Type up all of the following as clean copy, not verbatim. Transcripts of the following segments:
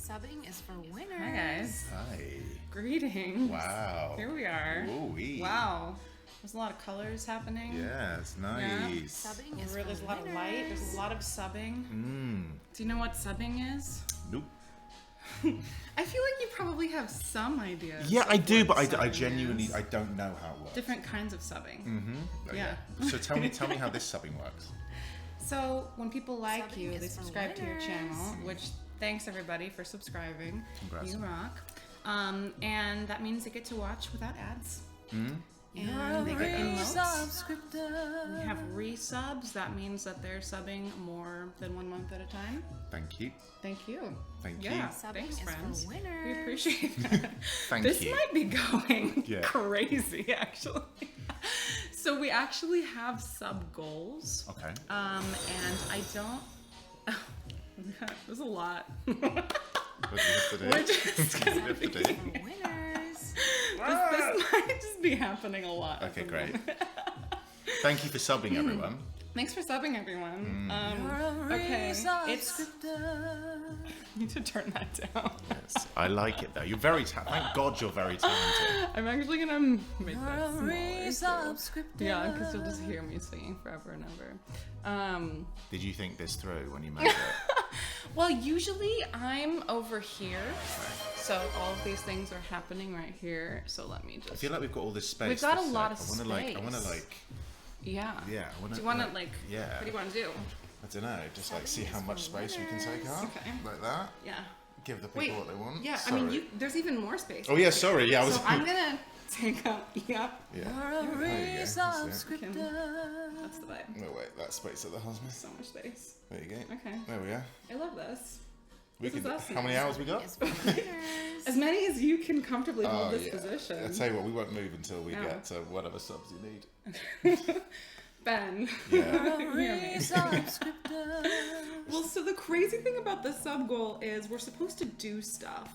Subbing is for winners. Hi guys. Hi. Greetings. Wow. Here we are. Ooh-wee. Wow. There's a lot of colors happening. Yeah, it's nice. Subbing is for There's a lot of light. There's a lot of subbing. Do you know what subbing is? Nope. I feel like you probably have some ideas. Yeah, I of do, what but I subbing genuinely is. I don't know how it works. Different kinds of subbing. Oh, Yeah. So tell me how this subbing works. So when people like Subbing you, is they for subscribe to your winners. channel, which thanks everybody for subscribing. Congrats. You rock. And that means they get to watch without ads. And they get emotes. We have resubs. That means that they're subbing more than 1 month at a time. Thank you. Thank you. Thank Yeah, you. Subbing thanks, is for friends. winners. We appreciate that. Thank This you. might be going Yeah. crazy, actually. So we actually have sub goals. Okay. And I don't. There's a lot. What do you have to do? We're just gonna What do you be. have to do? For winners. This might just be happening a lot. at Okay, the great. moment. Thanks for subbing, everyone. Thanks for subbing, everyone. Okay, it's. I need to turn that down. Yes, I like it though. You're very talented. Thank God you're very talented. I'm actually gonna make that smaller. Too. Yeah, because you'll just hear me singing forever and ever. Did you think this through when you made it? Well, usually I'm over here, so all of these things are happening right here. So let me I just. feel like we've got all this space. We've got to a lot say- of I want to space. like. Yeah. Yeah. I wanna, Do you want to like? Yeah. What do you want to do? I don't know. Just like see how much space we can take up. Okay. Like that. Yeah. Give the people Wait. what they want. Yeah. Sorry. I mean, there's even more space. Oh yeah. Sorry. Yeah. I was. So I'm gonna take up. Yeah. Yeah. There you go. That's it. That's the vibe. No wait. That space at the husband. So much space. There you go. Okay. There we are. I love this. We This is can. us How many now. hours we got? Is for winners. As many as you can comfortably hold this yeah. position. I tell you what, we won't move until we No. get to whatever subs you need. Ben. Yeah. Hear me. Well, so the crazy thing about this sub goal is we're supposed to do stuff,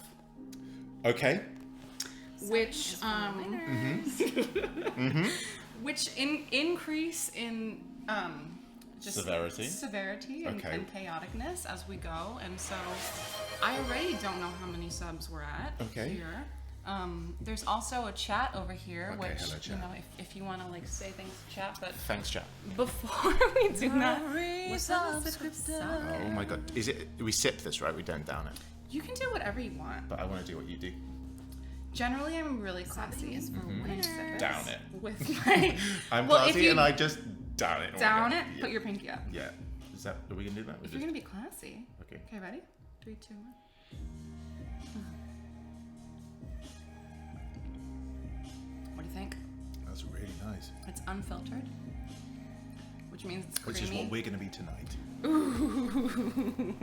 Okay. which Mm-hmm. which increase in just severity and, Okay. and chaoticness as we go, and so I already don't know how many subs we're at Okay. here. There's also a chat over here, Okay, which hello, you chat. know, if you want to like say things to chat, but Thanks, chat. before we do that, let's have a sip of sake. Oh my god. Is it? We sip this, right? We don't down it. You can do whatever you want. But I want to do what you do. Generally, I'm really classy. Subbing is for when I winners. sip it Down it. with my. I'm Well, if classy you and I just down it. all down again. it. Yeah. Put your pinky up. Yeah. Is that? Are we gonna do that? If you're gonna be classy. Okay. Okay, ready? 3, 2, 1. What do you think? That's really nice. It's unfiltered, which means it's Which is creamy. what we're gonna be tonight. Ooh.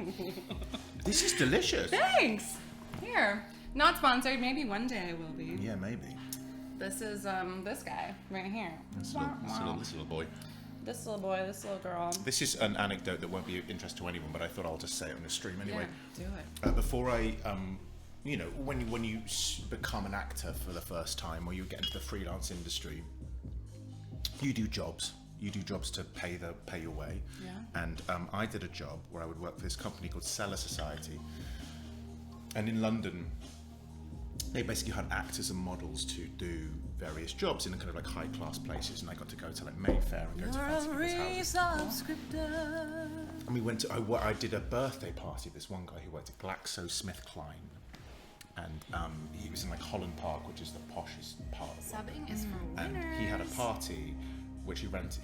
This is delicious. Thanks. Here, not sponsored. Maybe one day I will be. Yeah, maybe. This is this guy right here. This little boy. This little boy, this little girl. This is an anecdote that won't be of interest to anyone, but I thought I'll just say it on the stream anyway. Yeah, do it. Before I, you know, when you become an actor for the first time, or you get into the freelance industry, you do jobs. You do jobs to pay your way. Yeah. And I did a job where I would work for this company called Seller Society, and in London, they basically had actors and models to do various jobs in kind of like high class places, and I got to go to like Mayfair and go to fancy people's houses. And we went to, I did a birthday party of this one guy who worked at GlaxoSmithKline, and he was in like Holland Park, which is the poshest part of London. Subbing is for winners. And he had a party which he rented.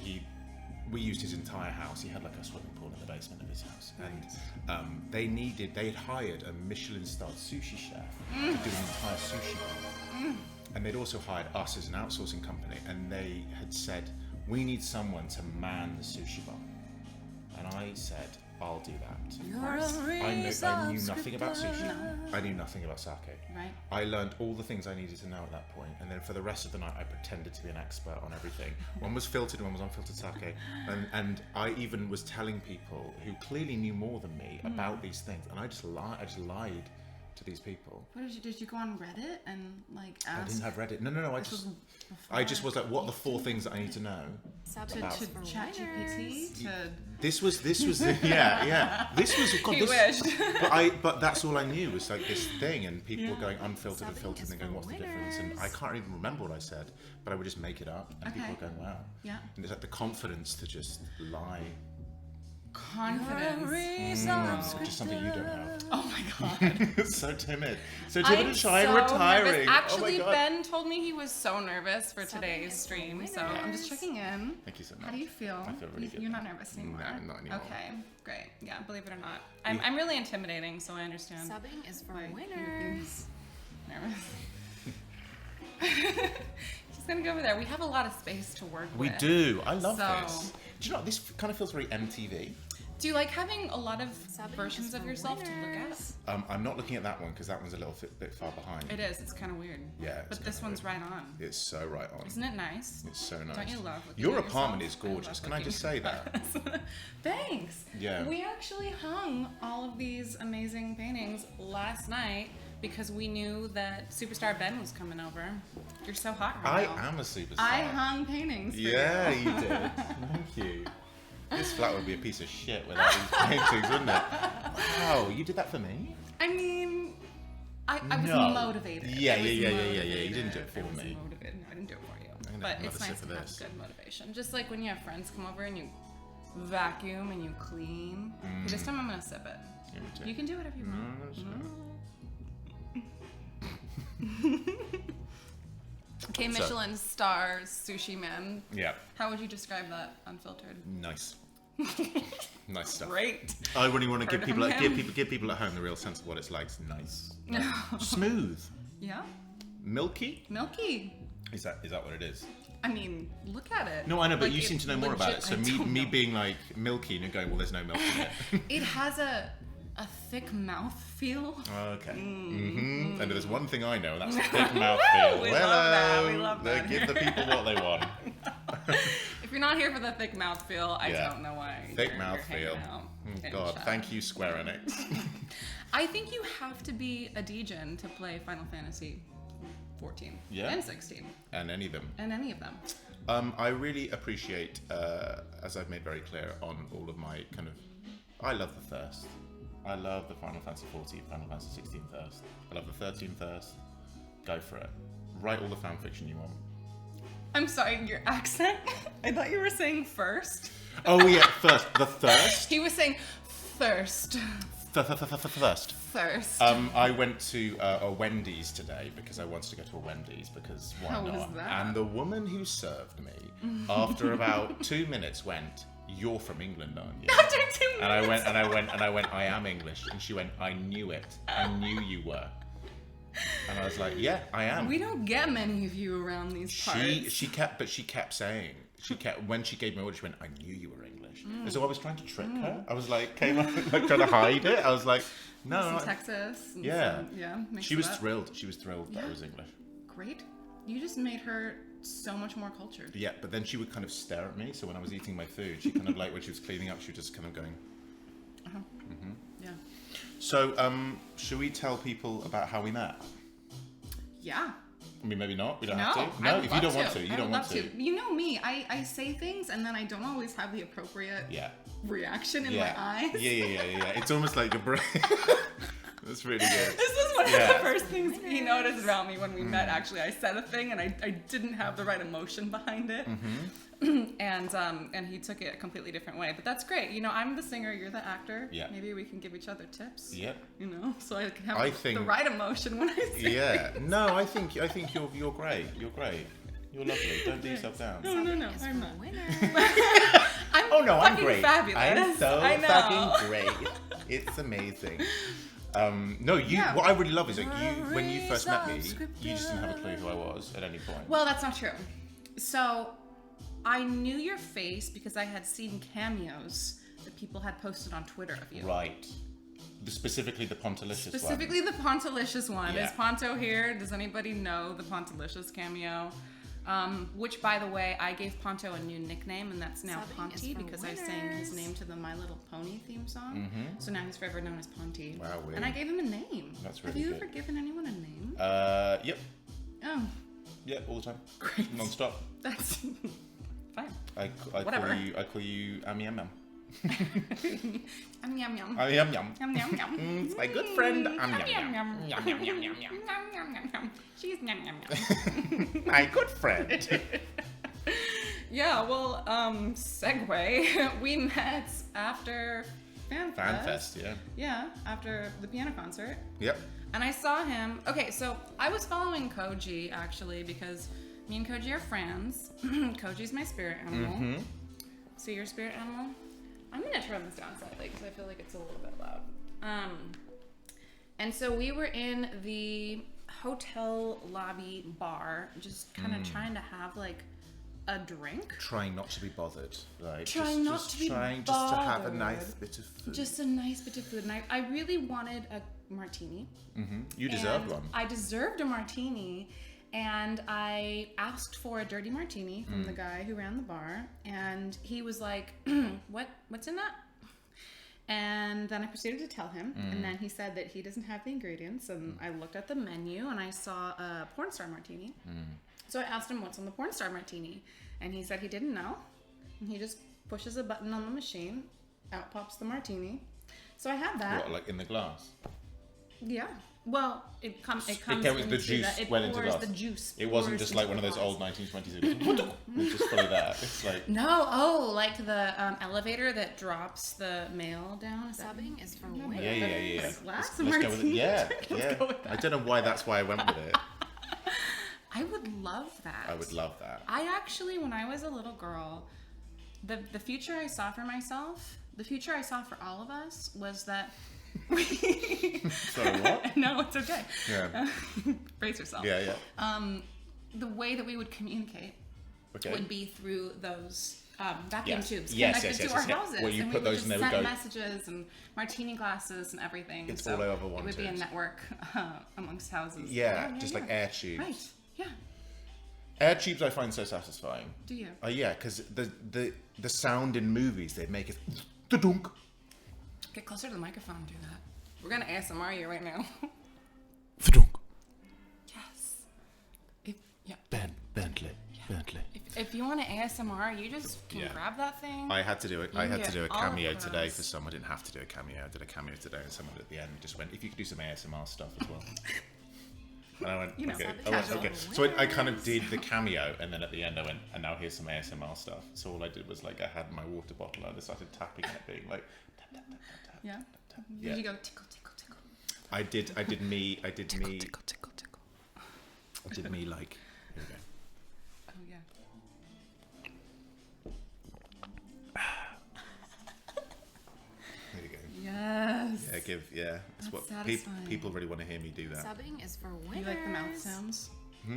We used his entire house. He had like a swimming pool in the basement of his house, and they had hired a Michelin-starred sushi chef to do an entire sushi bar. And they'd also hired us as an outsourcing company, and they had said, we need someone to man the sushi bar. And I said, I'll do that. Of course. I knew nothing about sushi. I knew nothing about sake. Right. I learned all the things I needed to know at that point, and then for the rest of the night I pretended to be an expert on everything. One was filtered, one was unfiltered sake, and I even was telling people who clearly knew more than me about these things, and I just lied to these people. What did you go on Reddit and like ask? I didn't have Reddit. No. I just was like, what are the 4 things that I need to know? Subbing to is for ChatGPT winners. to. This was yeah. This was God. He wished. But that's all I knew was like this thing, and people were going unfiltered and Subbing filtered, is and going, for what's the difference? And I winners. can't even remember what I said, but I would just make it up, and people Okay. were going, wow. Yeah. And it's like the confidence to just lie. Confidence. Just something you don't have. Oh my god. So timid and shy and nervous. retiring. Actually, oh my God. Ben told me he was so nervous for Subbing today's is for stream, so I'm just winners. checking in. Thank you so much. How do you feel? I feel really good. You're not nervous anymore. No, not anymore. Okay, great. Yeah, believe it or not, I'm really intimidating, so I understand. Subbing is for Why you would be winners. Nervous. She's gonna go over there. We have a lot of space to work We with. do. I love So- this. Do you know what? This kind of feels very MTV. Do you like having a lot of Subbing versions is of for yourself to look at? winners. I'm not looking at that one because that one's a little bit far behind. It is. It's kind of weird. Yeah, it's But this kinda one's right on. It's so right on. Isn't it nice? It's so nice. Don't you love looking Your at apartment yourself? is gorgeous. I love Can I just say looking that? at us. Thanks. Yeah. We actually hung all of these amazing paintings last night because we knew that Superstar Ben was coming over. You're so hot I right now. am a superstar. I hung paintings for Yeah, you. you did. Thank you. This flat would be a piece of shit without these paintings, wouldn't it? Wow, you did that for me? I mean, I was No. motivated. Yeah, I was yeah. You motivated. didn't do it for I was me. motivated. No, I didn't do it for you. I'm gonna But have it's another nice sip to of have this. good motivation. Just like when you have friends come over and you vacuum and you clean. Okay, this time I'm gonna sip it. Yeah, me too. You can do whatever you No, want. I'm just gonna- Okay, So- Michelin star sushi man. Yeah, How would you describe that unfiltered? nice. Nice stuff. Great. I really want to give Heard people, from him. give people at home the real sense of what it's like. It's nice, smooth, Yeah. milky. Milky. Is that what it is? I mean, look at it. No, I know, but Like, you seem to know more about it. legit- So I me don't know. being like milky and you're going, well, there's no milk in it. It has a thick mouth feel. Okay. And if there's one thing I know, that's the thick mouth feel. We love that, we love that Give the people what they want. If you're not here for the thick mouth feel, I Yeah. don't know why. Thick you're mouth hanging feel. out Oh, in God, chat. thank you, Square Enix. I think you have to be a degen to play Final Fantasy 14 Yeah. and 16 And any of them. and any of them. I really appreciate, as I've made very clear on all of my kind of, I love the thirst. I love the Final Fantasy XIV, Final Fantasy 16 thirst. I love the 13 thirst. Go for it. Write all the fan fiction you want. I'm sorry, your accent. I thought you were saying first. Oh yeah, first the thirst. He was saying thirst. Thirst. Thirst. I went to a Wendy's today because I wanted to go to a Wendy's because why How not? was that? And the woman who served me, after about 2 minutes, went, "You're from England, aren't you?" After 2 minutes. And I went, "I am English." And she went, "I knew it. I knew you were." And I was like, "Yeah, I am." We don't get many of you around these parts. She kept saying, when she gave me order, she went, "I knew you were English." And so I was trying to trick her. I was like, came up, like trying to hide it. I was like, no, Some no. Texas. And Yeah. some- yeah. mix She it was up. thrilled. She was thrilled that I Yeah. was English. Great. You just made her so much more cultured. Yeah, but then she would kind of stare at me. So when I was eating my food, she kind of like when she was cleaning up, she was just kind of going. Yeah. So, should we tell people about how we met? Yeah. I mean, maybe not. We don't No, have to. I No, would if you love don't want to. to, you I don't would want love to. You know me. I say things and then I don't always have the appropriate Yeah. reaction in Yeah. my eyes. Yeah. It's almost like your brain. That's really good. This was one of Yeah. the first things he noticed about me when we met. Actually, I said a thing and I didn't have the right emotion behind it, and he took it a completely different way. But that's great. You know, I'm the singer, you're the actor. Yeah. Maybe we can give each other tips. Yep. You know, so I can have I the think- right emotion when I sing. Yeah. No, I think you're great. You're great. You're lovely. Don't do yourself down. No, Subbing is I'm for not. winners. I'm Oh no, I'm fucking great. fabulous. I'm so I know. fucking great. It's amazing. No, Yeah. what I really love is like when you first met me, you just didn't have a clue who I was at any point. Well, that's not true. So, I knew your face because I had seen cameos that people had posted on Twitter of you. Right. Specifically the Pontalicious Specifically the Pontalicious one. Yeah. Is Ponto here? Does anybody know the Pontalicious cameo? Which, by the way, I gave Ponto a new nickname, and that's now Subbing is Ponty for because I sang his winners. name to the My Little Pony theme song. So now he's forever known as Ponty. Wow, weird. And I gave him a name. That's Have really you good. ever given anyone a name? Yep. Oh, Yep, all the time. great. Non-stop. That's fine. I Whatever. call you Ami Yum Yum. Yum yum. Ami Yum Yum. Yum yum yum. It's my good friend Ami Yum Yum Yum. yum. Yum yum yum yum yum. Yum yum yum yum. She's yum yum yum. My good friend. Yeah, well, segue. We met after FanFest. FanFest, yeah. Yeah, after the piano concert. Yep. And I saw him. Okay, so I was following Koji actually because me and Koji are friends. Koji's my spirit animal. So your spirit animal? I'm gonna turn this down slightly because I feel like it's a little bit loud. And so we were in the hotel lobby bar, just kind of trying to have like a drink. Trying not to be bothered. Like, Trying not to be trying just to have a bothered. nice bit of food. Just a nice bit of food. And I really wanted a martini. You deserved And one. I deserved a martini, and I asked for a dirty martini from the guy who ran the bar, and he was like, what's in that? And then I proceeded to tell him, and then he said that he doesn't have the ingredients, and I looked at the menu, and I saw a porn star martini. So I asked him what's on the porn star martini, and he said he didn't know, and he just pushes a button on the machine, out pops the martini. So I had that. What, like in the glass? Yeah. Well, it comes It came with the into juice it went into pours glass. the juice. It wasn't pours just like into one of the those glass. old 1920s. It's just fully there. It's like No, like the elevator that drops the mail down. Is that Subbing is for No, winners. yeah. Glass Let's go with it. martini. Yeah, Let's yeah. go with that. I don't know why that's why I went with it. I would love that. I would love that. I actually, when I was a little girl, the future I saw for myself, the future I saw for all of us was that. Sorry, what? No, it's okay. Yeah. Brace yourself. Yeah. The way that we would communicate Okay. would be through those vacuum Yes. tubes Yes, connected yes, to our yes, yes. houses. Where you and put we would those and just they would send go- messages and martini glasses and everything. It's so all over It would be a wanted. network amongst houses. Yeah, just like air tubes. Right. Yeah. Air tubes I find so satisfying. Do you? Yeah, because the sound in movies they make is da-dunk. Get closer to the microphone and do that. We're gonna ASMR you right now. Da-dunk. Yes. Bentley. If you want to ASMR, you just can Yeah. grab that thing. I had to do it. I can had to get do a all cameo of today those. for some. I didn't have to do a cameo. I did a cameo today, and someone at the end just went, "If you could do some ASMR stuff as well." And I went, You know, "Okay." casual. Okay. So I kind of did the cameo, and then at the end I went, "And now here's some ASMR stuff." So all I did was like I had my water bottle and I started tapping it, being like, tap, tap, tap, tap, Yeah. tap. Did Yeah. you go tickle, tickle, tickle? I did me. Tickle, tickle, tickle, tickle. I did me like. Here we go. Oh yeah. There you go. Yes. Yeah. That's what satisfying. people really want to hear me do that. Subbing is for Do winners. you like the mouth sounds?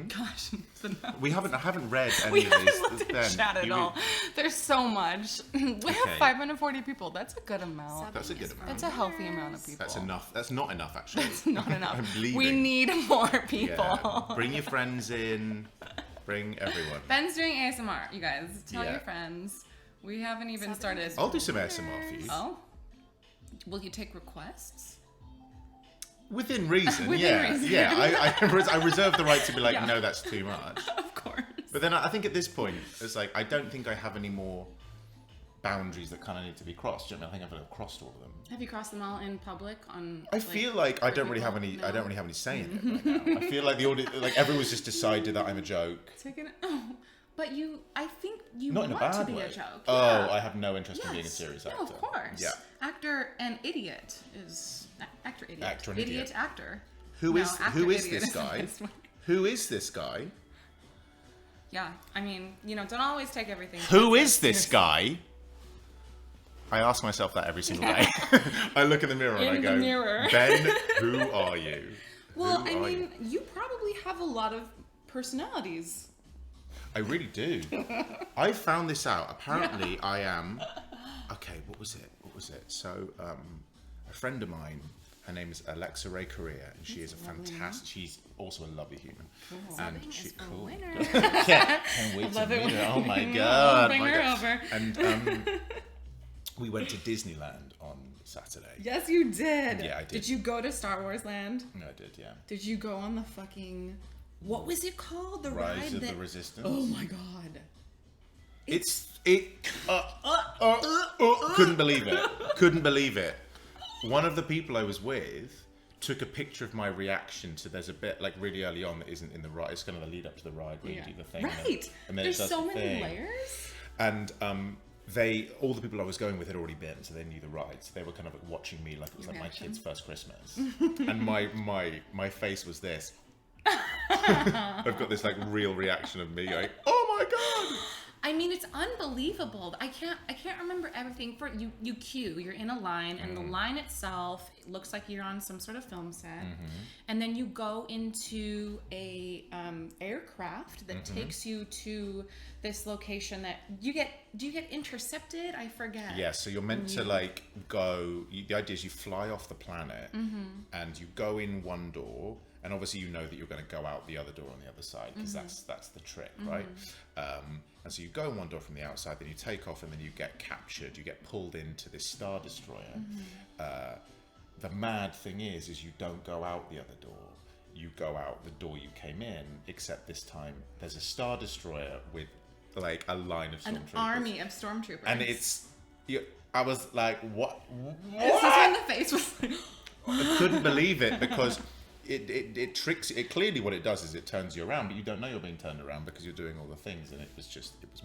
Gosh, the mouth. I haven't read any We of haven't these. looked at chat at all. There's so much. We have Okay. 540 people. That's a good amount. That's a good Subbing is for amount. That's a healthy amount of people. That's enough. That's not enough, actually. Not enough. I'm leaving. We need more people. Yeah. Bring your friends in. Bring everyone. Ben's doing ASMR, you guys. Tell Yeah. your friends. We haven't even Subbing started. is I'll do some ASMR for you. Oh? Will you take requests? Within reason, Within yeah. reason. Yeah, I reserve the right to be like, Yeah. no, that's too much. Of course. But then I think at this point, it's like, I don't think I have any more boundaries that kind of need to be crossed. Do you know what I mean? I think I've crossed all of them. Have you crossed them all in public on I feel like I don't really have any. I don't really have any say in it right now. I feel like the audience, like everyone's just decided that I'm a joke. Taking it. Oh, but I think you Not in a want to bad be way. a joke. Oh, Yeah. I have no interest in being a Yes. serious No, actor. of course. Yeah. Actor and idiot is actor idiot. Actor and idiot. actor. Who No, is actor this idiot is the guy? best way. Who is this guy? Yeah, I mean, don't always take everything. Who is this guy? I ask myself that every single day. I look in the mirror and In I the go, mirror. Ben, who are you? Well, Who I are mean, you probably have a lot of personalities. I really do. I found this out. Apparently, I am. Okay, what was it? So, a friend of mine Her name is Alexa Ray Correa, and she is a fantastic. She's also a lovely human. Cool. And Subbing she is for cool. winners. Can't wait to love it meet her. Oh my when- god! bring my her god. over. And we went to Disneyland on Saturday. Yes, you did. Yeah, I did. Did you go to Star Wars Land? No, I did. Yeah. Did you go on the fucking... What was it called? The Rise ride of that... the Resistance. Oh my god. Couldn't believe it. Couldn't believe it. One of the people I was with took a picture of my reaction to, there's a bit like really early on that isn't in the ride. It's kind of the lead up to the ride where you do the thing. Right. And then There's it does so the many thing. layers. And all the people I was going with had already been, so they knew the ride. So they were kind of like watching me like it was like my Reaction. kid's first Christmas. And my face was this. I've got this like real reaction of me going, oh my god! I mean, it's unbelievable. I can't remember everything. For you queue, you're in a line, and the line itself looks like you're on some sort of film set, and then you go into a aircraft that takes you to this location that do you get intercepted? I forget. Yeah, so you're meant to like go. The idea is you fly off the planet, and you go in one door. And obviously, you know that you're going to go out the other door on the other side because that's the trick, right? And so you go in one door from the outside, then you take off, and then you get captured. You get pulled into this Star Destroyer. The mad thing is you don't go out the other door. You go out the door you came in, except this time there's a Star Destroyer with like a line of stormtroopers. An army of stormtroopers. And I was like, what? This is when the face was like, I couldn't believe it because it tricks. It clearly what it does is it turns you around, but you don't know you're being turned around because you're doing all the things, and it was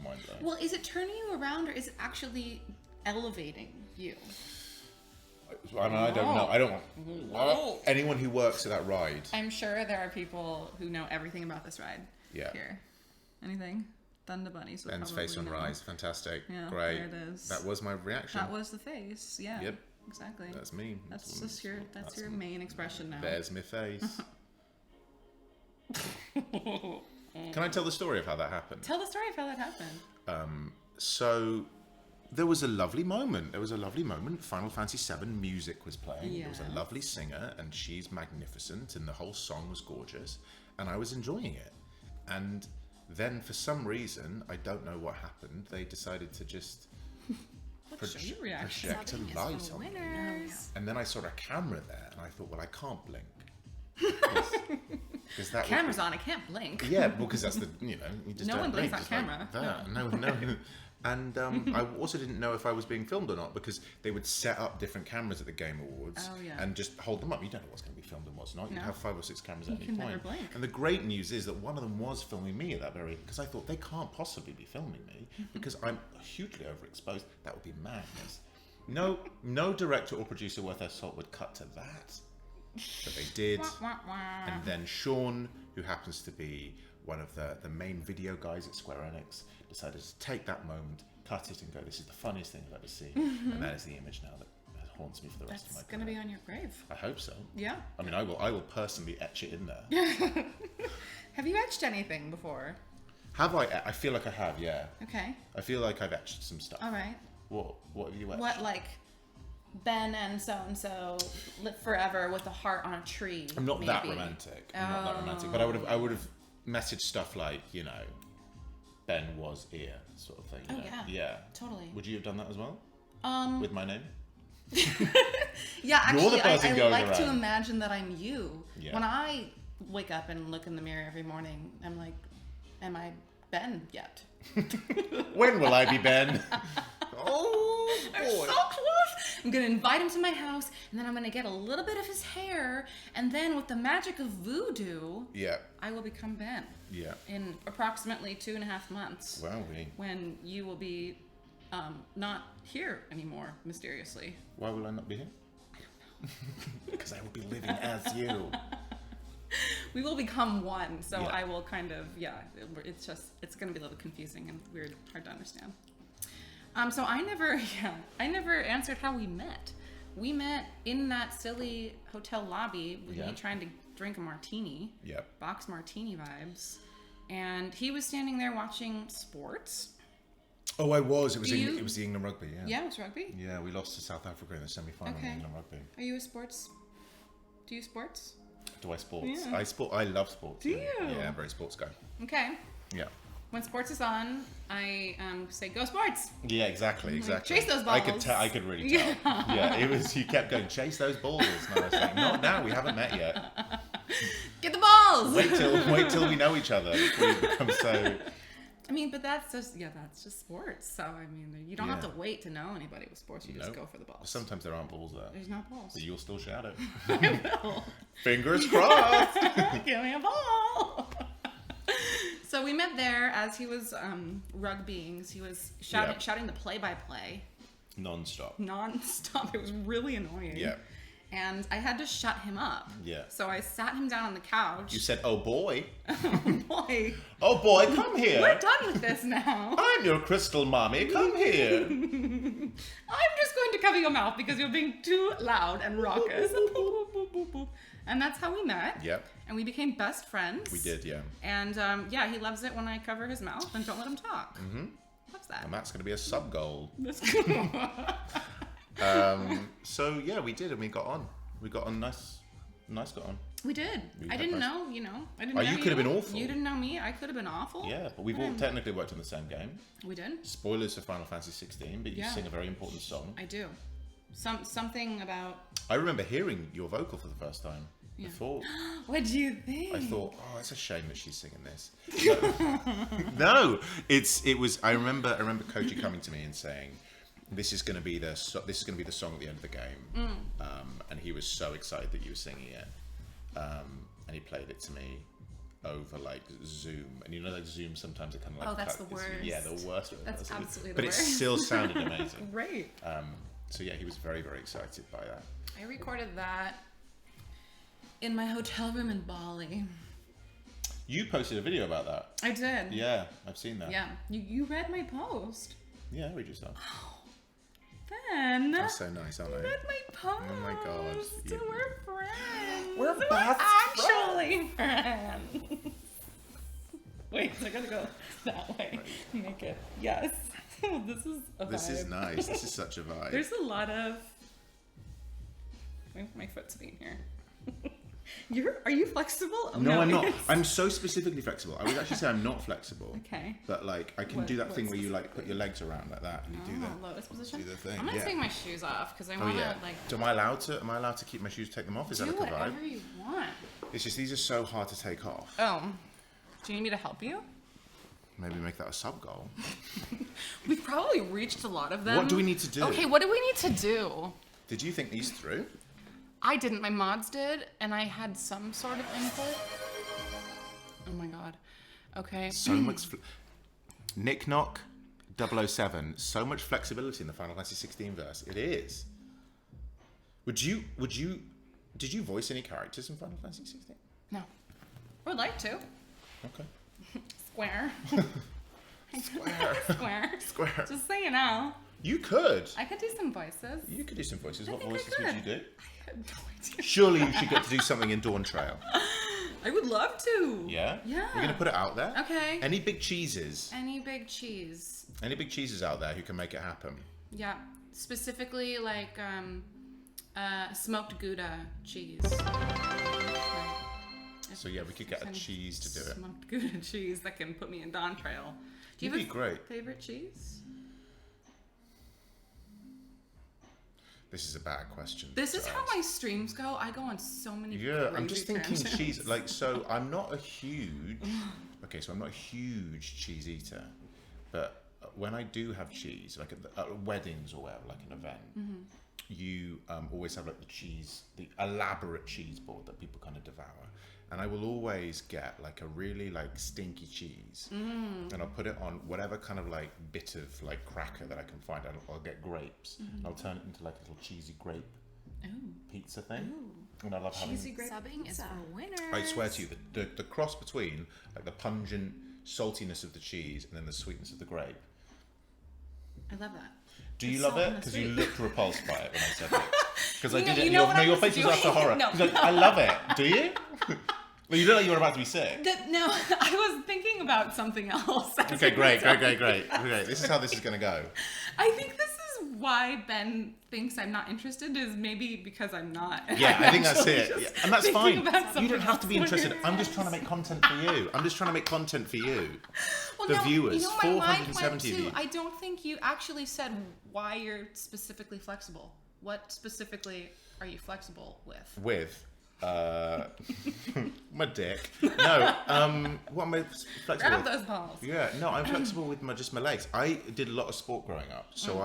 mind blowing. well, is it turning you around or is it actually elevating you? I mean, I don't know. I don't. Anyone who works at that ride. I'm sure there are people who know everything about this ride. Yeah. Here. Anything? Thunder Bunnies would Ben's probably face on know. Rise, fantastic, Yeah, great. there it is. That was my reaction. That was the face. Yeah. Yep. Exactly. That's me. That's just your main expression now. There's my face. Can I tell the story of how that happened? Tell the story of how that happened. So there was a lovely moment. Final Fantasy VII music was playing. There was a Yes. lovely singer, and she's magnificent, and the whole song was gorgeous, and I was enjoying it. And then, for some reason, I don't know what happened, they decided to just Show your reaction. project a Subbing is light for on me. winners. And then I saw a camera there, and I thought, well, I can't blink. Because that Camera's on. I can't blink. Yeah, well, because that's you just No don't one blinks blink, on just like camera. that. No. And I also didn't know if I was being filmed or not because they would set up different cameras at the Game Awards Oh, yeah. and just hold them up. You don't know what's going to be filmed and what's not. You No. have 5 or 6 cameras at any can point. never blink. And the great news is that one of them was filming me at that very because I thought they can't possibly be filming me because I'm hugely overexposed. That would be madness. No director or producer worth their salt would cut to that. But they did. Wah, wah, wah. And then Sean, who happens to be one of the main video guys at Square Enix, decided to take that moment, cut it, and go, this is the funniest thing I've ever seen. And that is the image now that haunts me for the rest of my That's gonna career. be on your grave. I hope so. Yeah. I mean, I will personally etch it in there. Have you etched anything before? Have I? I feel like I have, yeah. Okay. I feel like I've etched some stuff. All right. What have you etched? What, like Ben and so live forever with a heart on a tree? I'm not that maybe? romantic. But I would have messaged stuff like, Ben was ear sort of thing. Oh, Yeah. yeah. Totally. Would you have done that as well? With my name? Yeah, You're the actually, person I going like to around. imagine that I'm you. Yeah. When I wake up and look in the mirror every morning, I'm like, am I Ben yet? When will I be Ben? Oh I'm boy. so close. I'm gonna invite him to my house, and then I'm gonna get a little bit of his hair, and then with the magic of voodoo, Yeah. I will become Ben Yeah. in approximately 2.5 months. Wow. When you will be not here anymore, mysteriously. Why will I not be here? I don't know. Because I will be living as you. We will become one, so Yeah. I will kind of, it's going to be a little confusing and weird, hard to understand. So I never answered how we met. We met in that silly hotel lobby with me trying to drink a martini. Yep. Box martini vibes. And he was standing there watching sports. Oh, I was. It was Do you- it was the England rugby. Yeah. Yeah, it was rugby. Yeah, we lost to South Africa in the semi-final in Okay. England rugby. Are you a sports Do you sports? Do I sports? Yeah. I love sports. Do you? Yeah, I'm a very sports guy. Okay. Yeah. When sports is on, I say go sports. Yeah, exactly. Chase those balls. I could really tell. Yeah, it was. You kept going, chase those balls. And I was like, not now. We haven't met yet. Get the balls. Wait till we know each other before you become so. I mean, but that's just sports. So I mean, you don't have to wait to know anybody with sports. You just go for the balls. Sometimes there aren't balls there. There's not balls. But you'll still shout it. I will. Fingers crossed. Give me a ball. So we met there as he was rugbying. So he was shouting the play-by-play. Non-stop. It was really annoying. Yeah. And I had to shut him up. Yeah. So I sat him down on the couch. You said, "Oh boy." Oh boy. Oh boy, come here. We're done with this now. I'm your crystal mommy. Come here. I'm just going to cover your mouth because you're being too loud and raucous. And that's how we met. Yep. And we became best friends. We did, yeah. And he loves it when I cover his mouth and don't let him talk. Mm-hmm. Loves that. And that's going to be a sub goal. That's cool. So yeah, we did, and we got on. We got on nice got on. We did. I didn't know, I didn't know you could have been awful. You didn't know me. I could have been awful. Yeah, but we've all technically worked on the same game. We did. Spoilers for Final Fantasy XVI, but you sing a very important song. I do. Something about. I remember hearing your vocal for the first time. Before. What do you think? I thought, oh, it's a shame that she's singing this. No, it was. I remember Koji coming to me and saying, "This is going to be the song at the end of the game," and he was so excited that you were singing it, and he played it to me over like Zoom, and like Zoom sometimes it kind of like that's the worst. Yeah, the worst. That's absolutely the but worst. But it still sounded amazing. Right. So yeah, he was very, very excited by that. I recorded that in my hotel room in Bali. You posted a video about that. I did. Yeah, I've seen that. Yeah, you read my post. Yeah, I read your stuff. Ben. That's so nice, aren't You they? read my post. Oh my god. We're friends. We're best actually friends. Wait, I gotta go that way. Make it. Yes. This is a vibe. This is nice. This is such a vibe. There's a lot of. My foot's being here. Are you flexible? No, I'm not. I'm so specifically flexible. I would actually say I'm not flexible. Okay. But like, I can do that thing where you like put your legs around like that and you do the lotus position. Do the thing. I'm gonna take my shoes off because I Oh want to yeah. like. Am I allowed to keep my shoes? Take them off? Is that Do like a vibe? whatever you want. It's just these are so hard to take off. Oh. Do you need me to help you? Maybe make that a sub goal. We've probably reached a lot of them. What do we need to do? Okay, what do we need to do? Did you think these through? I didn't. My mods did, and I had some sort of input. Oh my god. Okay. So much. Nick Knock 007. So much flexibility in the Final Fantasy XVI verse. It is. Did you voice any characters in Final Fantasy XVI? No. I would like to. Okay. Square. Square. Square. Just so you know. You could. I could do some voices. You could do some voices. What think I voices would you could. do? I have no idea. Surely you should get to do something in Dawn Trail. I would love to. Yeah? Yeah. We're going to put it out there. Okay. Any big cheeses? Any big cheese. Any big cheeses out there who can make it happen? Yeah. Specifically like smoked Gouda cheese. So yeah, we could get a cheese to do it. Smoked Gouda cheese that can put me in Dawn Trail. Do you You'd have be great. favorite cheese? This is a bad question. This is how my streams go. I go on so many. Yeah, I'm just crazy thinking tangents. cheese. Like, so I'm not a huge. Okay, so I'm not a huge cheese eater, but when I do have cheese, like at weddings or whatever, like an event, you always have like the elaborate cheese board that people kind of devour. And I will always get like a really like stinky cheese, and I'll put it on whatever kind of like bit of like cracker that I can find. I'll get grapes. I'll turn it into like a little cheesy grape pizza thing. And I love Cheesy having. grape subbing is for winners. I swear to you, the cross between like the pungent saltiness of the cheese and then the sweetness of the grape. I love that. Do you It's love salt it? and Because you sweet. looked repulsed by it when I said it. Because I did it. You know what I your was face was after doing? horror. No. He's like, I love it. Do you? Well, you look like you were about to be sick. No, I was thinking about something else. Okay, great. This is how this is going to go. I think this is why Ben thinks I'm not interested is maybe because I'm not. Yeah, I think that's actually it. just Yeah, and that's thinking fine. about You something don't have to be else when interested. you're I'm just trying to make content for you. I'm just trying to make content for you. Well, The no, viewers, you know, my mind went 470 of to, you. I don't think you actually said why you're specifically flexible. What specifically are you flexible with? With my dick. No, what am I flexible Grab with? those balls. Yeah, no, I'm flexible with just my legs. I did a lot of sport growing up, so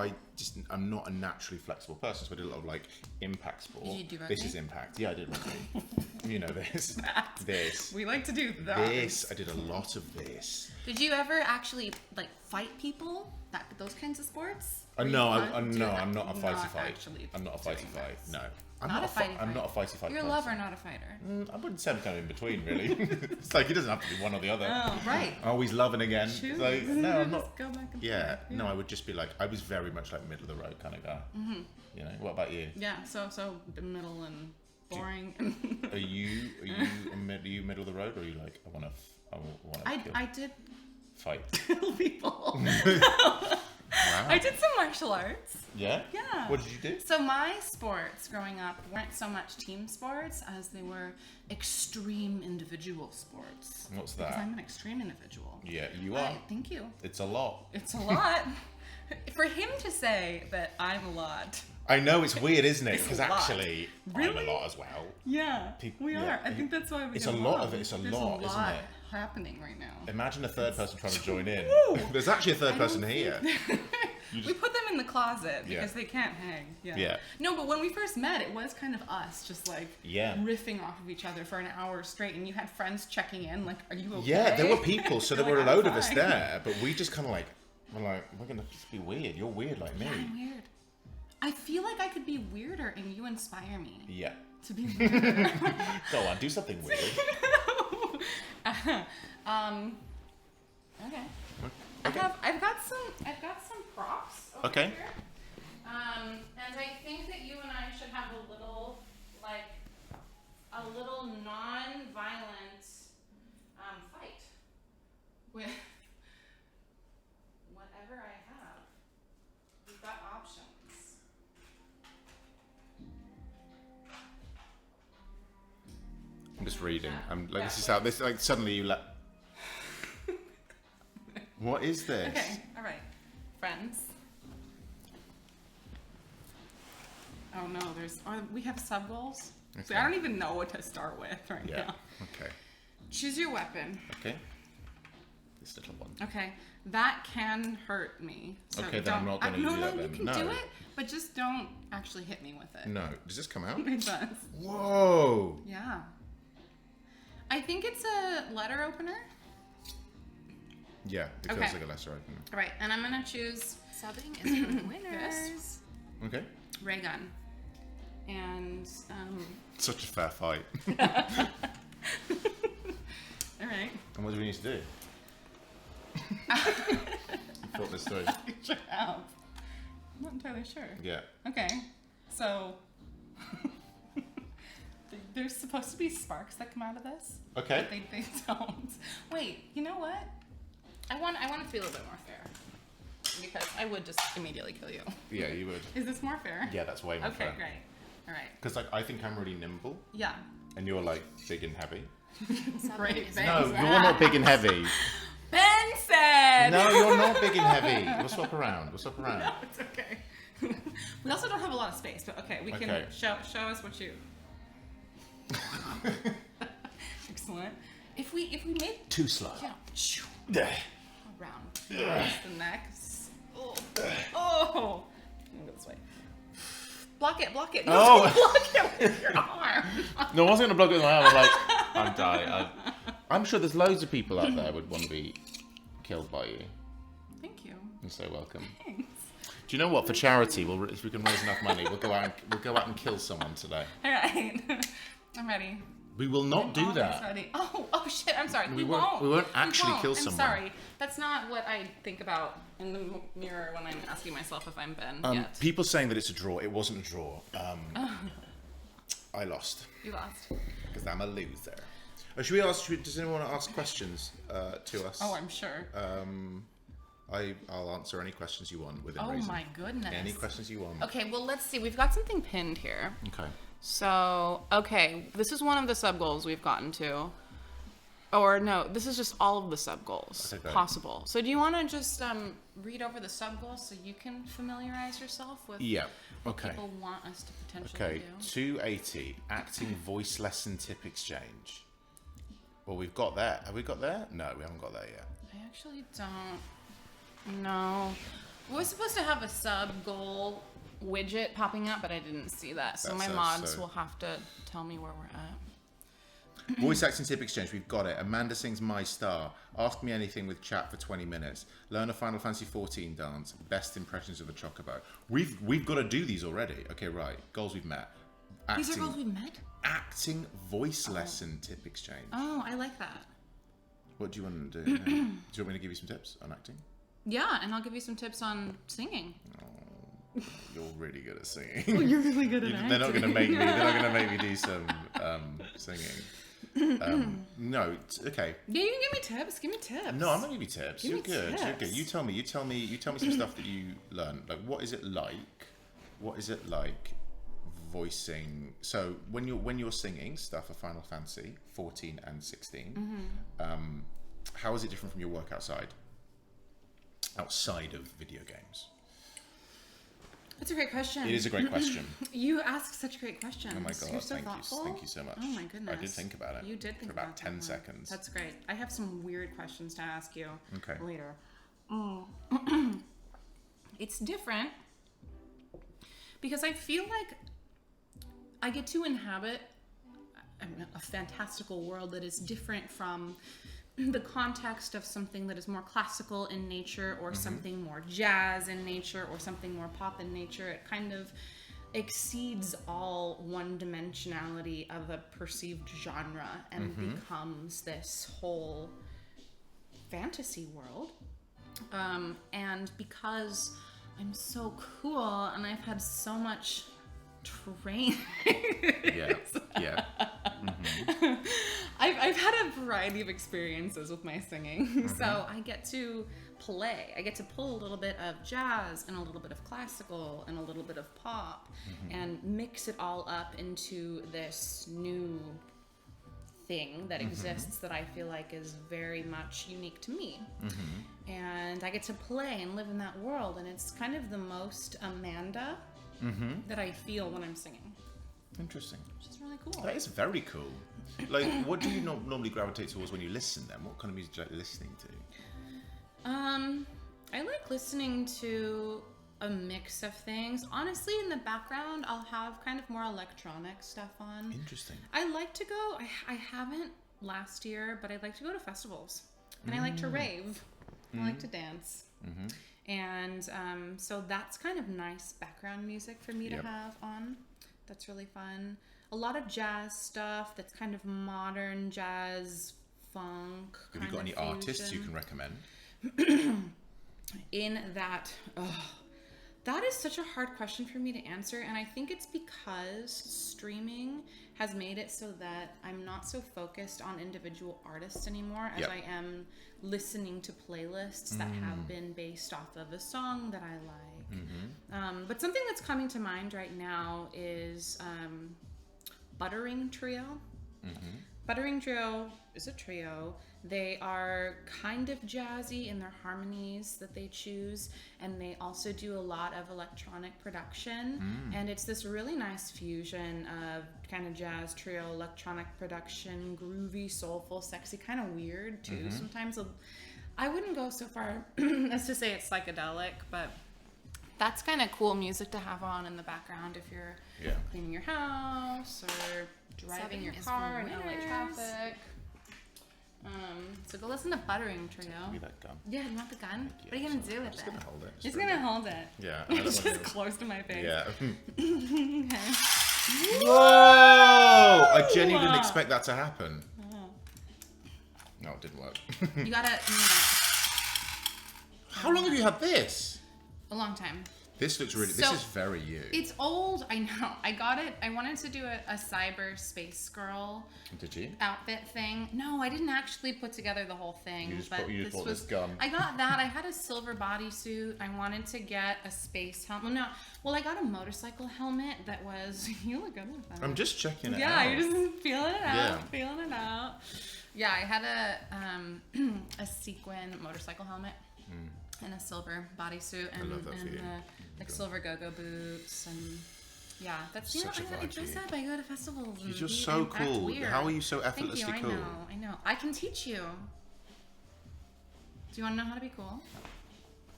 I'm not a naturally flexible person. So I did a lot of like impact sport. Did you do rugby? This is impact. Yeah, I did rugby. You know this. This. We like to do that. This. I did a lot of this. Did you ever actually like fight people? Those kinds of sports? No, Were you fun? no, I'm not a fighty fight. actually I'm not a doing fighty fight. this. No, I'm not a fighty fight. You're a person. lover, not a fighter. I wouldn't say I'm kind of in between, really. It's like it doesn't have to be one or the other. Oh, right. Always loving again. Choose. It's like, no, I'm not. Just go back and Yeah, forth. no, I would just be like, I was very much like middle of the road kind of guy. Mm-hmm. You know, what about you? Yeah, so the middle and boring. Are you middle of the road, or are you like, I want to I did fight? kill people. Wow. I did some martial arts. Yeah. Yeah. What did you do? So my sports growing up weren't so much team sports as they were extreme individual sports. What's Because that? I'm an extreme individual. Yeah, you are. Thank you. It's a lot. It's a lot. For him to say that I'm a lot. I know it's weird, isn't it? It's a Because lot. actually, Really? I'm a lot as well. Yeah, People- we yeah. are. I think that's why we It's get a lot along. of it. It's a There's lot, isn't it? happening right now. Imagine a third person trying to join in. Woo! There's actually a third I person don't here. We put them in the closet Yeah. because they can't hang. Yeah. Yeah. No, but when we first met, it was kind of us just like Yeah. riffing off of each other for an hour straight, and you had friends checking in, like, "Are you okay?" Yeah, there were people, so there You're were a like, load "I'm of us fine." there, but we just kind of like, we're gonna just be weird. You're weird like me. Yeah, I'm weird. I feel like I could be weirder, and you inspire me Yeah. to be weirder. Go on, do something weird. Okay. Okay. I've got some props over Okay. here. And I think that you and I should have a little non-violent fight with whatever I have. We've got options. I'm just reading. Yeah. I'm like, Yeah. this is how this like suddenly you let. What is this? Okay, all right, friends. Oh no, we have sub goals. So Okay. I don't even know what to start with right Yeah. now. Okay. Choose your weapon. Okay. This little one. Okay, that can hurt me. So Okay, then I'm not gonna no, do that you then. can No. do it, but just don't actually hit me with it. No. Does this come out? It does. Whoa. Yeah. I think it's a letter opener. Yeah, it Okay. feels like a lesser opener. All right, and I'm gonna choose Subbing is for winners. Okay. ray gun. And Such a fair fight. all right. And what do we need to do? You thought this through. I should have. I'm not entirely sure. Yeah. Okay, so there's supposed to be sparks that come out of this. Okay. But they don't. Wait, you know what? I want it to be a little bit more fair. Because I would just immediately kill you. Yeah, you would. Is this more fair? Yeah, that's way more Okay, fair. great. All right. Because like I think I'm really nimble, Yeah. and you're like big and heavy. Subbing Great, is thanks. No, for you're not big and heavy. Ben said! No, you're not big and heavy. We'll swap around. We'll swap around. No, it's okay. We also don't have a lot of space, but okay, we can Okay. show us what you. Excellent. If we made Too slow. yeah, around the neck. Oh, I'm gonna go this way. Block it. No, Oh. don't block it with your arm. No, I wasn't gonna block it with my arm. I'm like, I'm dying. I'm sure there's loads of people out there would want to be killed by you. Thank you. You're so welcome. Thanks. Do you know what? For charity, if we can raise enough money, we'll go out and kill someone today. All right, I'm ready. We will not do Always that. ready. Oh shit! I'm sorry. We We won't- won't. we won't actually won't. kill I'm someone. sorry. That's not what I think about in the mirror when I'm asking myself if I'm Ben yet. People saying that it's a draw. It wasn't a draw. I lost You lost. because I'm a loser. Should we ask? Does anyone want to ask questions to us? Oh, I'm sure. I'll answer any questions you want within Oh reason. my goodness. Any questions you want. Okay, well, let's see. We've got something pinned here. Okay. So, okay, this is one of the sub goals we've gotten to. Or no, this is just all of the sub goals possible. So do you want to just read over the sub goals so you can familiarize yourself with what people want us to potentially do? 280, acting voice lesson tip exchange. Well, we've got that. Have we got there? No, we haven't got that yet. I actually don't know. We're supposed to have a sub goal widget popping up, but I didn't see that. So my mods will have to tell me where we're at. Voice acting tip exchange, we've got it. Amanda sings My Starr. Ask me anything with chat for 20 minutes. Learn a Final Fantasy XIV dance. Best impressions of a chocobo. We've got to do these already. Okay, right. Goals we've met. These are goals we've met? Acting voice lesson tip exchange. Oh, I like that. What do you want to do? Do you want me to give you some tips on acting? Yeah, and I'll give you some tips on singing. Oh, you're really good at singing. Oh, you're really good at acting. They're not going to make me. They're not going to make me do some singing. No, okay. Yeah, you can give me tips. Give me tips. No, I'm not giving you tips. You're good. Tips. You're good. You tell me some stuff that you learned. Like, what is it like? What is it like voicing? So when you're singing stuff for Final Fantasy 14 and 16, how is it different from your work outside of video games? That's a great question. It is a great question. You ask such great questions. Oh my god! You're so thoughtful. Thank you so much. Oh my goodness! I did think about it. You did think for about 10 seconds. That's great. I have some weird questions to ask you. Okay. Later. It's different because I feel like I get to inhabit a fantastical world that is different from the context of something that is more classical in nature or something more jazz in nature or something more pop in nature. It kind of exceeds all one dimensionality of a perceived genre and becomes this whole fantasy world. And because I'm so cool and I've had so much training. Yeah. I've had a variety of experiences with my singing. So I get to play. I get to pull a little bit of jazz and a little bit of classical and a little bit of pop and mix it all up into this new thing that exists that I feel like is very much unique to me. And I get to play and live in that world, and it's kind of the most Amanda that I feel when I'm singing. Interesting. Which is really cool. That is very cool. Like, what do you normally gravitate towards when you listen then? What kind of music do you like listening to? I like listening to a mix of things. Honestly, in the background, I'll have kind of more electronic stuff on. Interesting. I like to go, I haven't last year, but I like to go to festivals. And I like to rave. I like to dance. And so that's kind of nice background music for me to have on. That's really fun. A lot of jazz stuff that's kind of modern jazz, funk. Have you got any artists you can recommend? In that, that is such a hard question for me to answer, and I think it's because streaming has made it so that I'm not so focused on individual artists anymore as I am listening to playlists that have been based off of a song that I like. But something that's coming to mind right now is Buttering Trio. Buttering Trio is a trio. They are kind of jazzy in their harmonies that they choose, and they also do a lot of electronic production. And it's this really nice fusion of kind of jazz trio, electronic production, groovy, soulful, sexy, kind of weird too. Sometimes I wouldn't go so far as to say it's psychedelic, but that's kind of cool music to have on in the background if you're cleaning your house or driving your car in LA traffic. So go listen to Buttering Trio. Give me that gun. Yeah, you want the gun? What are you gonna do with it? I'm just gonna hold it. Just gonna hold it. Yeah. It's just close to my face. Yeah. Okay. Whoa! I genuinely didn't expect that to happen. No, it didn't work. You gotta. How long have you had this? A long time. This looks really. So, this is very you. It's old. I know. I got it. I wanted to do a cyber space girl. Did you? Outfit thing. No, I didn't actually put together the whole thing. You just but bought this gun. I got that. I had a silver bodysuit. I wanted to get a space helmet. No, well, I got a motorcycle helmet that was. You look good with that. I'm just checking it out. Yeah, you're just feeling it out. Yeah. Feeling it out. Yeah, I had a sequin motorcycle helmet. And a silver bodysuit and the silver go-go boots and yeah, that's Such a I dress up. I go to festivals. And You're so cool. Weird. How are you so effortlessly Thank you. cool? I know. I can teach you. Do you want to know how to be cool?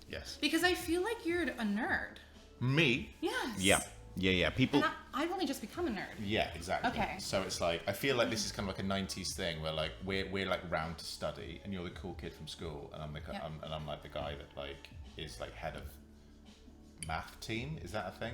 Yes. Because I feel like you're a nerd. Me? Yes. Yeah. People. And I've only just become a nerd. Yeah, exactly. Okay. So it's like I feel like this is kind of like a '90s thing where like we're like round to study, and you're the cool kid from school, and I'm like the guy that like is like head of math team. Is that a thing?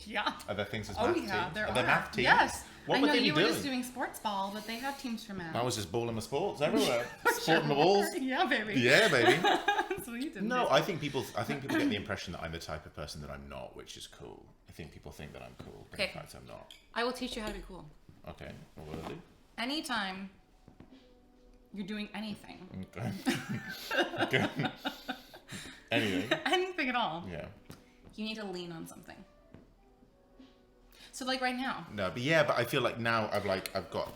Yeah. Are there things as Oh math yeah, team? there Are there math teams? Yes. What I would know they be you were doing? just doing sports ball, but they have teams for math. I was just balling my sports everywhere, sporting the balls. Yeah, baby. Yeah, baby. That's what you did. No, I think people get the impression that I'm the type of person that I'm not, which is cool. I think people think that I'm cool, but in Okay. fact I'm not. I will teach you how to be cool. Okay, what will I do? Anytime you're doing anything. Okay. Anything. Anything at all. Yeah. You need to lean on something. So like right now. No, but I feel like now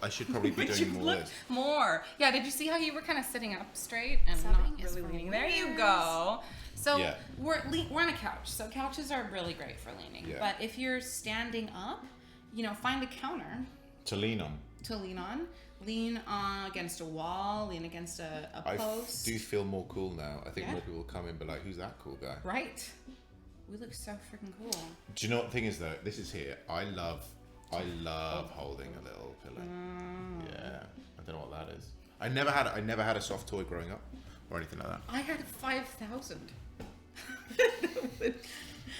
I should probably be doing more of this. More. Yeah, did you see how you were kind of sitting up straight and Subbing not is really for leaning? There winners. you go. So Yeah. we're on a couch. So couches are really great for leaning. Yeah. But if you're standing up, find a counter To lean on. to lean on. Lean against a wall, lean against a post. I do feel more cool now. I think Yeah. more people will come in and be like, who's that cool guy? Right. We look so freaking cool. Do you know what the thing is though? This is here. I love holding a little pillow. Yeah. I don't know what that is. I never had a soft toy growing up or anything like that. I had 5,000 that would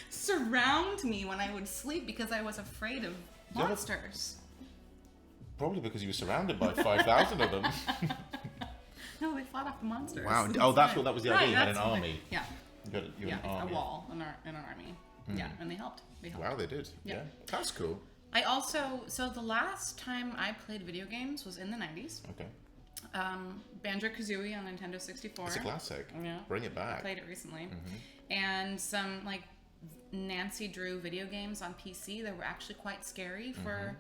surround me when I would sleep because I was afraid of Yeah, monsters. Probably because you were surrounded by 5,000 of them. No, they fought off the monsters. Wow. It's Oh, that's fine. what that was the idea. You had an that's what army. Yeah. You had an army. A wall in our army. Yeah, and they helped. Wow, they did. Yeah. Yeah. That's cool. I also, so the last time I played video games was in the 90s. Okay. Banjo-Kazooie on Nintendo 64. It's a classic. Yeah. Bring it back. Played it recently. And some like Nancy Drew video games on PC that were actually quite scary for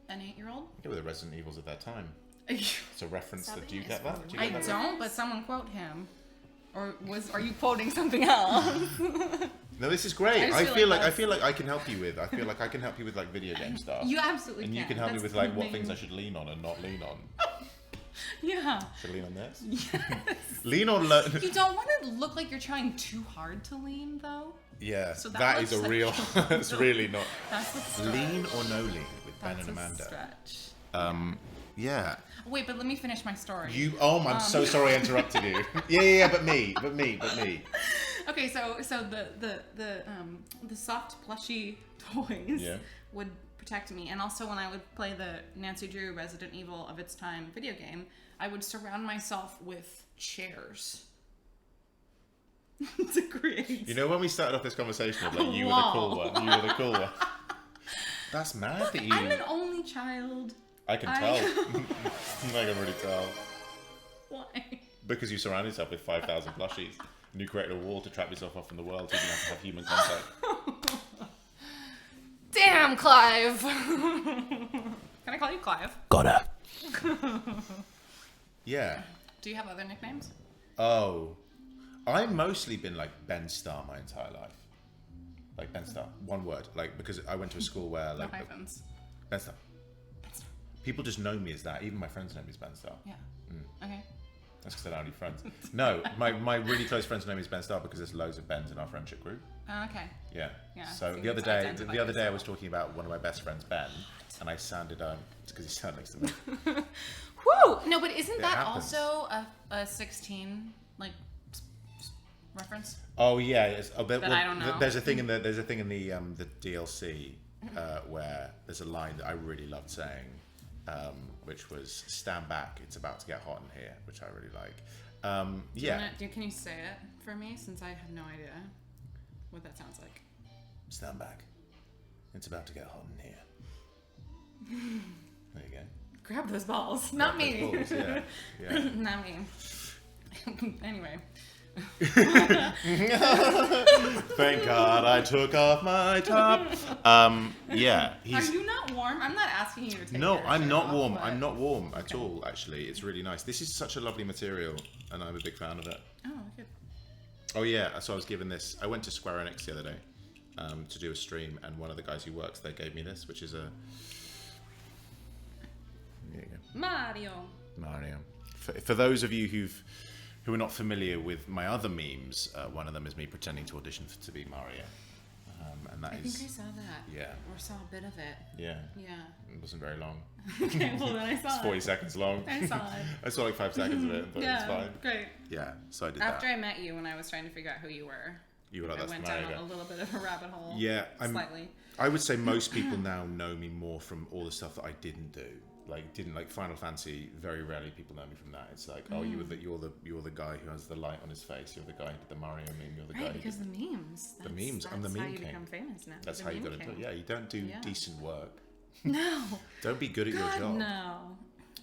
an 8-year-old. They were the Resident Evils at that time. I It's a reference. Do you get that? Do you get that? don't, but someone quote him. Or are you quoting something else? No, this is great. I I just feel feel like like I feel like I can help you with. I feel like I can help you with like video game stuff. You absolutely and can. you can help me That's with like the what main- things I should lean on and not lean on. Yeah. Should I lean on this? Yes. Lean on. You don't want to look like you're trying too hard to lean, though. Yeah, So that is looks a like real. It's really not. That's the stretch. Lean or no lean with Ben That's and a Amanda. stretch. Yeah. Wait, but let me finish my story. You. Oh, I'm so sorry I interrupted you. Yeah. But me. Okay, so the soft plushy toys Yeah. would protect me, and also when I would play the Nancy Drew Resident Evil of its time video game, I would surround myself with chairs to create. You know when we started off this conversation, of like you were the cool one. You were the cool one. That's mad that you. I'm an only child. I can tell. I can really tell. Why? Because you surround yourself with 5,000 plushies. And you created a wall to trap yourself off from the world so you didn't have to have human contact. Damn, Clive. Can I call you Clive? Gotta. Yeah. Do you have other nicknames? Oh. I've mostly been like Ben Starr my entire life. Like Ben Starr. One word. Like, because I went to a school where No like... hyphens. Ben Starr. People just know me as that. Even my friends know me as Ben Starr. Yeah. Okay. That's because I don't have any friends. No, my really close friends know me as Ben Starr because there's loads of Bens in our friendship group. Okay. Yeah. Yeah, So so the other it's day, identified the other day I yourself. was talking about one of my best friends, Ben, and I sounded it's because he sat next to me. Woo! No, but isn't It that happens. also a 16 like reference? Oh yeah, it's, oh, but, That I don't know. There's a thing in the the DLC where there's a line that I really loved saying, which was "Stand back, it's about to get hot in here," which I really like. Yeah. Can you say it for me since I have no idea what that sounds like? stand back. It's about to get hot in here. There you go. Grab those balls. Not Grab me. those balls, yeah. Yeah. Not me. Anyway. Thank God I took off my top. Yeah. Are you not warm? I'm not asking you to take No, your I'm shirt not off, warm. but- I'm not warm at all, actually. It's really nice. This is such a lovely material, and I'm a big fan of it. Oh, good. Oh, yeah. So I was given this. I went to Square Enix the other day to do a stream, and one of the guys who works there gave me this, which is a... There you go. Mario. For those of you who are not familiar with my other memes, one of them is me pretending to audition to be Mario. And that I is... think I saw that. Yeah. Or saw a bit of it. Yeah. Yeah. It wasn't very long. Okay, well then I saw It's it. 40 seconds long. I saw it. I saw like 5 seconds of it, but Yeah, it's fine. great. Yeah, so I did After that. I met you, when I was trying to figure out who you were, You were like, I that's went the down Mario a guy. little bit of a rabbit hole. Yeah, Slightly. I would say most people now know me more from all the stuff that I didn't do. Like Final Fantasy. Very rarely people know me from that. It's like, oh, you're the guy who has the light on his face. You're the guy who did the Mario meme. You're the guy Right, who because did the memes. the memes. I'm the That's meme how you king. become famous now. That's The how you meme got to do it. king. Yeah, you don't do Yeah. decent work. No. Don't be good at your God, job. no.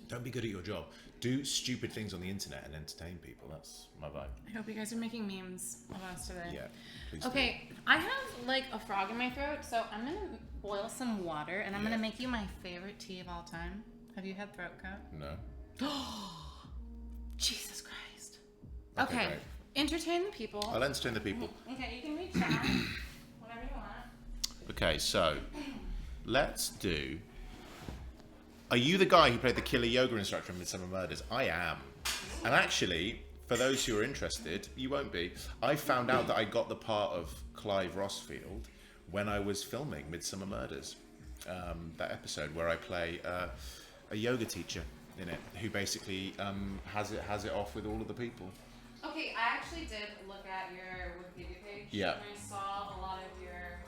Don't be good at your job. Do stupid things on the internet and entertain people. That's my vibe. I hope you guys are making memes of us today. Yeah, please do. Okay, I have like a frog in my throat, so I'm gonna boil some water and I'm Yeah. gonna make you my favorite tea of all time. Have you had throat coat? No. Jesus Christ. Okay, Okay, great. entertain the people. I'll entertain the people. Okay, you can reach out whatever you want. Okay, so let's do. Are you the guy who played the killer yoga instructor in Midsummer Murders? I am. And actually, for those who are interested, you won't be. I found out that I got the part of Clive Rosfield when I was filming Midsummer Murders. That episode where I play a yoga teacher in it, who basically has it off with all of the people. Okay, I actually did look at your Wikipedia page. Yeah. And I saw a lot of your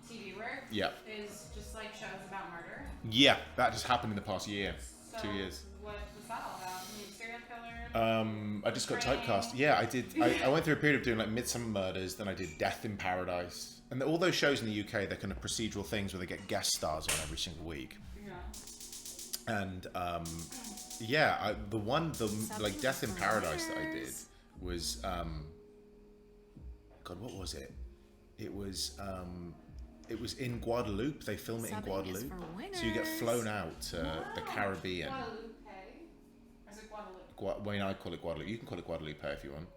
TV work. Yeah. Is just like shows about murder. Yeah, that just happened in the past year, So 2 years. What was that all about? Serial killer? I just got Training. typecast. Yeah, I did. I went through a period of doing like Midsummer Murders, then I did Death in Paradise, and all those shows in the UK, they're kind of procedural things where they get guest stars on every single week. Yeah. And yeah, the like Death in Paradise that I did was God, what was it? It was in Guadeloupe. They film it in Subbing is Guadeloupe, for so you get winners. flown out to the Caribbean. Guadalupe? Or is it Guadalupe? I call it Guadeloupe. You can call it Guadeloupe if you want.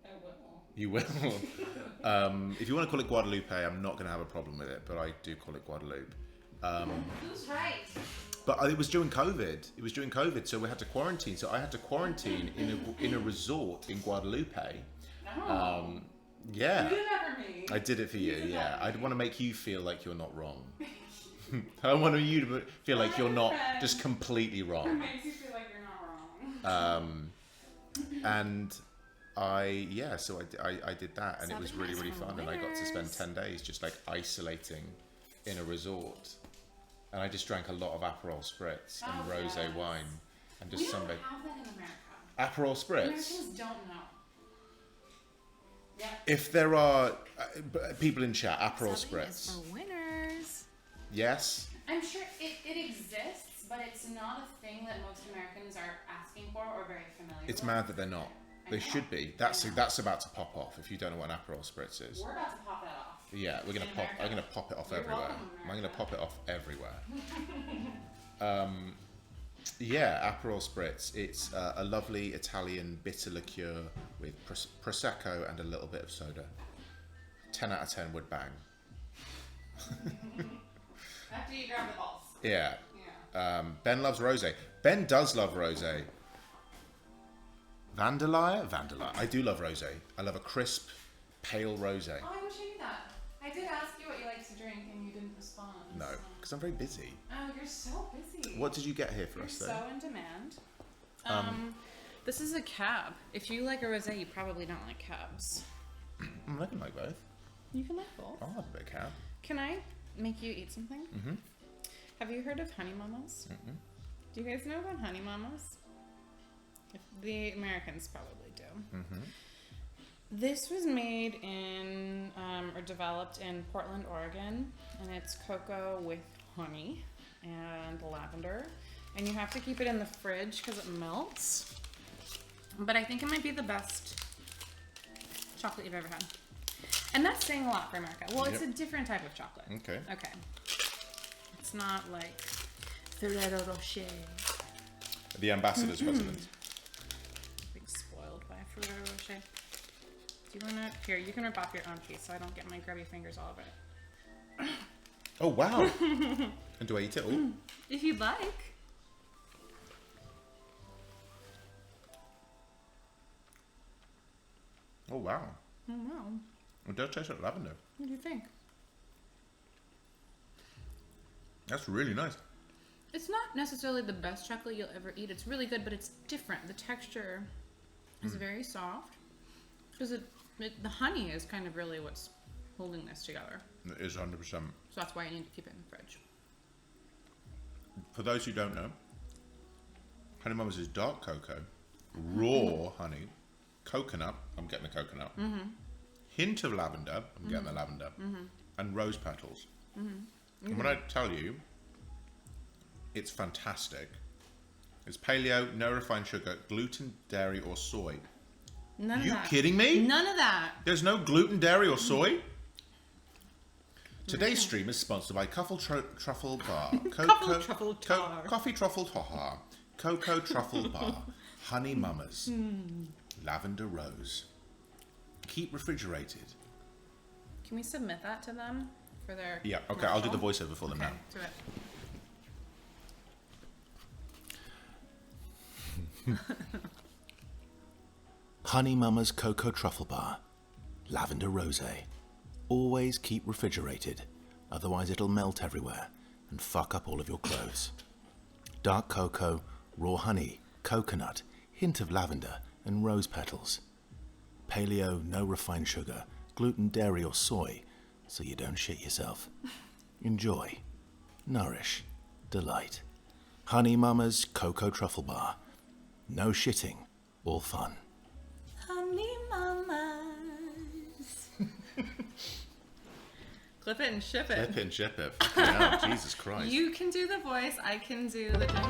I will. You will. If you want to call it Guadeloupe, I'm not going to have a problem with it, but I do call it Guadeloupe. Who's right? But it was during COVID. It was during COVID, so we had to quarantine. So I had to quarantine in a resort in Guadeloupe. No. Yeah, You did that for me. I did it for you. did Yeah, that for I'd me. want to make you feel like you're not wrong. I want you to feel like you're not just completely It wrong. makes you feel like you're not wrong. And so I did that, and it was really, really fun. And I got to spend 10 days just like isolating in a resort. And I just drank a lot of Aperol Spritz and Oh, rosé yes. wine and We just don't sunbathe. have that in America. Aperol Spritz. Americans don't know. Yeah. If there are people in chat, Aperol Subbing is Spritz. for winners. Yes. I'm sure it exists, but it's not a thing that most Americans are asking for or very familiar It's with. mad that they're not. I They know. should be. I That's know. about to pop off. If you don't know what an Aperol Spritz is. We're about to pop that off. Yeah, we're gonna In pop. I'm America. gonna pop it off You're everywhere. welcome, I'm gonna America. pop it off everywhere. Yeah, Aperol Spritz. It's a lovely Italian bitter liqueur with prosecco and a little bit of soda. 10 out of 10 would bang. After you grab the balls. Yeah. Yeah. Ben loves rosé. Ben does love rosé. Vandelaya? I do love rosé. I love a crisp, pale rosé. Oh, I wish I knew that. I did ask you what you like to drink and you didn't respond. No, so- because I'm very busy. Oh, you're so busy. What did you get here for You're us, though? so in demand. This is a cab. If you like a rosé, you probably don't like cabs. I can like both. You can like both. I'll have a bit of cab. Can I make you eat something? Mhm. Have you heard of honey mamas? Mhm. Do you guys know about honey mamas? If the Americans probably do. Mhm. This was made in, or developed in Portland, Oregon, and it's cocoa with honey and lavender. And you have to keep it in the fridge because it melts. But I think it might be the best chocolate you've ever had. And that's saying a lot for America. Well, it's a different type of chocolate. Okay. Okay. It's not like Ferrero Rocher. The ambassador's resident. Being spoiled by Ferrero Rocher. Do you want to? Here, you can rip off your own piece so I don't get my grubby fingers all over it. Oh, wow. And do I eat it all? If you'd like. Oh, wow. Oh, wow. It does taste like lavender. What do you think? That's really nice. It's not necessarily the best chocolate you'll ever eat. It's really good, but it's different. The texture is very soft. Because the honey is kind of really what's holding this together. It is 100%. So that's why you need to keep it in the fridge. For those who don't know, Honey Mama's is dark cocoa, raw honey, coconut, I'm getting the coconut, hint of lavender, I'm getting the lavender, and rose petals. And when I tell you, it's fantastic. It's paleo, no refined sugar, gluten, dairy, or soy. None of You that. kidding me? None of that. There's no gluten, dairy, or soy? Today's stream is sponsored by Truffle Bar. Truffle Tar. Coffee Truffle Tar. Cocoa Truffle Bar. Honey Mamas. Lavender Rose. Keep refrigerated. Can we submit that to them for their Yeah, okay, I'll do the voiceover for them Okay, now. do it. Honey Mama's Cocoa Truffle Bar. Lavender Rosé. Always keep refrigerated, otherwise it'll melt everywhere and fuck up all of your clothes. Dark cocoa, raw honey, coconut, hint of lavender, and rose petals. Paleo, no refined sugar, gluten, dairy, or soy, so you don't shit yourself. Enjoy. Nourish. Delight. Honey Mama's Cocoa Truffle Bar. No shitting, all fun. Honey Mamas. Clip it and ship it. Flip and ship it. Yeah, Jesus Christ. You can do the voice, I can do the jingle.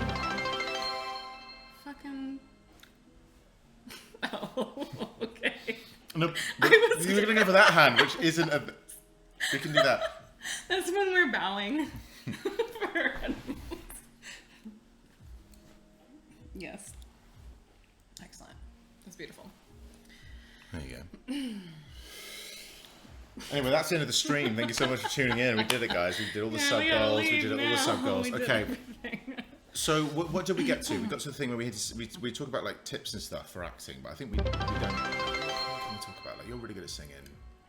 Fucking. Oh, okay. No, but you were going to go for that hand, which isn't a... We can do that. That's when we're bowing. Yes. Excellent. That's beautiful. There you go. Anyway, that's the end of the stream. Thank you so much for tuning in. We did it, guys. We did all the sub goals. We did all the sub goals. Okay. So what did we get to? We got to the thing where we talk about like tips and stuff for acting, but I think we don't. What can we talk about? Like, you're really good at singing.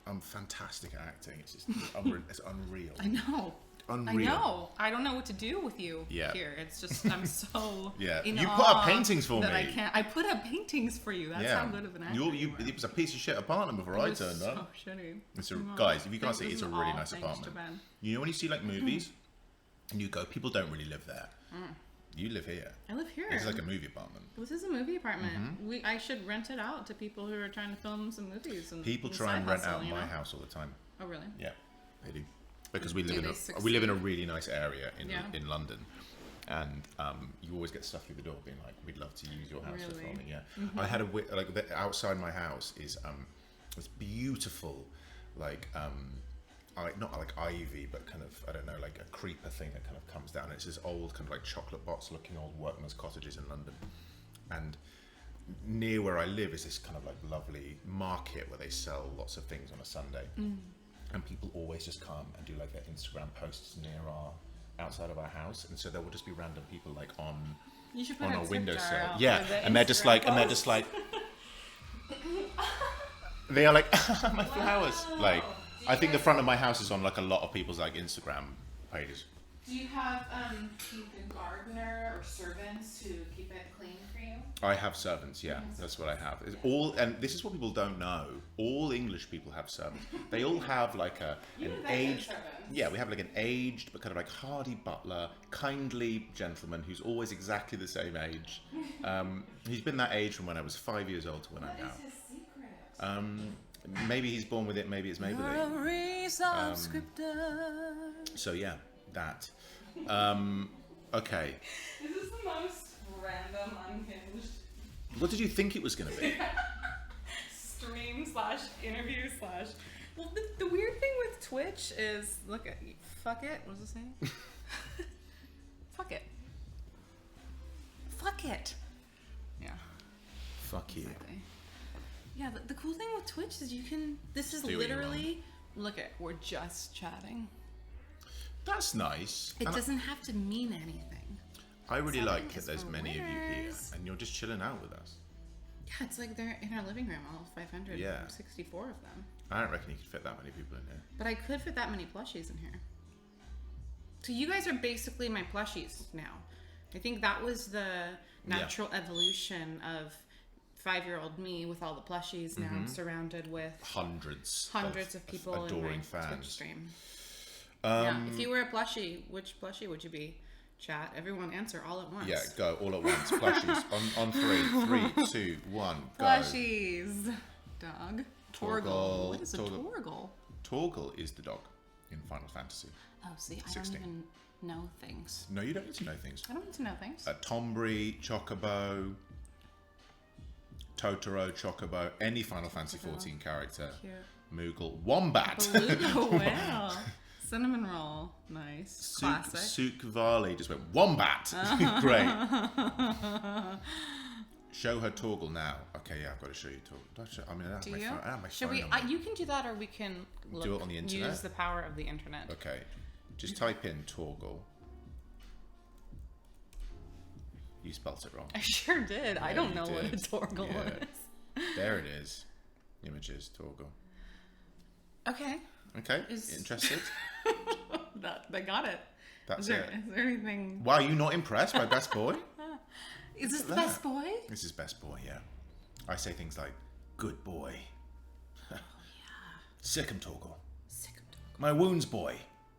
I'm fantastic at acting. It's just it's unreal. I know. Unreal. I know. I don't know what to do with you Yeah. here. It's just I'm so Yeah. in You awe put up paintings for that me. I can't. I put up paintings for you. That's how good of an actor you are. It was a piece of shit apartment before I turned so up. shitty. Guys, if you can't see, This it's a is really all nice thanks apartment. to Ben. You know when you see like movies, and you go, people don't really live there. You live here. I live here. It's like a movie apartment. This is a movie apartment. I should rent it out to people who are trying to film some movies. And People and try side and rent hustle, out you my know? house all the time. Oh really? Yeah, they do. Because we Do live they in a succeed? really nice area Yeah. in London, and you always get stuff through the door being like, "We'd love to use your house for Really? filming." Yeah, I had outside my house is this beautiful not like ivy, but kind of, I don't know, like a creeper thing that kind of comes down. It's this old kind of like chocolate box looking old workman's cottages in London, and near where I live is this kind of like lovely market where they sell lots of things on a Sunday. And people always just come and do like their Instagram posts near outside of our house, and so there will just be random people like on You should put a a tip windowsill. jar out Yeah, for the and they're just like, they are like my flowers. Like, I think the front of my house is on like a lot of people's like Instagram pages. Do you have a gardener or servants who keep it clean for you? I have servants, yeah, that's what I have. It's and this is what people don't know. All English people have servants. They all have like an aged, yeah, we have like an aged but kind of like hardy butler, kindly gentleman who's always exactly the same age. He's been that age from when I was 5 years old to when I'm now. What is his secret? Maybe he's born with it, maybe it's Maybelline. So yeah, that. Okay. This is the most random, unhinged What did you think it was going to be? stream / interview / Well, the weird thing with Twitch is, look at fuck it. What does it say? Fuck it. Fuck it. Yeah. Fuck you. Exactly. Yeah, the cool thing with Twitch is you can. This is Do what you literally. Look at. We're just chatting. That's nice. It And doesn't have to mean anything. I really Subbing like that is there's for many of you here, winners. and you're just chilling out with us. Yeah, it's like they're in our living room, all 500. Yeah. 64 of them. I don't reckon you could fit that many people in here. But I could fit that many plushies in here. So you guys are basically my plushies now. I think that was the natural evolution of 5-year-old me with all the plushies now surrounded with Hundreds of people in my adoring Twitch fans. stream. Yeah, if you were a plushie, which plushie would you be? Chat, everyone answer all at once. Yeah, go all at once. Plushies on 3. 3, 2, 1, go. Plushies. Dog. Torgal. Torgal. What is a Torgal. Torgal? Torgal is the dog in Final Fantasy. Oh, see, I 16. don't even know things. No, you don't need to know things. I don't need to know things. Tombury, Chocobo, Totoro, Chocobo, any Final Fantasy XIV character. Cute. Moogle, Wombat. Beluga whale. Cinnamon roll. Nice. Classic. Sook Varley just went, Wombat. Great. Show her Torgal now. Okay, yeah, I've got to show you Torgal. I mean, I have Do my you? phone. I have my Should phone we? on me. You can do that, or we can Do it on the internet? Use the power of the internet. Okay, just type in Torgal. You spelt it wrong. I sure did. I Yeah, don't you know what a did. Torgal Yeah. is. There it is. Images, Torgal. Okay. Okay, Is- interested? They got it. That's Is there, it. is there anything? Wow, you not impressed by Best Boy? Is this at the that. best boy? This is Best Boy, yeah. I say things like, good boy. Sick 'em, Torgal. Sick of Torgal. My wounds, boy.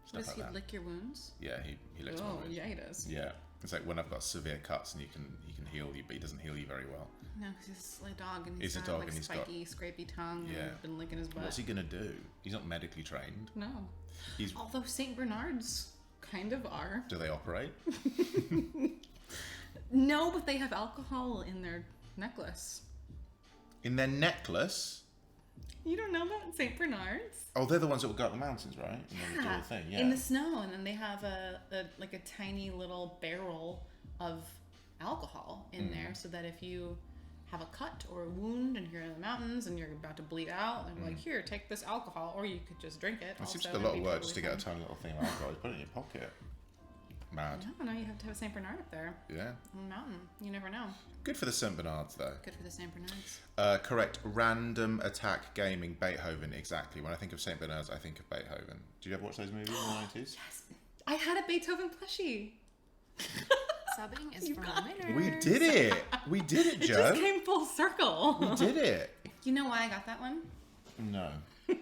Stuff Does like he that. lick your wounds? Yeah, he licks my Oh, wounds. yeah, he does. Yeah. It's like when I've got severe cuts and he can heal you, but he doesn't heal you very well. No, because he's a dog and He's he's a got dog like and he's got- spiky, scrapey tongue Yeah. and been licking his butt. What's he gonna do? He's not medically trained. No. He's. Although St. Bernards kind of are. Do they operate? No, but they have alcohol in their necklace. In their necklace? You don't know that? St. Bernards? Oh, they're the ones that will go up the mountains, right? And then do the thing, yeah. In the snow, and then they have a tiny little barrel of alcohol in there, so that if you have a cut or a wound and you're in the mountains and you're about to bleed out, they're like, here, take this alcohol, or you could just drink it. It seems also, like a lot it'd of be work just to totally get a tiny little thing of alcohol. Put it in your pocket. Mad. fine. No, you have to have a St. Bernard up there Yeah. on the mountain. You never know. Good for the St. Bernards, though. Good for the St. Bernards. Correct. Random Attack Gaming, Beethoven, exactly. When I think of St. Bernards, I think of Beethoven. Did you ever watch those movies in the 90s? Yes. I had a Beethoven plushie. Subbing is You for got winners. We did it! We did it, It Joe! just came full circle. We did it! You know why I got that one? No.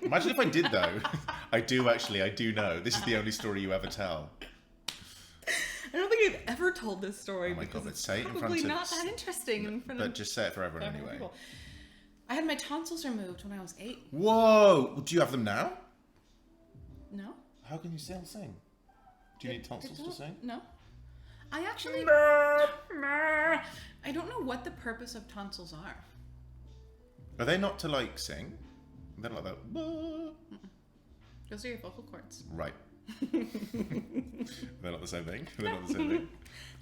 Imagine if I did, though. I do know. This is the only story you ever tell. I don't think I've ever told this story Oh my because God, it's say it in front probably of- not that interesting in front But of just say it for everyone other anyway. people. I had my tonsils removed when I was 8. Whoa! Do you have them now? No? How can you still sing? Do you need tonsils to sing? No. I actually... I don't know what the purpose of tonsils are. Are they not to, like, sing? They're like that. Those are your vocal cords. Right. They're not the same thing? They're not the same thing?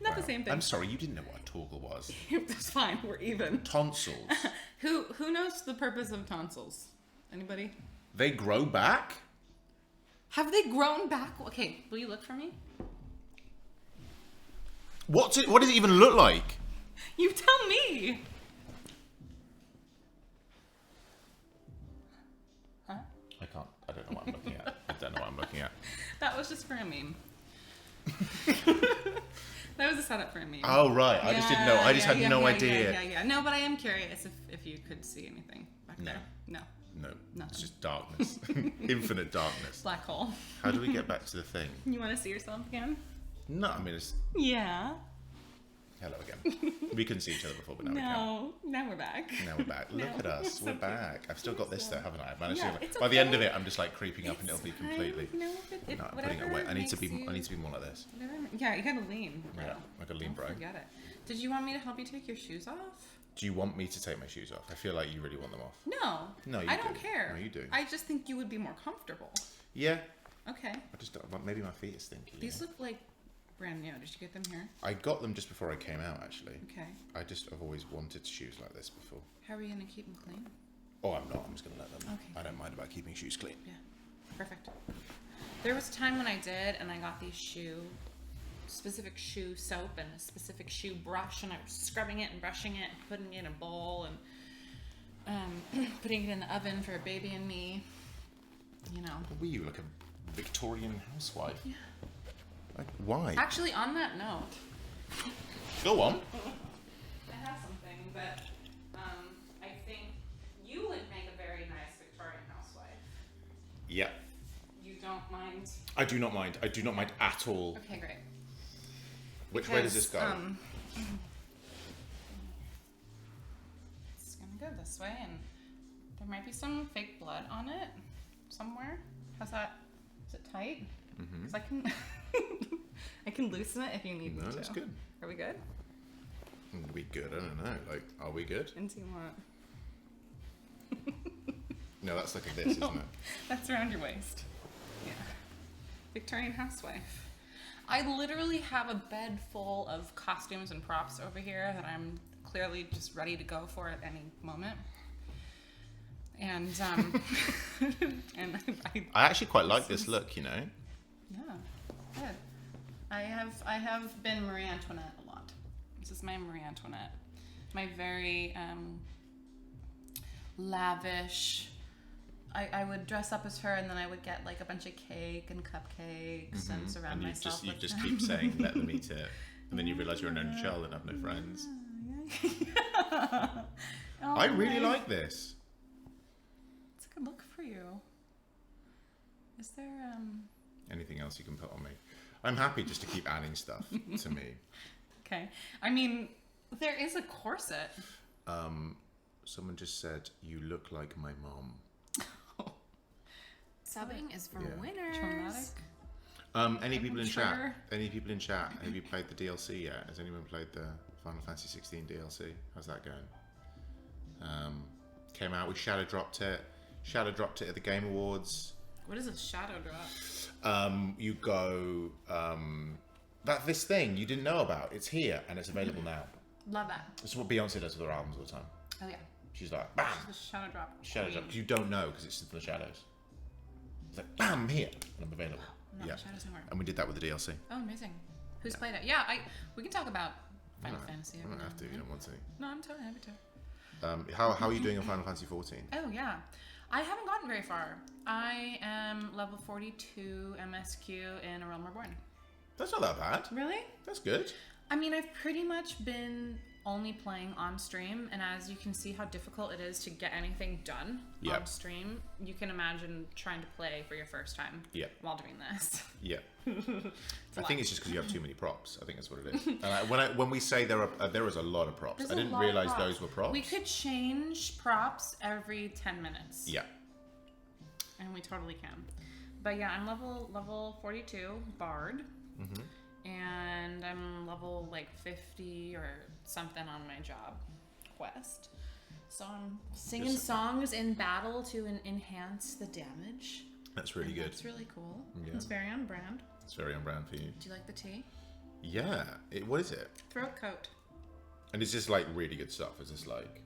Not the Wow. same thing. I'm sorry, you didn't know what a torgal was. It's fine, we're even. Tonsils. Who knows the purpose of tonsils? Anybody? They grow back? Have they grown back? Okay, will you look for me? What does it even look like? You tell me! Huh? I can't. I don't know what I'm looking at. I don't know what I'm looking at. That was just for a meme. That was a setup for a meme. Oh, right. I just didn't know. I just had no idea. Yeah. No, but I am curious if you could see anything back No. there. No. No. Nothing. It's just darkness. Infinite darkness. Black hole. How do we get back to the thing? You want to see yourself again? No, I mean, it's... Yeah. Hello again. We couldn't see each other before, but now we can. Now we're back. Now we're back. Look at us. We're back. I've still got this though, haven't I? I've managed Yeah, to, it's by the okay. end of it, I'm just like creeping up, and it'll be completely. No, No, I'm putting it away. I need to be more like this. Yeah, you gotta lean. Bro. Yeah, like a lean bro. Forget it. Did you want me to help you take your shoes off? Do you want me to take my shoes off? I feel like you really want them off. No. No, you I don't do. care. No, you do. I just think you would be more comfortable. Yeah. Okay. I just don't, maybe my feet are stinky. These look like brand new. Did you get them here? I got them just before I came out, actually. Okay. I've always wanted shoes like this before. How are you gonna keep them clean? Oh, I'm not. I'm just gonna let them. Okay. I don't mind about keeping shoes clean. Yeah. Perfect. There was a time when I did, and I got these specific shoe soap and a specific shoe brush, and I was scrubbing it and brushing it and putting it in a bowl and putting it in the oven for a baby and me. You know. What were you, like a Victorian housewife? Yeah. Like, why? Actually, on that note, Go on. I have something that I think you would make a very nice Victorian housewife. Yeah. You don't mind? I do not mind. I do not mind at all. Okay, great. Which way does this go? It's gonna go this way, and there might be some fake blood on it somewhere. How's that? Is it tight? Mm-hmm. 'Cause I can, I can loosen it if you need me No, to. that's good. Are we good? Are we good? I don't know. Like, are we good? Into what? No, that's like a this, isn't it? That's around your waist. Yeah. Victorian housewife. I literally have a bed full of costumes and props over here that I'm clearly just ready to go for at any moment. And and I actually quite like this look, you know. Yeah, good. I have been Marie Antoinette a lot. This is my Marie Antoinette. My very lavish. I would dress up as her, and then I would get like a bunch of cake and cupcakes and surround And myself you with just them. keep saying, let them eat it. And then you realise you're an only child and have no friends. Yeah. Oh, I really my- like this. It's a good look for you. Is there Anything else you can put on me? I'm happy just to keep adding stuff to me. Okay. I mean, there is a corset. Someone just said, you look like my mom. Subbing is for Yeah. winners. Traumatic. Any people in sure. chat? Any people in chat? Have you played the DLC yet? Has anyone played the Final Fantasy XVI DLC? How's that going? Came out. We shadow dropped it. Shadow dropped it at the Game Awards. What is a shadow drop? You go. This thing you didn't know about. It's here and it's available now. Love that. This is what Beyonce does with her albums all the time. Oh yeah. She's like, bam, The shadow drop. shadow drop. Because you don't know because it's in the shadows. It's like, bam, I'm here and I'm available. No, Yeah. shadows nowhere. And we did that with the DLC. Oh, amazing. Who's played it? Yeah, we can talk about Final Fantasy. I don't have to. You don't want to. No, I'm totally happy to. How are you doing in Final Fantasy XIV? Oh yeah, I haven't gotten very far. I am level 42 MSQ in A Realm Reborn. That's not that bad. Really? That's good. I mean, I've pretty much been only playing on stream, and as you can see how difficult it is to get anything done Yep. on stream, you can imagine trying to play for your first time Yep. while doing this. Yeah. It's a I lot. think it's just because you have too many props. I think that's what it is. And when we say there is a lot of props, There's I a didn't lot of realize props. those were props. We could change props every 10 minutes. Yeah. And we totally can. But yeah, I'm level 42 Bard. And I'm level like 50 or something on my job quest. So I'm singing songs in battle to enhance the damage. That's really good. It's really cool. Yeah. It's very on brand. It's very on brand for you. Do you like the tea? Yeah. What is it? Throat coat. And it's just like really good stuff. It's just like,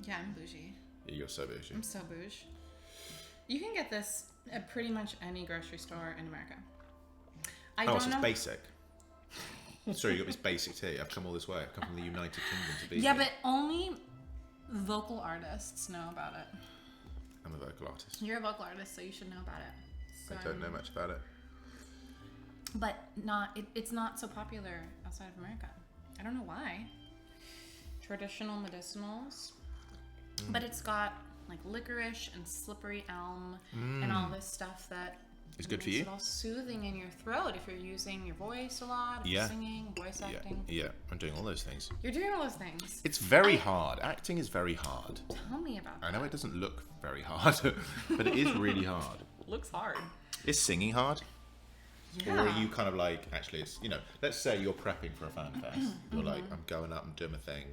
Yeah, I'm bougie. you're so bougie. I'm so bougie. You can get this at pretty much any grocery store in America. I So don't it's know. basic. Sorry, you got this basic tea. I've come all this way. I've come from the United Kingdom to be Yeah, here. but only vocal artists know about it. I'm a vocal artist. You're a vocal artist, so you should know about it. So I don't know much about it. But it's not so popular outside of America. I don't know why. Traditional medicinals. But it's got like licorice and slippery elm and all this stuff that is good for you. It's all soothing in your throat if you're using your voice a lot, if you're singing, voice acting. Yeah, I'm doing all those things. You're doing all those things. It's very hard. Acting is very hard. Tell me about that. I know it doesn't look very hard, but it is really hard. It looks hard. Is singing hard? Yeah. Or are you kind of like, actually, it's, let's say you're prepping for a fan fest. You're like, I'm going up and doing my thing.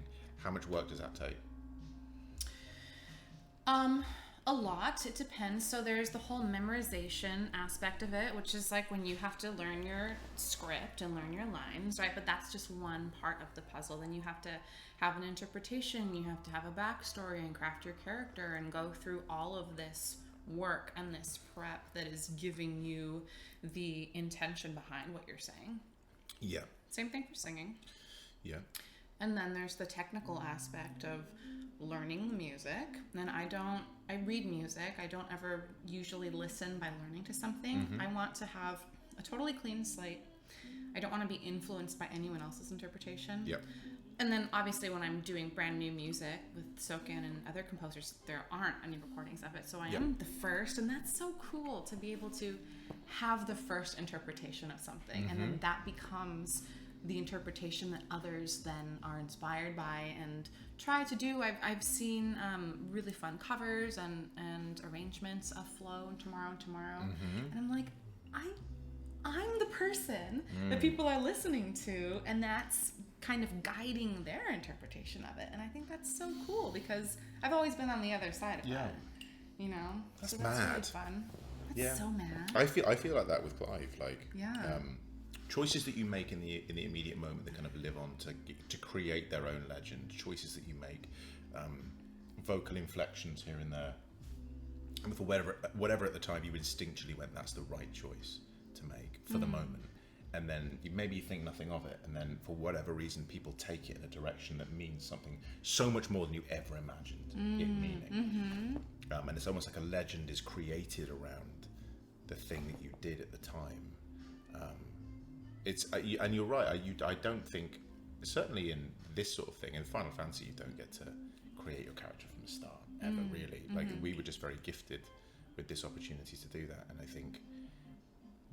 How much work does that take? A lot. It depends. So there's the whole memorization aspect of it, which is like when you have to learn your script and learn your lines, right? But that's just one part of the puzzle. Then you have to have an interpretation. You have to have a backstory and craft your character and go through all of this work and this prep that is giving you the intention behind what you're saying. Yeah. Same thing for singing. Yeah. And then there's the technical aspect of learning the music. And I read music. I don't ever usually listen by learning to something. I want to have a totally clean slate. I don't want to be influenced by anyone else's interpretation. Yep. And then obviously when I'm doing brand new music with Soken and other composers, there aren't any recordings of it. So I am the first, and that's so cool to be able to have the first interpretation of something. And then that becomes the interpretation that others then are inspired by and try to do. I've seen really fun covers and arrangements of Flow and Tomorrow, and I'm like, I'm the person that people are listening to, and that's kind of guiding their interpretation of it. And I think that's so cool because I've always been on the other side of that. That's so that's mad. really fun. That's so mad. I feel like that with Clive. Like, yeah. Choices that you make in the immediate moment that kind of live on to create their own legend. Choices that you make, vocal inflections here and there, and for whatever at the time you instinctually went, that's the right choice to make for the moment. And then maybe you think nothing of it, and then for whatever reason people take it in a direction that means something so much more than you ever imagined it meaning. And it's almost like a legend is created around the thing that you did at the time. And you're right. I don't think, certainly in this sort of thing, in Final Fantasy, you don't get to create your character from the start ever, really. Like, we were just very gifted with this opportunity to do that, and I think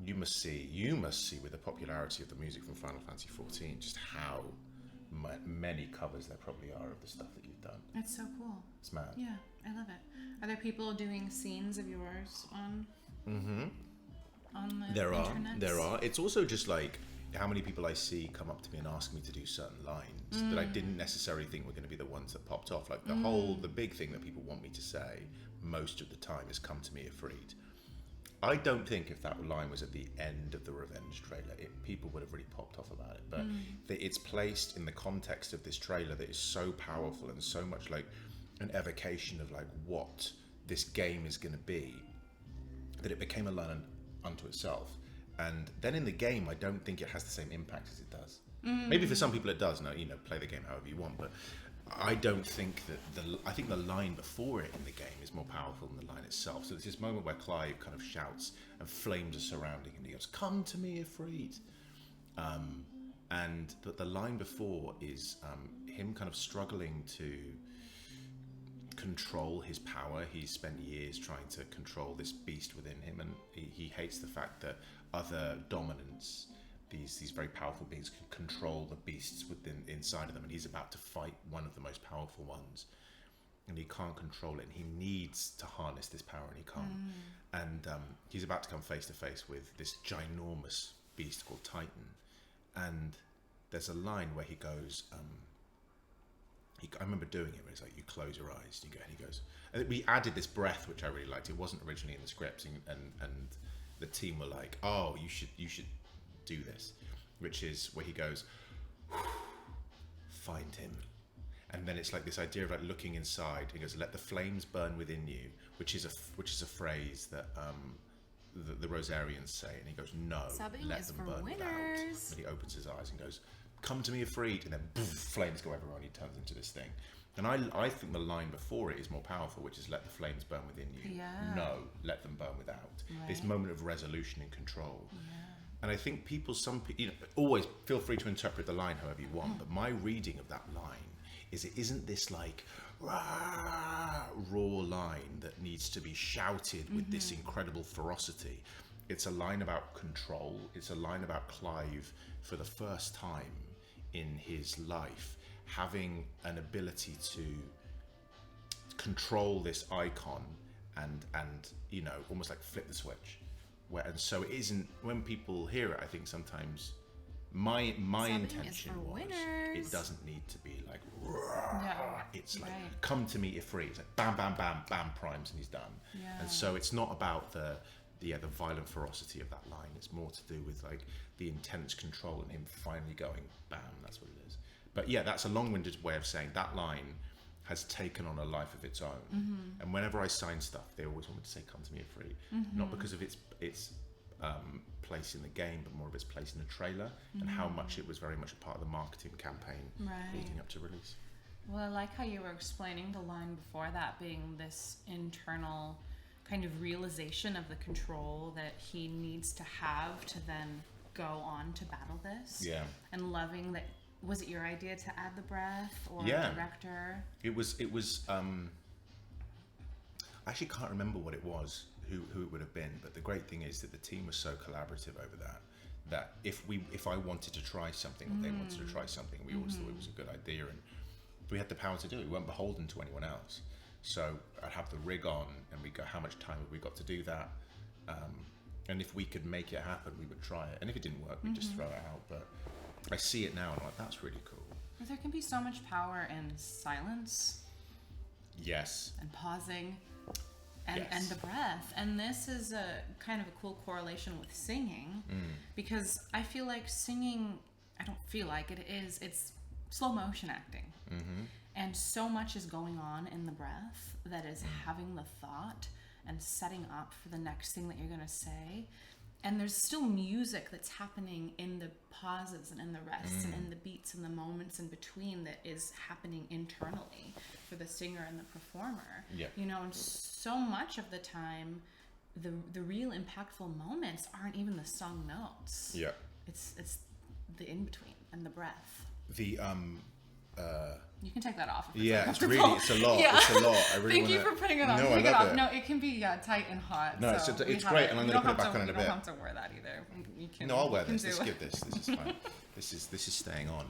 you must see with the popularity of the music from Final Fantasy XIV just how many covers there probably are of the stuff that you've done. It's so cool. It's mad. Yeah, I love it. Are there people doing scenes of yours on the internets? There are. It's also just like how many people I see come up to me and ask me to do certain lines that I didn't necessarily think were going to be the ones that popped off. Like the big thing that people want me to say most of the time is "Come to me, Ifrit." I don't think if that line was at the end of the Revenge trailer, people would have really popped off about it. But it's placed in the context of this trailer that is so powerful and so much like an evocation of like what this game is going to be, that it became a line unto itself. And then in the game, I don't think it has the same impact as it does. Maybe for some people it does. No, play the game however you want. But I don't think that I think the line before it in the game is more powerful than the line itself. So there's this moment where Clive kind of shouts and flames are surrounding him. He goes, "Come to me, Ifrit." And the line before is him kind of struggling to control his power. He's spent years trying to control this beast within him, and he hates the fact that other dominants, these very powerful beings, can control the beasts inside of them, and he's about to fight one of the most powerful ones, and he can't control it, and he needs to harness this power, and he can't. And he's about to come face to face with this ginormous beast called Titan, and there's a line where he goes, I remember doing it where it's like, you close your eyes and he goes, and we added this breath which I really liked. It wasn't originally in the script, and the team were like, "Oh, you should do this," which is where he goes, "Find him," and then it's like this idea of like looking inside. He goes, "Let the flames burn within you," which is a phrase that the Rosarians say, and he goes, "No, Subbing let is them for burn winners." without." And he opens his eyes and goes, "Come to me, Ifrit," and then poof, flames go everywhere, and he turns into this thing. And I think the line before it is more powerful, which is "Let the flames burn within you." Yeah. No, let them burn without. Right. This moment of resolution and control. Yeah. And I think always feel free to interpret the line however you want, but my reading of that line is it isn't this like raw line that needs to be shouted with this incredible ferocity. it's a line about control. It's a line about Clive, for the first time in his life, having an ability to control this icon and almost like flip the switch. And so it isn't, when people hear it, I think sometimes my intention was, it doesn't need to be like, it's like, come to me if free. It's like bam, bam, bam, bam, primes and he's done. Yeah. And so it's not about the violent ferocity of that line. It's more to do with like the intense control and him finally going bam. That's what it is. But yeah, that's a long-winded way of saying that line has taken on a life of its own. Mm-hmm. And whenever I sign stuff, they always want me to say, come to me if free. Mm-hmm. Not because of its place in the game, but more of its place in the trailer, and how much it was very much a part of the marketing campaign leading up to release. Well, I like how you were explaining the line before that being this internal kind of realization of the control that he needs to have to then go on to battle this. Yeah. And loving that. Was it your idea to add the breath, or the director? It was. I actually can't remember what it was, who it would have been. But the great thing is that the team was so collaborative over that if I wanted to try something, or they wanted to try something, we always thought it was a good idea, and we had the power to do it. We weren't beholden to anyone else. So I'd have the rig on, and we'd go, how much time have we got to do that? And if we could make it happen, we would try it. And if it didn't work, we'd just throw it out. But I see it now and I'm like, that's really cool. There can be so much power in silence. Yes. And pausing. And the breath. And this is a kind of a cool correlation with singing. Because I feel like singing, I don't feel like it's slow motion acting. Mm-hmm. And so much is going on in the breath that is having the thought and setting up for the next thing that you're going to say. And there's still music that's happening in the pauses and in the rests and in the beats and the moments in between that is happening internally for the singer and the performer. Yeah. And so much of the time, the real impactful moments aren't even the sung notes. Yeah. It's the in-between and the breath. You can take that off. If it's it's a lot. It's a lot. I really Thank you for putting it on. No, Take I love it off. No, it can be tight and hot. No, so it's great, and I'm going to put it back on in a bit. You don't have to wear that either. You can, no, I'll wear this. Let's give this. This is fine. This is staying on.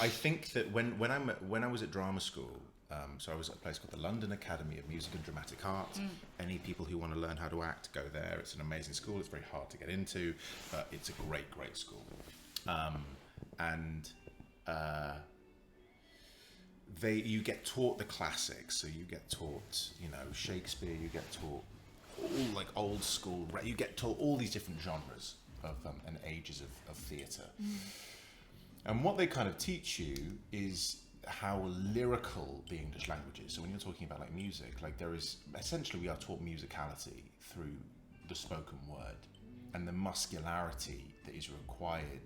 I think that when I was at drama school, so I was at a place called the London Academy of Music and Dramatic Art. Any people who want to learn how to act, go there. It's an amazing school. It's very hard to get into, but it's a great school. You get taught the classics, so you get taught, Shakespeare, you get taught all like old school, you get taught all these different genres of and ages of theatre. And what they kind of teach you is how lyrical the English language is. So when you're talking about like music, like there is, essentially we are taught musicality through the spoken word and the muscularity that is required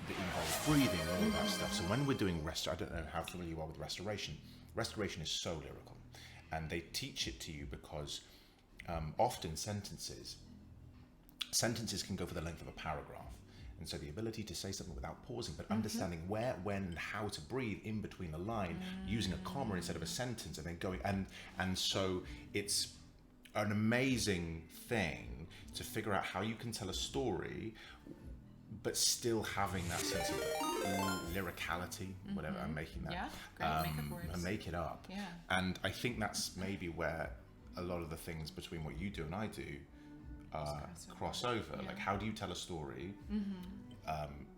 that involves breathing and all of that stuff. So when we're doing I don't know how familiar you are with restoration. Restoration is so lyrical, and they teach it to you because often sentences can go for the length of a paragraph, and so the ability to say something without pausing, but understanding where, when, and how to breathe in between the line, using a comma instead of a sentence, and then going and so it's an amazing thing to figure out how you can tell a story but still having that sense of lyricality, whatever, I'm making that. Yeah, great, make up words. And make it up. Yeah. And I think that's maybe where a lot of the things between what you do and I do cross over. Yeah. Like, how do you tell a story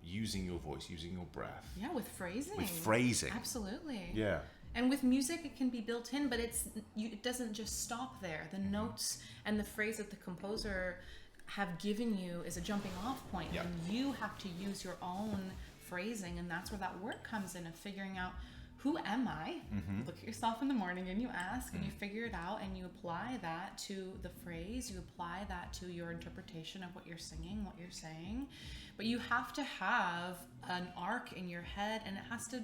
using your voice, using your breath? Yeah, with phrasing. Absolutely. Yeah. And with music, it can be built in, but it doesn't just stop there. The notes and the phrase that the composer have given you is a jumping off point, and you have to use your own phrasing, and that's where that work comes in, of figuring out, who am I? Look at yourself in the morning and you ask and you figure it out, and you apply that to the phrase, you apply that to your interpretation of what you're singing, what you're saying. But you have to have an arc in your head, and it has to,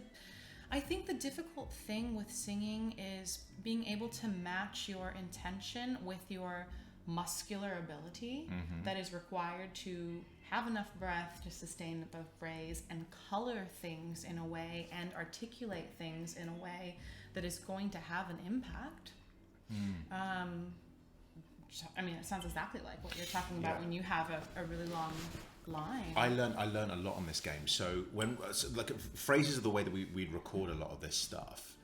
I think the difficult thing with singing is being able to match your intention with your muscular ability that is required to have enough breath to sustain the phrase and color things in a way and articulate things in a way that is going to have an impact. I mean, it sounds exactly like what you're talking about when you have a really long line. I learn a lot on this game. So phrases are the way that we'd record a lot of this stuff.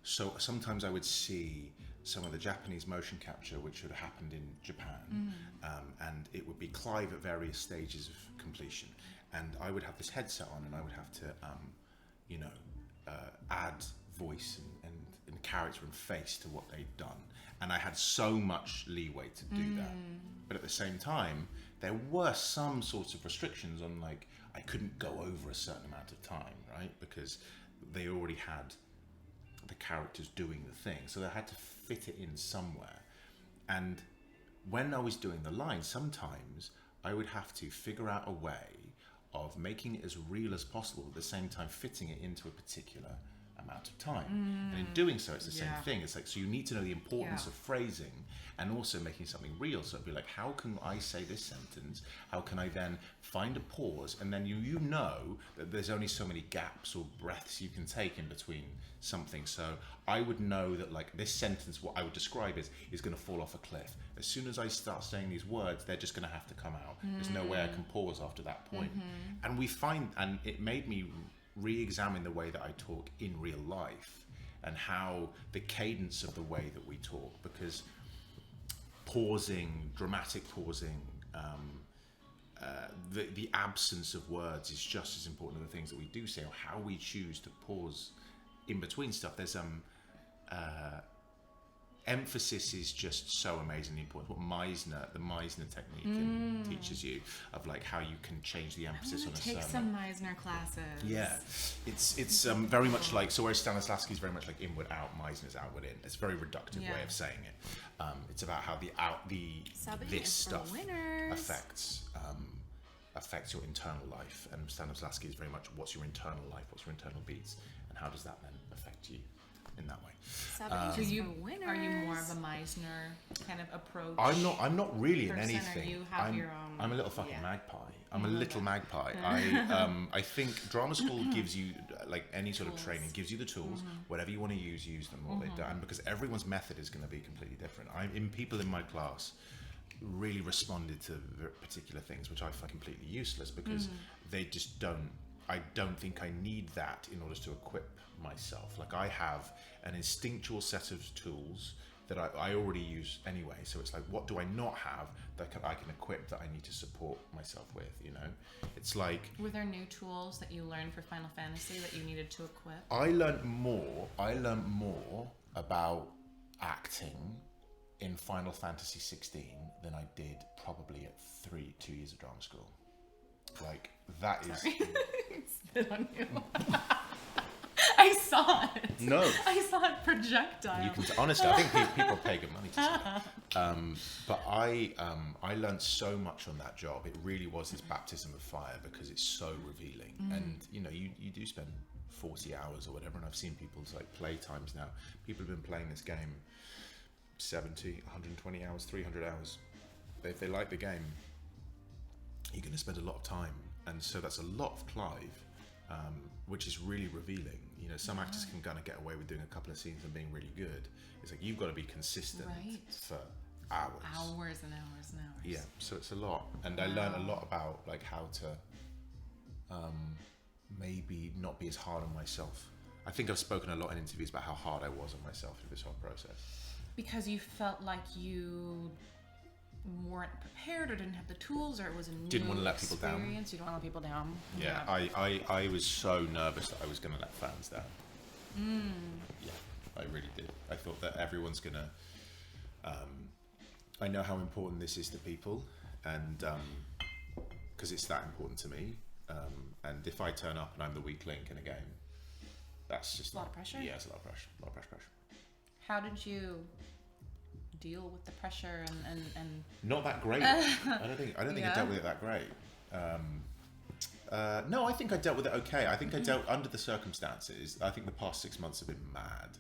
So sometimes I would see some of the Japanese motion capture, which had happened in Japan, and it would be Clive at various stages of completion, and I would have this headset on, and I would have to, add voice and character and face to what they'd done, and I had so much leeway to do that. But at the same time, there were some sorts of restrictions on, like, I couldn't go over a certain amount of time, right? Because they already had the characters doing the thing, so I had to fit it in somewhere. And when I was doing the line, sometimes I would have to figure out a way of making it as real as possible, at the same time fitting it into a particular amount of time. And in doing so, it's the same thing. It's like, so you need to know the importance of phrasing and also making something real. So it'd be like, how can I say this sentence? How can I then find a pause? And then you know that there's only so many gaps or breaths you can take in between something. So I would know that, like, this sentence, what I would describe is going to fall off a cliff. As soon as I start saying these words, they're just going to have to come out. There's no way I can pause after that point. And it made me re-examine the way that I talk in real life and how the cadence of the way that we talk, because pausing, dramatic pausing, the absence of words is just as important to the things that we do say, or how we choose to pause in between stuff. There's emphasis is just so amazingly important. What the Meisner technique teaches you, of like how you can change the emphasis on a sermon. Take some Meisner classes. Yeah, it's very much like, so whereas Stanislavski is very much like inward out, Meisner's outward in. It's a very reductive way of saying it. It's about how this stuff affects your internal life, and Stanislavski is very much what's your internal life, what's your internal beats, and how does that then affect you in that way. So are you more of a Meisner kind of approach? I'm not really in person, anything. Or you have your own, I'm a little fucking magpie. I'm a little magpie. I think drama school gives you, like any sort of training, gives you the tools. Whatever you want to use them. What they've done, because everyone's method is going to be completely different. People in my class really responded to particular things which I find completely useless, because they just don't. I don't think I need that in order to equip myself. Like, I have an instinctual set of tools that I already use anyway. So it's like, what do I not have that I can equip, that I need to support myself with, you know? It's like... Were there new tools that you learned for Final Fantasy that you needed to equip? I learned more about acting in Final Fantasy XVI than I did probably at 2 years of drama school. Like, that is... Spit on you. I saw it. No. I saw it projectile. You can honestly, I think people pay good money to see it. But I learned so much on that job. It really was this baptism of fire, because it's so revealing. And you know, you do spend 40 hours or whatever, and I've seen people's like play times now. People have been playing this game 70, 120 hours, 300 hours. If they like the game, you're going to spend a lot of time, and so that's a lot of Clive, which is really revealing. You know, some actors can kind of get away with doing a couple of scenes and being really good. It's like, you've got to be consistent for hours and hours and hours. Yeah, so it's a lot, and I learned a lot about like how to maybe not be as hard on myself. I think I've spoken a lot in interviews about how hard I was on myself through this whole process. Because you felt like you weren't prepared or didn't have the tools, or it was a new didn't want to let people down. You didn't want to let people down. Yeah. I was so nervous that I was going to let fans down. Yeah, I really did. I thought that everyone's going to... I know how important this is to people, and because it's that important to me. And if I turn up and I'm the weak link in a game, that's just... a lot of pressure? Yeah, it's a lot of pressure. A lot of pressure. How did you deal with the pressure and not that great. I don't think I dealt with it that great. No, I think I dealt with it okay. I think I dealt under the circumstances. I think the past 6 months have been mad.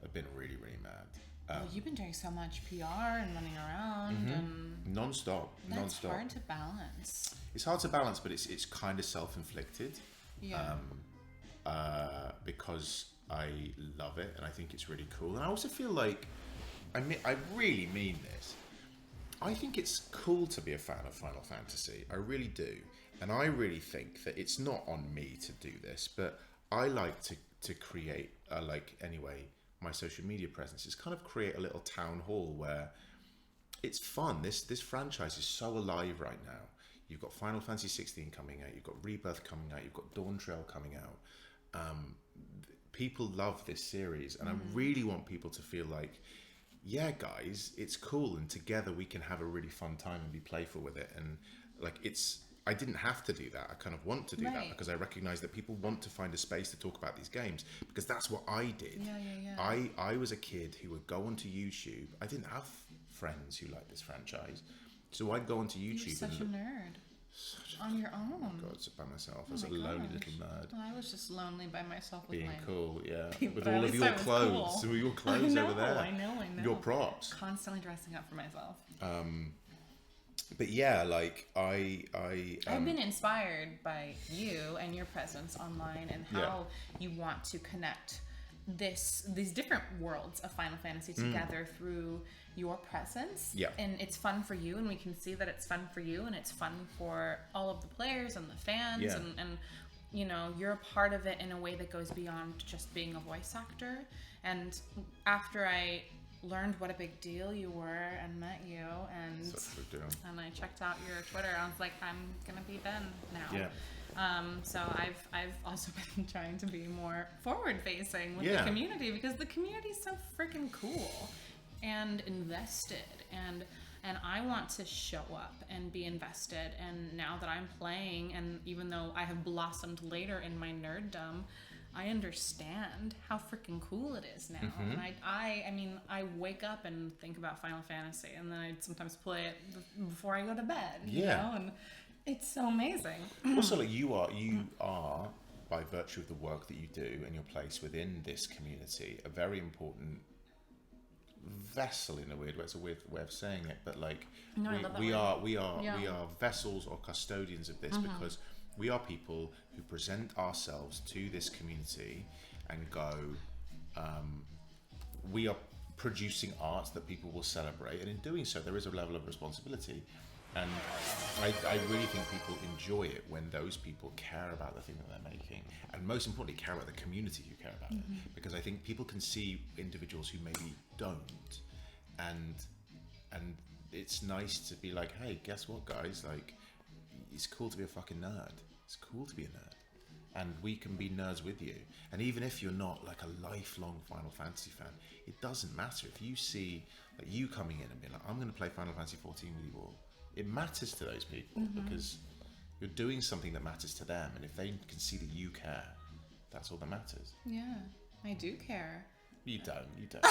I've been really, really mad. Well, you've been doing so much PR and running around and non-stop. That's hard to balance. It's hard to balance, but it's kind of self-inflicted. Yeah. Because I love it and I think it's really cool, and I also feel like I really mean this. I think it's cool to be a fan of Final Fantasy. I really do. And I really think that it's not on me to do this, but I like to create, my social media presence is kind of create a little town hall where it's fun. This franchise is so alive right now. You've got Final Fantasy XVI coming out, you've got Rebirth coming out, you've got Dawn Trail coming out. People love this series, and I really want people to feel like, yeah, guys, it's cool, and together we can have a really fun time and be playful with it. And I didn't have to do that. I kind of want to do that because I recognize that people want to find a space to talk about these games, because that's what I did. I was a kid who would go onto YouTube. I didn't have friends who liked this franchise, so I'd go onto YouTube. You're such a nerd. On your own. Oh God, it's by myself. I was a lonely little nerd. Well, I was just lonely by myself with being my cool, yeah. people, with all of your clothes, cool. with your clothes over there. I know. Your props. Constantly dressing up for myself. But yeah, I've been inspired by you and your presence online and how you want to connect these different worlds of Final Fantasy together through your presence. Yeah. And it's fun for you, and we can see that it's fun for you, and it's fun for all of the players and the fans. Yeah. And you know, you're a part of it in a way that goes beyond just being a voice actor. And after I learned what a big deal you were and met you, and I checked out your Twitter, I was like, I'm gonna be Ben now. Yeah. So I've also been trying to be more forward facing with the community, because the community is so freaking cool and invested, and I want to show up and be invested. And now that I'm playing, and even though I have blossomed later in my nerddom, I understand how freaking cool it is now. And I mean, I wake up and think about Final Fantasy, and then I sometimes play it before I go to bed, you know? And it's so amazing. Also, you are, by virtue of the work that you do and your place within this community, a very important vessel in a weird way. It's a weird way of saying it, but we are vessels or custodians of this, because we are people who present ourselves to this community and go, we are producing art that people will celebrate, and in doing so there is a level of responsibility. And I really think people enjoy it when those people care about the thing that they're making, and most importantly care about the community who care about it, because I think people can see individuals who maybe don't, and it's nice to be like, hey, guess what, guys, like, it's cool to be a fucking nerd. It's cool to be a nerd, and we can be nerds with you. And even if you're not like a lifelong Final Fantasy fan, it doesn't matter. If you see like you coming in and being like, I'm going to play Final Fantasy XIV with you all, it matters to those people, because you're doing something that matters to them, and if they can see that you care, that's all that matters. Yeah, I do care. You don't care.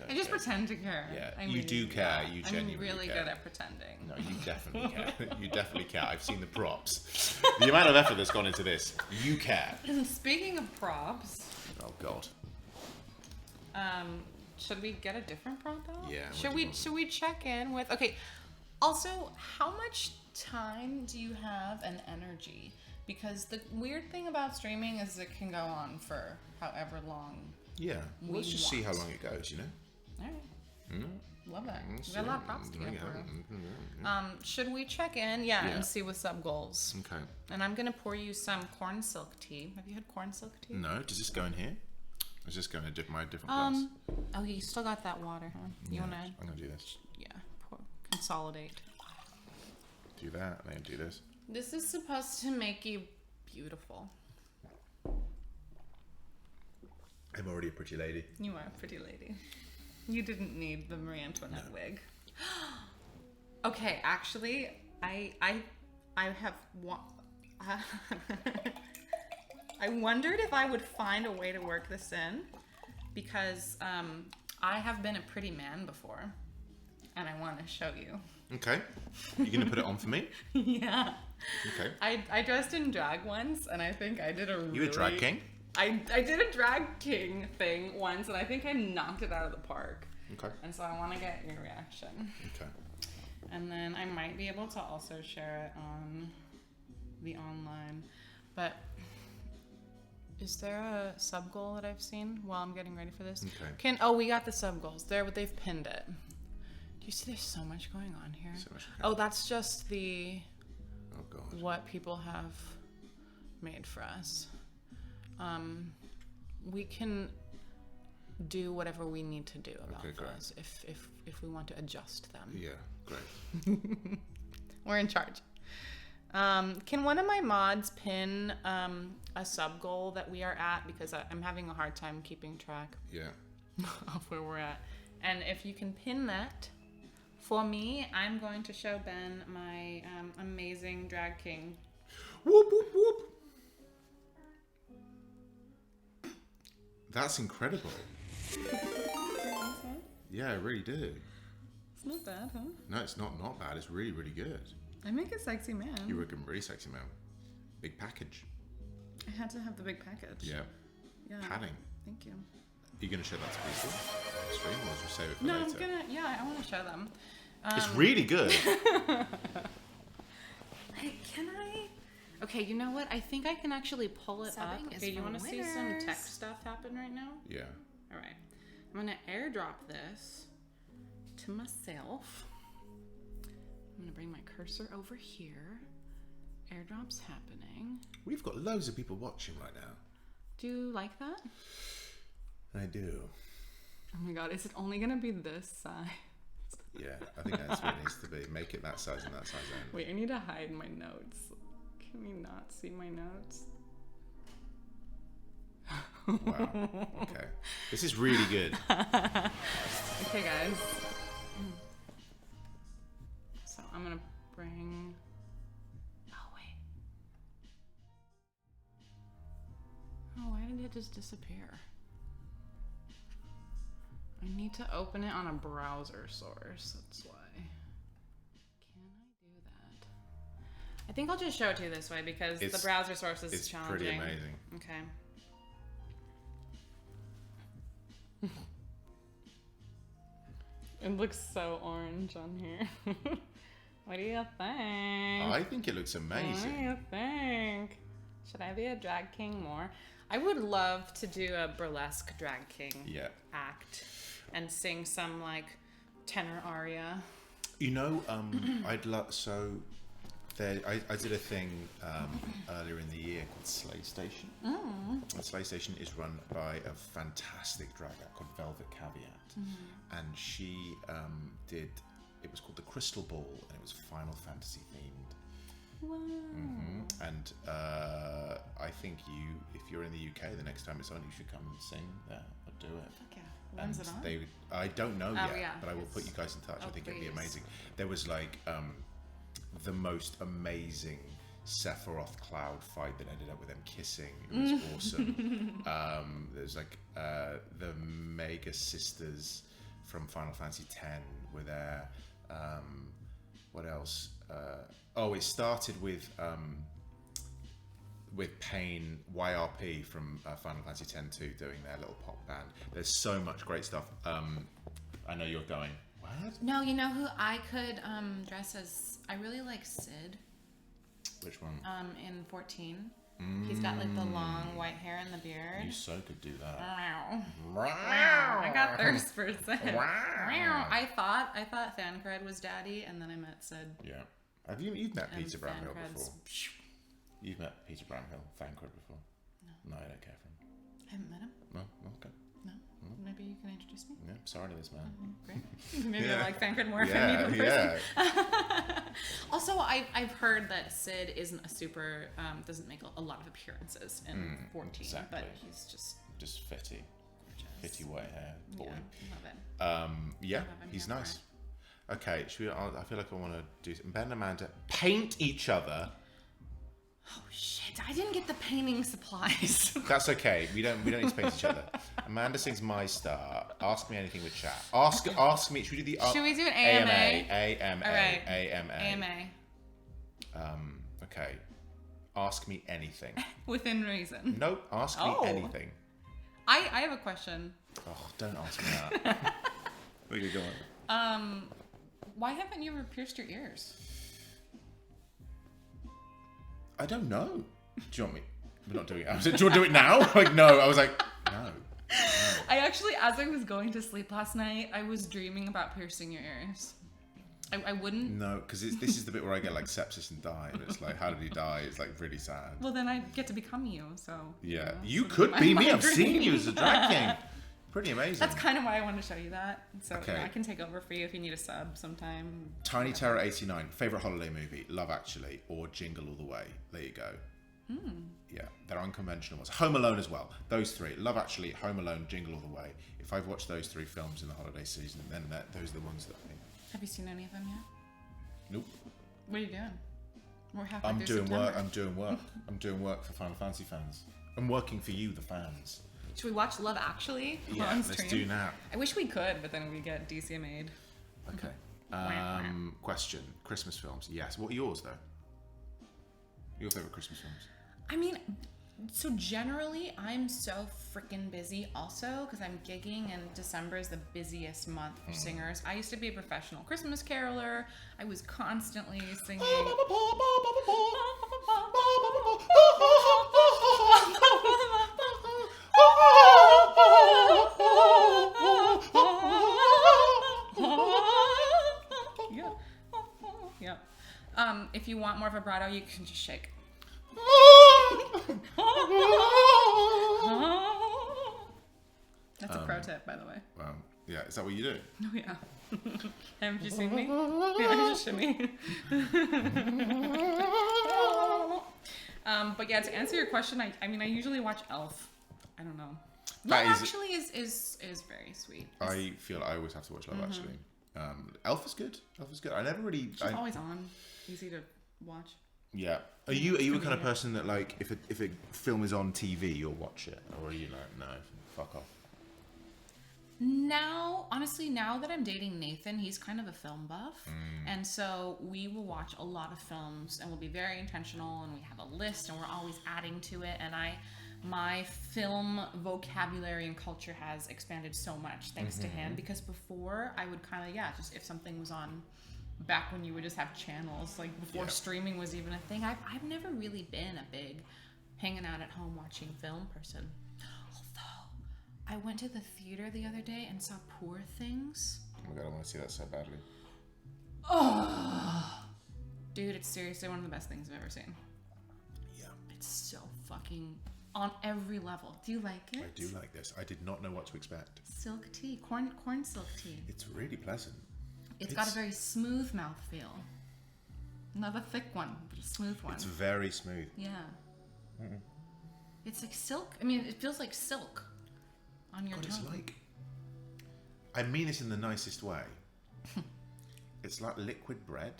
I just pretend to care. Yeah, you do care. You genuinely I'm really care. good at pretending. No, you definitely care. You definitely care. I've seen the props. The amount of effort that's gone into this. You care. Speaking of props. Oh God. Should we get a different prop out? Yeah. Should we check in with? Okay. Also, how much time do you have and energy? Because the weird thing about streaming is it can go on for however long. Yeah. Let's just see how long it goes, you know? All right. Love that. We got a lot of props to get through. Should we check in? Yeah, and see what's up goals. Okay. And I'm going to pour you some corn silk tea. Have you had corn silk tea? No. Does this go in here? Is this going to my different glass? Oh, you still got that water, huh? You want to? I'm going to do this. Yeah. Consolidate. Do that, and then do this. This is supposed to make you beautiful. I'm already a pretty lady. You are a pretty lady. You didn't need the Marie Antoinette wig. Okay, actually, I have I wondered if I would find a way to work this in, because I have been a pretty man before, and I want to show you. Okay. You're going to put it on for me? Yeah. Okay. I dressed in drag once, and I think I did a really... You a drag king? I did a drag king thing once, and I think I knocked it out of the park. Okay. And so I want to get your reaction. Okay. And then I might be able to also share it on the online. But Is there a sub goal that I've seen while I'm getting ready for this? Okay. We got the sub goals there, but they've pinned it. Do you see there's so much going on here? So much. Oh, that's just the Oh God. what people have made for us. We can do whatever we need to do about those if we want to adjust them. Yeah, great. We're in charge. Can one of my mods pin a sub goal that we are at, because I'm having a hard time keeping track Yeah. of where we're at. And if you can pin that for me, I'm going to show Ben my amazing drag king. Whoop whoop whoop. That's incredible. Yeah, I really do. It's not bad, huh? No, it's not bad. It's really, really good. I make a sexy man. You were a really sexy man. Big package. I had to have the big package. Yeah. Yeah. Padding. Thank you. Are you going to show that to people? Stream, or just save it for No, later? I want to show them. It's really good. Can I? Okay, you know what? I think I can actually pull it up. Subbing is Okay, you for want to see some winners. tech stuff happen right now? Yeah. All right. I'm going to airdrop this to myself. I'm going to bring my cursor over here. Airdrop's happening. We've got loads of people watching right now. Do you like that? I do. Oh my god, is it only going to be this size? Yeah, I think that's what it needs to be. Make it that size and that size only. Wait, I need to hide my notes. Can you not see my notes? Wow. Okay. This is really good. Okay, guys. So I'm gonna bring. Oh wait. Oh, why did it just disappear? I need to open it on a browser source. That's why. Can I do that? I think I'll just show it to you this way because the browser source is It's challenging. pretty amazing. Okay. It looks so orange on here. What do you think? I think it looks What do amazing. you think? Should I be a drag king more? I would love to do a burlesque drag king act and sing some like tenor aria. You know, I'd love I did a thing earlier in the year called Slay Station. And Slay Station is run by a fantastic drag act called Velvet Caveat, and she did. It was called the Crystal Ball, and it was Final Fantasy themed. Wow. And I think if you're in the UK, the next time it's on, you should come and sing there or do it. Fuck yeah. When's it on? I don't know yet, yeah. but I will put you guys in touch. I think it'd be please. amazing. There was like the most amazing Sephiroth Cloud fight that ended up with them kissing. It was awesome. There's like the Mega Sisters from Final Fantasy X were there. What else? It started with Pain YRP from Final Fantasy X 2 doing their little pop band. There's so much great stuff. I know you're going, what? No, you know who I could dress as? I really like Sid. Which one? In 14. He's got like the long white hair and the beard. You so could do that. I got thirst for Sid. I thought Thancred was daddy, and then I met Sid. Yeah. You've met And Peter Brownhill Thancred's- before? You've met Peter Brownhill, Thancred before? No. I don't care for him. I haven't met him. No? Okay. No. Maybe you can introduce me. Yeah, sorry to this man. Great. Maybe I Yeah. like Thancred more if I meet him in person. Yeah. Also, I've heard that Sid isn't a super doesn't make a lot of appearances in 14, exactly. but he's just Just fitty. gorgeous. Fitty white hair. Yeah, Boy. love it. Yeah, him he's here for nice. Okay, I feel like I want to do Ben and Amanda paint each other. Oh shit! I didn't get the painting supplies. That's okay. We don't need to paint each other. Amanda sings My Star. Ask me anything with chat. Ask me. Should we do the? Should we do an AMA? AMA. All right. AMA. AMA. Okay. Ask me anything. Within reason. Nope. Ask me Oh. anything. I have a question. Oh, don't ask me that. Where are you going? Why haven't you ever pierced your ears? I don't know. Do you want me? we're not doing it. I was like, do you want to do it now? Like, no. I was like, no. I actually, as I was going to sleep last night, I was dreaming about piercing your ears. I wouldn't. No, because this is the bit where I get like sepsis and die, and it's like, how did he die? It's like really sad. Well, then I get to become you, so. Yeah, you you could be me. I've seen you as a drag king. Pretty amazing. That's kind of why I wanted to show you that. So Okay. I can take over for you if you need a sub sometime. Tiny Terror 89, favorite holiday movie, Love Actually, or Jingle All the Way. There you go. Yeah, they're unconventional ones. Home Alone as well. Those three: Love Actually, Home Alone, Jingle All the Way. If I've watched those three films in the holiday season, then those are the ones that I think. Have you seen any of them yet? Nope. What are you doing? We're halfway I'm through doing September. work. I'm doing work. I'm doing work for Final Fantasy fans. I'm working for you, the fans. Should we watch Love Actually Yeah, on let's stream? do that. I wish we could, but then we get DCMA'd. Okay. Wah. Question: Christmas films? Yes. What are yours though? Your favorite Christmas films? I mean, so generally, I'm so freaking busy also because I'm gigging, and December is the busiest month for singers. I used to be a professional Christmas caroler. I was constantly singing. Yeah. If you want more vibrato, you can just shake. That's a pro tip, by the way. Yeah. Is that what you do? Oh yeah. Haven't you seen me? Yeah, I just shimmy. But yeah, to answer your question, I mean, I usually watch Elf. I don't know. That Love is- Actually is very sweet. I feel I always have to watch Love Actually. Elf is good. Elf is good. I never really. She's always on. Easy to watch. Yeah. Are you a kind of person that like if a film is on TV you'll watch it, or are you like no, fuck off? Now, honestly, now that I'm dating Nathan, he's kind of a film buff. And so we will watch a lot of films and we'll be very intentional, and we have a list and we're always adding to it. And my film vocabulary and culture has expanded so much thanks to him, because before I would kind of, just if something was on back when you would just have channels, like before streaming was even a thing, I've never really been a big hanging out at home watching film person. I went to the theater the other day and saw Poor Things. Oh my god, I want to see that so badly. Oh, dude, it's seriously one of the best things I've ever seen. Yeah. It's so fucking on every level. Do you like it? I do like this. I did not know what to expect. Silk tea, corn silk tea. It's really pleasant. It's got a very smooth mouthfeel. Not a thick one, but a smooth one. It's very smooth. Yeah. It's like silk. I mean, it feels like silk on your tongue. It's like, I mean this in the nicest way. It's like liquid bread.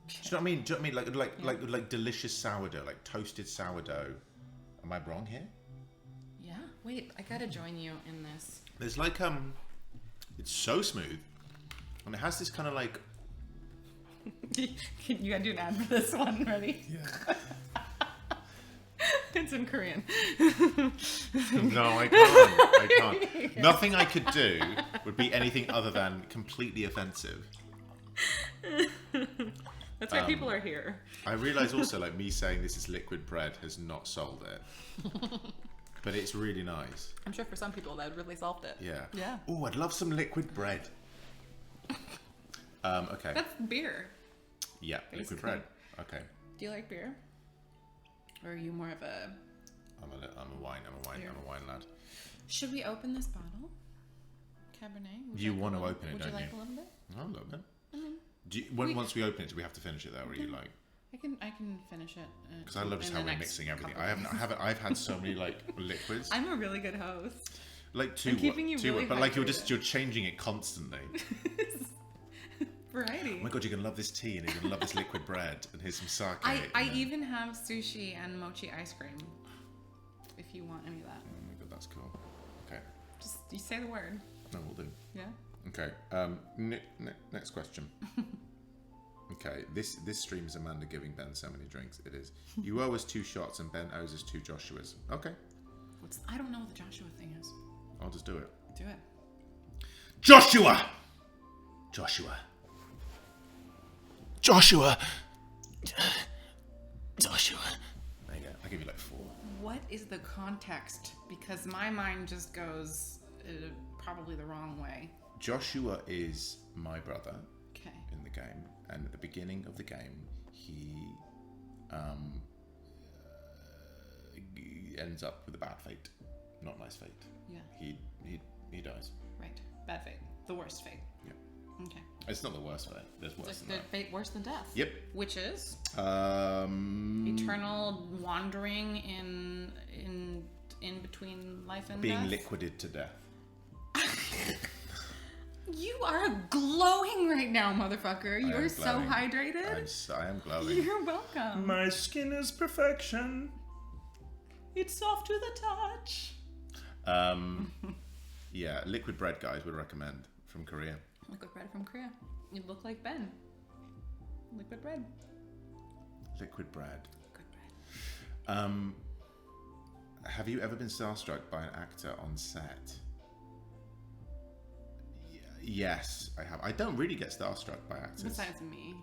Do you know what I mean? Do you know what I mean? Like delicious sourdough, like toasted sourdough. Am I wrong here? Yeah. Wait, I gotta join you in this. There's like it's so smooth, and it has this kind of like. You gotta do an ad for this one. Ready? Yeah. It's in Korean. No, I can't. Nothing I could do would be anything other than completely offensive. That's why people are here. I realise also, like, me saying this is liquid bread has not sold it. But it's really nice. I'm sure for some people that really solved it. Yeah. Yeah. Oh, I'd love some liquid bread. Okay. That's beer. Yeah, liquid basically. bread. Okay. Do you like beer? Or are you more of a... I'm a wine lad. Should we open this bottle? Cabernet? You want to open it, would don't you? Would you? you like a little bit? No, a little bit. Once we open it, do we have to finish it though, or are you like? I can finish it. Because I love just in how the we're next mixing everything. couple I've had so many like liquids. I'm a really good host. Like I'm keeping you really but like hydrated. you're changing it constantly. Variety. Oh my god, you're gonna love this tea, and you're gonna love this liquid bread, and here's some sake. I even have sushi and mochi ice cream. If you want any of that. Oh my god, that's cool. Okay. Just you say the word. No, we'll do. Yeah. Okay. Next question. Okay, this stream is Amanda giving Ben so many drinks. It is. You owe us 2 shots, and Ben owes us 2 Joshuas. Okay. I don't know what the Joshua thing is. I'll just do it. Do it. Joshua. Joshua. Joshua. Joshua. I'll give you like 4. What is the context? Because my mind just goes probably the wrong way. Joshua is my brother. Okay. In the game, and at the beginning of the game, he ends up with a bad fate, not nice fate. Yeah. He dies. Right. Bad fate. The worst fate. Yeah. Okay. It's not the worst fate. There's worse than that. Fate worse than death. Yep. Which is eternal eternal wandering in between life and being death. liquided to death. You are glowing right now, motherfucker. I You're am so glowing. hydrated. I am glowing. You're welcome. My skin is perfection. It's soft to the touch. Yeah, liquid bread, guys, would recommend from Korea. Liquid bread from Korea. You look like Ben. Liquid bread. Liquid bread. Liquid bread. Have you ever been starstruck by an actor on set? Yes, I have. I don't really get starstruck by actors. Besides me.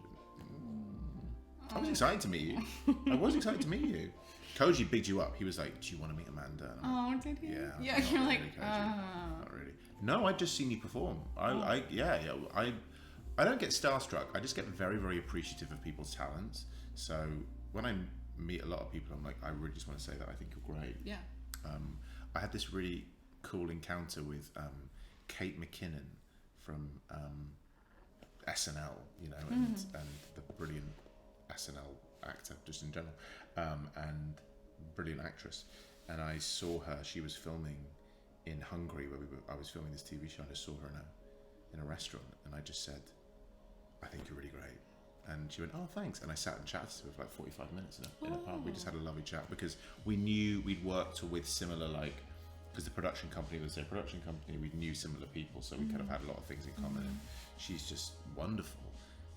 I was excited to meet you. I was excited to meet you. Koji bigged you up. He was like, "Do you want to meet Amanda?" And I'm like, Oh, did he? yeah. Yeah, not you're really, like, Koji. Not really. No, I'd just seen you perform. I don't get starstruck. I just get very, very appreciative of people's talents. So when I meet a lot of people, I'm like, I really just want to say that I think you're great. Yeah. I had this really cool encounter with Kate McKinnon from SNL, you know, and the brilliant SNL actor, just in general, and brilliant actress. And I saw her. She was filming in Hungary, where I was filming this TV show, and I saw her in a restaurant, and I just said, "I think you're really great." And she went, "Oh, thanks." And I sat and chatted to her for like 45 minutes in a pub. We just had a lovely chat because we knew we'd worked with similar, like, because the production company was their production company, we knew similar people, so we kind of had a lot of things in common. And she's just wonderful.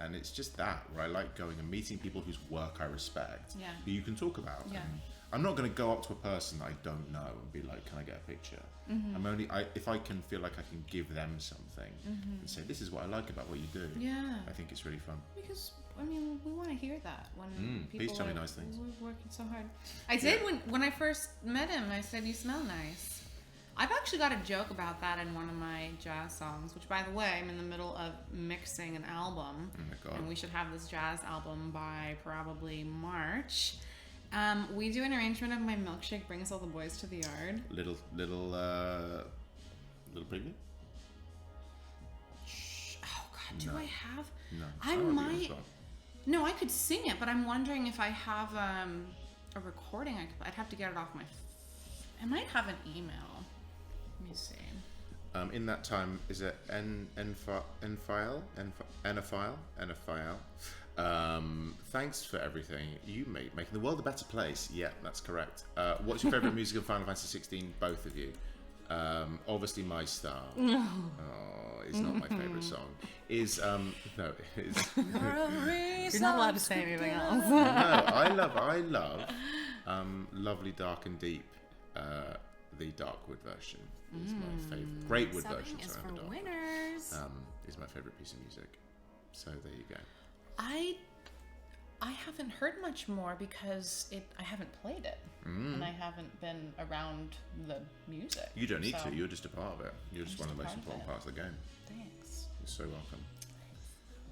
And it's just that, where I like going and meeting people whose work I respect, who you can talk about. Yeah. And I'm not going to go up to a person I don't know and be like, "Can I get a picture?" If I can feel like I can give them something and say, "This is what I like about what you do." Yeah. I think it's really fun. Because, I mean, we want to hear that when people please tell me are nice things. working so hard. I did when I first met him. I said, "You smell nice." I've actually got a joke about that in one of my jazz songs, which, by the way, I'm in the middle of mixing an album. Oh my God. And we should have this jazz album by probably March. We do an arrangement of My Milkshake Brings All the Boys to the Yard. Little preview? Oh, God, do I have? No. I don't wanna be on the might. spot. No, I could sing it, but I'm wondering if I have a recording. I'd have to get it off my. I might have an email. Let me see. In that time, is it N-file? Thanks for everything you made, making the world a better place. Yeah, that's correct. What's your favourite music of Final Fantasy XVI? Both of you. Obviously, My Starr. Oh, it's not my favourite song. Is no, it is. You're not allowed to say anything else. No, I love Lovely Dark and Deep. The Darkwood version is my favourite. Greatwood version, Is sorry, for the Darkwood. winners. Is my favourite piece of music. So there you go. I haven't heard much more because I haven't played it, and I haven't been around the music. You don't need so- to. You're just a part of it. You're just one of the most part of important it. parts of the game. Thanks. You're so welcome.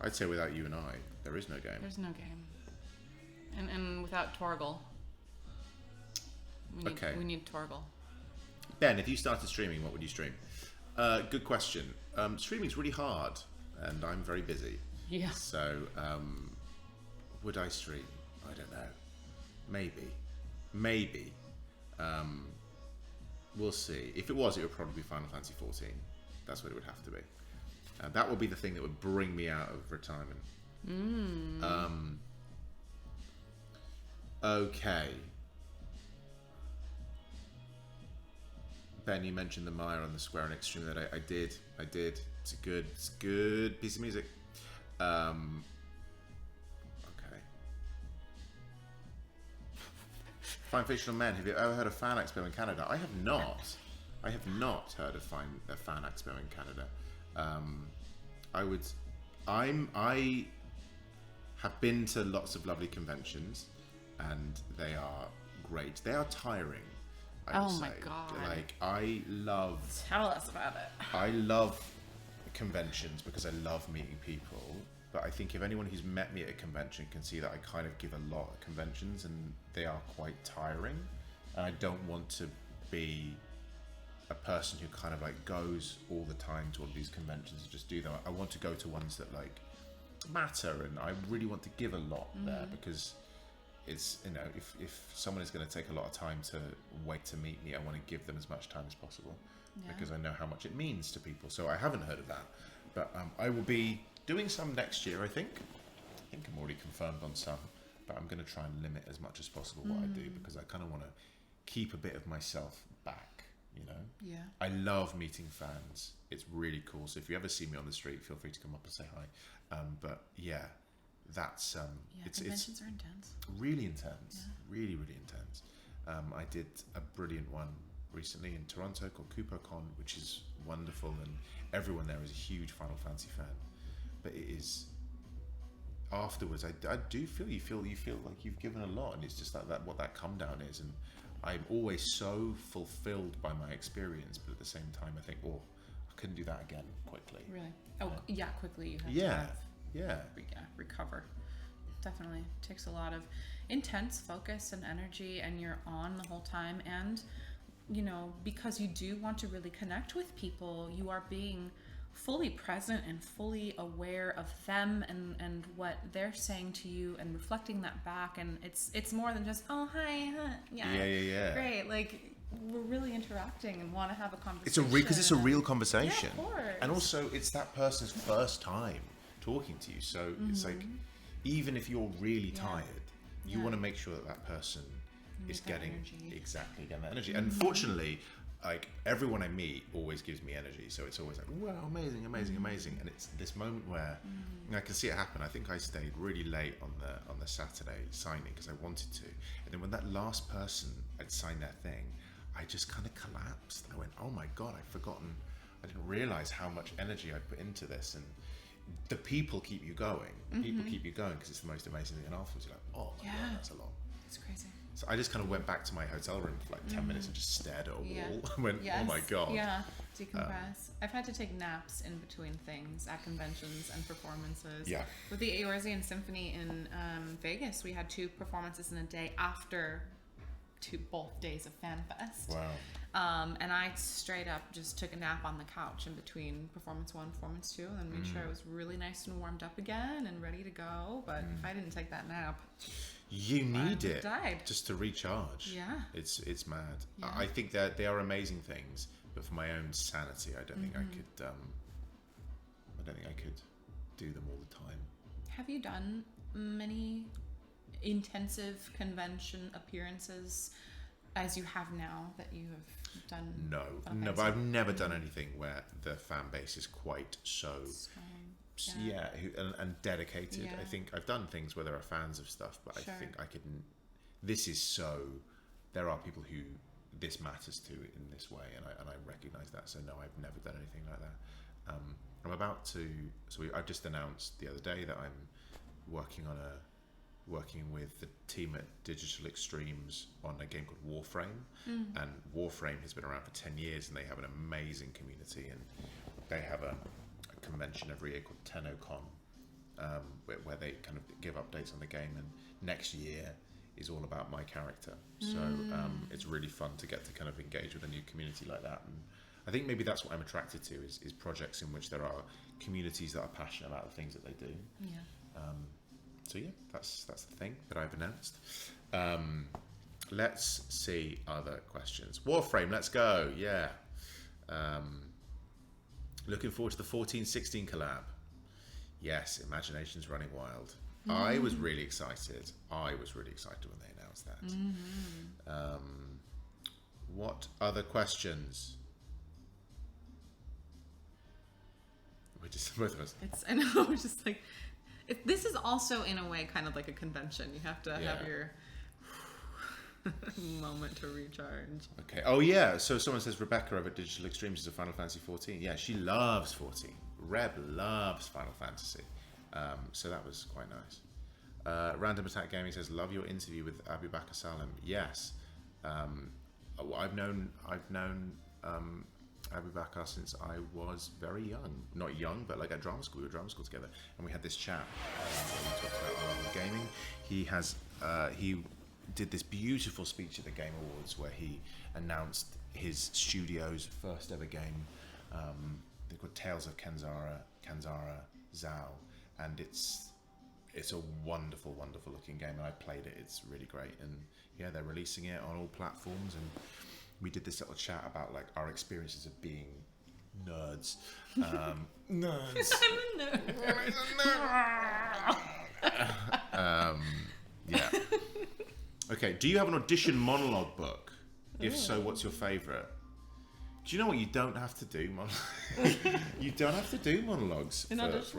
I'd say without you and I, there is no game. There's no game, and without Torgal. We need Torgal. Ben, if you started streaming, what would you stream? Good question. Streaming's really hard, and I'm very busy. Yeah. So, would I stream? I don't know. Maybe. We'll see. If it was, it would probably be Final Fantasy XIV. That's what it would have to be. That would be the thing that would bring me out of retirement. Okay. Ben, you mentioned the Maya on the Square Enix stream that I did. It's a good piece of music. Okay. Fine Fictional Men. Have you ever heard of Fan Expo in Canada? I have not. I have not heard of a Fan Expo in Canada. I have been to lots of lovely conventions, and they are great. They are tiring. I would Oh my say. God. Like I love Tell us about it. I love conventions because I love meeting people. But I think if anyone who's met me at a convention can see that I kind of give a lot at conventions and they are quite tiring. And I don't want to be a person who kind of like goes all the time to all these conventions and just do them. I want to go to ones that like matter, and I really want to give a lot there, because it's, you know, if someone is going to take a lot of time to wait to meet me, I want to give them as much time as possible, because I know how much it means to people. So I haven't heard of that, but I will be doing some next year. I think I'm already confirmed on some, but I'm going to try and limit as much as possible what I do, because I kind of want to keep a bit of myself back, you know. Yeah. I love meeting fans. It's really cool. So if you ever see me on the street, feel free to come up and say hi. But yeah, that's conventions are intense. really intense, really intense. I did a brilliant one recently in Toronto called KupoCon, which is wonderful, and everyone there is a huge Final Fantasy fan. But it is, afterwards, I do feel you feel like you've given a lot, and it's just like that what that come down is, and I'm always so fulfilled by my experience, but at the same time I think, oh, I couldn't do that again quickly. Really? Oh, yeah, quickly you have to recover. Definitely takes a lot of intense focus and energy, and you're on the whole time, and you know, because you do want to really connect with people, you are being fully present and fully aware of them and what they're saying to you, and reflecting that back, and it's more than just, oh hi, yeah, great, like we're really interacting and want to have a conversation. It's a real conversation. Yeah, of course. And also it's that person's first time talking to you, so it's like, even if you're really tired, you want to make sure that person is getting that energy. And fortunately, like everyone I meet always gives me energy, so it's always like, wow, amazing. And it's this moment where I can see it happen. I think I stayed really late on the Saturday signing because I wanted to, and then when that last person had signed their thing, I just kind of collapsed. I went, oh my god, I'd forgotten. I didn't realize how much energy I put into this, and the people keep you going. People keep you going because it's the most amazing thing. And afterwards, you're like, oh my god, that's a lot. It's crazy. So I just kind of went back to my hotel room for like 10 minutes and just stared at a wall. I went, oh my god. Yeah, decompress. I've had to take naps in between things at conventions and performances. Yeah. With the Eorzean Symphony in Vegas, we had 2 performances in a day after both days of FanFest. Wow. And I straight up just took a nap on the couch in between performance 1 and performance 2, and made sure I was really nice and warmed up again and ready to go. But if I didn't take that nap, you need it died. just to recharge. Yeah. It's mad. Yeah. I think that they are amazing things, but for my own sanity, I don't think I could. I don't think I could do them all the time. Have you done many intensive convention appearances as you have now that you have done? No, but I've never done anything where the fan base is quite so and dedicated. Yeah. I think I've done things where there are fans of stuff, but Sure. I think I couldn't. This is so. There are people who this matters to in this way, and I recognise that. So no, I've never done anything like that. I'm about to. So I've just announced the other day that I'm working with the team at Digital Extremes on a game called Warframe, and Warframe has been around for 10 years, and they have an amazing community, and they have a convention every year called TennoCon, where they kind of give updates on the game, and next year is all about my character. So it's really fun to get to kind of engage with a new community like that, and I think maybe that's what I'm attracted to is projects in which there are communities that are passionate about the things that they do. Yeah. So yeah, that's the thing that I've announced. Let's see other questions. Warframe, let's go. Yeah. Looking forward to the 14-16 collab. Yes, imagination's running wild. I was really excited. When they announced that. What other questions? We're just both of us. I know, we're just like, this is also in a way kind of like a convention. You have to have your moment to recharge. Okay. Oh yeah. So someone says Rebecca over at Digital Extremes is a Final Fantasy XIV. Yeah, she loves 14. Reb loves Final Fantasy. So that was quite nice. Random Attack Gaming says, love your interview with Abu Bakr Salim. Yes. I've known Abu Bakr since I was very young. Not young, but like at drama school. We were at drama school together, and we had this chat where we talked about gaming. He did this beautiful speech at the Game Awards where he announced his studio's first ever game. They're called Tales of Kanzara Zhao, and it's a wonderful, wonderful looking game, and I played it. It's really great, and yeah, they're releasing it on all platforms, and we did this little chat about like our experiences of being nerds. Nerds. I'm a nerd. Yeah. Okay, do you have an audition monologue book? If so, what's your favourite? Do you know what you don't have to do? You don't have to do monologues for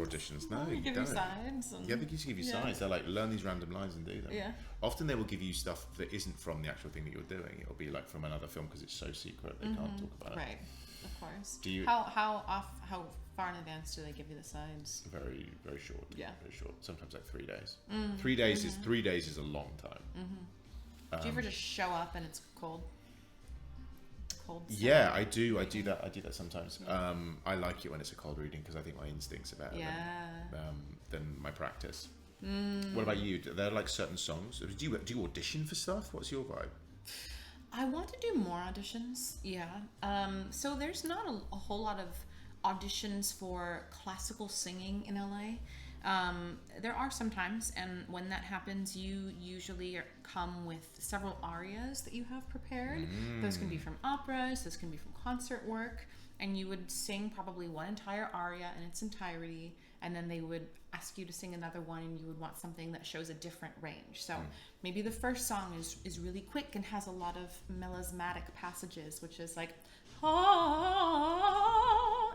auditions. No, you give don't. You sides. And... Yeah, they just give you sides. They're like, learn these random lines and do them. Yeah. Often they will give you stuff that isn't from the actual thing that you're doing. It'll be like from another film because it's so secret they can't talk about it. Right, of course. Do you? How far in advance do they give you the sides? Very, very short. Yeah. Very short. Sometimes like 3 days. 3 days is 3 days is a long time. Do you ever just show up and it's cold? Yeah, I do. I do that sometimes. I like it when it's a cold reading because I think my instincts are better than my practice. What about you? Are there like certain songs? Do you audition for stuff? What's your vibe? I want to do more auditions. Yeah. So there's not a whole lot of auditions for classical singing in LA. There are sometimes, and when that happens, you usually come with several arias that you have prepared. Those can be from operas, those can be from concert work, and you would sing probably one entire aria in its entirety, and then they would ask you to sing another one, and you would want something that shows a different range. So maybe the first song is really quick and has a lot of melismatic passages, which is like, ah,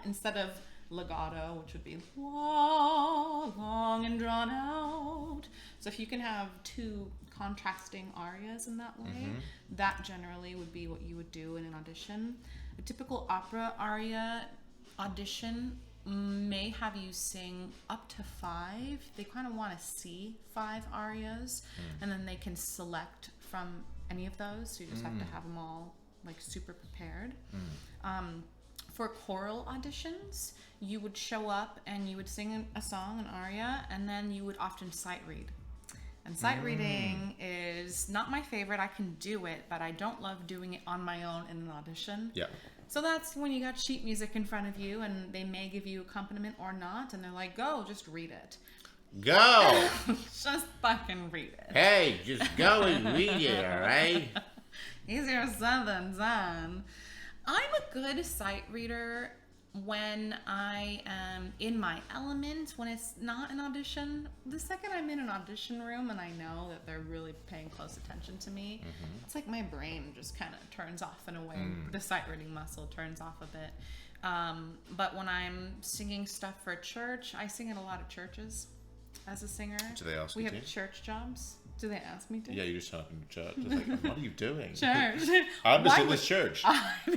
instead of legato, which would be long and drawn out. So if you can have two contrasting arias in that way, that generally would be what you would do in an audition. A typical opera aria audition may have you sing up to 5. They kind of want to see 5 arias, and then they can select from any of those. So you just have to have them all like super prepared. For choral auditions, you would show up and you would sing a song, an aria, and then you would often sight read. And sight reading is not my favorite. I can do it, but I don't love doing it on my own in an audition. Yeah. So that's when you got sheet music in front of you, and they may give you accompaniment or not, and they're like, go, just read it. Go! Just fucking read it. Hey, just go and read it, alright? Easier said than done. I'm a good sight reader when I am in my element, when it's not an audition. The second I'm in an audition room and I know that they're really paying close attention to me, it's like my brain just kind of turns off in a way. The sight reading muscle turns off a bit. But when I'm singing stuff for church, I sing at a lot of churches as a singer. Do they ask you you to? We have church jobs. Do they ask me to? Yeah, you just turn up in church. It's like, what are you doing? Church. I'm just in this church.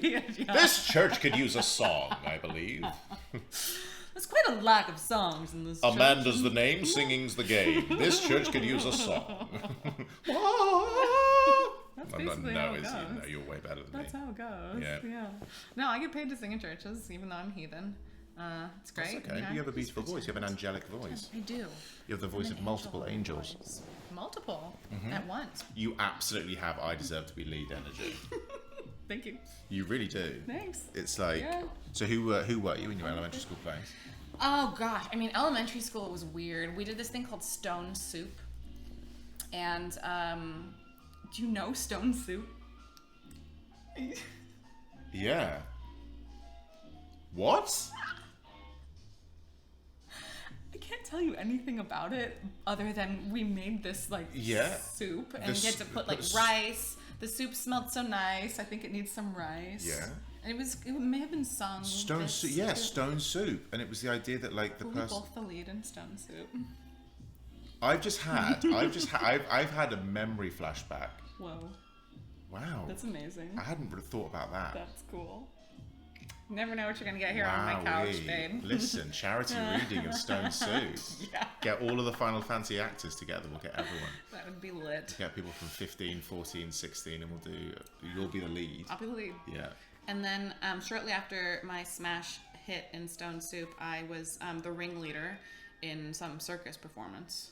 Yeah. This church could use a song, I believe. There's quite a lack of songs in this church. Amanda's the name, singing's the game. This church could use a song. That's basically how it goes. You're way better than That's me. how it goes. Yeah. No, I get paid to sing in churches, even though I'm heathen. It's great. That's okay. Yeah, You have a beautiful voice. You have an angelic voice. I do. You have the voice of multiple angels. Voice. Multiple at once. You absolutely have I deserve to be lead energy. Thank you. You really do. Thanks. It's like, so who were you in your elementary school plays? Oh gosh, I mean, elementary school was weird. We did this thing called Stone Soup, and do you know Stone Soup? Yeah. What? I can't tell you anything about it other than we made this like soup, and you had to put like rice. The soup smelled so nice. I think it needs some rice. Yeah. And it may have been sung. Stone Soup. Yeah, Stone Soup. And it was the idea that like the person. Both the lead in Stone Soup. I've had a memory flashback. Whoa. Wow. That's amazing. I hadn't really thought about that. That's cool. Never know what you're gonna get here on my couch, babe. Listen, charity reading of Stone Soup. Yeah. Get all of the Final Fantasy actors together. We'll get everyone. That would be lit. Get people from 15, 14, 16, and you'll be the lead. I'll be the lead. Yeah. And then shortly after my smash hit in Stone Soup, I was the ringleader in some circus performance.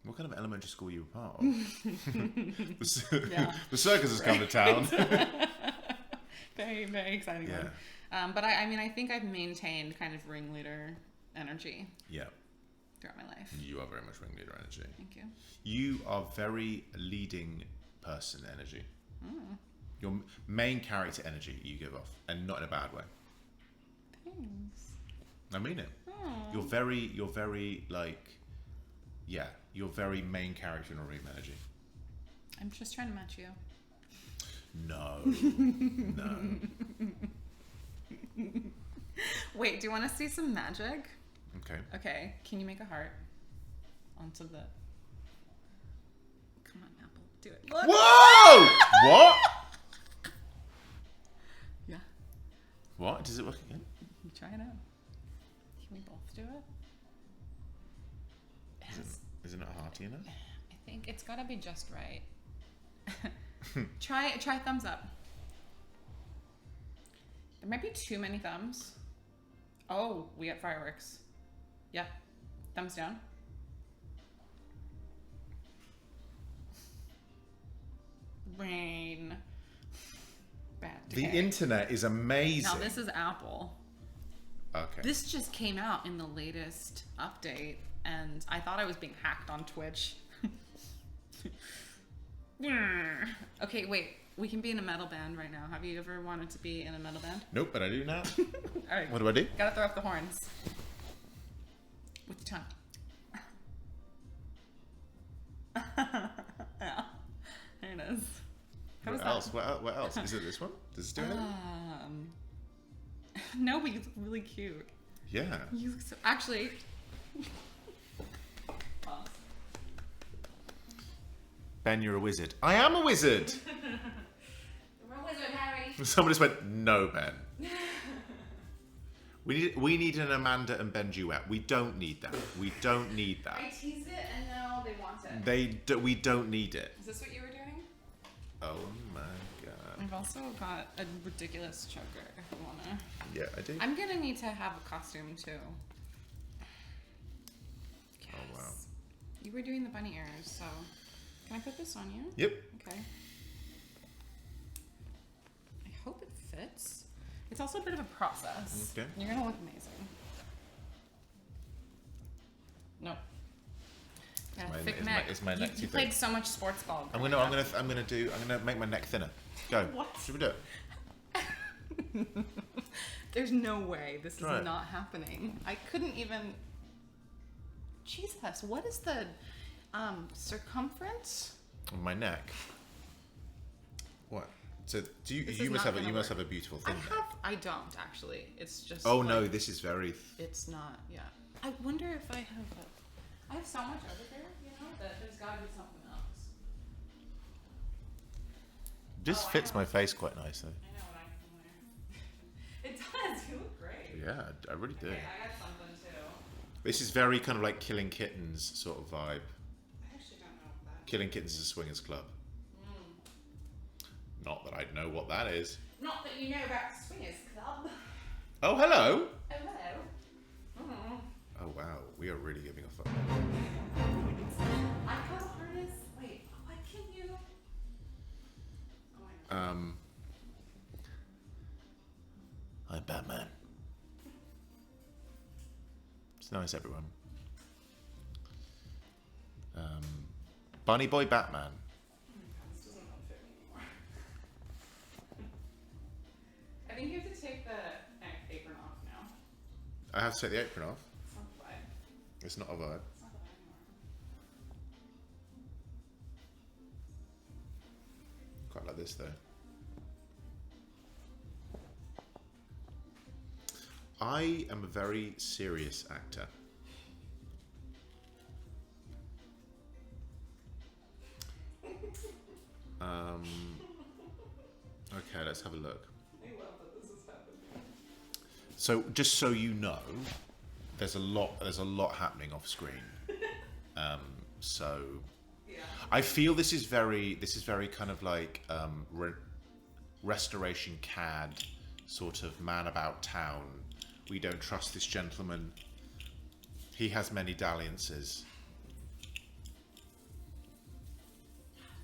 What kind of elementary school were you a part of? Yeah. The circus has come to town. Very, very exciting Yeah. one. But I think I've maintained kind of ringleader energy. Yeah. Throughout my life. You are very much ringleader energy. Thank you. You are very leading person energy. Your main character energy you give off, and not in a bad way. Thanks. I mean it. Oh. You're very like, yeah, you're very main character in a room energy. I'm just trying to match you. No. No. Wait, do you want to see some magic? Okay. Okay, can you make a heart onto the... Come on, Apple, do it. Look. Whoa! What? Yeah, What? Does it work again? you try it out. Can we both do it? Isn't it hearty enough? I think it's gotta be just right. Try thumbs up. There might be too many thumbs. Oh, we got fireworks. Yeah. Thumbs down. Rain. Bad. The Okay. internet is amazing. Now this is Apple. Okay. This just came out in the latest update, and I thought I was being hacked on Twitch. Okay, wait. We can be in a metal band right now. Have you ever wanted to be in a metal band? Nope, but I do now. All right. What do I do? Gotta throw up the horns. With your tongue. Yeah. There it is. How was What that? else? What else? Is it this one? Does it do anything? No, but you look really cute. Yeah. You look so... Actually... Pause. Ben, you're a wizard. I am a wizard! You're a wizard, Harry. Someone just went, no, Ben. We need an Amanda and Ben duet. We don't need that. We don't need that. I teased it and now they want it. We don't need it. Is this what you were doing? Oh my god. I've also got a ridiculous choker if you wanna. Yeah, I do. I'm gonna need to have a costume too. Yes. Oh wow. You were doing the bunny ears, so can I put this on you? Yep. Okay. I hope it fits. It's also a bit of a process. Okay. You're gonna look amazing. No. Got a thick neck. Is my neck too You thick? played so much sports ball. I'm growing gonna up. make my neck thinner. Go. What? Should we do it? There's no way this is Right. not happening. I couldn't even. Jesus, what is the circumference? On my neck. What? So do you? This You is must not have. You gonna must work. have a beautiful I thin neck. have. I don't actually. It's just. Oh like, no, this is very. It's not. Yeah. I wonder if I have. I have so much over there, you know, that there's got to be something else. This Oh, I fits know. my face quite nicely. I know what I can wear. It does. You look great. Yeah, I really do. Okay, I got something too. This is very kind of like Killing Kittens sort of vibe. I actually don't know what that. Killing Kittens is a swingers club. Not that I know what that is. Not that you know about the Swingers Club. Oh, hello. Oh, hello. Mm. Oh, wow. We are really giving a fuck. I got a harness. Wait, why can't you? Oh my God. I'm Batman. It's nice, everyone. Bunny Boy Batman. This doesn't really fit me anymore. I think you have to take the apron off now. I have to take the apron off. It's not the vibe. It's not a vibe. It's not the vibe anymore. Quite like this, though. I am a very serious actor. Okay, let's have a look. I love that this is happening. So just so you know, there's a lot happening off screen. So I feel this is very kind of like restoration CAD sort of man about town. We don't trust this gentleman. He has many dalliances.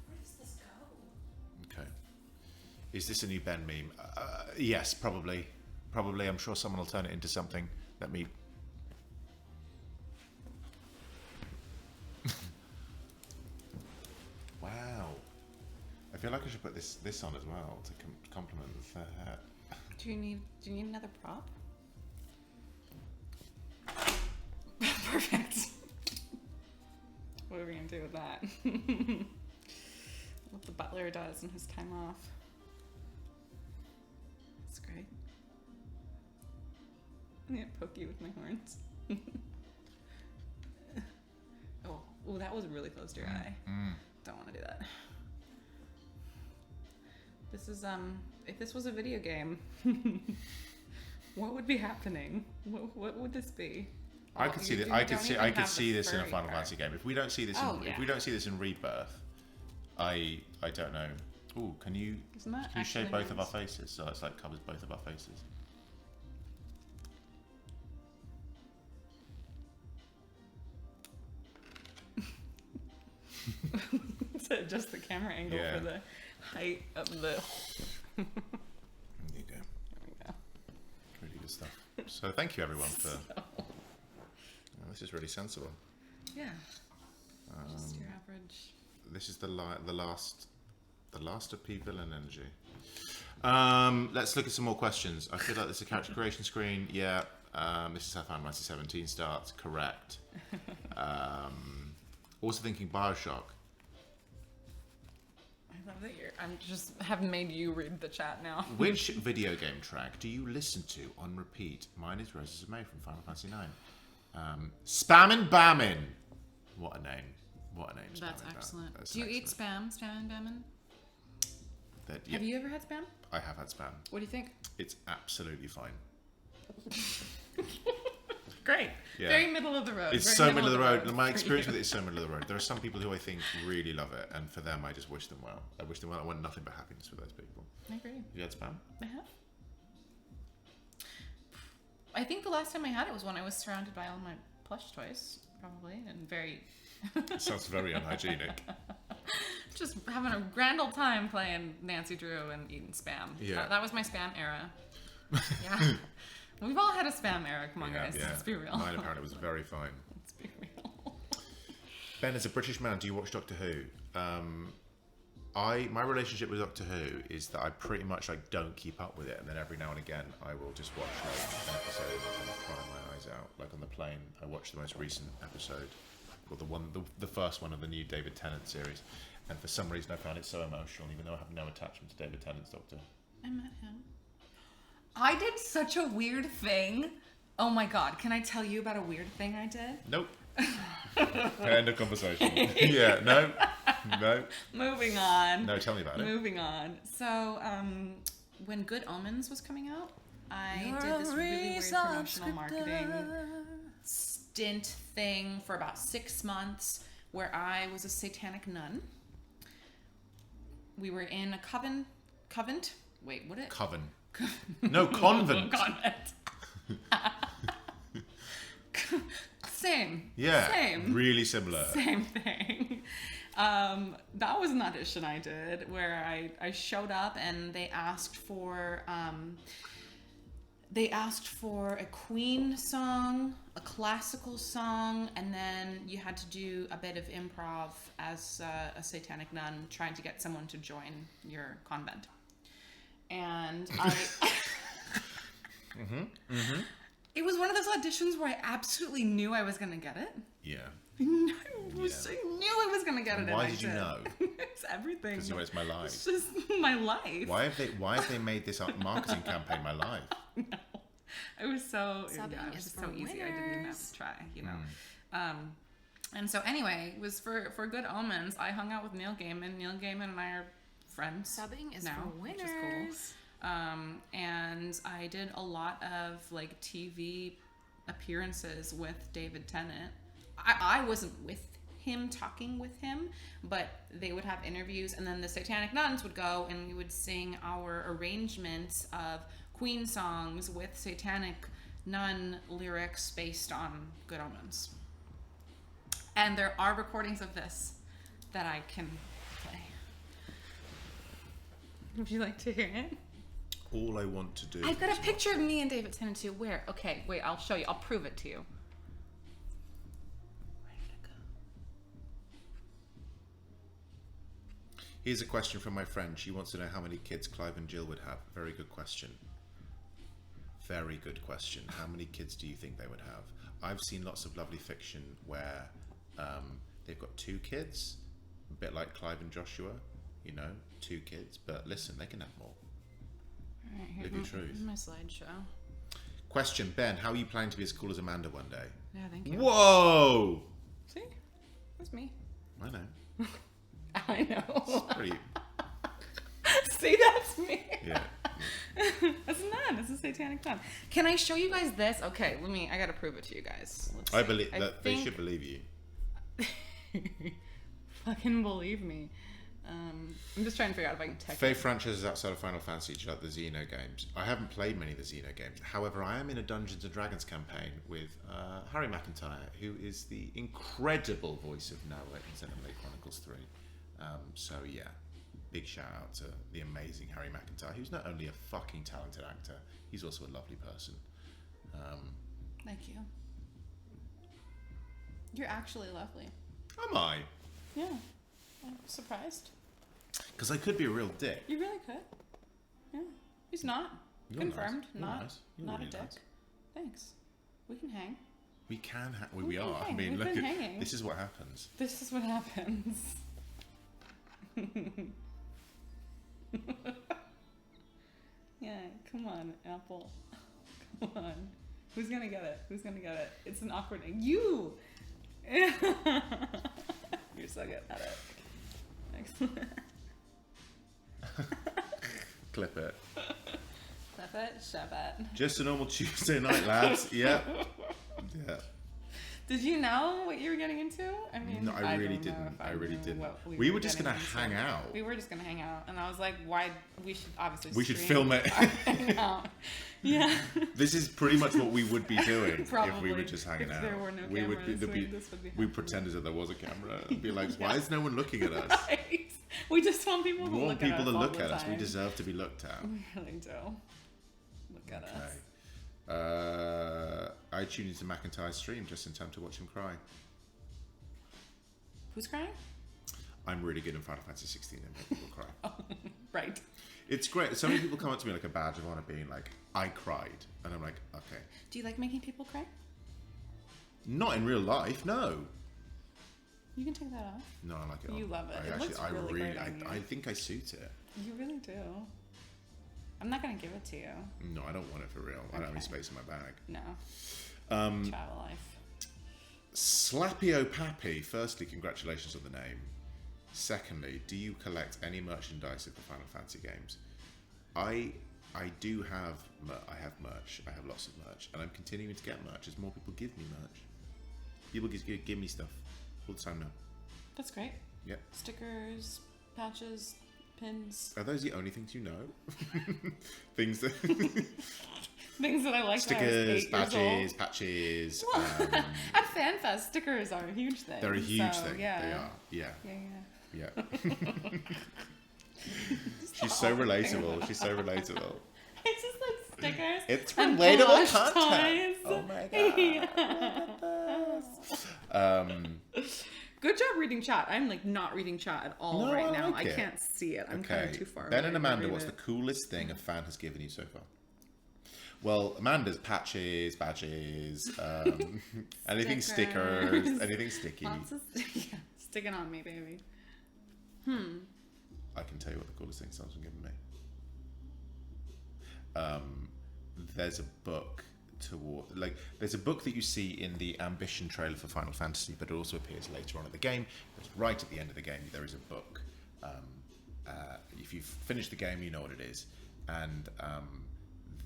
Where does this go? Okay. Is this a new Ben meme? Yes, probably. I'm sure someone will turn it into something. Let me... Wow. I feel like I should put this on as well to complement the fair hair. Do you need another prop? Perfect. What are we gonna do with that? What the butler does in his time off. That's great. I'm gonna poke you with my horns. Oh, that was really close to your eye. Don't want to do that. This is if this was a video game, what would be happening? What would this be? I could see this. I could see this in a Final Fantasy game. If we don't see this, if we don't see this in Rebirth, I don't know. Ooh, can you shade both of our faces so it's like covers both of our faces? So just the camera angle for the height of the. There you go. There we go. Really good stuff. So thank you everyone for. This is really sensible. Yeah. Just your average. This is the last of people and energy. Let's look at some more questions. I feel like there's a character creation screen. Yeah. This is how Final Fantasy 17 starts. Correct. Also thinking Bioshock. I love that I'm just have made you read the chat now. Which video game track do you listen to on repeat? Mine is Roses of May from Final Fantasy IX. Spammin' Bammin'. What a name. That's excellent. Do you eat spam? Spam and bammin'? Have you ever had spam? I have had spam. What do you think? It's absolutely fine. Great. Yeah. Very middle of the road. It's so middle of the road. My experience with it is so middle of the road. There are some people who I think really love it, and for them, I just wish them well. I wish them well. I want nothing but happiness for those people. I agree. You had spam? I have. I think the last time I had it was when I was surrounded by all my plush toys, probably, and very... It sounds very unhygienic. Just having a grand old time playing Nancy Drew and eating spam. Yeah. That was my spam era. Yeah. We've all had a spam era, come on guys, let's be real. Mine apparently was very fine. Let's be real. Ben, as a British man, do you watch Doctor Who? My relationship with Doctor Who is that I pretty much like don't keep up with it, and then every now and again I will just watch like an episode and cry my eyes out. Like on the plane, I watched the most recent episode, or the first one of the new David Tennant series, and for some reason I found it so emotional, even though I have no attachment to David Tennant's Doctor. I met him. I did such a weird thing. Oh my god, can I tell you about a weird thing I did? Nope. End of conversation. Yeah, no. Moving on. No, tell me about it. Moving on. So, when Good Omens was coming out, I did this really weird promotional marketing stint thing for about 6 months where I was a satanic nun. We were in a convent. Wait, what it? Coven. No, convent. Convent. Same. Yeah. Same. Really similar. Same thing. That was an audition I did where I showed up and they asked for a Queen song, a classical song, and then you had to do a bit of improv as a satanic nun trying to get someone to join your convent. And it was one of those auditions where I absolutely knew I was going to get it. Yeah. I knew I was going to get it. Why did you know? It's everything. Because you went, it's my life. It's just my life. Why have they made this marketing campaign my life? No. It was so easy. I didn't even have to try, you know. And so anyway, it was for Good Omens. I hung out with Neil Gaiman. Neil Gaiman and I are friends. Subbing is now, for winners. Which is cool. And I did a lot of like TV appearances with David Tennant. I wasn't with him talking with him, but they would have interviews, and then the Satanic Nuns would go and we would sing our arrangements of Queen songs with Satanic Nun lyrics based on Good Omens. And there are recordings of this that I can play. Would you like to hear it? All I want to do. I've got a picture of me and David Tennant too. Where? Okay, wait, I'll show you. I'll prove it to you. Where did it go? Here's a question from my friend. She wants to know how many kids Clive and Jill would have. Very good question. Very good question. How many kids do you think they would have? I've seen lots of lovely fiction where they've got 2 kids, a bit like Clive and Joshua, 2 kids. But listen, they can have more. All right, Live your truth. Here's my slideshow. Question, Ben, how are you planning to be as cool as Amanda one day? Yeah, thank you. Whoa! See? That's me. I know. I know. It's pretty... See, that's me. Yeah. That's not. This is Satanic Nun. Can I show you guys this? Okay, I gotta prove it to you guys. Let's I see. believe that they should believe you. Fucking believe me. I'm just trying to figure out if I can text. Faye franchises outside of Final Fantasy, do you like the Xeno games? I haven't played many of the Xeno games. However, I am in a Dungeons and Dragons campaign with Harry McIntyre, who is the incredible voice of Noah in Xenoblade Chronicles 3. So yeah, big shout out to the amazing Harry McIntyre, who's not only a fucking talented actor, he's also a lovely person. Thank you. You're actually lovely. Am I? Yeah. I'm surprised. Because I could be a real dick. You really could. Yeah. He's not. You're Confirmed. nice. You're Not. nice. You're Not really a dick. nice. Thanks. We can hang. We can we We can are. I hang. mean, We've look been at hanging. this is what happens. This is what happens. Yeah, come on, Apple. Come on. Who's gonna get it? Who's gonna get it? It's an awkward name. You! You're so good at it. Excellent. Clip it. Clip it, shove it. Just a normal Tuesday night, lads. Yep. Yeah. Did you know what you were getting into? I mean, No, I really don't know didn't. if I really knew didn't. what We were just getting gonna into. hang out. We were just gonna hang out, and I was like, "Why? We should obviously. We should stream film it. our hangout." Yeah. This is pretty much what we would be doing if we Probably. were just hanging If out. there were no we would cameras, there'd be, this would be we happening. pretend as if there was a camera and be like, why is no one looking at us? Right. We just want people to We want look people at us. to all look the at us. We time. deserve to be looked at. We really do. Look at us. Okay. I tuned into McIntyre's stream just in time to watch him cry. Who's crying? I'm really good in Final Fantasy XVI and make people cry. Oh, right. It's great. So many people come up to me like a badge of honor being like, I cried. And I'm like, okay. Do you like making people cry? Not in real life, no. You can take that off. No, I like it. You love it. It looks really great on you. I think I suit it. You really do. I'm not gonna give it to you. No, I don't want it for real. I don't have any Okay. space in my bag. No. Travel life. Slappio Pappy, firstly, congratulations on the name. Secondly, do you collect any merchandise of the Final Fantasy games? I do have I have merch. I have lots of merch, and I'm continuing to get merch as more people give me merch. People give me stuff all the time now. That's great. Yep. Stickers, patches, pins. Are those the only things you know? Things that Things that I like. stickers, when I was 8 years old. patches. Well, at FanFest, stickers are a huge thing. They're a huge so, thing. Yeah. They are. Yeah. Yeah. Yeah. She's so relatable. She's so relatable. It's just like stickers. It's and relatable plush content. toys. Oh my god. Yeah. Good job reading chat. I'm like not reading chat at all No, right I now. like I it. can't see it. I'm kind of too far Ben away and to Amanda, read what's the it. coolest thing a fan has given you so far? Well, Amanda's patches, badges, anything stickers, anything sticky. Lots of sticking on me, baby. I can tell you what the coolest thing someone's given me. There's a book there's a book that you see in the Ambition trailer for Final Fantasy, but it also appears later on in the game. It's right at the end of the game. There is a book. If you've finished the game, you know what it is. and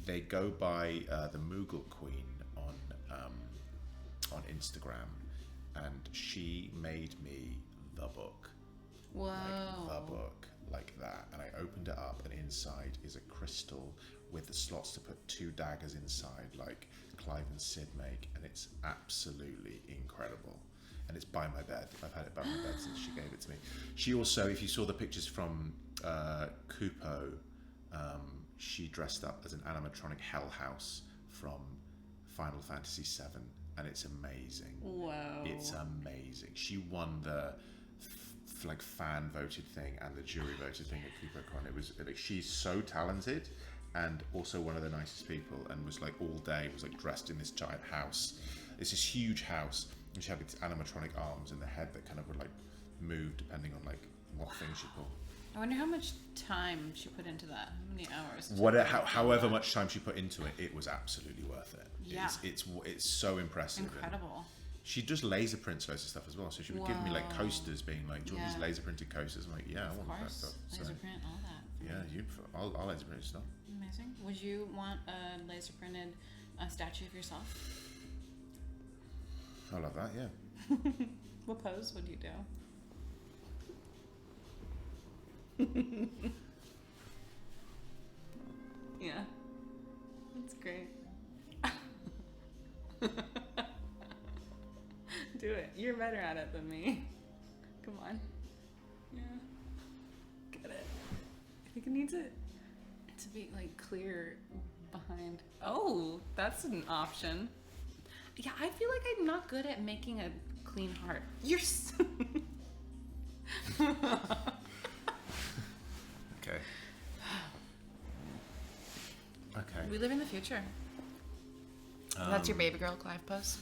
they go by the Moogle Queen on Instagram, and she made me the book. Whoa. Like the book, like that. And I opened it up, and inside is a crystal with the slots to put 2 daggers inside, like Clive and Sid make, and it's absolutely incredible. And it's by my bed. I've had it by my bed since she gave it to me. She also, if you saw the pictures from Kupo, she dressed up as an animatronic Hell House from Final Fantasy VII, and it's amazing. Whoa. It's amazing. She won the like fan voted thing and the jury voted thing at KupoCon. It was like, she's so talented and also one of the nicest people, and was like all day was like dressed in this giant house. It's this huge house, and she had these animatronic arms in the head that kind of would like move depending on like what thing she pulled. I wonder how much time she put into that. How many hours? However much time she put into it, it was absolutely worth it. Yeah. It's so impressive. Incredible. She just laser prints loads of stuff as well. So she would give me like coasters, being like, "Do you want these laser printed coasters?" I'm like, "Yeah, I want that stuff." Laser print, all that. Yeah, I'll laser print stuff. Amazing. Would you want a laser printed statue of yourself? I love that. Yeah. What pose would you do? Yeah, that's great. Do it. You're better at it than me. Come on. Yeah. Get it. I think it needs it to be like clear behind. Oh, that's an option. Yeah, I feel like I'm not good at making a clean heart. You're so... Okay. Okay. We live in the future. That's your baby girl Clive pose.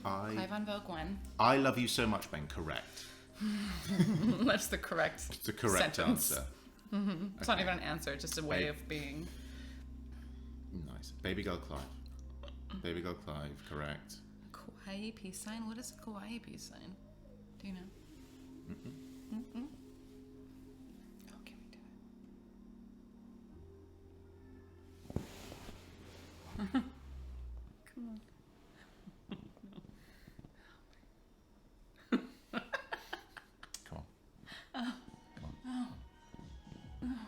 Clive on Vogue 1. I love you so much, Ben. Correct. That's the correct It's the correct sentence. answer. Mm-hmm. It's not even an answer, it's just a way of being. Nice. Baby girl Clive. Baby girl Clive, correct. Kawaii peace sign? What is a kawaii peace sign? Do you know? Mm-mm. Mm-mm. Oh, can we do it? Come on. Come on. Oh. Come on. Oh. Oh.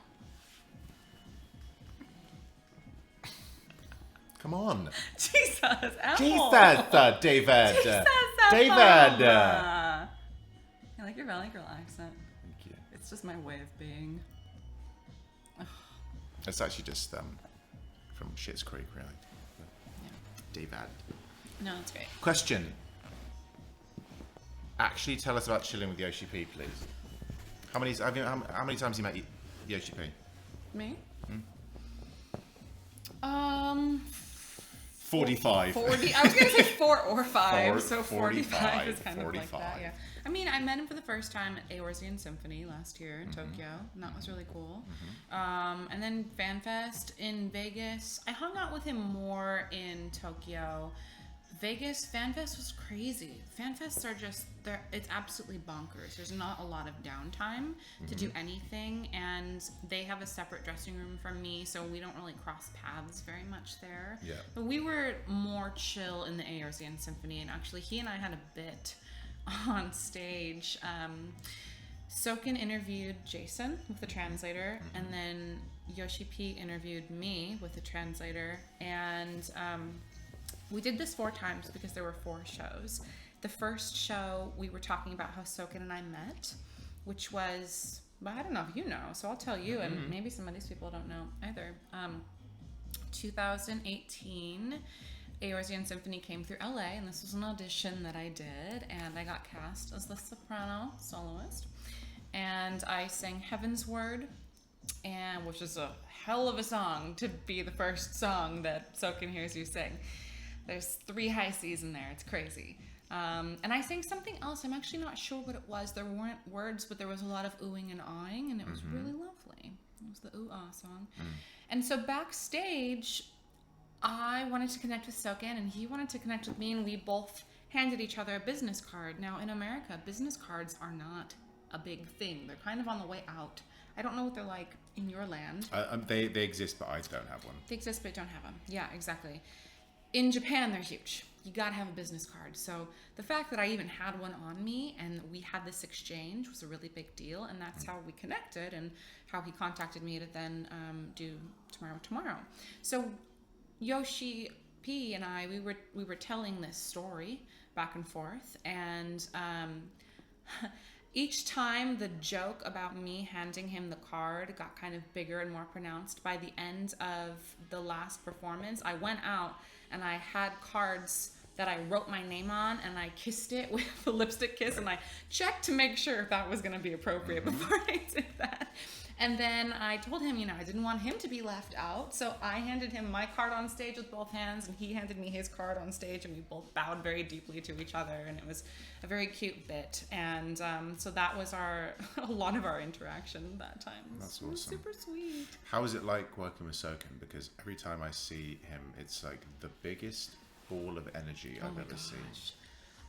Come on. Jesus, Apple. Jesus, David. Jesus, David. I like your Valley Girl accent. Thank you. It's just my way of being. It's actually just from Schitt's Creek, really. Yeah. David. No, it's great. Question. Actually, tell us about chilling with Yoshi P, please. How many times have you met Yoshi P? Me? 45. 40. I was going to say 4 or 5. So 45 45 is kind 45. of like that, yeah. I mean, I met him for the first time at Eorzean Symphony last year in Tokyo, and that was really cool. And then FanFest in Vegas. I hung out with him more in Tokyo. Vegas, FanFest was crazy. FanFests are just, it's absolutely bonkers. There's not a lot of downtime to do anything, and they have a separate dressing room from me, so we don't really cross paths very much there. Yeah. But we were more chill in the Eorzean Symphony, and actually he and I had a bit on stage. Soken interviewed Jason with the translator, and then Yoshi P interviewed me with the translator, and we did this 4 times because there were 4 shows. The first show, we were talking about how Soken and I met, which was, well, I don't know if you know, so I'll tell you, and maybe some of these people don't know either. 2018, Eorzean Symphony came through LA, and this was an audition that I did, and I got cast as the soprano soloist. And I sang Heaven's Word, and which is a hell of a song to be the first song that Soken hears you sing. There's 3 high C's in there. It's crazy. And I sang something else. I'm actually not sure what it was. There weren't words, but there was a lot of oohing and ahhing, and it was really lovely. It was the ooh-ah song. And so backstage, I wanted to connect with Soken, and he wanted to connect with me, and we both handed each other a business card. Now, in America, business cards are not a big thing. They're kind of on the way out. I don't know what they're like in your land. They exist, but I don't have one. They exist, but don't have them. Yeah, exactly. In Japan, they're huge. You gotta have a business card. So the fact that I even had one on me and we had this exchange was a really big deal, and that's how we connected and how he contacted me to then do tomorrow. So Yoshi P and I, we were telling this story back and forth, and each time the joke about me handing him the card got kind of bigger and more pronounced. By the end of the last performance, I went out and I had cards that I wrote my name on, and I kissed it with a lipstick kiss, and I checked to make sure if that was going to be appropriate before I did that. And then I told him, I didn't want him to be left out, so I handed him my card on stage with both hands, and he handed me his card on stage, and we both bowed very deeply to each other, and it was a very cute bit. And so that was a lot of our interaction that time. That's awesome. awesome. Super sweet. How is it like working with Soken? Because every time I see him, it's like the biggest ball of energy I've ever seen.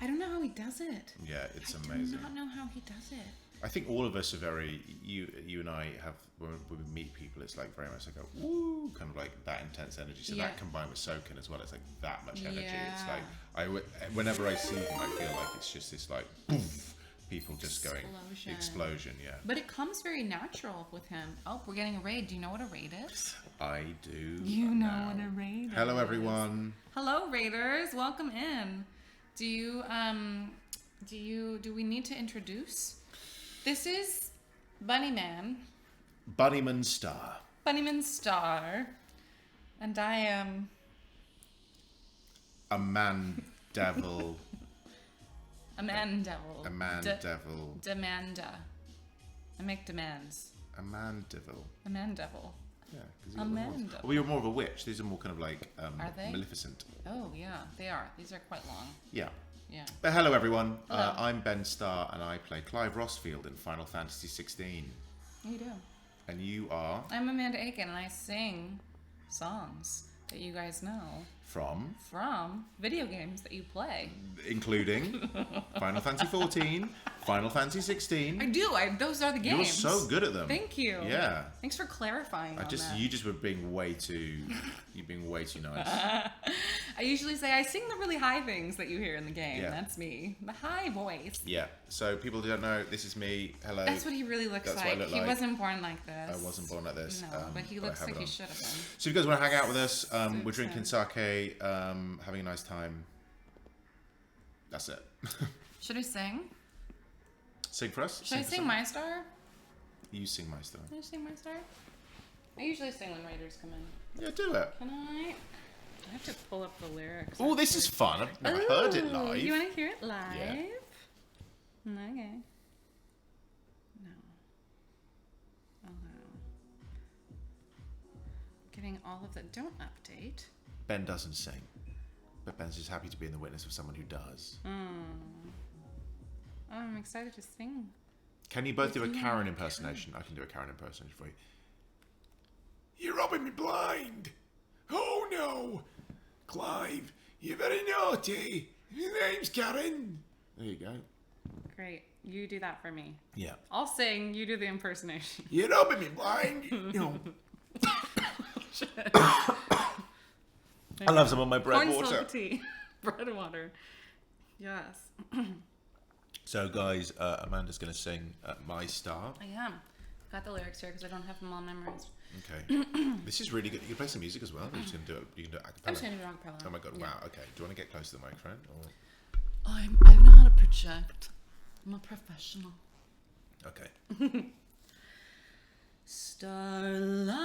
I don't know how he does it. Yeah, it's amazing. I do not know how he does it. I think all of us are very, you and I have, when we meet people, it's like very much like a woo, kind of like that intense energy. So that combined with Soken as well, it's like that much energy. Yeah. It's like, whenever I see him, I feel like it's just this like, poof, people just going, explosion, yeah. But it comes very natural with him. Oh, we're getting a raid. Do you know what a raid is? I do. You know what a raid is. Hello, everyone. Hello, raiders. Welcome in. Do we need to introduce? This is Bunnyman. Bunnyman Starr. Bunnyman Starr. And I am... A man devil. A man devil. A man devil. Demanda. I make demands. A man devil. A man devil. Yeah. A man devil. Well, you're more of a witch. These are more kind of like Are they? Maleficent. Oh, yeah. They are. These are quite long. Yeah. Yeah. But hello, everyone. Hello. I'm Ben Starr, and I play Clive Rosfield in Final Fantasy XVI. You do. And you are... I'm Amanda Achen, and I sing songs that you guys know From video games that you play. Including Final Fantasy XIV, Final Fantasy XVI. I do. Those are the games. You're so good at them. Thank you. Yeah. Thanks for clarifying on that. You just were being way too... You're being way too nice. I usually say I sing the really high things that you hear in the game. Yeah. That's me. The high voice. Yeah. So people who don't know, this is me. Hello. That's what he really looks That's like. what I look He like. wasn't born like this. I wasn't born like this. No, but he looks like he should have been. So if you guys want to hang out with us, we're drinking sake, having a nice time. That's it. Should I sing? Sing for us? Should I sing My Star? You sing My Star. Can I sing My Star? I usually sing when writers come in. Yeah, do it. Can I? I have to pull up the lyrics. Oh, this is fun. I've never heard it live. You want to hear it live? Yeah. Okay. No. Allow. Getting all of the... Don't update. Ben doesn't sing. But Ben's just happy to be in the witness of someone who does. Oh, I'm excited to sing. Can you both do a Karen impersonation? I can do a Karen impersonation for you. You're robbing me blind. Oh no. Clive, you're very naughty. Your name's Karen. There you go. Great. You do that for me. Yeah. I'll sing. You do the impersonation. You're robbing me blind. No. I'll have some on my bread Corn water. silk tea. Bread and water. Yes. So guys, Amanda's going to sing My Star. I am. Got the lyrics here because I don't have them all memorized. Okay. This is really good. You can play some music as well. You just do it. You can do it a I'm cappella. just going to do it a cappella. Oh my god! Wow. Okay. Do you want to get close to the microphone? Or... I know how to project. I'm a professional. Okay. Starlight,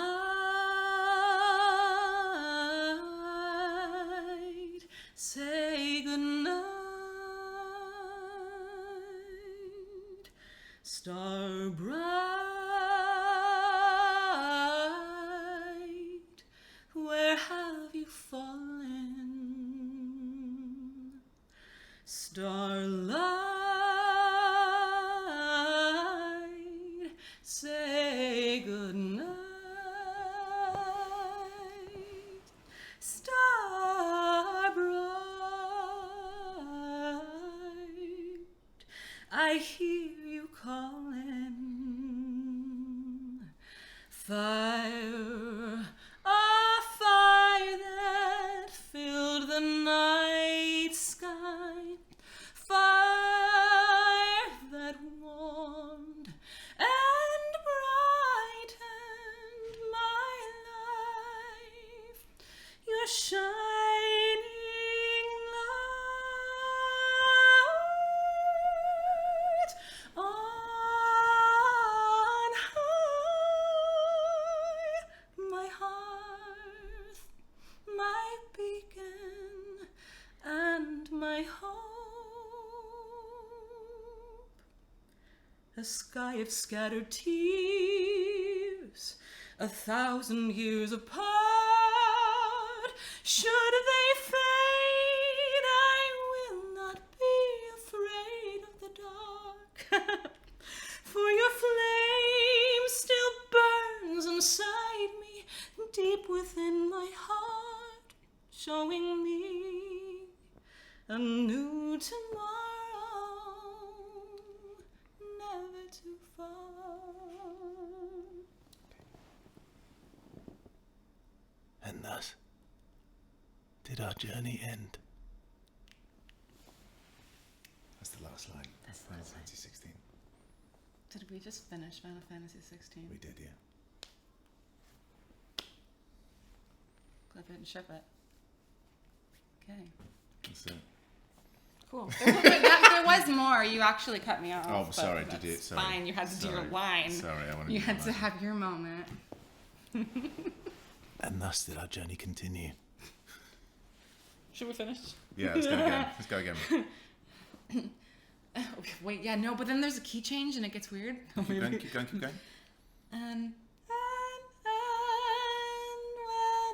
say goodnight. Star bright, where have you fallen? Starlight, say goodnight. Star bright, I hear you calling. Fire, a fire that filled the night sky, fire that warmed and brightened my life, your shining light on high, my hearth, my beacon, and my hope. A sky of scattered tears, 1,000 years apart. Should they fade, I will not be afraid of the dark. For your flame still burns inside me, deep within my heart, showing me a new tomorrow, never too far. And thus did our journey end. That's the last line. That's the Final last line. Fantasy 16. Did we just finish Final Fantasy XVI? We did, yeah. Clip it and ship it. Okay. That's it. Cool. There was more. You actually cut me off. Oh, but sorry. that's Did you? Sorry. Fine. You had to do your Sorry. line. Sorry, I wanted You to had do to mine. have your moment. And thus did our journey continue. Should we finish? Yeah, let's go again. Let's go again. Okay, wait, yeah, no, but then there's a key change and it gets weird. Keep going, keep going, keep going. And when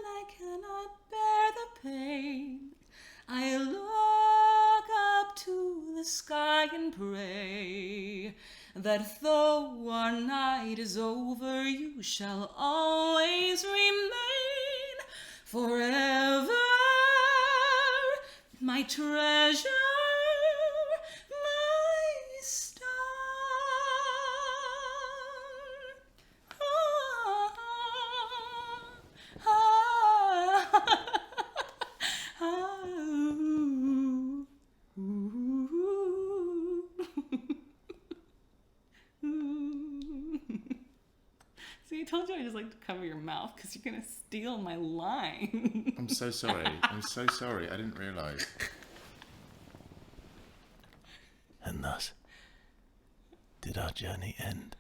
I cannot bear the pain, I look up to the sky and pray that though our night is over, you shall always remain forever my treasure, my star. See, I told you I just like to cover your mouth because you're gonna steal my line. I'm so sorry. I'm so sorry. I didn't realise. And thus did our journey end.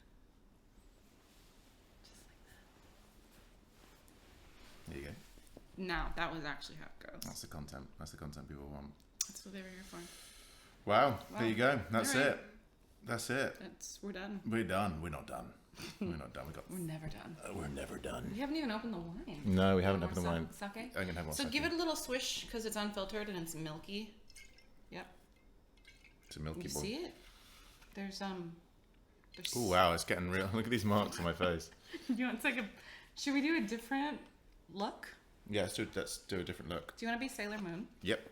There you go. No, that was actually how it goes. That's the content. That's the content people want. That's what they were here for. Wow. There you go. That's All right. it. That's it. We're done. We're done. We're not done. We're not done. We're never done. We're never done. We haven't even opened the wine. No, we haven't More opened the wine. Sake? I'm gonna have one. So sake. give it a little swish because it's unfiltered and it's milky. Yep. It's a milky You boy. see it? There's Oh wow, it's getting real. Look at these marks on my face. You want to take a? Should we do a different look? Yeah, let's do a different look. Do you want to be Sailor Moon? Yep.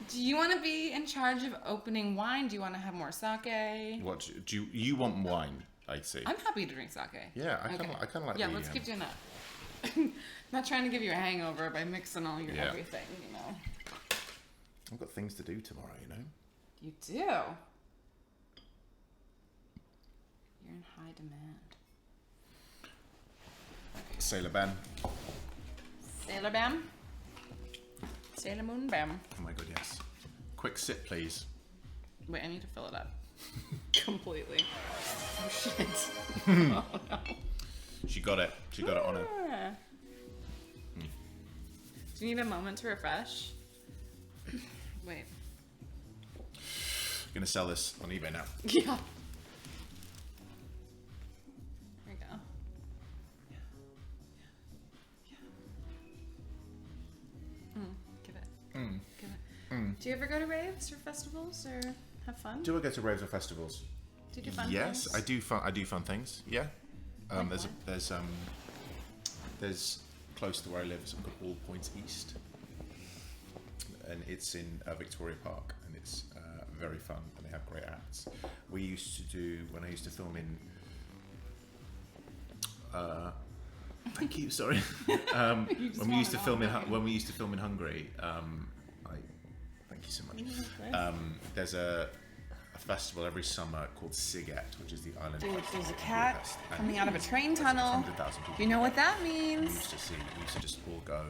Do you want to be in charge of opening wine? Do you want to have more sake? What do you want wine? I see. I'm happy to drink sake. Yeah, I kind of like. Yeah, the, let's keep doing that. I'm not trying to give you a hangover by mixing all your everything, you know. I've got things to do tomorrow, you know. You do. You're in high demand. Sailor Ban. Sailor Bam. Sailor Moon Bam. Oh my god, yes. Quick sip, please. Wait, I need to fill it up. Completely. Oh shit. Oh no. She got it. She got it on her. Ah. Do you need a moment to refresh? Wait. Gonna sell this on eBay now. Yeah. Here we go. Give it. Give it. Do you ever go to raves or festivals or have fun? Do I go to raves or festivals? Do you do fun Yes, things? I do fun. I do fun things. Yeah. Like There's close to where I live something called All Points East, and it's in Victoria Park, and it's very fun, and they have great acts. We used to do when I used to film in Thank you. Sorry. When we used to film in Hungary, thank you so much. There's a festival every summer called Sziget, which is the island. Dude, there's a cat coming out of a train tunnel. 100,000 people. You know what that means? We used to just all go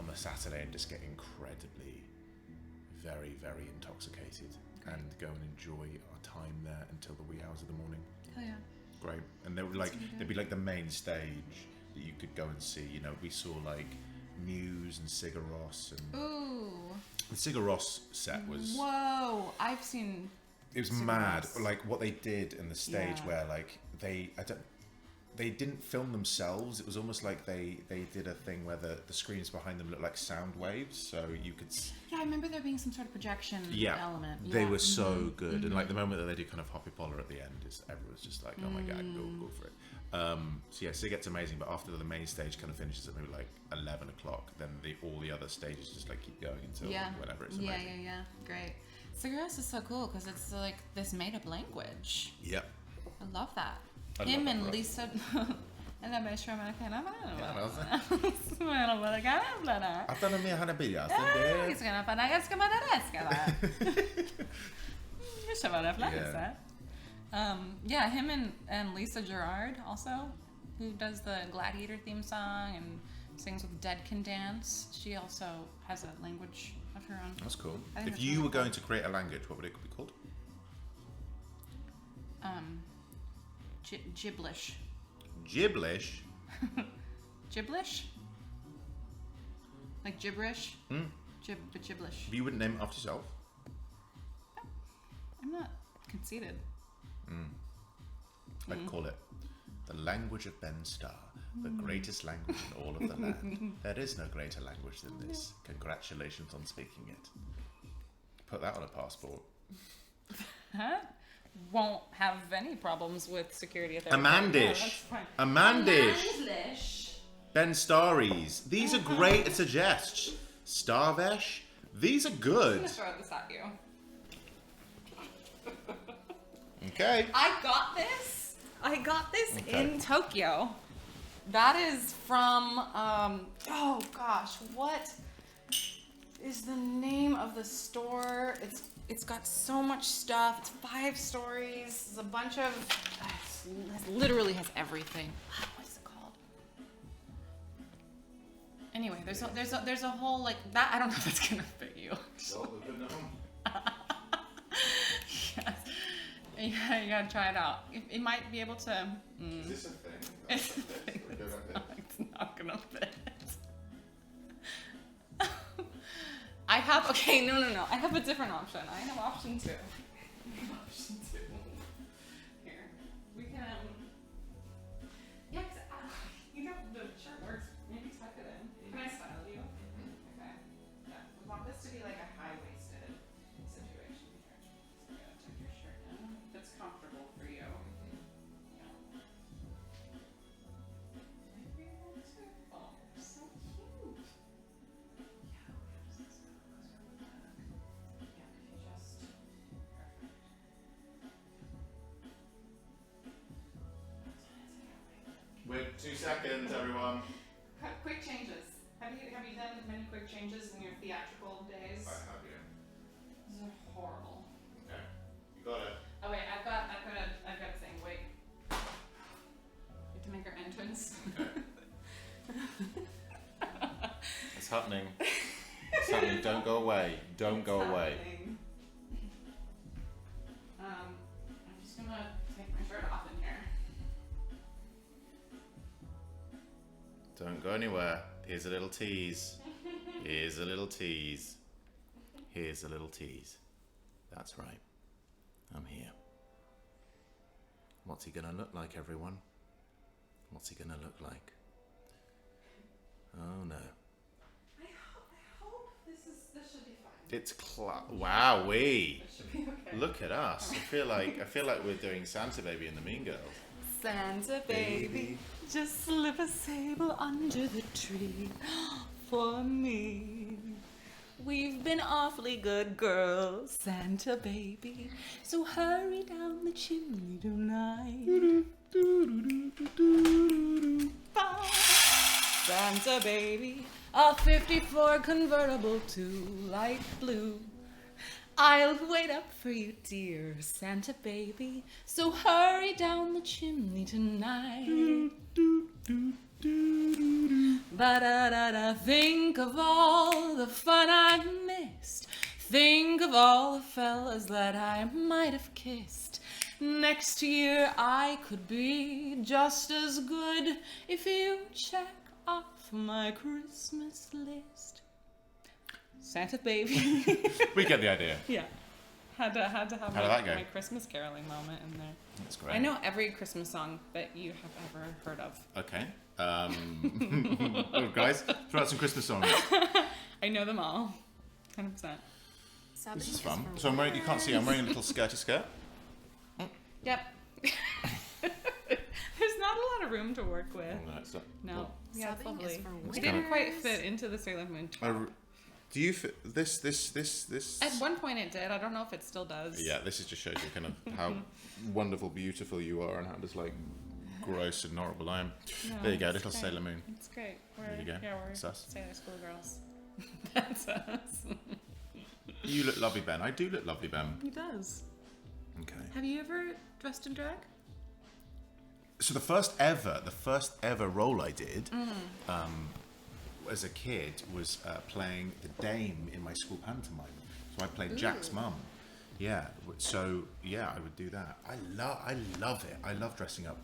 on the Saturday and just get incredibly, very, very intoxicated and go and enjoy our time there until the wee hours of the morning. Hell yeah. Great. And there'd be like the main stage that you could go and see. You know, we saw like Muse and Sigur Rós, and Ooh. the Sigur Rós set was. Whoa! I've seen. It was mad, like what they did in the stage where like they didn't film themselves. It was almost like they did a thing where the screens behind them looked like sound waves, so you could. Yeah, I remember there being some sort of projection element. Yeah. They were so good, and like the moment that they do kind of Hoppy Poller at the end, is everyone's just like, oh my god, go for it. So yeah, Sziget's amazing, but after the main stage kind of finishes at maybe like 11 o'clock, then all the other stages just like keep going until whenever it's amazing. Yeah, great. Sigur Rós is so cool because it's like this made-up language. Yep. I love that. I Him love and that, Lisa. Yeah, him and Lisa Gerard also, who does the Gladiator theme song and sings with Dead Can Dance. She also has a language of her own. That's cool. If you were going to create a language, what would it be called? Giblish. Giblish? Giblish? Like gibberish? But giblish. You wouldn't name it after yourself? I'm not conceited. I'd call it the language of Ben Starr, the greatest language in all of the land. There is no greater language than this. Congratulations on speaking it. Put that on a passport. Huh? Won't have any problems with security authorities. Amandish. Amandish. Ben Starries. These are great suggestions. Starvesh. These are good. I'm gonna throw this at you. Okay. I got this in Tokyo. That is from, oh gosh, what is the name of the store? It's got so much stuff. It's 5 stories. It's a bunch of, it literally has everything. What's it called? Anyway, there's a whole like that. I don't know if that's gonna fit you. Yes. Yeah, you gotta try it out. It might be able to. Is this a thing? It's a thing. It's not gonna fit. I have. Okay, no. I have a different option. I have option 2. Here, we can. Yeah, you know the shirt works. Maybe tuck it in. Can I style you? Okay. Yeah, we want this to be like a high-waisted situation here. So you gotta tuck your shirt in if it's comfortable for you. Yeah. Oh, so cute. Wait 2 seconds, everyone. Quick changes. Have you done many quick changes in your theatrical days? I have you. These are horrible. Okay. You got it. Oh wait, I've got a thing. Wait. We have to make our entrance. It's happening. It's happening. Don't go away. Don't go away. I'm just gonna take my shirt off in here. Don't go anywhere. Here's a little tease. Here's a little tease. Here's a little tease. That's right. I'm here. What's he gonna look like, everyone? What's he gonna look like? Oh no. I hope this should be fine. It's wowee. It should be okay. Look at us. I feel like we're doing Santa Baby and the Mean Girls. Santa baby, just slip a sable under the tree for me. We've been awfully good girls, Santa baby, so hurry down the chimney tonight. Santa baby, a 54 convertible to light blue. I'll wait up for you, dear Santa baby, so hurry down the chimney tonight. Ba-da-da-da, think of all the fun I missed. Think of all the fellas that I might have kissed. Next year I could be just as good if you check off my Christmas list. Santa baby. We get the idea. Yeah. Had to have my Christmas caroling moment in there. That's great. I know every Christmas song that you have ever heard of. Okay. Oh, guys, throw out some Christmas songs. I know them all. 100%. This is fun. So I'm wearing, you can't see, I'm wearing a little skirty skirt. Yep. There's not a lot of room to work with. Oh, no, it's not. No. Yeah, it's lovely. We We didn't quite fit into the Sailor Moon top. Do you fit this? At one point it did. I don't know if it still does. Yeah, this is just shows you kind of how wonderful, beautiful you are, and how just like gross and horrible I am. No, There you go, it's little great. Sailor Moon. It's great. There you go. Yeah, we're That's us. Sailor School girls. That's us. You look lovely, Ben. I do look lovely, Ben. He does. Okay. Have you ever dressed in drag? So the first ever role I did as a kid was playing the dame in my school pantomime. So I played Jack's mum. Yeah. So yeah, I would do that. I love it. I love dressing up.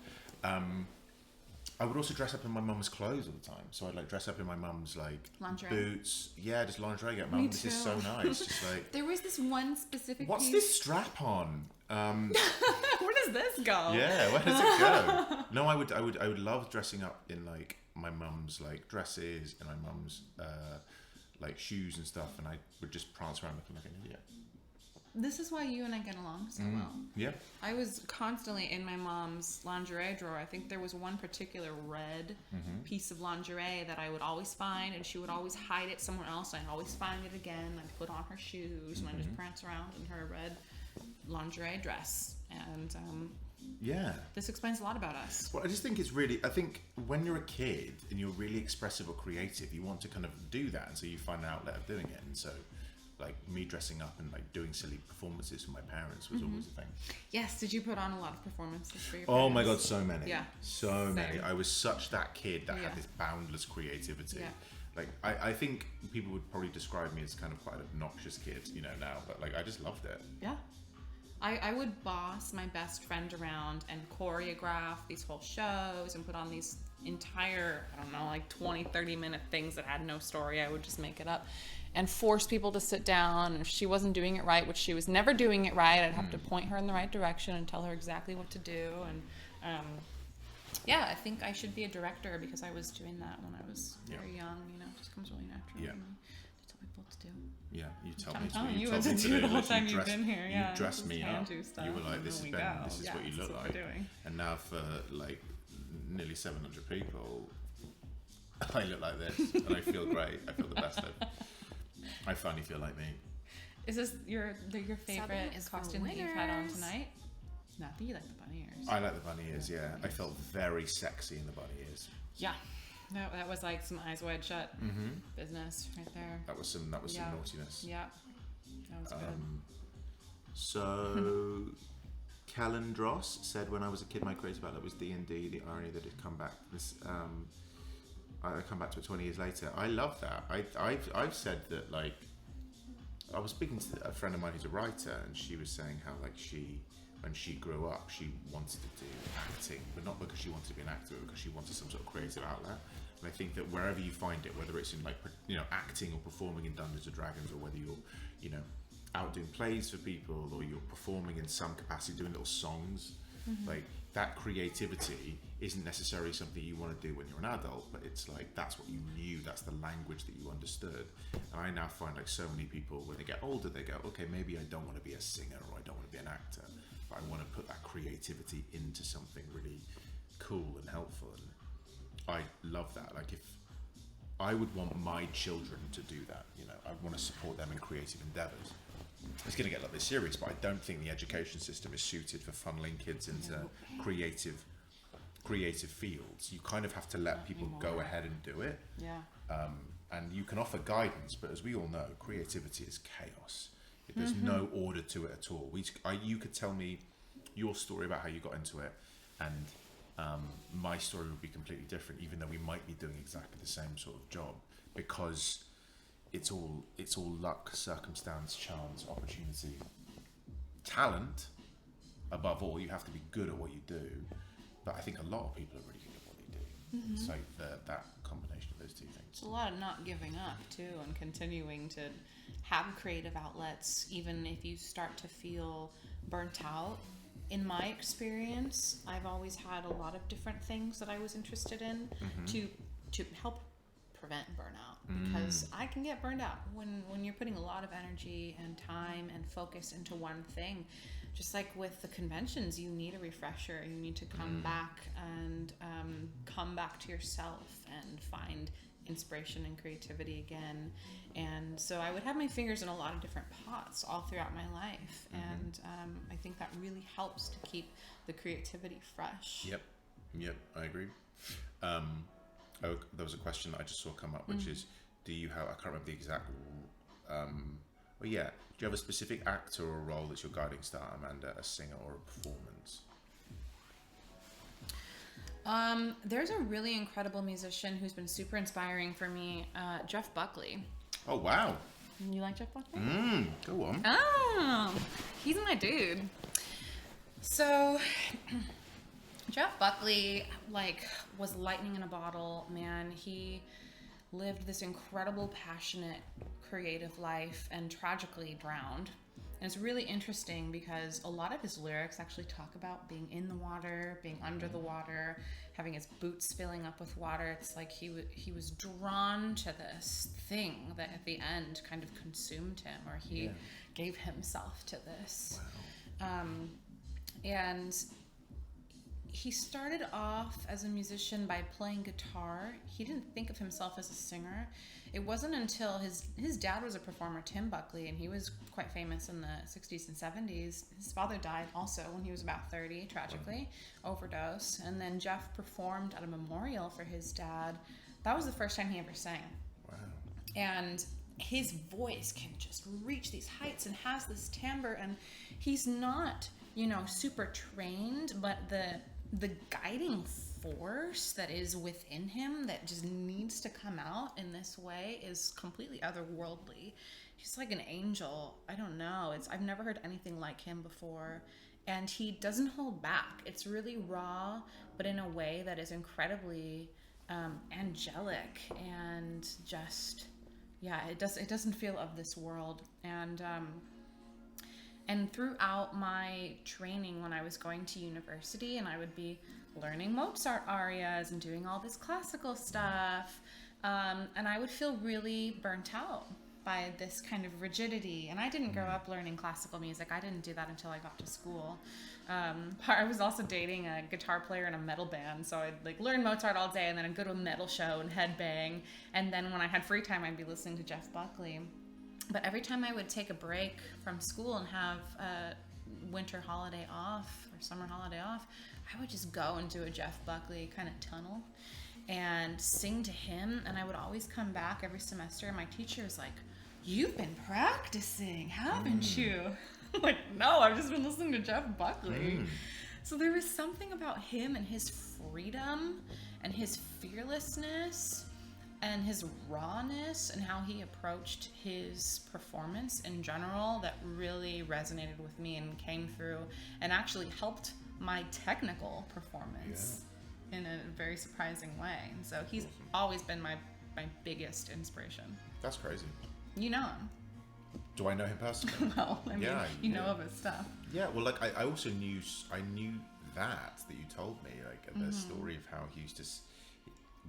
I would also dress up in my mum's clothes all the time. So I'd like dress up in my mum's like Lingerie. boots. Yeah, just lingerie. Get mum. This is so nice. Just like, There was this one specific what's piece. this strap on? Where does this go? Yeah, where does it go? No, I would love dressing up in like my mum's like dresses and my mum's like shoes and stuff, and I would just prance around looking like an idiot. This is why you and I get along so well. Yeah. I was constantly in my mom's lingerie drawer. I think there was one particular red piece of lingerie that I would always find, and she would always hide it somewhere else. I'd always find it again. I'd put on her shoes, and I'd just prance around in her red lingerie dress. And Yeah. this explains a lot about us. Well, I just think it's really, I think when you're a kid and you're really expressive or creative, you want to kind of do that, and so you find an outlet of doing it. And so like me dressing up and like doing silly performances for my parents was always a thing. Yes, did you put on a lot of performances for your Oh my god, parents? so many. Yeah. So many. Same. I was such that kid that Yeah. had this boundless creativity. Yeah. Like I think people would probably describe me as kind of quite an obnoxious kid, you know, now, but like I just loved it. Yeah. I would boss my best friend around and choreograph these whole shows and put on these entire, I don't know, like 20, 30-minute things that had no story. I would just make it up and force people to sit down. And if she wasn't doing it right, which she was never doing it right, I'd have to point her in the right direction and tell her exactly what to do. And yeah, I think I should be a director because I was doing that when I was very young. You know, it just comes really natural to me to tell people what to do. Yeah, you told I'm me telling to. you told what me to do the whole literally time you've been here. Yeah, you dressed just me hand up. do stuff, You were like, and "This then is we Ben. go." This is Yeah, what you this look is what like." we're doing. And now for like nearly 700 people, I look like this, and I feel great. I feel the best. I finally feel like me. Is this your favorite is for costume that you've had on winners. tonight? Not that you like the bunny ears. I like the bunny ears. Yeah, I felt very sexy in the bunny ears. Yeah. No, that was like some eyes wide shut business right there. That was some Yeah. naughtiness. Yeah. That was good. So, Calendros said, "When I was a kid, my creative outlet was D&D. The irony that it come back. I come back to it 20 years later. I love that. I've said that, like, I was speaking to a friend of mine who's a writer, and she was saying how like when she grew up, she wanted to do acting, but not because she wanted to be an actor, but because she wanted some sort of creative outlet. And I think that wherever you find it, whether it's in like, you know, acting or performing in Dungeons and Dragons, or whether you're, you know, out doing plays for people, or you're performing in some capacity, doing little songs, like that creativity isn't necessarily something you want to do when you're an adult, but it's like that's what you knew, that's the language that you understood. And I now find like so many people, when they get older, they go, okay, maybe I don't want to be a singer, or I don't want to be an actor, but I want to put that creativity into something really cool and helpful. And I love that. Like, if I would want my children to do that, you know, I want to support them in creative endeavors. It's going to get a little bit serious, but I don't think the education system is suited for funneling kids into creative creative fields, you kind of have to let people go ahead and do it. Yeah. And you can offer guidance, but as we all know, creativity is chaos. There's no order to it at all. You could tell me your story about how you got into it, and my story would be completely different, even though we might be doing exactly the same sort of job, because it's all luck, circumstance, chance, opportunity, talent. Above all, you have to be good at what you do. But I think a lot of people are really good at what they do. It's like that combination of those two things. It's a lot of not giving up too, and continuing to have creative outlets, even if you start to feel burnt out. In my experience, I've always had a lot of different things that I was interested in to help prevent burnout, because I can get burned out when you're putting a lot of energy and time and focus into one thing. Just like with the conventions, you need a refresher. You need to come back and come back to yourself and find inspiration and creativity again. And so I would have my fingers in a lot of different pots all throughout my life. And I think that really helps to keep the creativity fresh. Yep, I agree. There was a question that I just saw come up, which is, do you have, I can't remember the exact, do you have a specific actor or role that's your guiding star, Amanda, a singer or a performance? There's a really incredible musician who's been super inspiring for me, Jeff Buckley. Oh, wow. You like Jeff Buckley? Go on. Oh, he's my dude. So, Jeff Buckley, was lightning in a bottle, man. He lived this incredible, passionate, creative life and tragically drowned. And it's really interesting because a lot of his lyrics actually talk about being in the water, being under the water, having his boots filling up with water. It's like he was drawn to this thing that at the end kind of consumed him, or he gave himself to this. Wow. And he started off as a musician by playing guitar. He didn't think of himself as a singer. It wasn't until his dad was a performer, Tim Buckley, and he was quite famous in the 60s and 70s. His father died also when he was about 30, tragically, overdose. And then Jeff performed at a memorial for his dad. That was the first time he ever sang. Wow. And his voice can just reach these heights and has this timbre, and he's not, super trained, but the guiding force that is within him that just needs to come out in this way is completely otherworldly. He's like an angel. I don't know. I've never heard anything like him before. And he doesn't hold back. It's really raw, but in a way that is incredibly angelic and just, it doesn't feel of this world. And throughout my training when I was going to university, and I would be learning Mozart arias and doing all this classical stuff, and I would feel really burnt out by this kind of rigidity. And I didn't grow up learning classical music. I didn't do that until I got to school. I was also dating a guitar player in a metal band, so I'd learn Mozart all day, and then I'd go to a metal show and headbang. And then when I had free time, I'd be listening to Jeff Buckley. But every time I would take a break from school and have a winter holiday off or summer holiday off, I would just go and do a Jeff Buckley kind of tunnel and sing to him. And I would always come back every semester, and my teacher was like, "You've been practicing, haven't you?" I'm like, "No, I've just been listening to Jeff Buckley." So there was something about him and his freedom and his fearlessness and his rawness and how he approached his performance in general that really resonated with me and came through and actually helped my technical performance in a very surprising way. And so he's always been my biggest inspiration. That's crazy. You know him. Do I know him personally? Well, I mean, you know of his stuff. Yeah, well, I also knew that you told me, the story of how he used to...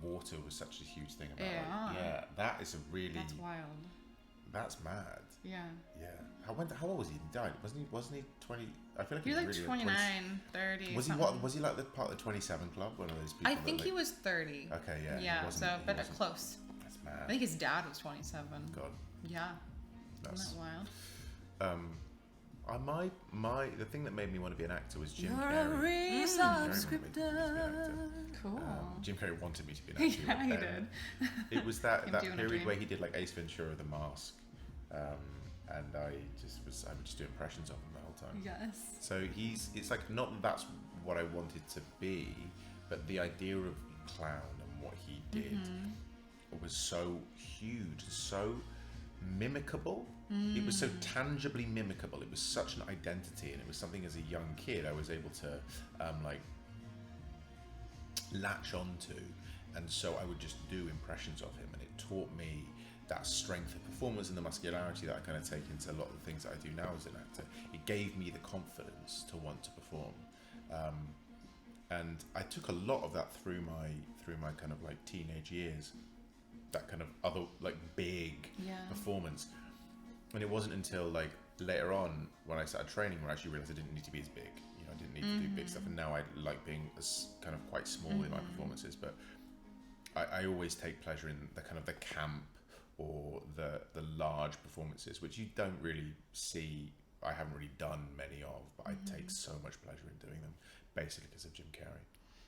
Water was such a huge thing about that is a really... That's wild. That's mad. Yeah. How old was he? He died. Wasn't he 20? I feel like he was really 29, 30. Was he like the part of the 27 Club? One of those people? I think he was 30. Okay, yeah. Yeah, but close. That's mad. I think his dad was 27. God. Yeah. Isn't that wild? The thing that made me want to be an actor was Jim Carrey. Cool. Jim Carrey wanted me to be an actor. Yeah, he did. It was that period where he did like Ace Ventura: The Mask, and I would just do impressions of him the whole time. Yes. So it's like, not that that's what I wanted to be, but the idea of clown and what he did was so huge, so mimicable. It was so tangibly mimicable. It was such an identity, and it was something as a young kid I was able to latch onto, and so I would just do impressions of him, and it taught me that strength of performance and the muscularity that I kind of take into a lot of the things that I do now as an actor. It gave me the confidence to want to perform, and I took a lot of that through my kind of like teenage years, that kind of other like big performance. And it wasn't until like later on when I started training where I actually realized I didn't need to be as big. You know, I didn't need to do big stuff, and now I like being as kind of quite small in my performances. But I always take pleasure in the kind of the camp or the large performances, which you don't really see. I haven't really done many of, but I take so much pleasure in doing them, basically because of Jim Carrey.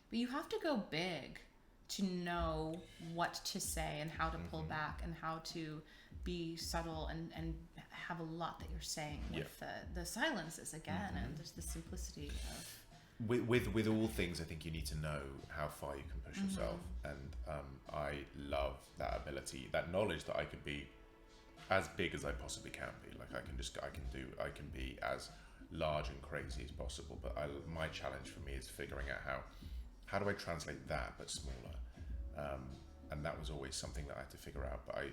But you have to go big to know what to say and how to pull back and how to be subtle and have a lot that you're saying with the silences again and just the simplicity of... With all things, I think you need to know how far you can push yourself, and I love that ability, that knowledge that I could be as big as I possibly can be. Like I can be as large and crazy as possible, but my challenge for me is figuring out how do I translate that but smaller, and that was always something that I had to figure out. But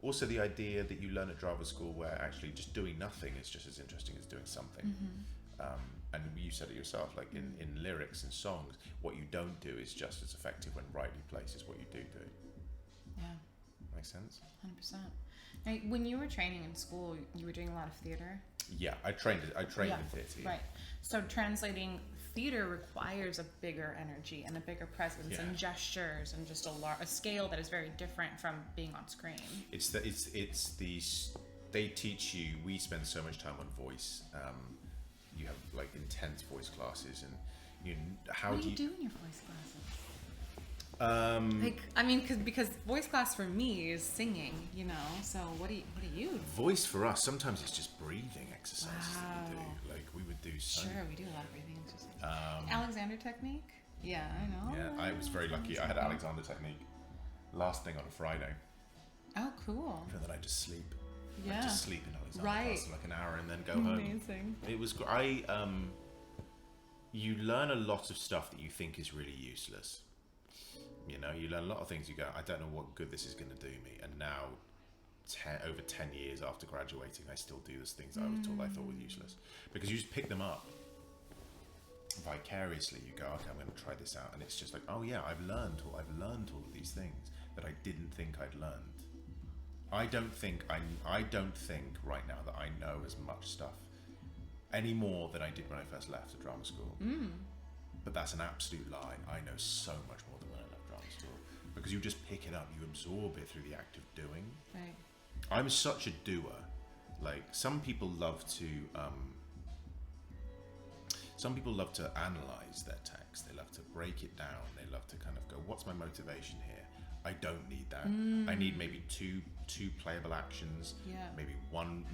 also the idea that you learn at drama school where actually just doing nothing is just as interesting as doing something. And you said it yourself, like in lyrics and songs, what you don't do is just as effective when rightly placed as what you do. Yeah. Makes sense? 100%. Now, when you were training in school, you were doing a lot of theater? Yeah, I trained in theatre. Yeah. Right. So translating theater requires a bigger energy and a bigger presence and gestures and just a scale that is very different from being on screen. They teach you. We spend so much time on voice. You have like intense voice classes, and what do you do in your voice classes? Because voice class for me is singing, So what do you do? Voice for us, sometimes it's just breathing exercises that we do. Like we would do. Sure, we do a lot of breathing exercises. Alexander technique. Yeah, I know. Yeah, I was very lucky. I had Alexander technique last thing on a Friday. Oh, cool. And then I just sleep. Yeah. I just sleep in Alexander class for like an hour and then go home. Amazing. It was you learn a lot of stuff that you think is really useless. You learn a lot of things. You go, I don't know what good this is going to do me. And now, over 10 years after graduating, I still do those things that I was told I thought were useless. Because you just pick them up vicariously. You go, okay, I'm going to try this out. And it's just like, oh yeah, I've learned all of these things that I didn't think I'd learned. I don't think right now that I know as much stuff anymore than I did when I first left the drama school. But that's an absolute lie. I know so much more than when I left drama school, because you just pick it up, you absorb it through the act of doing. Right. I'm such a doer. Like some people love to analyze their text. They love to break it down. They love to kind of go, what's my motivation here? I don't need that. I need maybe two playable actions, maybe one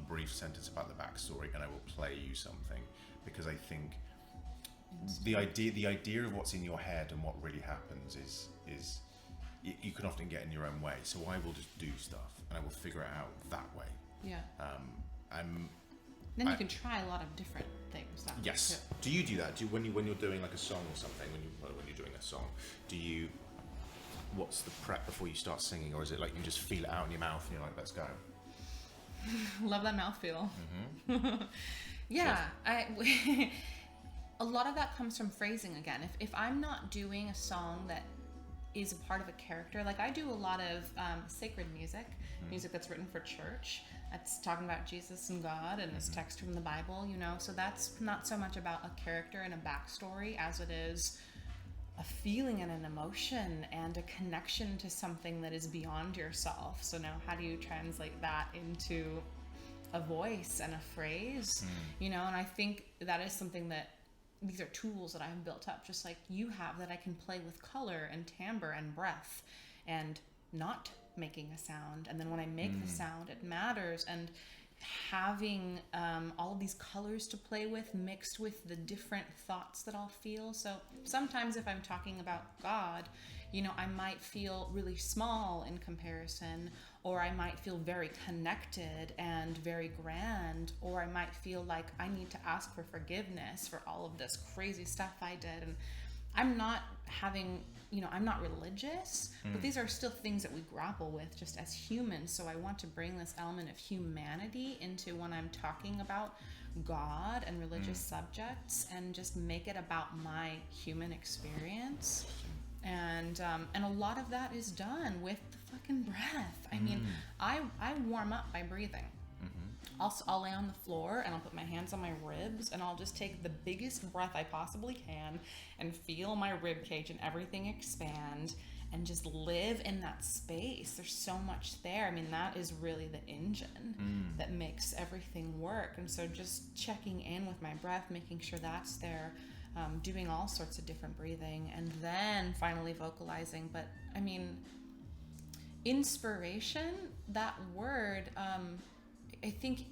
brief sentence about the backstory, and I will play you something, because I think the idea of what's in your head and what really happens is you can often get in your own way. So I will just do stuff and I will figure it out that way. Yeah. You can try a lot of different things. Yes. Do you do that? When you're doing like a song or something, when you're doing a song, what's the prep before you start singing, or is it like you just feel it out in your mouth and you're like, let's go? Love that mouthfeel. Yeah. A lot of that comes from phrasing again. If I'm not doing a song that is a part of a character, like I do a lot of sacred music that's written for church. That's talking about Jesus and God and this text from the Bible, So that's not so much about a character and a backstory as it is a feeling and an emotion and a connection to something that is beyond yourself. So now how do you translate that into a voice and a phrase, you know, and I think that is something that these are tools that I've built up just like you have, that I can play with color and timbre and breath and not making a sound. And then when I make the sound, it matters. And having all of these colors to play with mixed with the different thoughts that I'll feel. So sometimes if I'm talking about God, you know, I might feel really small in comparison, or I might feel very connected and very grand, or I might feel like I need to ask for forgiveness for all of this crazy stuff I did. And I'm not having, you know, I'm not religious, but these are still things that we grapple with just as humans. So I want to bring this element of humanity into when I'm talking about God and religious subjects, and just make it about my human experience. And a lot of that is done with the fucking breath. I mean, I warm up by breathing. I'll lay on the floor and I'll put my hands on my ribs and I'll just take the biggest breath I possibly can and feel my rib cage and everything expand and just live in that space. There's so much there. I mean, that is really the engine that makes everything work. And so just checking in with my breath, making sure that's there, doing all sorts of different breathing, and then finally vocalizing. But I mean, inspiration, that word, I think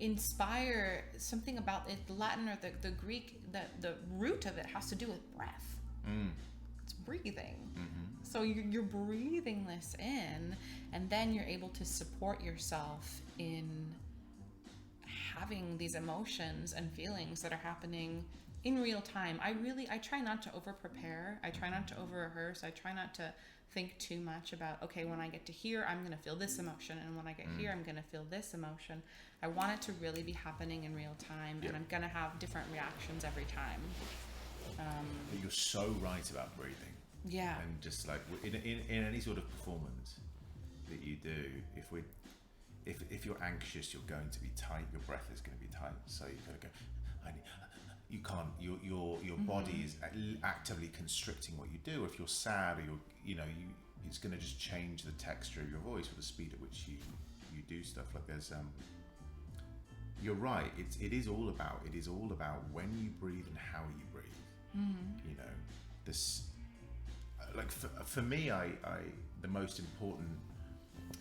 inspire, something about it, the Latin or the Greek, the root of it has to do with breath. It's breathing. So you're breathing this in, and then you're able to support yourself in having these emotions and feelings that are happening in real time. I try not to over prepare. I try not to over rehearse. I try not to think too much about, okay, when I get to here, I'm going to feel this emotion, and when I get here, I'm going to feel this emotion. I want it to really be happening in real time, and I'm going to have different reactions every time. But you're so right about breathing. Yeah. And just like in any sort of performance that you do, if you're anxious, you're going to be tight. Your breath is going to be tight. So you've got to go. You can't. Your body is actively constricting what you do. If you're sad, or it's going to just change the texture of your voice or the speed at which you do stuff. Like there's you're right. It is all about when you breathe and how you breathe. You know, this like for me, the most important.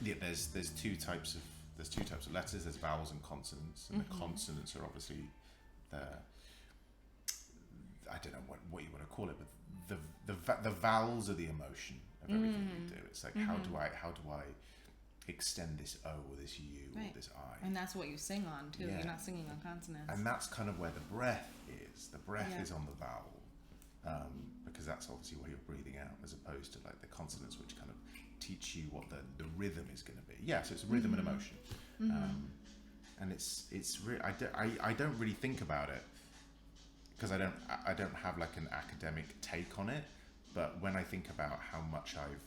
Yeah, there's two types of letters. There's vowels and consonants, and the consonants are obviously I don't know what you want to call it, but the vowels are the emotion of everything you do. It's like how do I extend this O or this U or this I? And that's what you sing on too. Yeah. You're not singing on consonants. And that's kind of where the breath is. The breath is on the vowel, because that's obviously what you're breathing out, as opposed to like the consonants, which kind of teach you what the rhythm is going to be. Yeah, so it's rhythm and emotion, and it's I don't really think about it because I don't have like an academic take on it. But when I think about how much I've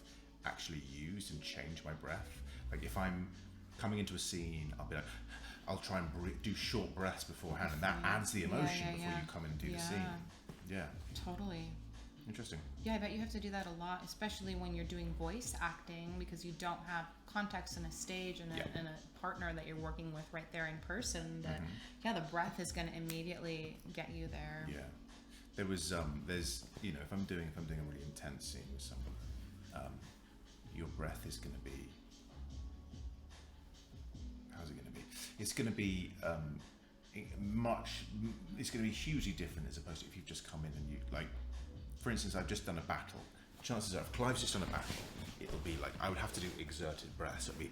actually used and changed my breath, like if I'm coming into a scene, I'll try and do short breaths beforehand, and that adds the emotion before you come in and do the scene. Yeah, totally. Interesting. Yeah, I bet you have to do that a lot, especially when you're doing voice acting, because you don't have context in a stage and a partner that you're working with right there in person. That the breath is going to immediately get you there. Yeah, there was there's if I'm doing a really intense scene with someone, your breath is going to be. How's it going to be? It's going to be It's going to be hugely different as opposed to if you've just come in and you like. For instance, I've just done a battle. Chances are, if Clive's just done a battle, it'll be like, I would have to do exerted breaths. It'll be,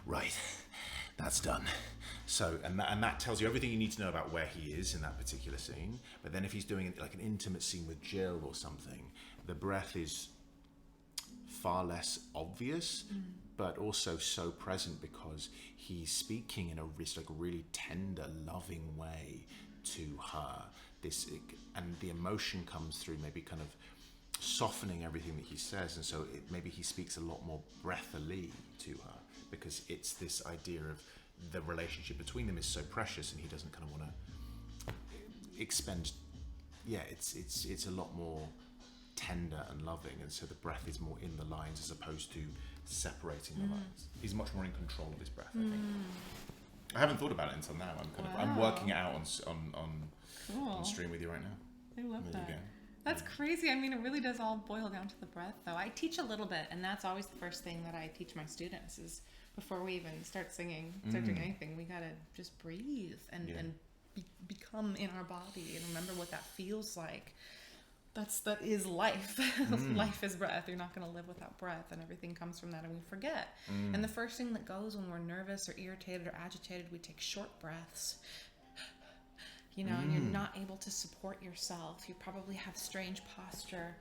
right, that's done. So, and that tells you everything you need to know about where he is in that particular scene. But then if he's doing like an intimate scene with Jill or something, the breath is far less obvious, but also so present because he's speaking in a really tender, loving way to her. And the emotion comes through maybe kind of softening everything that he says, and so maybe he speaks a lot more breathily to her because it's this idea of the relationship between them is so precious, and he doesn't kind of want to expend. Yeah, it's a lot more tender and loving, and so the breath is more in the lines as opposed to separating the lines. He's much more in control of his breath, I think. I haven't thought about it until now. I'm working it out on stream with you right now. I love that. That's crazy. I mean, it really does all boil down to the breath, though. I teach a little bit, and that's always the first thing that I teach my students is before we even start singing, start doing anything, we gotta just breathe and become in our body and remember what that feels like. That is life. Life is breath. You're not going to live without breath, and everything comes from that, and we forget. And the first thing that goes when we're nervous or irritated or agitated, we take short breaths. And you're not able to support yourself. You probably have strange posture.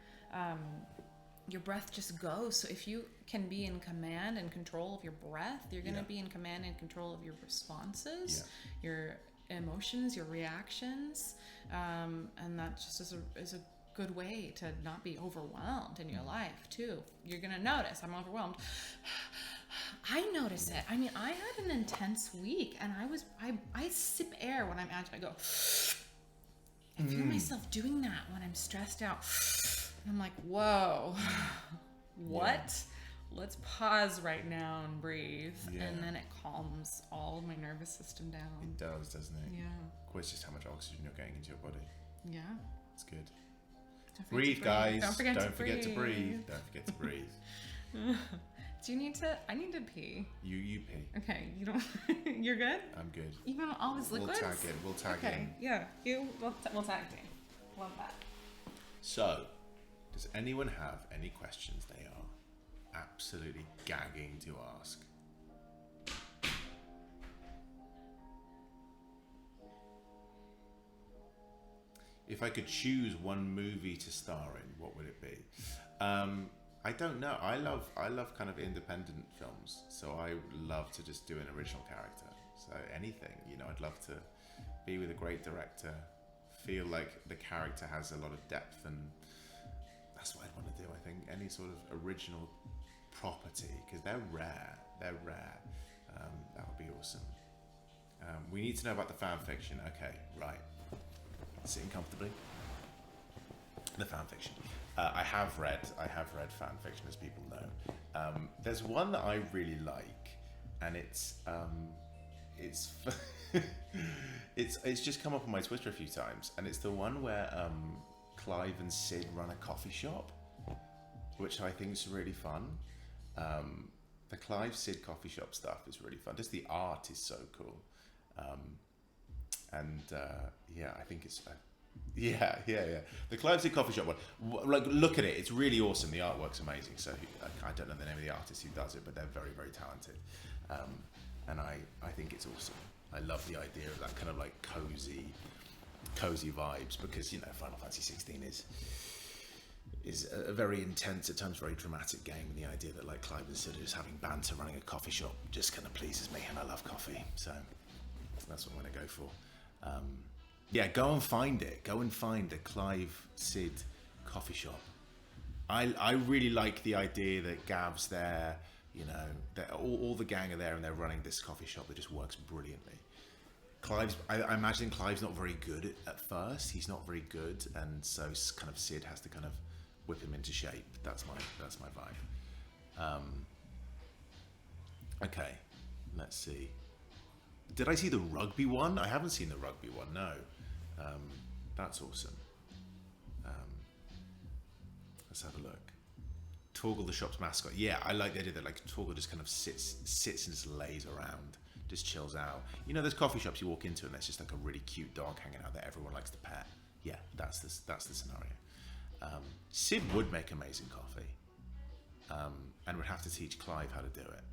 Your breath just goes. So if you can be in command and control of your breath, you're going to be in command and control of your responses, your emotions, your reactions, and that just is a good way to not be overwhelmed in your life too. You're gonna notice I'm overwhelmed. I notice it. I mean, I had an intense week, and I sip air when I'm agitated. I go. I feel myself doing that when I'm stressed out. And I'm like, whoa, what? Let's pause right now and breathe, and then it calms all of my nervous system down. It does, doesn't it? Yeah. It's just how much oxygen you're getting into your body. Yeah. It's good. Breathe, guys. Don't forget to breathe. Don't forget to breathe. Do you need to? I need to pee. You pee. Okay, you don't. You're good. I'm good. Even all his liquids. We'll tag in. Okay, yeah. We'll tag team. Love that. So, does anyone have any questions they are absolutely gagging to ask? If I could choose one movie to star in, what would it be? I don't know. I love kind of independent films, so I love to just do an original character. So anything, I'd love to be with a great director, feel like the character has a lot of depth, and that's what I'd want to do. I think any sort of original property, because they're rare. That would be awesome. We need to know about the fan fiction. Okay, right. Sitting comfortably. The fan fiction. I have read fan fiction, as people know. There's one that I really like, and it's it's just come up on my Twitter a few times, and it's the one where Clive and Sid run a coffee shop, which I think is really fun. The Clive Sid coffee shop stuff is really fun. Just the art is so cool. I think it's the Clive Sid coffee shop one. Like, look at it; it's really awesome. The artwork's amazing. So I don't know the name of the artist who does it, but they're very, very talented. And I think it's awesome. I love the idea of that kind of like cozy vibes, because Final Fantasy XVI is a very intense, at times very dramatic game, and the idea that like Clive and Sid are just having banter running a coffee shop just kind of pleases me, and I love coffee, so that's what I'm going to go for. Go and find it. Go and find the Clive Sid coffee shop. I really like the idea that Gav's there, that all the gang are there and they're running this coffee shop that just works brilliantly. I imagine Clive's not very good at first. He's not very good, and so kind of Sid has to kind of whip him into shape. That's my vibe. Okay, let's see. Did I see the rugby one? I haven't seen the rugby one, no. That's awesome. Let's have a look. Torgal, the shop's mascot. Yeah, I like the idea that like Torgal just kind of sits and just lays around, just chills out. There's coffee shops you walk into and there's just like a really cute dog hanging out that everyone likes to pet. Yeah, that's the scenario. Sid would make amazing coffee, and would have to teach Clive how to do it.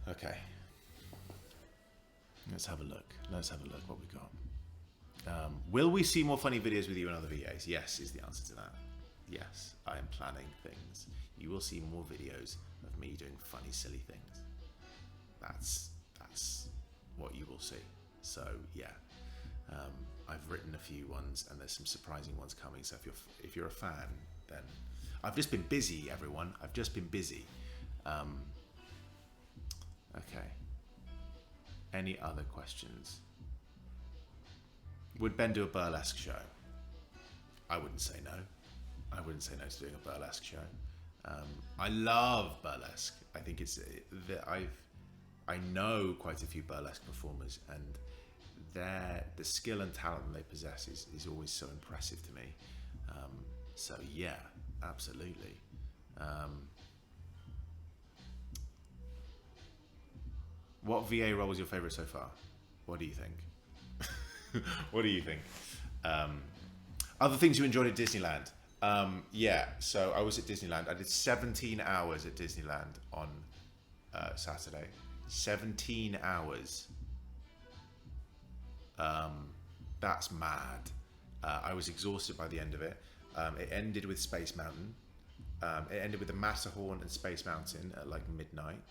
Okay. Let's have a look what we got. Will we see more funny videos with you and other VAs? Yes, is the answer to that. Yes, I am planning things. You will see more videos of me doing funny, silly things. That's what you will see. So yeah, I've written a few ones, and there's some surprising ones coming. So if you're a fan, then I've just been busy, everyone. I've just been busy. Okay. Any other questions? Would Ben do a burlesque show? I wouldn't say no. I wouldn't say no to doing a burlesque show. I love burlesque. I think it's I know quite a few burlesque performers, and the skill and talent they possess is always so impressive to me. So yeah, absolutely. What VA role was your favourite so far? What do you think? What do you think? Other things you enjoyed at Disneyland? Yeah, so I was at Disneyland. I did 17 hours at Disneyland on Saturday. 17 hours. That's mad. I was exhausted by the end of it. It ended with Space Mountain. It ended with the Matterhorn and Space Mountain at like midnight.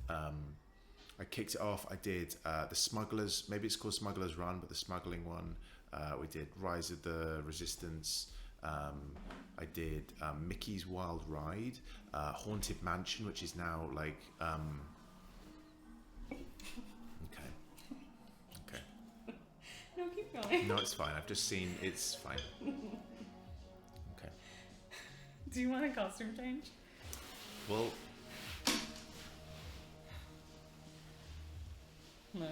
I kicked it off. I did the Smugglers, maybe it's called Smugglers Run, but the smuggling one. We did Rise of the Resistance. I did Mickey's Wild Ride, Haunted Mansion, which is now like... Okay. No, keep going. No, it's fine. I've just seen... It's fine. Okay. Do you want a costume change? Well... No.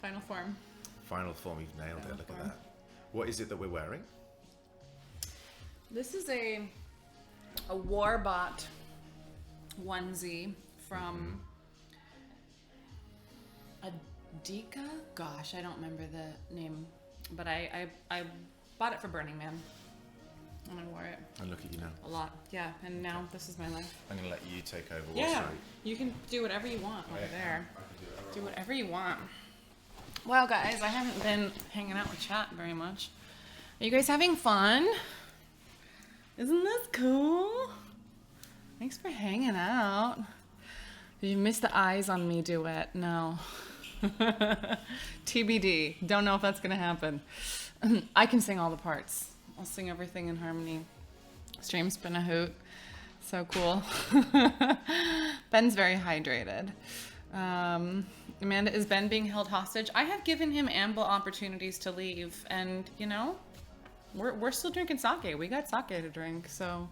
Final form. Final form, you've nailed it. Look at that. What is it that we're wearing? This is a Warbot onesie from Adika? Gosh, I don't remember the name. But I bought it for Burning Man. And I wore it. And look at you now. A lot. Yeah, and now this is my life. I'm going to let you take over. Yeah, you can do whatever you want over there. I can Do whatever you want. Well, guys, I haven't been hanging out with chat very much. Are you guys having fun? Isn't this cool? Thanks for hanging out. Did you miss the eyes on me duet? No. TBD. Don't know if that's gonna happen. I can sing all the parts. I'll sing everything in harmony. Stream's been a hoot. So cool. Ben's very hydrated. Amanda, is Ben being held hostage? I have given him ample opportunities to leave, and you know, we're still drinking sake. We got sake to drink, so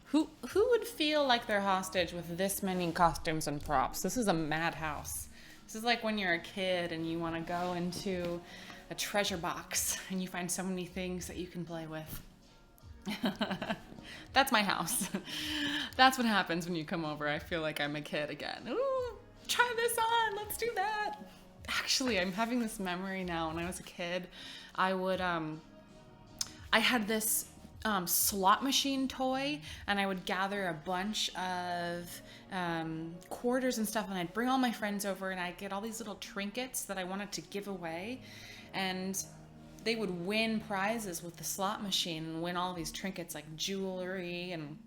who would feel like they're hostage with this many costumes and props? This is a madhouse. This is like when you're a kid and you want to go into a treasure box and you find so many things that you can play with. That's my house. That's what happens when you come over. I feel like I'm a kid again. Ooh, try this on. Let's do that. Actually, I'm having this memory now. When I was a kid, I had this slot machine toy, and I would gather a bunch of quarters and stuff, and I'd bring all my friends over, and I'd get all these little trinkets that I wanted to give away, and they would win prizes with the slot machine and win all these trinkets like jewelry and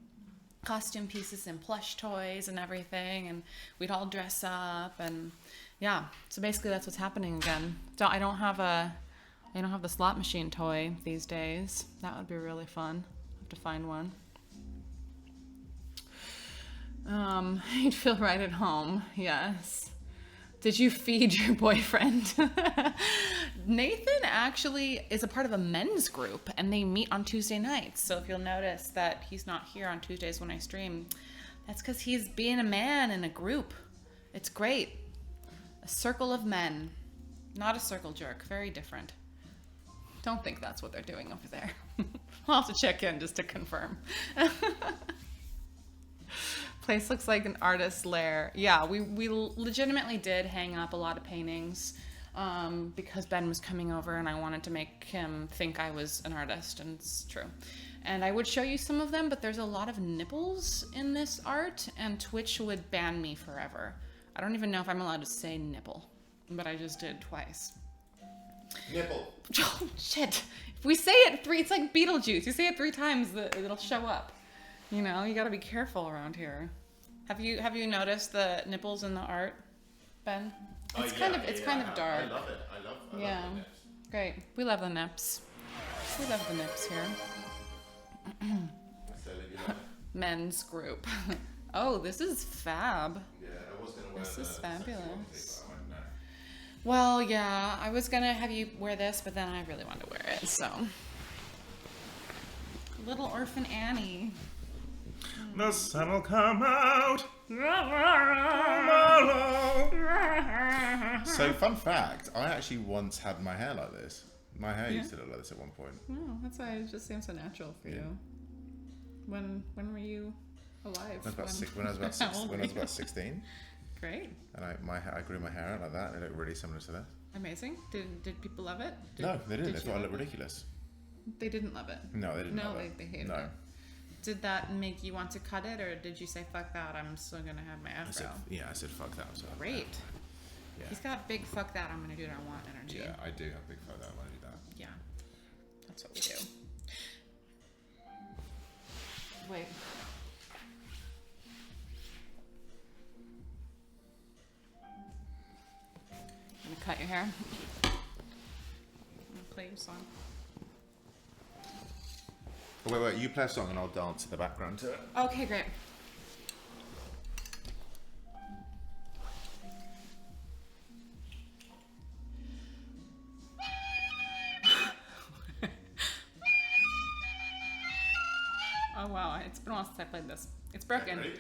costume pieces and plush toys and everything, and we'd all dress up, and yeah, so basically that's what's happening again. So I don't have the slot machine toy these days. That would be really fun. I have to find one. You'd feel right at home. Yes. Did you feed your boyfriend? Nathan actually is a part of a men's group, and they meet on Tuesday nights. So if you'll notice that he's not here on Tuesdays when I stream, that's because he's being a man in a group. It's great. A circle of men. Not a circle jerk. Very different. Don't think that's what they're doing over there. I'll have to check in just to confirm. Place looks like an artist's lair. Yeah, we legitimately did hang up a lot of paintings because Ben was coming over and I wanted to make him think I was an artist, and it's true. And I would show you some of them, but there's a lot of nipples in this art, and Twitch would ban me forever. I don't even know if I'm allowed to say nipple, but I just did twice. Nipple. Oh, shit. If we say it three, it's like Beetlejuice. You say it 3 times, it'll show up. You know, you gotta be careful around here. Have you noticed the nipples in the art, Ben? It's kind of dark. I love it. I love the nips. Great. We love the nips. We love the nips here. men's group. Oh, this is fab. Yeah, I was going to wear This is fabulous. but I went, no. Well, yeah, I was gonna have you wear this, but then I really wanted to wear it, so. Little Orphan Annie. The sun will come out. So, fun fact, I actually once had my hair like this. My hair used to look like this at one point. No, that's why it just seems so natural for you. When were you alive? When I was about 16. Great. And I grew my hair out like that, and it looked really similar to that. Amazing. Did people love it? No, they didn't. They you thought I love looked it? ridiculous. They didn't love it. No, they didn't No, love it. they hated No. it. Did that make you want to cut it, or did you say, fuck that, I'm still gonna have my afro? I said fuck that. So Great. Yeah. He's got big fuck that, I'm gonna do what I want energy. Yeah, I do have big fuck that. I want to do that. Yeah. That's what we do. Wait. I'm gonna cut your hair. I'm gonna play your song. Oh, wait, you play a song and I'll dance in the background to it. Okay, great. Oh wow, it's been a while since I played this. It's broken. Ready?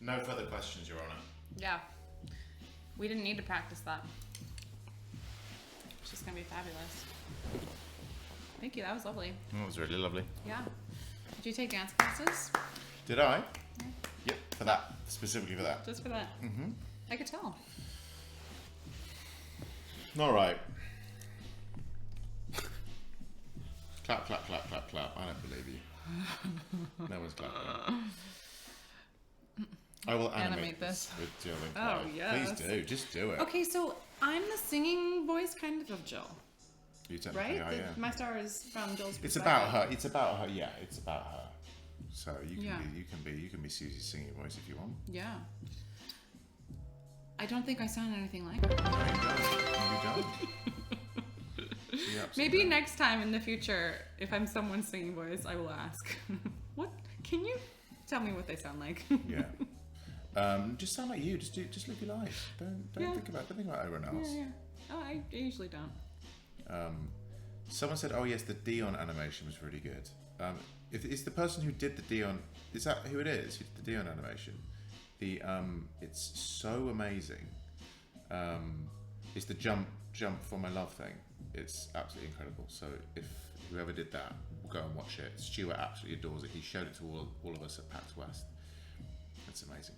No further questions, Your Honour. Yeah. We didn't need to practice that. It's just gonna be fabulous. Thank you, that was lovely. That was really lovely. Yeah. Did you take dance classes? Did I? Yeah. Yep, for that. Specifically for that. Just for that? Mm-hmm. I could tell. All right. Clap, clap, clap, clap, clap. I don't believe you. No one's clapping. I will animate this with Jill and Clive. Oh, yes. Please do. Just do it. Okay, so I'm the singing voice kind of Jill. You technically Right? are, yeah. My star is from Jill's It's perspective. about her. It's about her. Yeah, it's about her. So you can Yeah. you can be Susie's singing voice if you want. Yeah. I don't think I sound anything like her. No, you don't. You absolutely Maybe don't. next time in the future, if I'm someone's singing voice, I will ask. What? Can you tell me what they sound like? Yeah. Just sound like you. Just live your life. Don't Yeah. think about everyone else. Yeah. Oh, I usually don't. Someone said, "Oh yes, the Dion animation was really good." If it's the person who did the Dion, is that who it is? Who did the Dion animation? It's so amazing. It's the jump for my love thing. It's absolutely incredible. So if whoever did that, will go and watch it. Stuart absolutely adores it. He showed it to all of us at PAX West. It's amazing.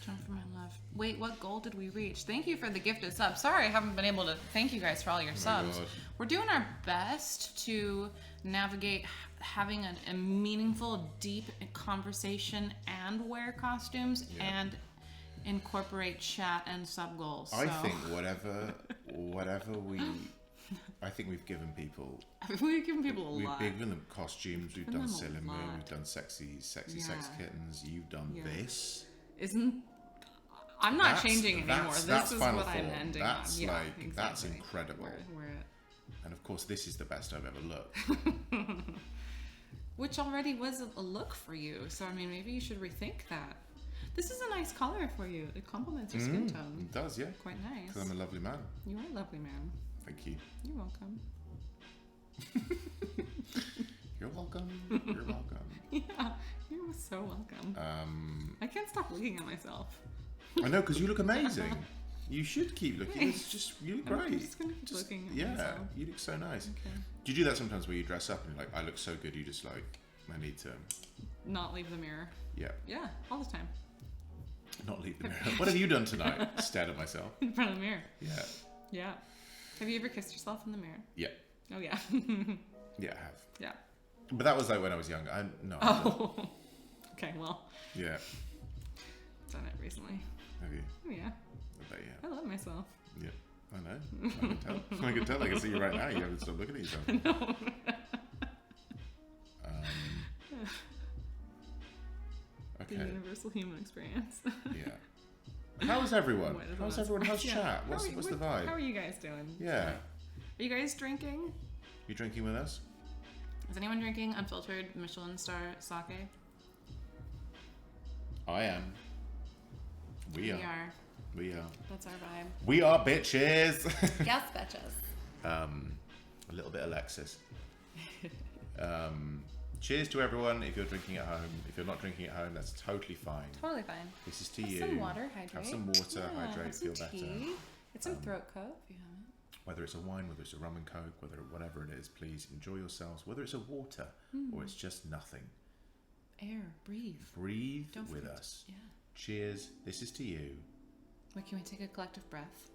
Jump for my love. Wait, what goal did we reach? Thank you for the gifted subs. Sorry I haven't been able to thank you guys for all your subs. God. We're doing our best to navigate having a meaningful, deep conversation and wear costumes and incorporate chat and sub goals. I So. think whatever we, I think we've given people. We've given people a lot. We've given them costumes. We've Given done them a Sailor Moon. lot. We've done sexy sex Yeah. kittens. You've done Yeah. this. I'm not changing anymore. That's This is Final what I'm Form. ending That's on. Yeah, that's exactly. incredible. We're at. And of course, this is the best I've ever looked. Which already was a look for you. So, I mean, maybe you should rethink that. This is a nice color for you. It complements your skin tone. It does, yeah. Quite nice. Because I'm a lovely man. You are a lovely man. Thank you. You're welcome. You're welcome. You're welcome. Yeah, you're so welcome. I can't stop looking at myself. I know, because you look amazing. You should keep looking. It's just you look great. I'm just gonna keep looking at myself. You look so nice. Okay. Do you do that sometimes where you dress up and you're like, I look so good, you just like, I need to Not leave the mirror. Yeah. Yeah, all the time. Not leave the mirror. What have you done tonight? Stared at myself. In front of the mirror. Yeah. Yeah. Have you ever kissed yourself in the mirror? Yeah. Oh yeah. Yeah, I have. Yeah. But that was like when I was young. No. Oh. Okay, well. Yeah. Done it recently. Have you? Oh yeah. I bet you have. I love myself. Yeah. I know. I can tell. I can tell. I can see you right now. You haven't stopped looking at yourself. No. Okay. The universal human experience. Yeah. How's everyone? How's everyone? How's chat? What's the vibe? How are you guys doing? Yeah. Are you guys drinking? You drinking with us? Is anyone drinking unfiltered Michelin star sake? I am. We are. We are. That's our vibe. We are bitches. Yes, bitches. A little bit Alexis. Cheers to everyone. If you're drinking at home, if you're not drinking at home, that's totally fine. Totally fine. This is to Have you. some water, hydrate. Have some water, hydrate, have some feel better. tea. Get some throat coat if you haven't. Whether it's a wine, whether it's a rum and coke, whatever it is, please enjoy yourselves. Whether it's a water or it's just nothing. Air, breathe. Breathe Don't with forget us. Yeah. Cheers. This is to you. Wait, can we take a collective breath?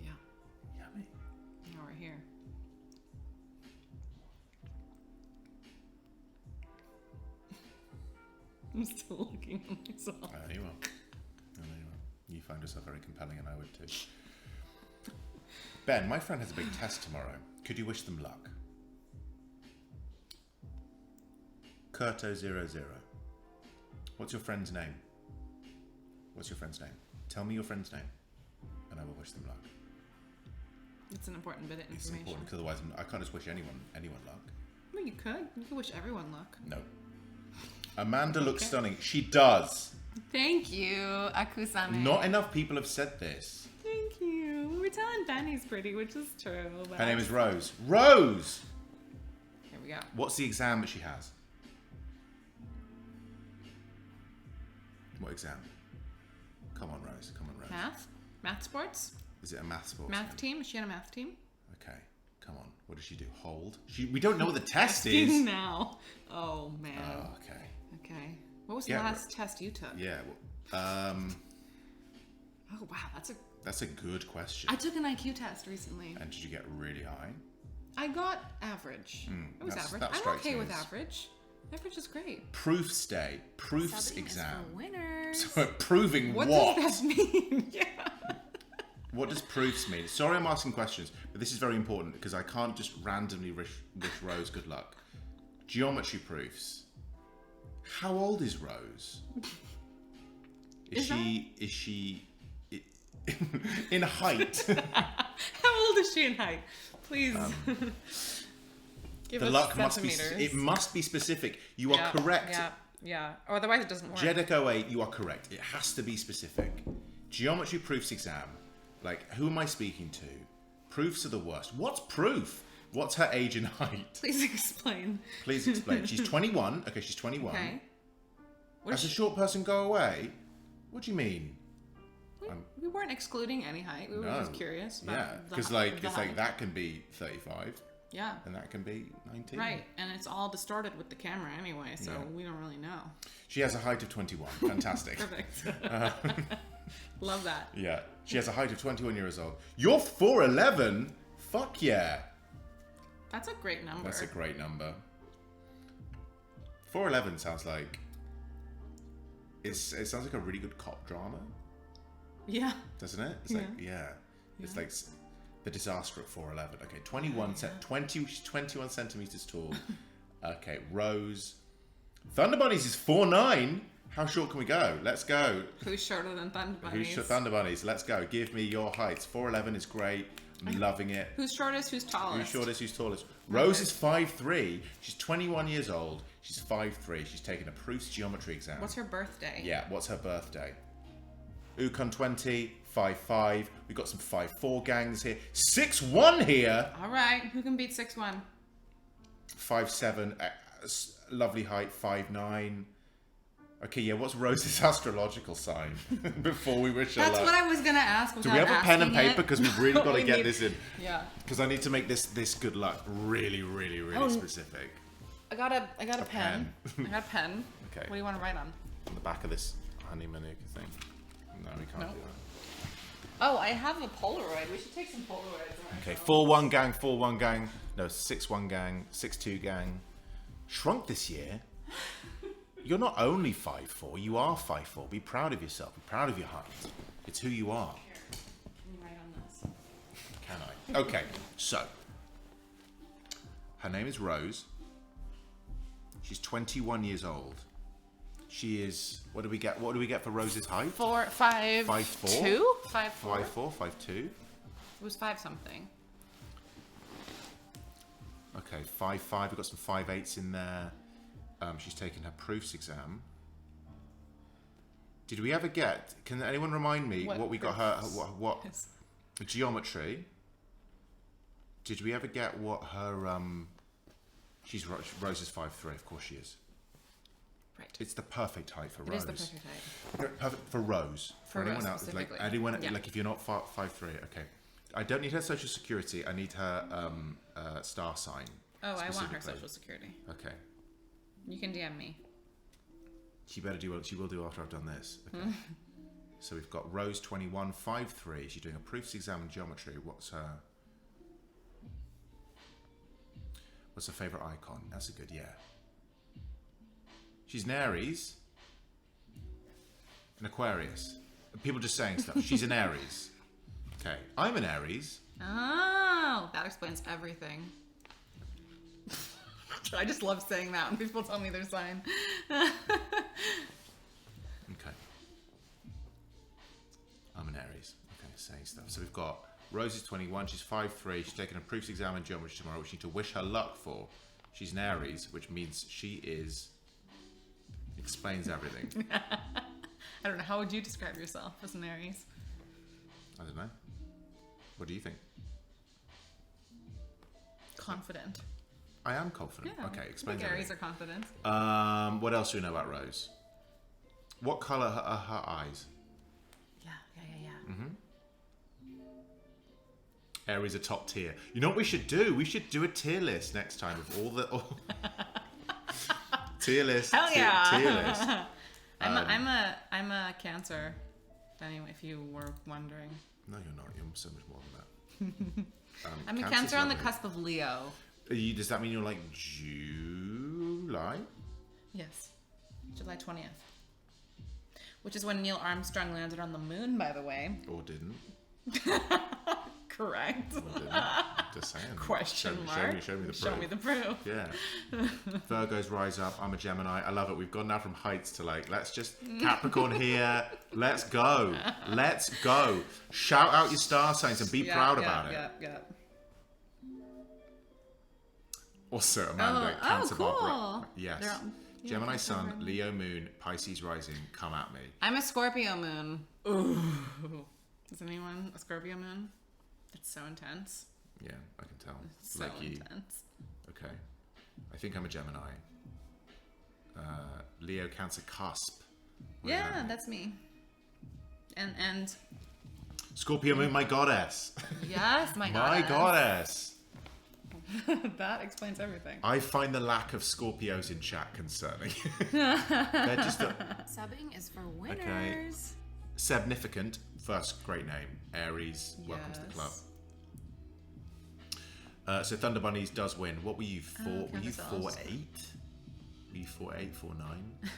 Yeah. Yummy. Now we're here. I'm still looking at myself. I know you are. You find yourself very compelling, and I would too. Ben, my friend has a big test tomorrow. Could you wish them luck? Kurto00. What's your friend's name? What's your friend's name? Tell me your friend's name, and I will wish them luck. It's an important bit of It's information. important, because otherwise I can't just wish anyone luck. Well, you could. You could wish everyone luck. No. Amanda looks stunning. She does. Thank you, Akusame. Not enough people have said this. Thank you. We're telling Ben he's pretty, which is true. But Her name is Rose. Rose! Here we go. What's the exam that she has? What exam? Come on, Rose. Come on, Rose. Math? Math sports? Is it a math sport? Math team? Is she on a math team? Okay. Come on. What does she do? Hold? We don't know what the test Asking is. now. Oh, man. Oh, okay. Okay. What was the last test you took? Yeah. Oh, wow. That's a good question. I took an IQ test recently. And did you get really high? I got average. It was average. I'm okay with average. Average is great. Proofs day. Proofs Subbing exam. is for winners. So proving what? What does that mean? Yeah. What does proofs mean? Sorry I'm asking questions, but this is very important because I can't just randomly wish Rose good luck. Geometry proofs. How old is Rose? Is she in height? How old is she in height? Please. Give the us luck centimeters. must be specific. You are correct. Yeah. Or otherwise it doesn't work. Jedek08, you are correct. It has to be specific. Geometry proofs exam. Like, who am I speaking to? Proofs are the worst. What's proof? What's her age and height? Please explain. Please explain. She's 21. Okay, she's 21. Okay. As a short person go away? What do you mean? We weren't excluding any height. We were just curious about yeah, because that can be 35. Yeah. And that can be 19. Right, and it's all distorted with the camera anyway, so we don't really know. She has a height of 21. Fantastic. Perfect. Love that. Yeah. She has a height of 21 years old. You're 4'11"? Fuck yeah. That's a great number. That's a great number. 4'11" sounds like... It sounds like a really good cop drama. Yeah. Doesn't it? It's like, yeah. It's like the disaster at 4'11". Okay, 21 centimeters tall. Okay, Rose. Thunder Bunnies is 4'9". How short can we go? Let's go. Who's shorter than Thunder Bunnies? Who's Thunder Bunnies? Let's go. Give me your heights. 4'11" is great. I'm loving it. Who's shortest? Who's tallest? Who's shortest? Who's tallest? Rose is 5'3". She's 21 years old. She's 5'3". She's taking a proofs geometry exam. What's her birthday? Yeah, what's her birthday? Ukon 20, 5-5. We've got some 5-4 gangs here. 6-1 here. All right, who can beat 6-1? 5-7, lovely height, 5-9. Okay, yeah, what's Rose's astrological sign? Before we wish her luck. That's what I was going to ask. Do we have a pen and paper? Because we've really got to get need... this in. Yeah. Because I need to make this good luck really specific. I got a pen. I got a pen. Okay. What do you want to write on? On the back of this honey manuka thing. No, we can't do that. Oh, I have a Polaroid. We should take some Polaroids. Okay, 4-1 gang, 4-1 gang. No, 6-1 gang, 6-2 gang. Shrunk this year. You're not only 5'4", you are 5'4". Be proud of yourself. Be proud of your height. It's who you are. Here, can you write on this? Can I? Okay, so her name is Rose. She's 21 years old. She is. What do we get? What do we get for Rose's height? 4, 5, 5'4". 2, 5'4". 5'4", 5'2". It was 5 something. Okay, 5'5". We've got some 5'8s in there. She's taken her proofs exam. Did we ever get? Can anyone remind me what we got her? What geometry? Did we ever get what her? She's Rose is 5'3". Of course she is. Right. It's the perfect height for Rose. It is the perfect height. Perfect for Rose. For anyone Rose else, like specifically. anyone, Yeah. like if you're not 5'3", okay. I don't need her social security. I need her star sign. Oh, I want her specifically. social security. Okay. You can DM me. She better do what she will do after I've done this. Okay. So we've got Rose 21, 5'3". She's doing a proofs exam in geometry. What's her favourite icon? That's a good She's an Aries. An Aquarius. People just saying stuff. She's an Aries. Okay. I'm an Aries. Oh, that explains everything. I just love saying that when people tell me their sign. Okay. I'm an Aries. Okay, saying stuff. So we've got Rose is 21. She's 5'3". She's taking a proofs exam in geometry tomorrow, which you need to wish her luck for. She's an Aries, which means she is... Explains everything. I don't know. How would you describe yourself as an Aries? I don't know. What do you think? Confident. I am confident. Yeah, Okay, explain I think Aries are confident. What else do we know about Rose? What colour are her eyes? Yeah. Aries are top tier. You know what we should do? We should do a tier list next time of all the tier list. Hell yeah! Tier list. I'm a Cancer. Anyway, if you were wondering. No, you're not. You're so much more than that. I'm a Cancer's Cancer on the lovely. cusp of Leo. Does that mean you're like July? Yes. July 20th. Which is when Neil Armstrong landed on the moon, by the way. Or didn't? Correct. Or didn't? Just saying. Question mark. Show me the proof. Show me the proof. Yeah. Virgos rise up. I'm a Gemini. I love it. We've gone now from heights to like, let's just Capricorn here. Let's go. Let's go. Shout out your star signs and be proud about it. Yeah. Also, Amanda, Cancer cool. Barbara. Yes. Gemini they're Sun, different. Leo Moon, Pisces Rising. Come at me. I'm a Scorpio moon. Ooh. Is anyone a Scorpio moon? It's so intense. Yeah, I can tell. So like you. intense. Okay. I think I'm a Gemini. Leo Cancer cusp. What does that Yeah, mean? that's me. And Scorpio Moon, my goddess. yes, my My goddess. That explains everything. I find the lack of Scorpios in chat concerning. They're just Subbing is for winners. significant. First, great name. Aries, welcome to the club. So Thunder Bunnies does win. What were you, 4? Were you 4'8"? Were you 4'8", 4'9"?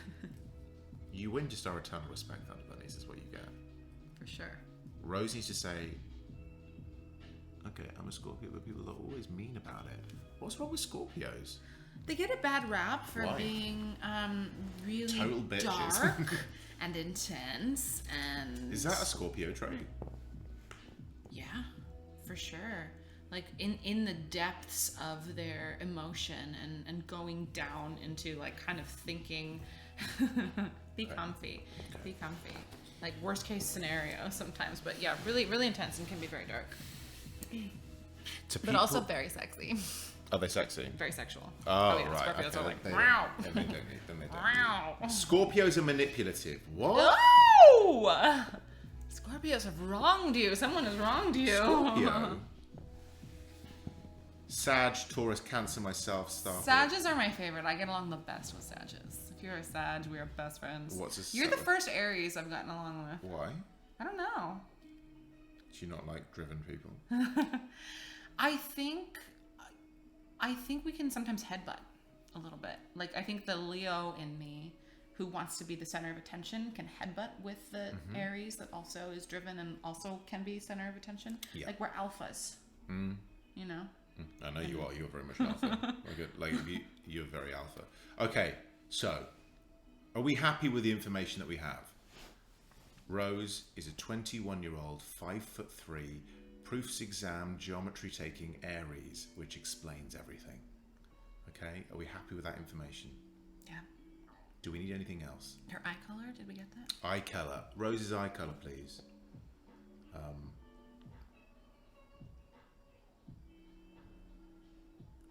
You win just our eternal respect, Thunder Bunnies, is what you get. For sure. Rose needs to say, okay, I'm a Scorpio, but people are always mean about it. What's wrong with Scorpios? They get a bad rap for Why? being really Total bitches. dark and intense and... Is that a Scorpio trait? Yeah, for sure. Like in the depths of their emotion and going down into like kind of thinking. Be comfy. Okay. Be comfy. like worst case scenario sometimes. But yeah, really, really intense and can be very dark. But also very sexy. Are they sexy? Very sexual. Oh, yeah, right. Scorpios are like, They wow. Then they don't need. Then they don't Wow. need. Scorpios are manipulative. What? Oh! Scorpios have wronged you. Someone has wronged you. Scorpio. Sag, Taurus, Cancer, myself, Starr. Sages are my favorite. I get along the best with Sages. If you're a Sag, we are best friends. You're the first Aries I've gotten along with. Why? I don't know. Do you not like driven people? I think we can sometimes headbutt a little bit. Like, I think the Leo in me, who wants to be the center of attention, can headbutt with the Aries that also is driven and also can be center of attention. Yeah. Like, we're alphas. You know? I know you are. You're very much alpha. You're very alpha. Okay, so are we happy with the information that we have? Rose is a 21-year-old, 5'3", proofs exam, geometry taking Aries, which explains everything. Okay, are we happy with that information? Yeah. Do we need anything else? Her eye color, did we get that? Eye color. Rose's eye color, please.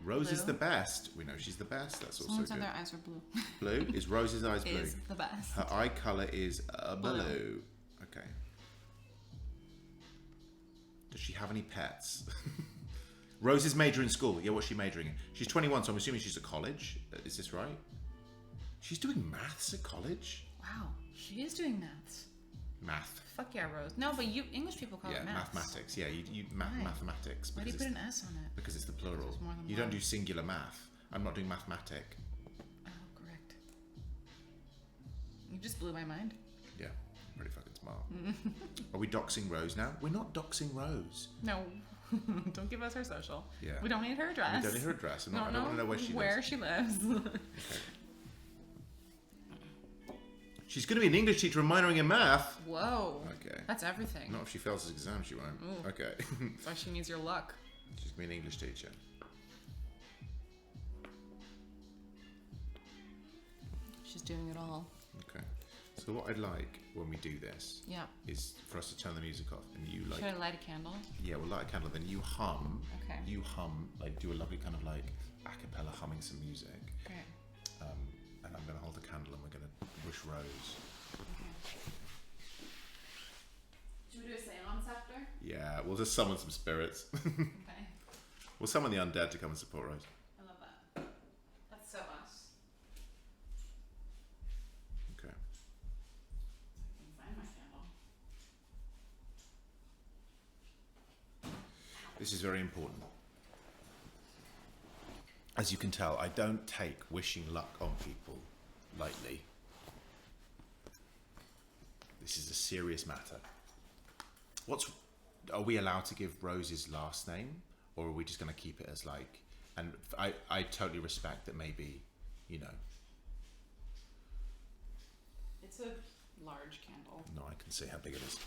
Rose is Blue. the best. We know she's the best. That's also Someone good. said their eyes were blue. Blue? Is Rose's eyes blue? Is the best. Her eye color is blue. Okay. Does she have any pets? Rose is majoring in school. Yeah, what's she majoring in? She's 21, so I'm assuming she's at college. Is this right? She's doing maths at college? Wow, she is doing maths. Math. Fuck yeah, Rose. No, but you English people call it maths. Mathematics. Yeah, you Why? mathematics. Why do you put an S on it? Because it's the plural. It's more than You one. don't do singular math. I'm not doing mathematic. Oh, correct. You just blew my mind. Yeah, pretty fucking smart. Are we doxing Rose now? We're not doxing Rose. No. Don't give us her social. Yeah. We don't need her address. We don't need her address. I I don't want to know where she lives. she lives. Okay. She's going to be an English teacher and minoring in math. Whoa. Okay. That's everything. Not if she fails this exam, she won't. Ooh. Okay. So she needs your luck. She's going to be an English teacher. She's doing it all. Okay. So what I'd like when we do this Yeah. is for us to turn the music off and you like... Should I light a candle? Yeah, we'll light a candle, then you hum. Okay. You hum, like do a lovely kind of like a cappella humming some music. Okay. And I'm going to hold the candle and we're going to wish Rose. Should we do a seance after? Yeah, we'll just summon some spirits. Okay. We'll summon the undead to come and support Rose. I love that. That's so us. Okay. I can find my candle. This is very important. As you can tell, I don't take wishing luck on people lightly. This is a serious matter. Are we allowed to give Rose's last name? Or are we just going to keep it as like... And I totally respect that maybe, you know... It's a large candle. No, I can see how big it is.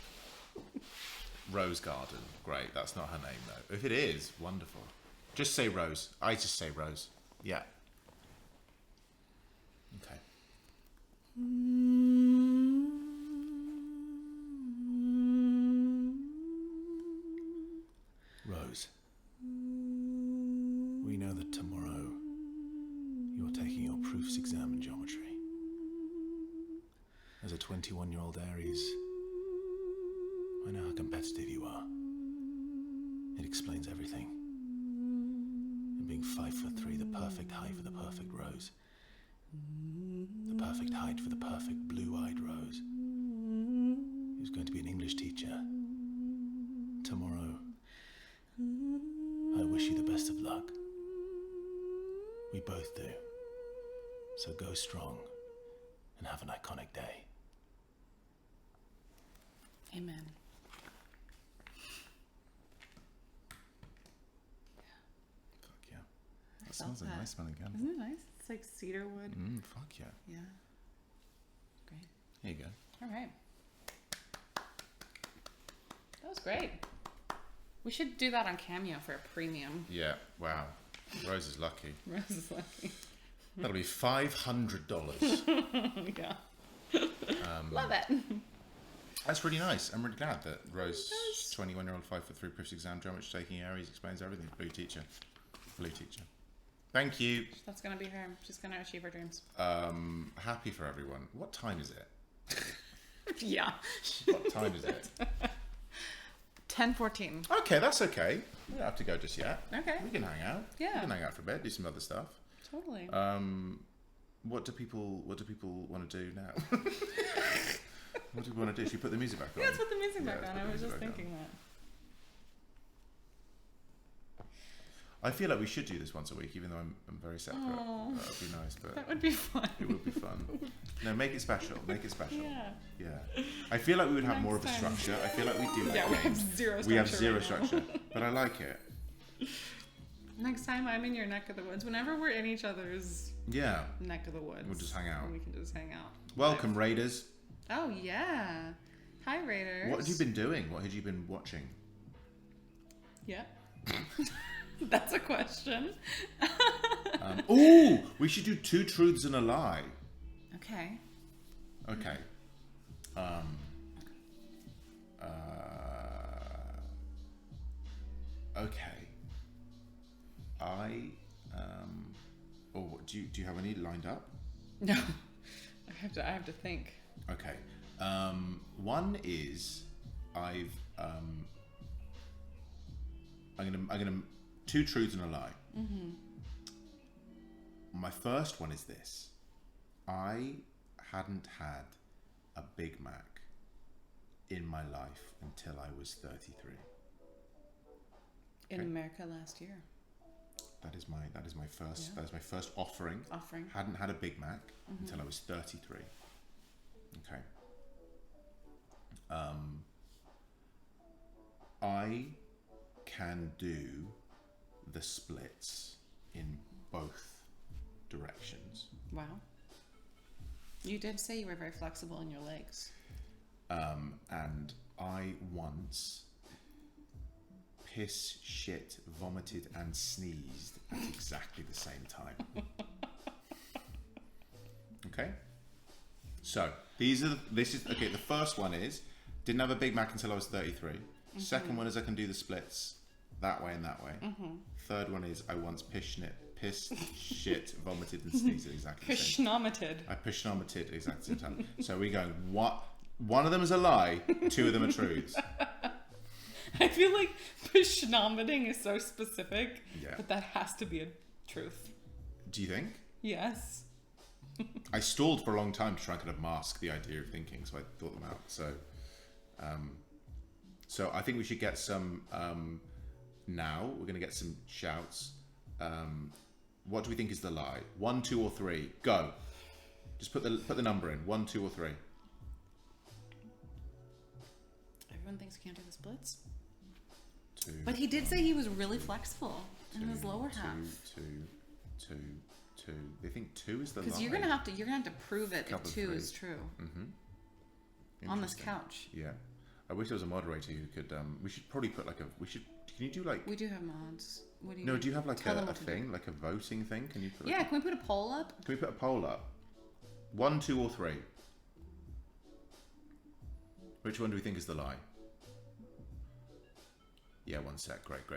Rose Garden. Great. That's not her name, though. If it is, wonderful. Just say Rose. I just say Rose. Yeah. Okay. Rose. We know that tomorrow you're taking your proofs exam in geometry. As a 21-year-old Aries, I know how competitive you are. It explains everything. And being 5'3", the perfect height for the perfect Rose. The perfect height for the perfect blue-eyed Rose. Who's going to be an English teacher. Tomorrow, I wish you the best of luck. We both do. So go strong and have an iconic day. Amen. Fuck yeah. That sounds a that. nice smelling candle. Isn't it nice? It's like cedar wood. Fuck yeah. Yeah. Great. Here you go. All right. That was great. We should do that on Cameo for a premium. Yeah, wow. Rose is lucky. Rose is lucky. That'll be $500. Yeah. Love it. That's really nice. I'm really glad that Rose, 21-year-old 5'3" British exam drum, which taking Aries explains everything. Blue teacher. Thank you. That's gonna be her. She's gonna achieve her dreams. Happy for everyone. What time is it? Yeah. What time is it? 10:14. Okay, that's okay. We don't have to go just yet. Okay. We can hang out. Yeah. We can hang out for a bit, do some other stuff. Totally. What do people want to do now? What do we want to do? Should we put the music back on? Yeah, let's put the music back let's on. put I the was music just back thinking on. that. I feel like we should do this once a week, even though I'm very separate. Aww. That would be nice, but That would be fun. it would be fun. No, make it special. Make it special. Yeah. Yeah. I feel like we would have Next more of a time. structure. I feel like we do. Yeah, we have zero structure. We have zero right now. structure, but I like it. Next time I'm in your neck of the woods, whenever we're in each other's Yeah. neck of the woods, We'll just hang out. We can just hang out. Welcome, Raiders. Oh yeah. Hi, Raiders. What have you been doing? What have you been watching? Yeah. That's a question. Ooh, we should do 2 truths and a lie. Okay. Okay. Okay. Do you have any lined up? No. I have to think. Okay. One is I'm gonna 2 truths and a lie. Mm-hmm. My first one is this: I hadn't had a Big Mac in my life until I was 33. In Okay. America last year. That is my first. Yeah. That is my first offering. Hadn't had a Big Mac until I was 33. Okay. I can do the splits in both directions. Wow. You did say you were very flexible in your legs. And I once piss, shit, vomited, and sneezed at exactly the same time. Okay? So, this is, okay, the first one is, didn't have a Big Mac until I was 33. Second one is I can do the splits that way and that way. Third one is I once pissed, shit, vomited, and sneezed at exactly the same time. I pishnometed at exactly the same time. So we're going, what? One of them is a lie, 2 of them are truths. I feel like pishnometing is so specific, Yeah. but that has to be a truth. Do you think? Yes. I stalled for a long time to try and kind of mask the idea of thinking, so I thought them out. So I think we should get some, now, we're going to get some shouts. What do we think is the lie? 1, 2, or 3? Go. Just put the number in. 1, 2, or 3. Everyone thinks he can't do the splits. 2. But he did say he was really flexible in his lower half. 2. They think 2 is the lie. Because you're gonna have to prove it if Couple of 2 threes. is true. On this Interesting. couch. Yeah. I wish there was a moderator who could. We should probably put like a. We should. Can you do like? We do have mods. What do you? No. Do you have like Tell them a what to do. thing, like a voting thing? Can you put? Yeah. Can we put a poll up? Can we put a poll up? 1, 2, or 3? Which one do we think is the lie? Yeah, 1 sec. Great.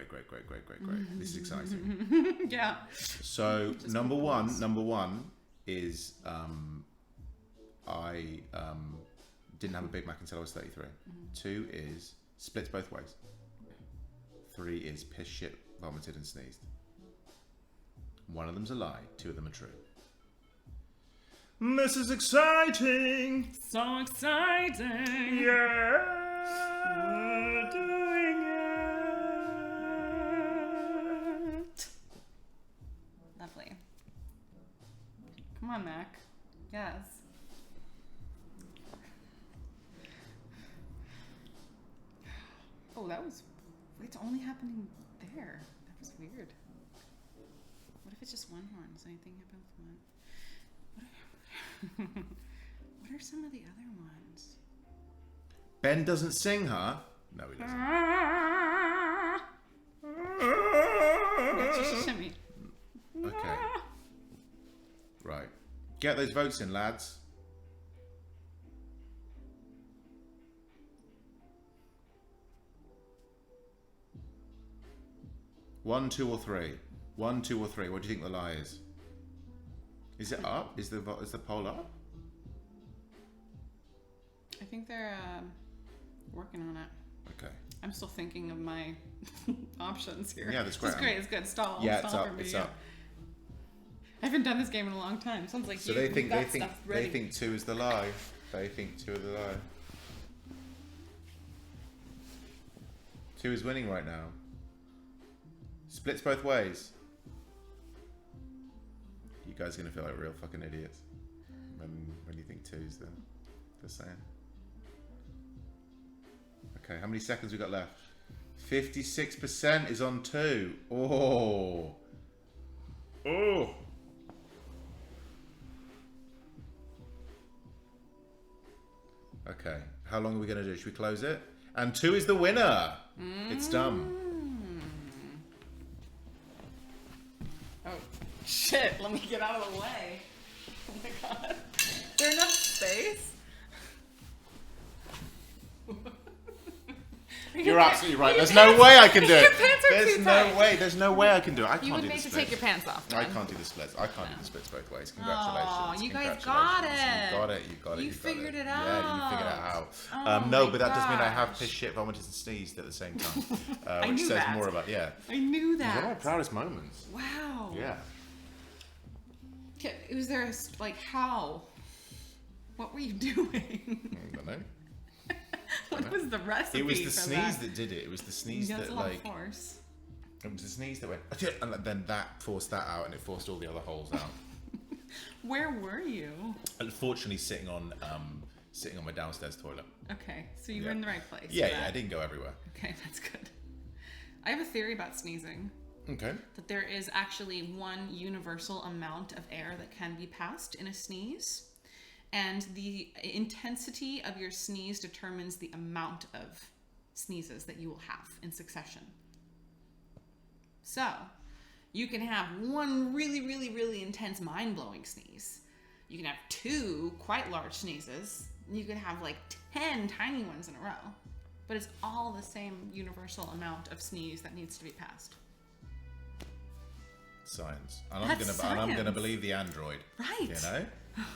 This is exciting. Yeah. So number one is I didn't have a Big Mac until I was 33. 2 is splits both ways. 3 is piss, shit, vomited, and sneezed. One of them's a lie. 2 of them are true. This is exciting. So exciting. Yeah. We're doing it. Lovely. Come on, Mac. Yes. Oh, that was. It's only happening there. That was weird. What if it's just one horn? Does anything happen with one? What are some of the other ones? Ben doesn't sing, huh? No, he doesn't. That's just a shimmy. Okay. Right. Get those votes in, lads. 1, 2, or 3? 1, 2, or 3. What do you think the lie is? Is it up? Is the poll up? I think they're working on it. Okay. I'm still thinking of my options here. Yeah, that's great. It's great. It's good. Stall. Yeah, Stall it's up. for me, It's yeah. up. I haven't done this game in a long time. Sounds like So you. they think Stuff ready. they think 2 is the lie. They think 2 is the lie. 2 is winning right now. Splits both ways. You guys are gonna feel like real fucking idiots when you think 2 is the same. Okay, how many seconds we got left? 56% is on 2. Oh. Oh. Okay, how long are we going to do? Should we close it? And 2 is the winner. It's done. Oh, shit. Let me get out of the way. Oh my god. Is there enough space? You're absolutely right. There's no way I can do it. Your pants are There's too no tight. way. There's no way I can do it. I You can't would do the need to splits. take your pants off. I then. can't do the splits. I can't do the splits both ways. Congratulations. Aw, you guys Congratulations. got it. You got it. You got it. You got figured it Yeah, you figured it out. out. Oh No, my but that does mean I have gosh. pissed, shit, vomited, and sneezed at the same time. I Which knew says that. more about, yeah. I knew One of my that. proudest moments. Wow. Yeah. Was there a, like, how? What were you doing? I don't know. What was the recipe It was the for sneeze that? that did it. It was the sneeze That's that, a lot like... of force. It was the sneeze that went... And then that forced that out, and it forced all the other holes out. Where were you? Unfortunately, sitting on my downstairs toilet. Okay, so you were Yeah. in the right place. Yeah, for yeah, that. I didn't go everywhere. Okay, that's good. I have a theory about sneezing. Okay. That there is actually one universal amount of air that can be passed in a sneeze. And the intensity of your sneeze determines the amount of sneezes that you will have in succession. So, you can have one really, really, really intense, mind-blowing sneeze. You can have 2 quite large sneezes. You can have like 10 tiny ones in a row. But it's all the same universal amount of sneeze that needs to be passed. Science. And That's I'm gonna science. believe the android. Right. You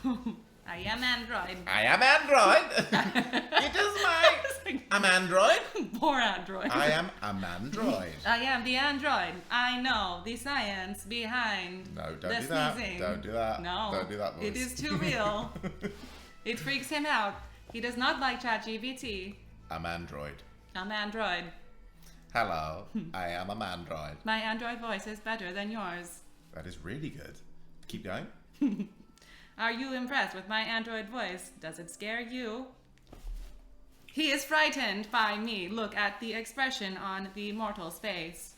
know? I am Android. I am android. It is I'm android. Poor Android. I am a mandroid. I am the Android. I know the science behind No, don't the do that. sneezing. Don't do that. No, Don't do that, it boys. is too real. It freaks him out. He does not like ChatGPT. I'm android. I'm Android. Hello, I am a mandroid. My Android voice is better than yours. That is really good. Keep going. Are you impressed with my Android voice? Does it scare you? He is frightened by me. Look at the expression on the mortal's face.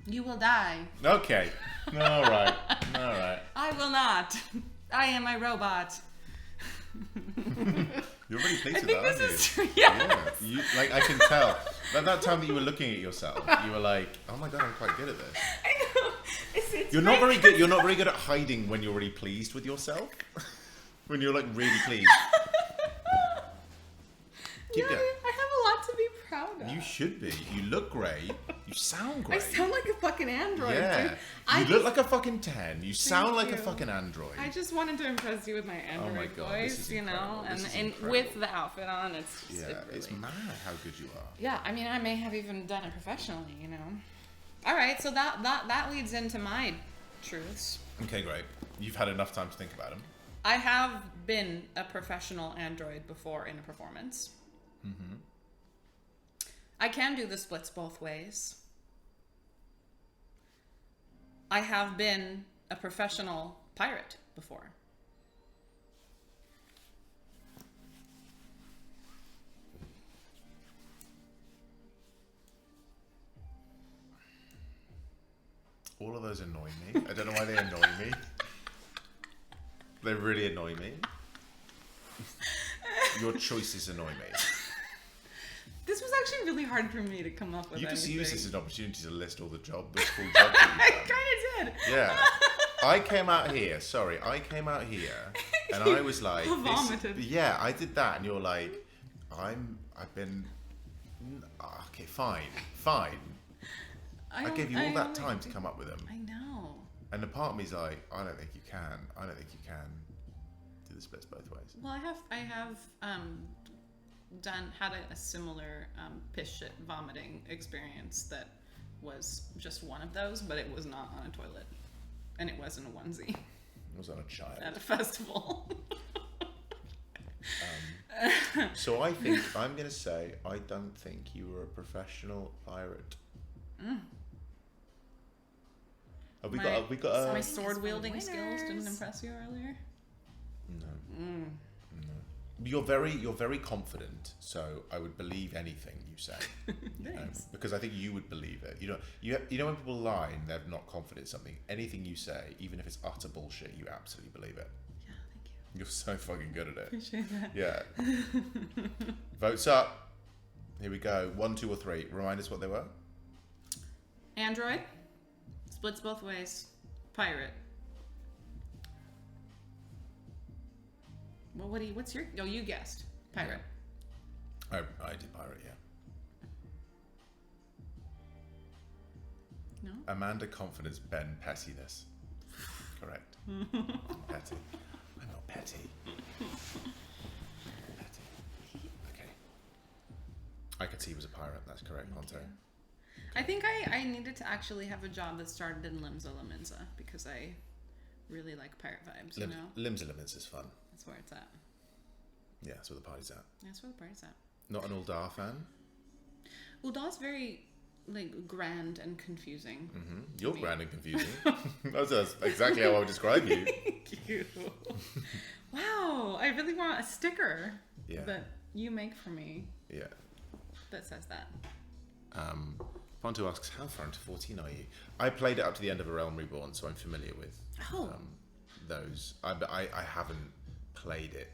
You will die. Okay. All right. All right. I will not. I am a robot. You're really pleased I with think that, this aren't is you? true. Yes. Yeah. You, like, I can tell. At that time that you were looking at yourself, you were like, "Oh my god, I'm quite good at this." I know. It's You're not great. very good. You're not very good at hiding when you're really pleased with yourself. When you're like really pleased. Keep Yeah, going. I have a lot to be proud of. You should be. You look great. You sound I great. sound like a fucking android, yeah. dude. You I look just, like a fucking 10. You sound like a you. fucking android. I just wanted to impress you with my android my God, this voice, is you know, incredible. and, This is and incredible. with the outfit on, it's just, Yeah, it really, it's mad how good you are. Yeah, I mean, I may have even done it professionally, you know. All right, so that leads into my truths. Okay, great. You've had enough time to think about them. I have been a professional android before in a performance. Mm-hmm. I can do the splits both ways. I have been a professional pirate before. All of those annoy me. I don't know why they annoy me. They really annoy me. Your choices annoy me. This was actually really hard for me to come up with You just anything. use this as an opportunity to list all the cool jobs that you've done. I kind of did. Yeah. I came out here, and I was like... You vomited. Yeah, I did that, and you're like, I've been... Okay, fine. I gave you all that time to come up with them. I know. And a part of me's like, I don't think you can. I don't think you can do the splits both ways. Well, I have had a similar piss shit vomiting experience that was just one of those, but it was not on a toilet, and it wasn't a onesie. It was on a child at a festival. So I think I'm going to say I don't think you were a professional pirate. Have we got my sword wielding skills didn't impress you earlier? No. You're very confident, so I would believe anything you say. Because I think you would believe it. You know when people lie and they're not confident in something, anything you say, even if it's utter bullshit, you absolutely believe it. Yeah, thank you. You're so fucking good at it. Appreciate that. Yeah. Votes up. Here we go. 1, 2, or 3. Remind us what they were. Android. Splits both ways. Pirate. Well, what's your... Oh, you guessed. Pirate. I did pirate, yeah. No? Amanda Confidence, Ben Pettiness. Correct. Petty. I'm not petty. Petty. Okay. I could see he was a pirate. That's correct, Ponto. I think I needed to actually have a job that started in Limsa Liminza because I really like pirate vibes, you know? Limsa Liminza is fun. That's where it's at. Yeah, that's where the party's at. That's where the party's at. Not an Uldar fan? Uldar's very, grand and confusing. Mm-hmm. You're grand and confusing. That's exactly how I would describe you. Thank you. Wow, I really want a sticker that you make for me. Yeah. That says that. Ponto asks, how far into 14 are you? I played it up to the end of A Realm Reborn, so I'm familiar with those. I haven't played it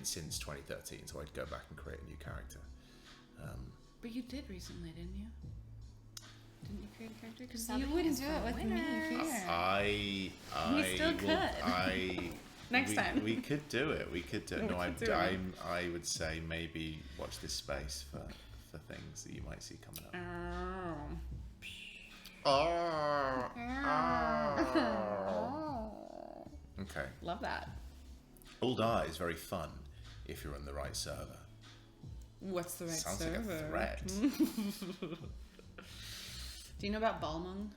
since 2013, so I'd go back and create a new character. But you did recently, didn't you? Didn't you create a character? Because you wouldn't do it with me here. We still could. Next time. We could do it. We could do it. We No, could do it. I would say maybe watch this space for things that you might see coming up. Okay. Love that. Uldar is very fun if you're on the right server. What's the right Sounds server? like a threat. Do you know about Balmung?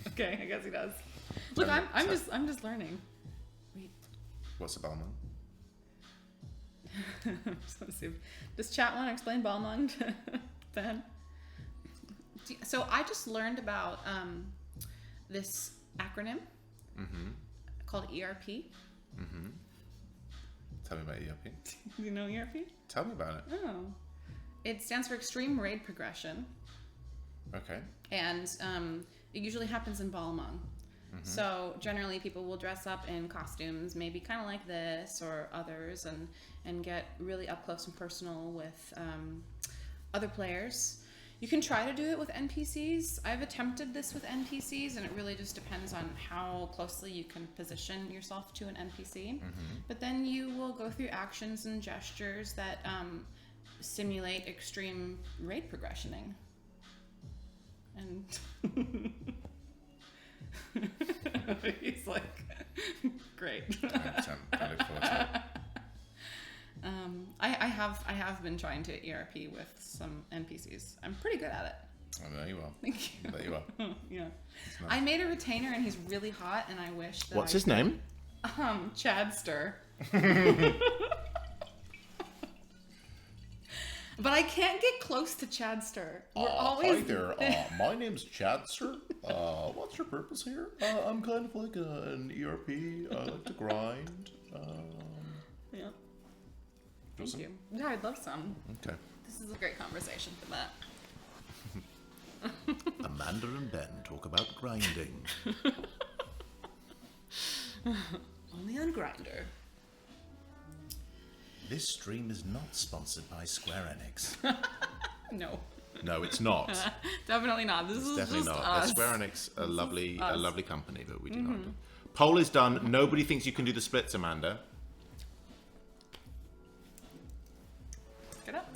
Okay, I guess he does. Look, I'm just learning. Wait. What's a Balmung? Does chat want to explain Balmung to Ben? So I just learned about this acronym called ERP. Mm-hmm. Tell me about ERP. Do you know ERP? Tell me about it. Oh. It stands for Extreme Raid Progression. Okay. And it usually happens in Balmung. So generally people will dress up in costumes, maybe kind of like this or others, and get really up close and personal with other players. You can try to do it with NPCs. I've attempted this with NPCs, and it really just depends on how closely you can position yourself to an NPC. But then you will go through actions and gestures that simulate extreme raid progressioning. And he's like, great. I look forward to it. I have been trying to ERP with some NPCs. I'm pretty good at it. Oh, there you are. Thank you. There you are. Yeah. Nice. I made a retainer and he's really hot, and I wish that. What's his name? Chadster. But I can't get close to Chadster. We're always. Hi there. My name's Chadster. What's your purpose here? I'm kind of like an ERP. I like to grind. Yeah. Thank you. Yeah, I'd love some. Okay. This is a great conversation for that. Amanda and Ben talk about grinding. Only on Grindr. This stream is not sponsored by Square Enix. No. No, it's not. Definitely not. This is Definitely just not. us. Square Enix, a lovely company, but we do not. Mm-hmm. Poll is done. Nobody thinks you can do the splits, Amanda. Get up.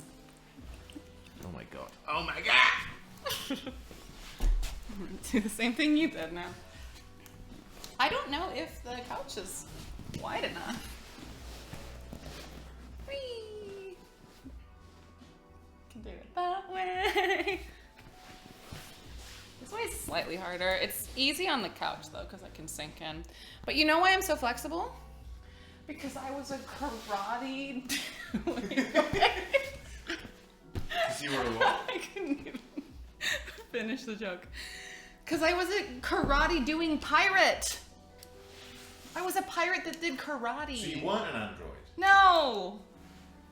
Oh my god. Oh my god! I'm gonna do the same thing you did now. I don't know if the couch is wide enough. Whee! Can do it that way. This way is slightly harder. It's easy on the couch though, because I can sink in. But you know why I'm so flexible? Because I was a karate. You were a what? I couldn't even finish the joke. Because I was a karate doing pirate. I was a pirate that did karate. So you weren't an android? No.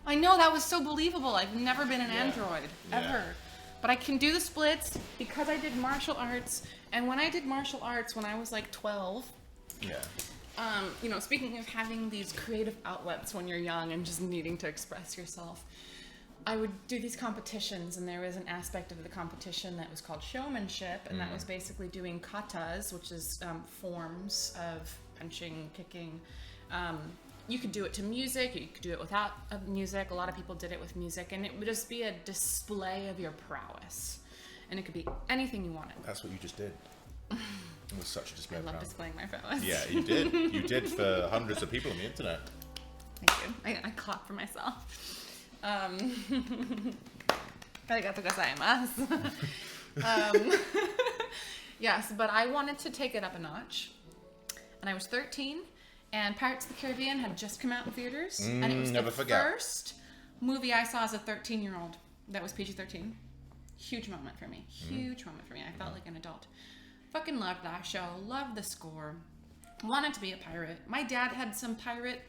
I know, that was so believable. I've never been an android, ever. Yeah. But I can do the splits because I did martial arts. And when I did martial arts when I was like 12, Yeah. you know, speaking of having these creative outlets when you're young and just needing to express yourself, I would do these competitions, and there was an aspect of the competition that was called showmanship, and that was basically doing katas, which is forms of punching, kicking. You could do it to music, you could do it without music. A lot of people did it with music, and it would just be a display of your prowess. And it could be anything you wanted. That's what you just did. It was such a display I of love power. displaying my prowess. Yeah, you did. You did for hundreds of people on the internet. Thank you. I clap for myself. Arigatou gozaimasu. Yes, but I wanted to take it up a notch. And I was 13, and Pirates of the Caribbean had just come out in theaters. And it was the first movie I saw as a 13-year-old that was PG-13. Huge moment for me. Huge moment for me. I felt like an adult. Fucking loved that show. Loved the score. Wanted to be a pirate. My dad had some pirate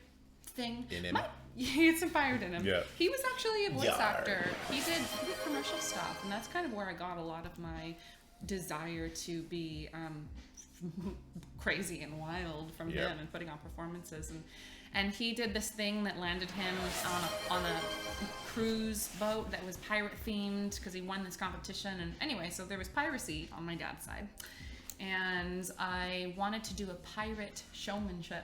thing. In him. He had some pirate in him. Yeah. He was actually a voice Yar. actor. He did commercial stuff, and that's kind of where I got a lot of my desire to be crazy and wild from him and putting on performances. And he did this thing that landed him on a cruise boat that was pirate themed because he won this competition. And anyway, so there was piracy on my dad's side. And I wanted to do a pirate showmanship.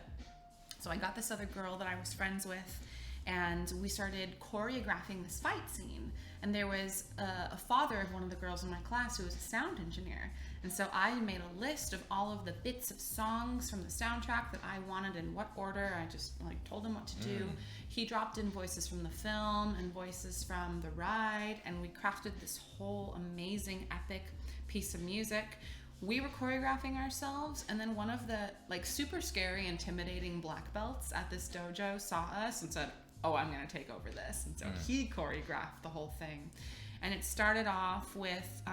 So I got this other girl that I was friends with, and we started choreographing this fight scene. And there was a father of one of the girls in my class who was a sound engineer. And so I made a list of all of the bits of songs from the soundtrack that I wanted in what order. I just told him what to do. He dropped in voices from the film and voices from the ride, and we crafted this whole amazing epic piece of music. We were choreographing ourselves, and then one of the super scary, intimidating black belts at this dojo saw us and said, "Oh, I'm gonna take over this." And so he choreographed the whole thing. And it started off with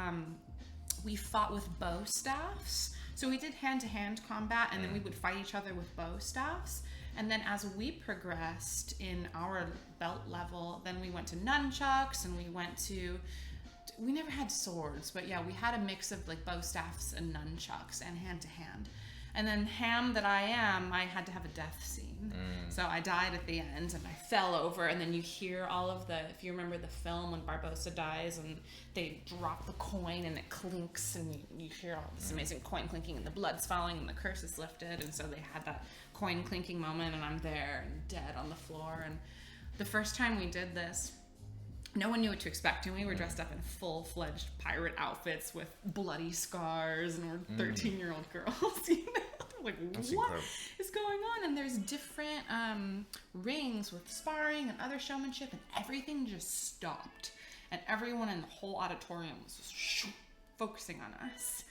we fought with bow staffs. So we did hand-to-hand combat, and then we would fight each other with bow staffs. And then as we progressed in our belt level, then we went to nunchucks, and we never had swords, but yeah, we had a mix of bow staffs and nunchucks and hand-to-hand. And then ham that I am, I had to have a death scene. So I died at the end, and I fell over, and then you hear all of if you remember the film when Barbossa dies, and they drop the coin, and it clinks, and you hear all this amazing coin clinking, and the blood's falling, and the curse is lifted, and so they had that coin clinking moment, and I'm there, and dead on the floor. And the first time we did this, no one knew what to expect, and we were dressed up in full-fledged pirate outfits with bloody scars, and we're 13-year-old girls, you know? What incredible. is going on? And there's different rings with sparring and other showmanship, and everything just stopped. And everyone in the whole auditorium was just focusing on us.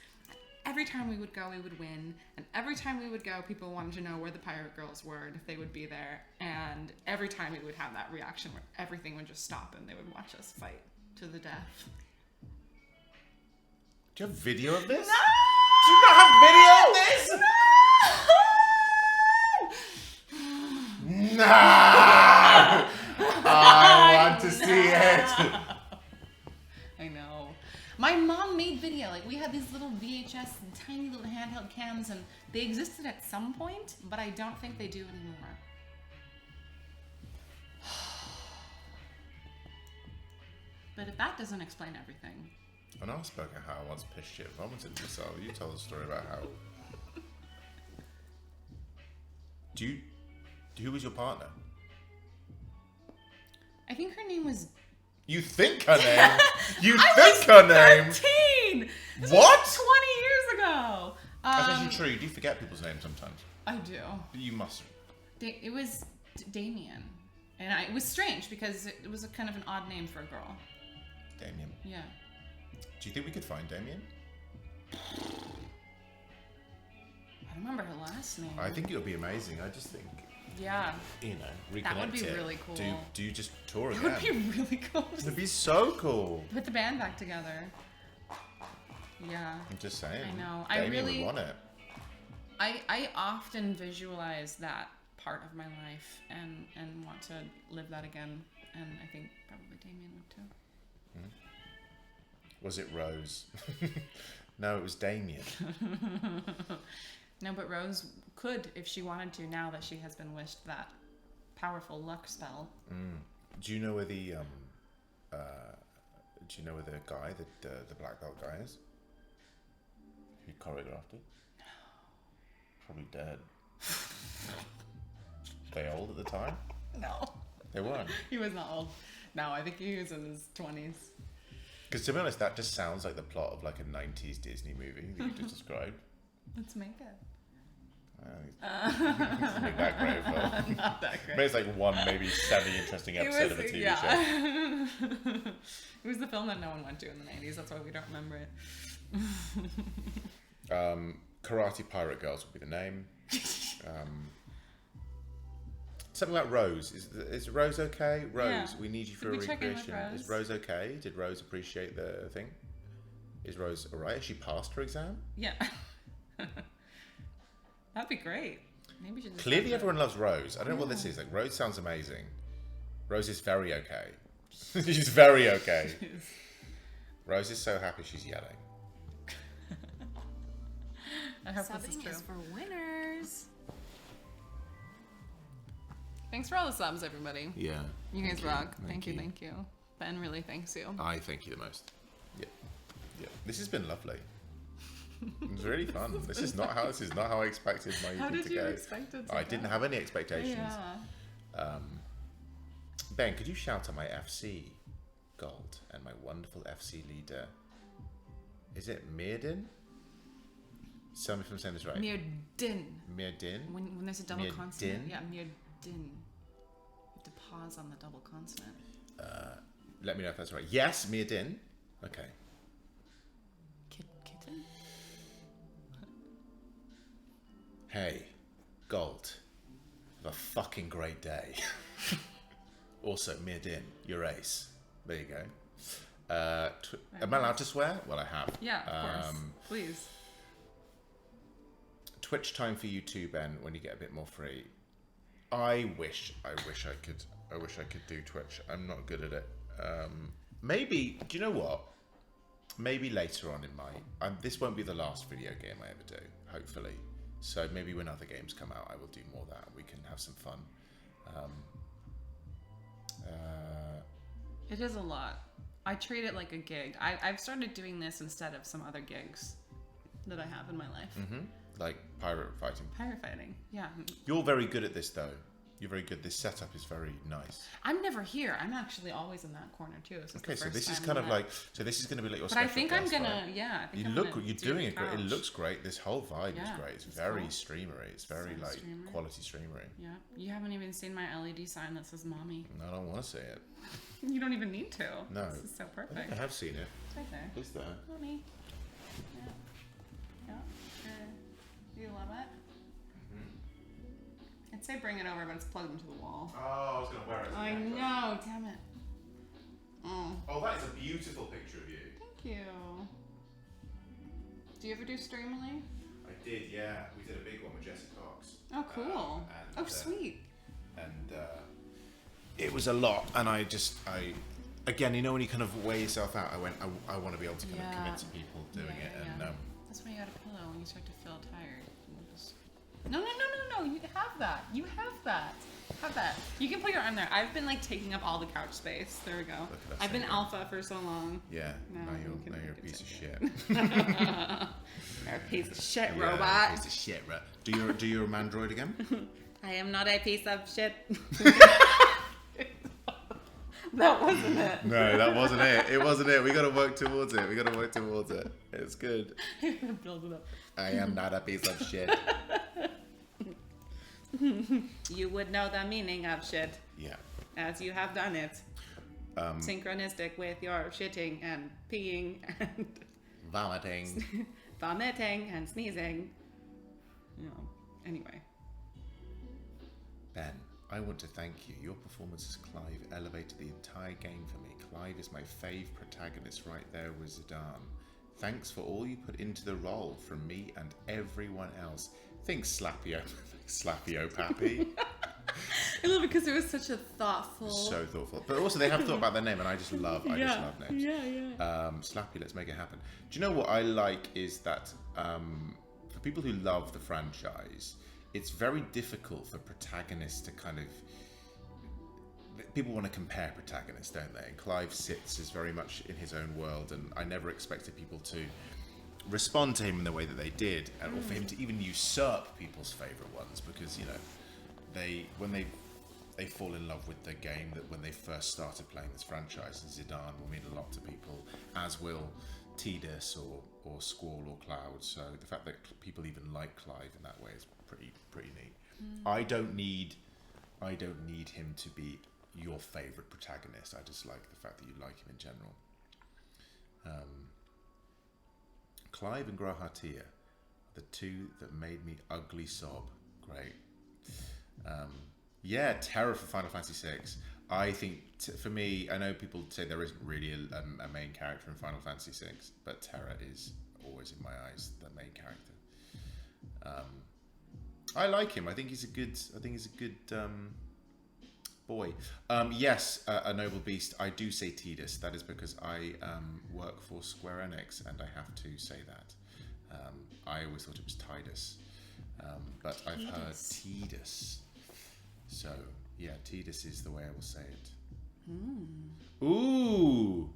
Every time we would go, we would win. And every time we would go, people wanted to know where the pirate girls were and if they would be there. And every time we would have that reaction where everything would just stop and they would watch us fight to the death. Do you have video of this? No! Do you not have video of this? No! No! I want to see it. I know. My mom made video. We had these little VHS and tiny little handheld cams, and they existed at some point, but I don't think they do anymore. But if that doesn't explain everything. When I spoke of how I once pissed shit vomited myself, you tell the story about how. Who was your partner? I think her name was You think her name? You think her name? 13! This What? was 20 years ago. That's actually true. You do forget people's names sometimes. I do. You must. It was Damien. And it was strange because it was a kind of an odd name for a girl. Damien. Yeah. Do you think we could find Damien? I don't remember her last name. I think it would be amazing. I just think, Yeah. you know, reconnect That would be it. really cool. Do you just tour It again? would be really cool. It'd be so cool. Put the band back together. Yeah. I'm just saying. I know. Damien would want it. I often visualize that part of my life and want to live that again. And I think probably Damien would too. Was it Rose? No, it was Damien. No, but Rose could, if she wanted to, now that she has been wished that powerful luck spell. Do you know where the guy, the black belt guy is? Who choreographed it? Probably dead. They old at the time? No. They weren't. He was not old. No, I think he was in his 20s. Because to be honest, that just sounds like the plot of like a 90s Disney movie that you just described. Let's make it. It's not that great, but Not that great. maybe it's like one, maybe semi-interesting episode of a TV show. It was the film that no one went to in the 90s. That's why we don't remember it. Karate Pirate Girls would be the name. Something about Rose. Is Rose okay? Rose, Yeah. we need you for Did a we check in with recreation. Rose? Is Rose okay? Did Rose appreciate the thing? Is Rose alright? Has she passed her exam? Yeah. That'd be great. Maybe we should just Clearly have everyone loves Rose. I don't know what this is. Like, Rose sounds amazing. Rose is very okay. She's very okay. Rose is so happy she's yelling. I hope this is Subbing true. is for winners. Thanks for all the subs, everybody. Yeah. You guys rock. Thank Thank you. Ben really thanks you. I thank you the most. Yeah. Yeah. This has been lovely. It was really fun. This is not how I expected my How evening did to you go. expect it to I go? didn't have any expectations. Yeah. Ben, could you shout at my FC Gold and my wonderful FC leader? Is it Mirden? Tell me if I'm saying this right. Mirdin. Mirden? When there's a double Mirdin? consonant. Yeah, Mirdin. You have to pause on the double consonant. Let me know if that's right. Yes, Mirden. Okay. Kitten? Hey, Gold. Have a fucking great day. Also, Mirden, your ace. There you go. Am I allowed to swear? Well, I have. Yeah, of course. Please. Twitch time for you too, Ben, when you get a bit more free. I wish I could do Twitch. I'm not good at it. Maybe, do you know what? Maybe later on in my... this won't be the last video game I ever do, hopefully. So maybe when other games come out, I will do more of that. We can have some fun. It is a lot. I treat it like a gig. I've started doing this instead of some other gigs that I have in my life. Mm-hmm. Like pirate fighting. Pirate fighting, yeah. You're very good at this, though. You're very good. This setup is very nice. I'm never here. I'm actually always in that corner too. Okay, so this is kind of like... So this is going to be like your But I special think I'm guest, gonna... right? Yeah, I think You I'm look... gonna You're do doing the it great. It couch. looks great. This whole vibe is Yeah, great. It's it's very cool. streamery. It's very So like streamery. quality streamery. Yeah, you haven't even seen my LED sign that says "Mommy." I don't want to see it. You don't even need to. No. This is so I perfect. think I have seen it. It's right there. Is there? Mommy. Yeah. Yeah. Sure. Do you love it? I'd say bring it over, but it's plugged into the wall. Oh, I was going to wear it. I know. Damn it. Oh, that is a beautiful picture of you. Thank you. Do you ever do Streamily? I did, yeah. We did a big one with Jessica Cox. Oh, cool. Sweet. And it was a lot, and again, you know, when you kind of weigh yourself out, I want to be able to kind of commit to people doing it, and that's why you got a pillow when you start to feel tired. You just... No! You have that. You have that. Have that. You can put your arm there. I've been like taking up all the couch space. There we go. Look at that I've been thing. alpha for so long. yeah. No, Now you can you're a take piece it. of shit. You're a piece of shit, Yeah, robot. piece of shit, right? Do your Mandroid again? I am not a piece of shit. That wasn't it. No, that wasn't it. It wasn't it. We got to work towards it. It's good. Build it up. I am not a piece of shit. You would know the meaning of shit. Yeah. As you have done it. Synchronistic with your shitting and peeing and Vomiting. vomiting and sneezing. Anyway. Ben, I want to thank you. Your performance as Clive elevated the entire game for me. Clive is my fave protagonist right there with Zidane. Thanks for all you put into the role from me and everyone else. Thanks, Slappy Pappy. I love it because it was such a thoughtful... So thoughtful. But also they have thought about their name and I just love names. Yeah. Slappy, let's make it happen. Do you know what I like is that for people who love the franchise, it's very difficult for protagonists to kind of... People want to compare protagonists, don't they? And Clive sits is very much in his own world, and I never expected people to respond to him in the way that they did, and or for him to even usurp people's favourite ones, because, you know, when they fall in love with the game, that when they first started playing this franchise, and Zidane will mean a lot to people, as will Tidus or Squall or Cloud. So the fact that people even like Clive in that way is pretty neat. I don't need him to be your favourite protagonist. I just like the fact that you like him in general. Clive and Grahatia, the two that made me ugly sob. Great. Terror for Final Fantasy VI. I think, for me, I know people say there isn't really a main character in Final Fantasy VI, but Terror is always, in my eyes, the main character. I like him. I think he's a good boy. Yes, a noble beast. I do say Tidus. That is because I work for Square Enix, and I have to say that. I always thought it was Tidus, but I've heard Tidus. So yeah, Tidus is the way I will say it. Ooh.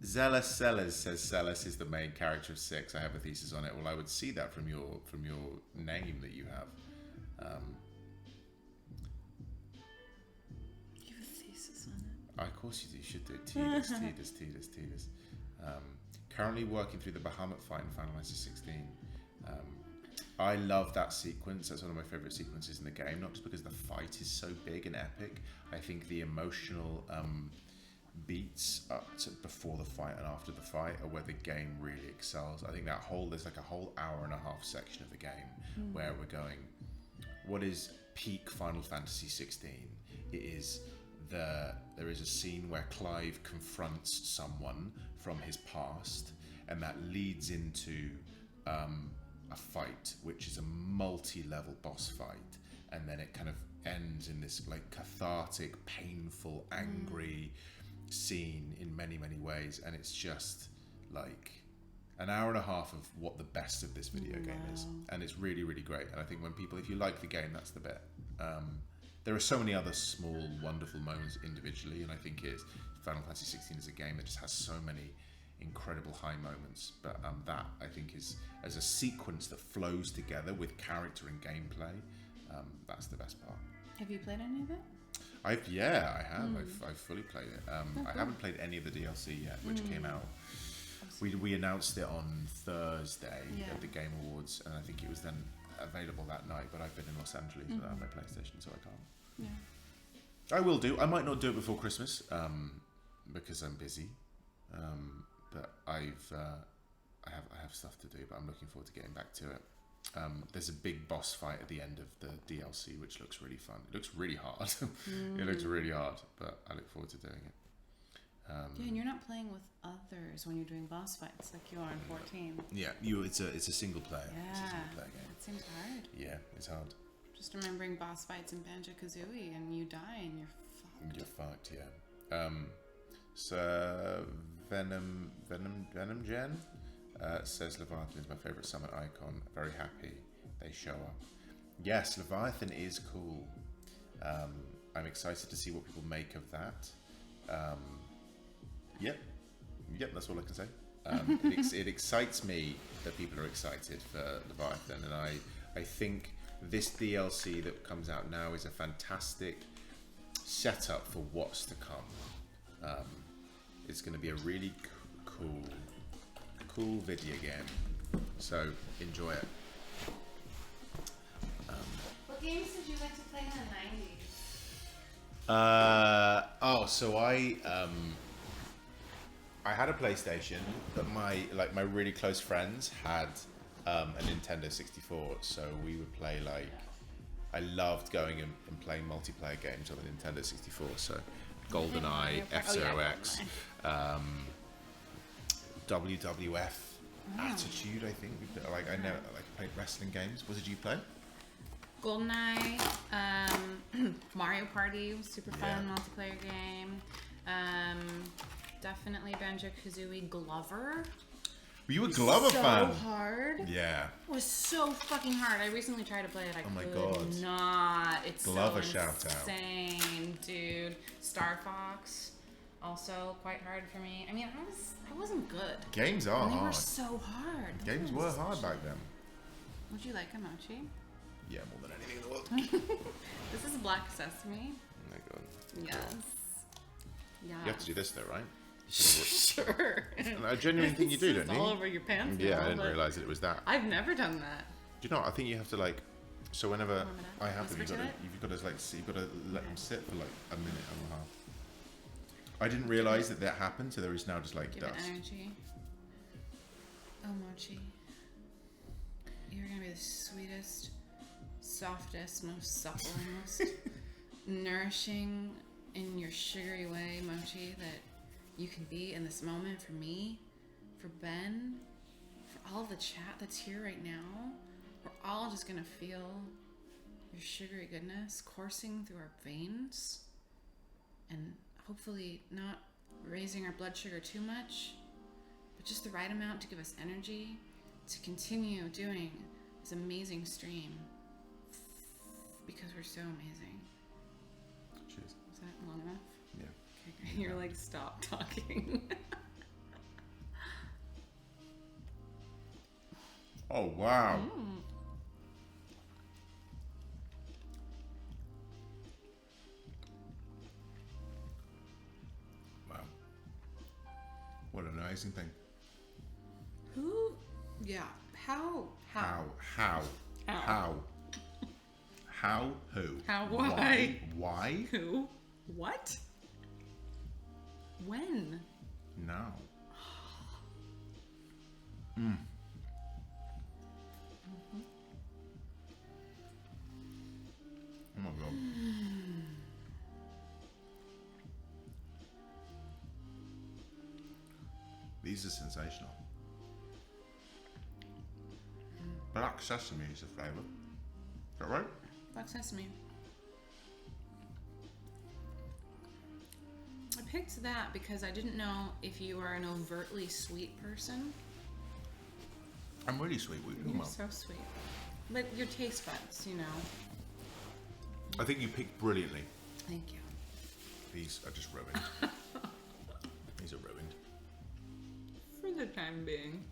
Zealous Sellers says Celes is the main character of 6. I have a thesis on it. Well, I would see that from your name that you have. You have a thesis on it? Of course you do. You should do it. Tidus. Currently working through the Bahamut fight in Final Fantasy XVI. I love that sequence. That's one of my favourite sequences in the game. Not just because the fight is so big and epic. I think the emotional beats up to before the fight and after the fight are where the game really excels. I think there's like a whole hour and a half section of the game where we're going, what is peak Final Fantasy XVI? It is there is a scene where Clive confronts someone from his past, and that leads into a fight which is a multi-level boss fight, and then it kind of ends in this like cathartic, painful, angry scene in many ways, and it's just like an hour and a half of what the best of this video game is, and it's really great. And I think if you like the game, that's the bit. There are so many other small wonderful moments individually, and I think Final Fantasy XVI is a game that just has so many incredible high moments, but that I think is, as a sequence that flows together with character and gameplay, that's the best part. Have you played any of it? I have. I've fully played it. I haven't played any of the DLC yet, which came out. We announced it on Thursday at the Game Awards, and I think it was then available that night. But I've been in Los Angeles without my PlayStation, so I can't. Yeah. I will do. I might not do it before Christmas because I'm busy. But I have stuff to do. But I'm looking forward to getting back to it. There's a big boss fight at the end of the DLC, which looks really fun. It looks really hard. It looks really hard, but I look forward to doing it. And you're not playing with others when you're doing boss fights like you are in 14. Yeah, it's a single player. Yeah, it's a single player game. It seems hard. Yeah, it's hard. Just remembering boss fights in Banjo-Kazooie, and you die and you're fucked. You're fucked, yeah. So Venom Gen says Leviathan is my favourite summon icon. Very happy they show up. Yes, Leviathan is cool. I'm excited to see what people make of that. Yep, that's all I can say. It excites me that people are excited for Leviathan, and I think this DLC that comes out now is a fantastic setup for what's to come. It's going to be a really cool video game. So enjoy it. What games did you like to play in the 90s? So I had a PlayStation, but my really close friends had a Nintendo 64, so we would play I loved going and playing multiplayer games on the Nintendo 64. So GoldenEye, F-Zero X, WWF, Attitude. I think I never played wrestling games. What did you play? GoldenEye, Mario Party was super fun multiplayer game. Definitely Banjo-Kazooie. Glover. Were you a Glover fan? So hard. Yeah. It was so fucking hard. I recently tried to play it. Oh my could not. It's Glover so shout out. insane, dude. Star Fox, also quite hard for me. I mean, I wasn't good. Games are and they hard. were so hard. Games were hard back then. Would you like a mochi? Yeah, more than anything in the world. This is Black Sesame. Oh my god. Yes. Yeah. You have to do this though, right? Sure. A genuine thing you do, don't you? All over your pants. Yeah, now, I didn't but realise that it was that. I've never done that. Do you know what? I think you have to so whenever I have them, Switch it? you've got to let them sit for a minute and a half. I didn't realise that happened, so there is now just Give dust. it energy. Oh, mochi. You're gonna be the sweetest, softest, most supple, most nourishing in your sugary way, mochi, that you can be in this moment for me, for Ben, for all of the chat that's here right now. We're all just gonna feel your sugary goodness coursing through our veins and hopefully not raising our blood sugar too much, but just the right amount to give us energy to continue doing this amazing stream because we're so amazing. Cheers. Is that long enough? Yeah. Okay, great. You're stop talking. Oh wow. Wow. What an amazing thing. Who? Yeah. How? How? Who? How? Why? Why? Who? What? When? Now. Oh my god. These are sensational. Black sesame is the flavour. Is that right? Black sesame. I picked that because I didn't know if you are an overtly sweet person. I'm really sweet. What are you talking You're about? so sweet. But your taste buds, I think you picked brilliantly. Thank you. These are just ruined. These are ruined. For the time being.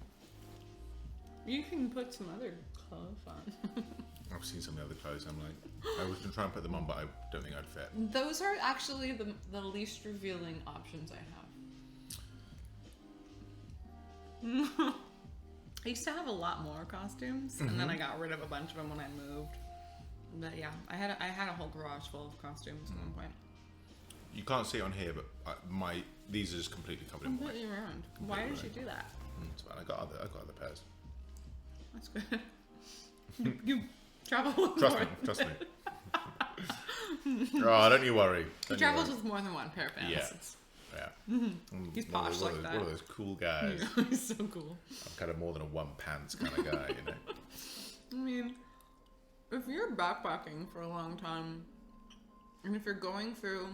You can put some other clothes on. I've seen some of the other clothes. I'm like, I was going to try and put them on, but I don't think I'd fit. Those are actually the least revealing options I have. I used to have a lot more costumes, and then I got rid of a bunch of them when I moved. But yeah, I had a whole garage full of costumes at one point. You can't see it on here, but these are just completely covered in white. Completely ruined. Why did you do that? It's fine. I got other pairs. That's good. You travel with Trust more. me. Trust me. Oh, don't you worry. He travels with more than one pair of pants. Yeah. He's posh like that. One of those cool guys. He's so cool. I'm kind of more than a one pants kind of guy, you know. I mean, if you're backpacking for a long time, and if you're going through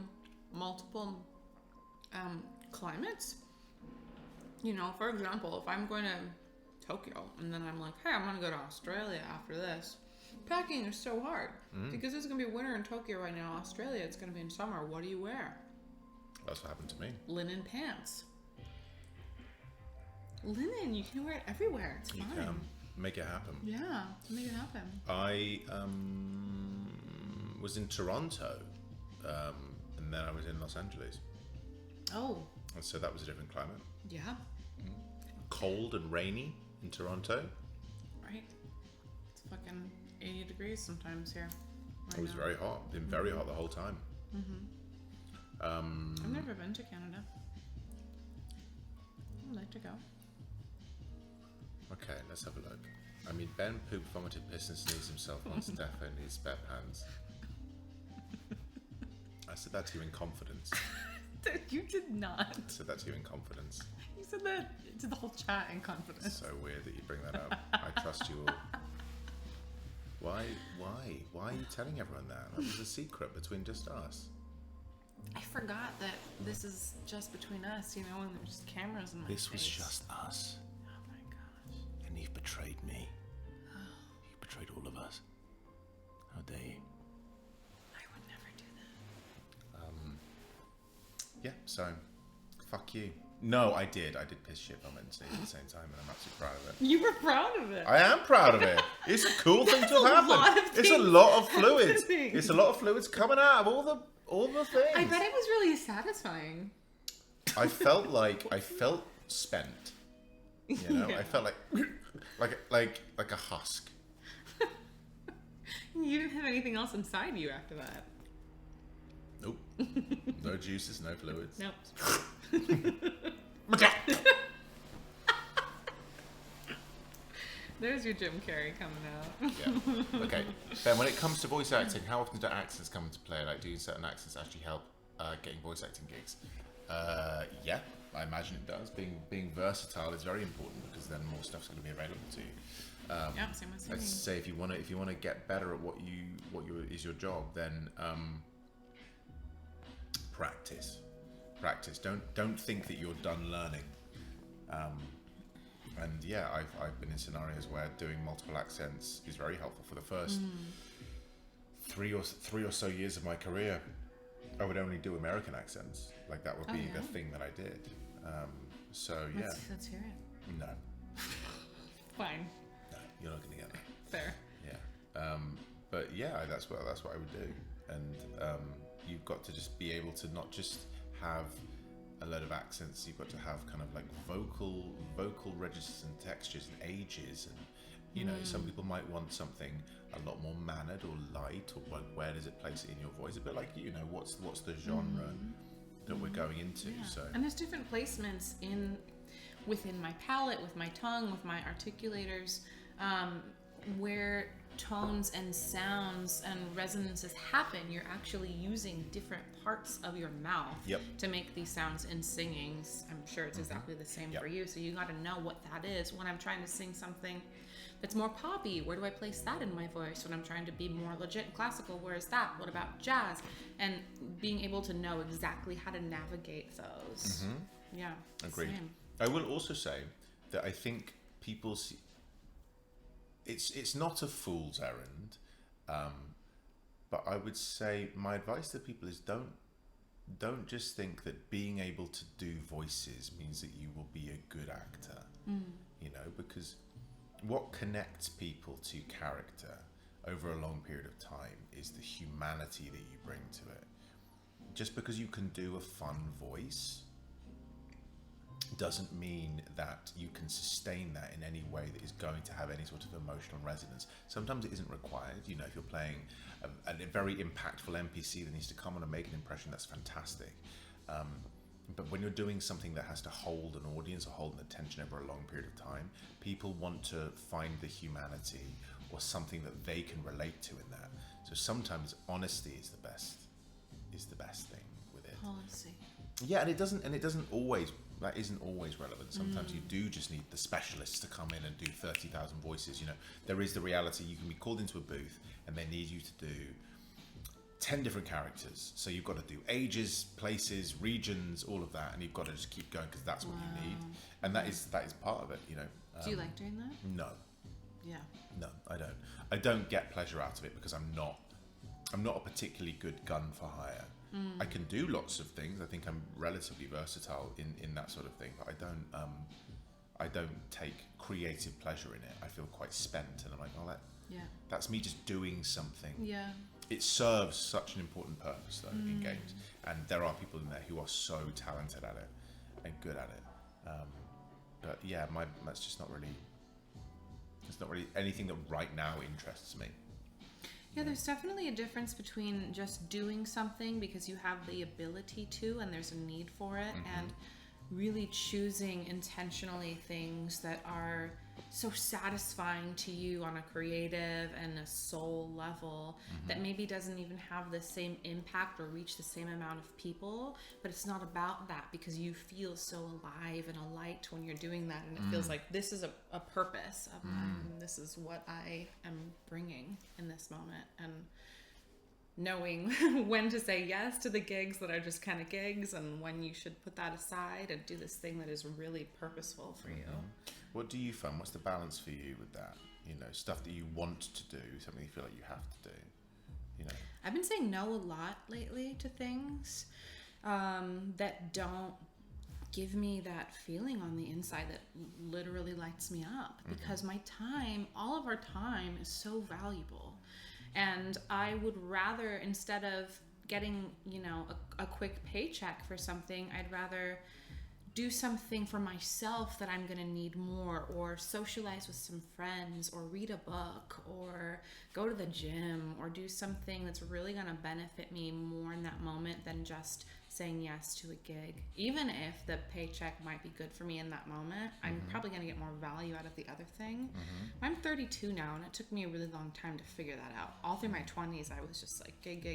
multiple climates, for example, if I'm going to Tokyo and then I'm like, hey, I'm going to go to Australia after this, packing is so hard because it's going to be winter in Tokyo right now. Australia, it's going to be in summer. What do you wear? That's what happened to me. Linen pants. Linen, you can wear it everywhere. It's You fine. can make it happen. Yeah, make it happen. I was in Toronto and then I was in Los Angeles. Oh. And so that was a different climate. Yeah. Cold and rainy in Toronto. Right. It's fucking 80 degrees sometimes here. It was very hot. Been very hot the whole time. I've never been to Canada. I'd like to go. Okay, let's have a look. I mean, Ben pooped, vomited, pissed and sneezed himself on Stefan in his spare pants. I said that to you in confidence. You did not. I said that to you in confidence. You said that to the whole chat in confidence. It's so weird that you bring that up. I trust you all. Why are you telling everyone that? That was a secret between just us. I forgot that this is just between us, you know, and there's just cameras in my This face. was just us. Oh my gosh. And you've betrayed me. You betrayed all of us. How dare you? I would never do that. Yeah, so fuck you. No, I did piss shit vomit and sneeze at the same time, and I'm absolutely proud of it. You were proud of it. I am proud of it. It's a cool thing to have lot happened. of It's a things lot of fluids. happening. It's a lot of fluids coming out of all the things. I bet it was really satisfying. I felt spent. You know, Yeah. I felt like a husk. You didn't have anything else inside you after that. Nope. No juices, no fluids. Nope. There's your Jim Carrey coming out. Yeah. Okay. Ben, when it comes to voice acting, how often do accents come into play? Like, do certain accents actually help getting voice acting gigs? Yeah, I imagine it does. Being versatile is very important because then more stuff's going to be available to you. Yeah, same with I'd singing. say if you want to get better at what is your job, then practice. Don't think that you're done learning. And yeah, I've been in scenarios where doing multiple accents is very helpful. For the first three or so years of my career, I would only do American accents. Like that would be the thing that I did. So yeah. Let's hear it. No, Fine. no, you're not gonna get that. Fair. Yeah. But yeah, that's what I would do. And you've got to just be able to not just have a load of accents, you've got to have kind of like vocal registers and textures and ages, and you know, some people might want something a lot more mannered or light, or like where does it place it in your voice, a bit like, you know, what's the genre that we're going into. Yeah. So And there's different placements within my palate, with my tongue, with my articulators, where tones and sounds and resonances happen. You're actually using different parts of your mouth to make these sounds in singing. I'm sure it's exactly the same for you. So you got to know what that is. When I'm trying to sing something that's more poppy, where do I place that in my voice? When I'm trying to be more legit classical, where is that? What about jazz? And being able to know exactly how to navigate those. Yeah. agreed. Same. I will also say that I think people see it's not a fool's errand, but I would say my advice to people is don't just think that being able to do voices means that you will be a good actor. You know, because what connects people to character over a long period of time is the humanity that you bring to it. Just because you can do a fun voice doesn't mean that you can sustain that in any way that is going to have any sort of emotional resonance. Sometimes it isn't required. You know, if you're playing a very impactful NPC that needs to come on and make an impression, that's fantastic. But when you're doing something that has to hold an audience or hold an attention over a long period of time, people want to find the humanity or something that they can relate to in that. So sometimes honesty is the best thing with it. Policy. Yeah, and it doesn't always. That isn't always relevant. Sometimes you do just need the specialists to come in and do 30,000 voices. You know, there is the reality you can be called into a booth and they need you to do 10 different characters. So you've got to do ages, places, regions, all of that, and you've got to just keep going because that's what you need. And that is part of it. You know. Do you like doing that? No. Yeah. No, I don't. I don't get pleasure out of it because I'm not a particularly good gun for hire. I can do lots of things. I think I'm relatively versatile in that sort of thing, but I don't take creative pleasure in it. I feel quite spent, and I'm like, oh, that's me just doing something. Yeah. it serves such an important purpose though in games, and there are people in there who are so talented at it and good at it. But yeah, that's just not really. It's not really anything that right now interests me. Yeah, there's definitely a difference between just doing something because you have the ability to and there's a need for it, and really choosing intentionally things that are so satisfying to you on a creative and a soul level that maybe doesn't even have the same impact or reach the same amount of people, but it's not about that because you feel so alive and alight when you're doing that, and it feels like this is a purpose of this is what I am bringing in this moment, and knowing when to say yes to the gigs that are just kind of gigs and when you should put that aside and do this thing that is really purposeful for you. What do you find? What's the balance for you with that? You know, stuff that you want to do, something you feel like you have to do. You know, I've been saying no a lot lately to things that don't give me that feeling on the inside that literally lights me up, because my time, all of our time, is so valuable. And I would rather, instead of getting, you know, a quick paycheck for something, I'd rather do something for myself that I'm going to need more, or socialize with some friends, or read a book, or go to the gym, or do something that's really going to benefit me more in that moment than just saying yes to a gig. Even if the paycheck might be good for me in that moment, I'm probably going to get more value out of the other thing. I'm 32 now, and it took me a really long time to figure that out. All through my 20s, I was just like gig.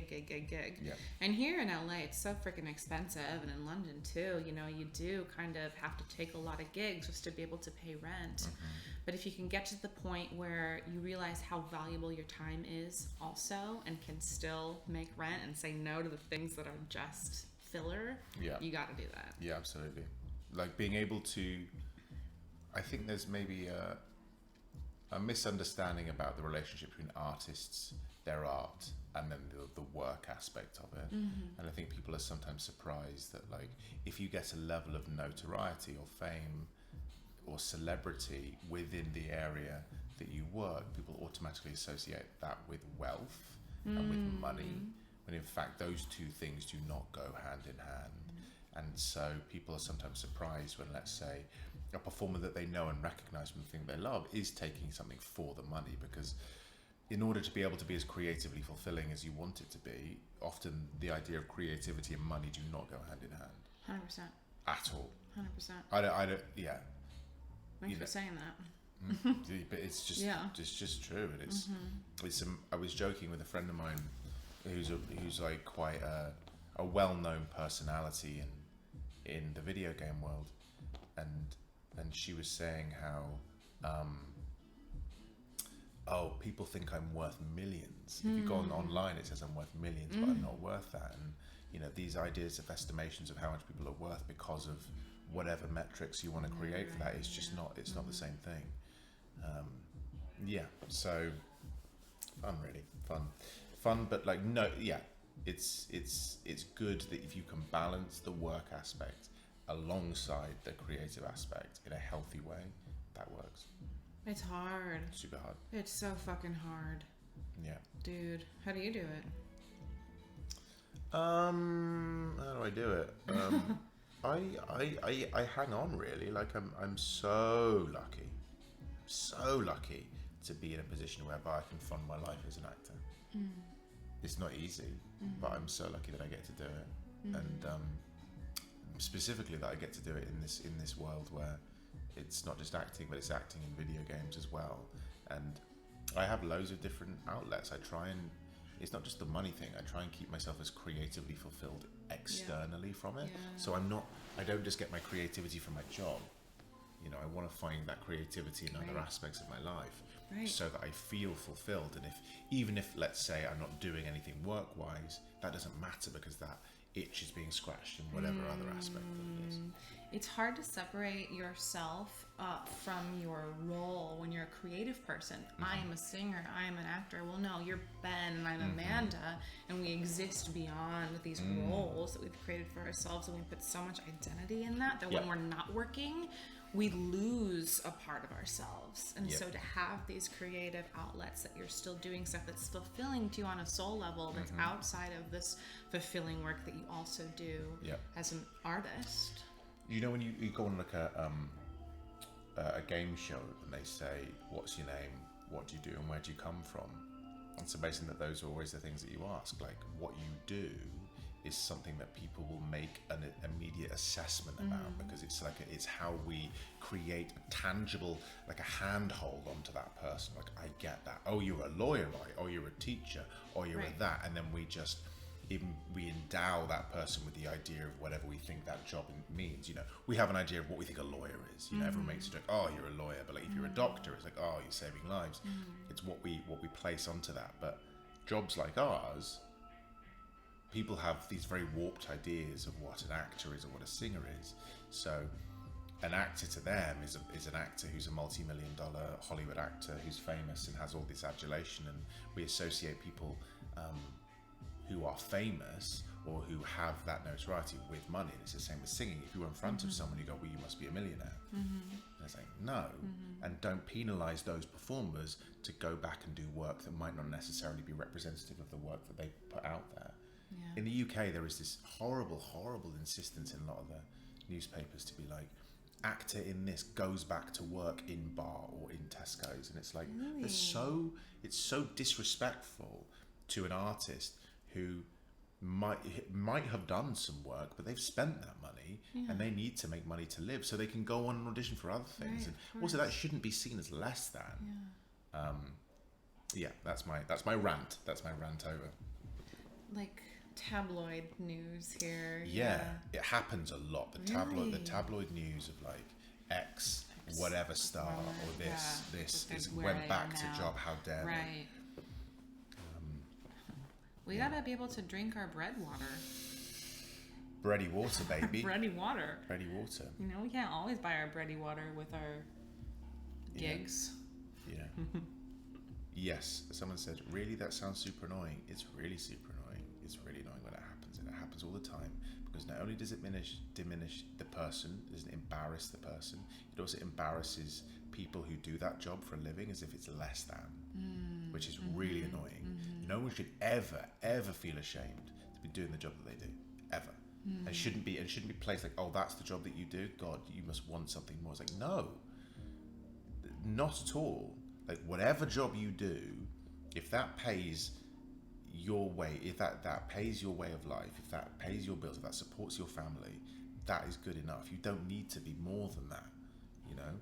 Yeah. And here in LA, it's so freaking expensive, and in London too, you know, you do kind of have to take a lot of gigs just to be able to pay rent. But if you can get to the point where you realize how valuable your time is also, and can still make rent and say no to the things that are just filler, you got to do that. Yeah, absolutely. Like being able to, I think there's maybe a misunderstanding about the relationship between artists, their art, and then the work aspect of it. And I think people are sometimes surprised that, like, if you get a level of notoriety or fame or celebrity within the area that you work, people automatically associate that with wealth and with money, when in fact those two things do not go hand in hand. And so people are sometimes surprised when, let's say, a performer that they know and recognize from the thing they love is taking something for the money, because in order to be able to be as creatively fulfilling as you want it to be, often the idea of creativity and money do not go hand in hand. 100%. At all. 100%. I don't, yeah. Thanks for saying that. But it's just, it's just true. And it's I was joking with a friend of mine who's like quite a well-known personality in the video game world, and she was saying how people think I'm worth millions. If you go online, it says I'm worth millions, but I'm not worth that. And you know, these ideas of estimations of how much people are worth because of whatever metrics you want to create for that is just not, it's not the same thing. So fun, but like, no, it's good that if you can balance the work aspect alongside the creative aspect in a healthy way, that works. It's hard. Super hard. It's so fucking hard. Yeah. Dude, how do you do it? How do I do it? I hang on, really. Like I'm so lucky to be in a position whereby I can fund my life as an actor. It's not easy, but I'm so lucky that I get to do it, and specifically that I get to do it in this world where it's not just acting, but it's acting in video games as well. And I have loads of different outlets. I try and, it's not just the money thing, I try and keep myself as creatively fulfilled externally from it. So I don't just get my creativity from my job. You know, I want to find that creativity in other aspects of my life, so that I feel fulfilled. And even if let's say I'm not doing anything work-wise, that doesn't matter, because that itch is being scratched in whatever other aspect of it is. It's hard to separate yourself from your role when you're a creative person. I am a singer, I am an actor. Well, no, you're Ben and I'm Amanda, and we exist beyond these roles that we've created for ourselves, and we put so much identity in that when we're not working, we lose a part of ourselves. And Yep. so to have these creative outlets that you're still doing stuff that's fulfilling to you on a soul level, that's outside of this fulfilling work that you also do Yep. as an artist. You know when you go on like a game show and they say, what's your name, what do you do, and where do you come from? And so basically those are always the things that you ask, like what you do is something that people will make an immediate assessment about, because it's like it's how we create a tangible, like a handhold onto that person. Like, I get that. Oh, you're a lawyer, right? Oh, you're a teacher. Oh, you're a that. And then we endow that person with the idea of whatever we think that job means. You know, we have an idea of what we think a lawyer is. You know, everyone makes a joke, oh, you're a lawyer, but like if you're a doctor, it's like, oh, you're saving lives. It's what we place onto that. But jobs like ours, people have these very warped ideas of what an actor is or what a singer is. So an actor to them is an actor who's a multi-million-dollar Hollywood actor who's famous and has all this adulation, and we associate people who are famous or who have that notoriety with money. And it's the same with singing. If you were in front of someone, you go, well, you must be a millionaire. And it's like, no. And don't penalize those performers to go back and do work that might not necessarily be representative of the work that they put out there. In the UK, there is this horrible insistence in a lot of the newspapers to be like, actor in this goes back to work in bar or in Tesco's, and it's like, it's so disrespectful to an artist who might have done some work, but they've spent that money and they need to make money to live, so they can go on and audition for other things. And also, that shouldn't be seen as less than. That's my rant. That's my rant over. Like tabloid news here. Yeah, it happens a lot. The tabloid news of like X whatever star or this is went back to job. How dare they? We gotta be able to drink our bread water. Bready water, baby. Bready water. Bready water. You know, we can't always buy our bready water with our gigs. Yeah. Yes. Someone said, really, that sounds super annoying. It's really super annoying. It's really annoying when it happens, and it happens all the time, because not only does it diminish the person, it doesn't embarrass the person, it also embarrasses people who do that job for a living as if it's less than, which is really annoying. No one should ever feel ashamed to be doing the job that they do, ever. And shouldn't be placed like, oh, that's the job that you do, God, you must want something more. It's like, no, not at all. Like, whatever job you do, if that pays your way, if that pays your way of life, if that pays your bills, if that supports your family, that is good enough. You don't need to be more than that, you know,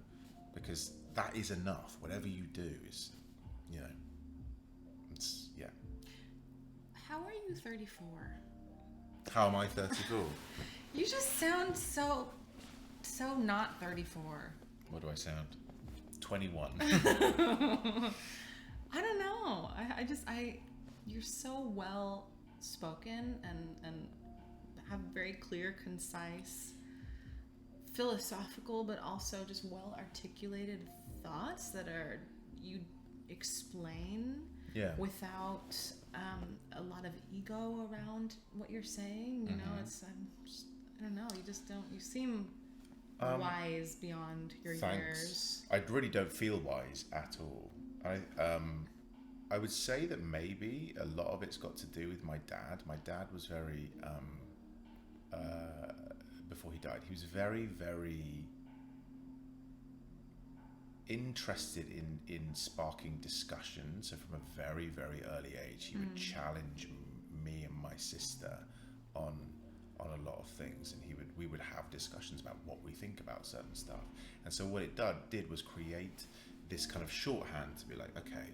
because that is enough. Whatever you do is, you know, it's, yeah. How are you 34? How am I 34? You just sound so not 34. What do I sound? 21. I don't know. You're so well spoken and have very clear, concise, philosophical, but also just well articulated thoughts that you explain without a lot of ego around what you're saying. You know, I don't know. You seem wise beyond your years. I really don't feel wise at all. I would say that maybe a lot of it's got to do with my dad. My dad was very before he died, he was very, very interested in sparking discussion. So from a very, very early age, he would challenge me and my sister on a lot of things, and we would have discussions about what we think about certain stuff. And so what it did was create this kind of shorthand to be like, okay,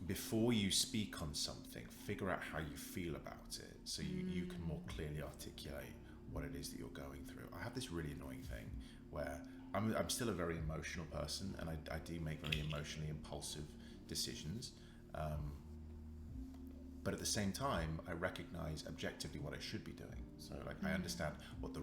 before you speak on something, figure out how you feel about it, so you can more clearly articulate what it is that you're going through. I have this really annoying thing where I'm still a very emotional person, and I do make very emotionally impulsive decisions. But at the same time, I recognize objectively what I should be doing. So, like, I understand what the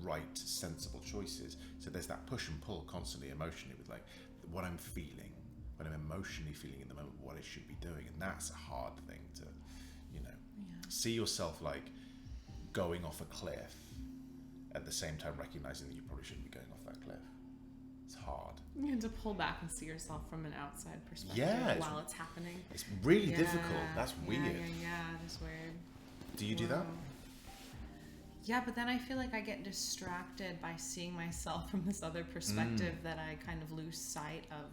right sensible choice is. So there's that push and pull constantly emotionally with like what I'm feeling, what I'm emotionally feeling in the moment, what I should be doing, and that's a hard thing to, you know, see yourself like going off a cliff, at the same time recognizing that you probably shouldn't be going off that cliff. It's hard. You have to pull back and see yourself from an outside perspective while it's happening. It's really difficult. That's weird. Yeah, it's weird. Do you do that? Yeah, but then I feel like I get distracted by seeing myself from this other perspective that I kind of lose sight of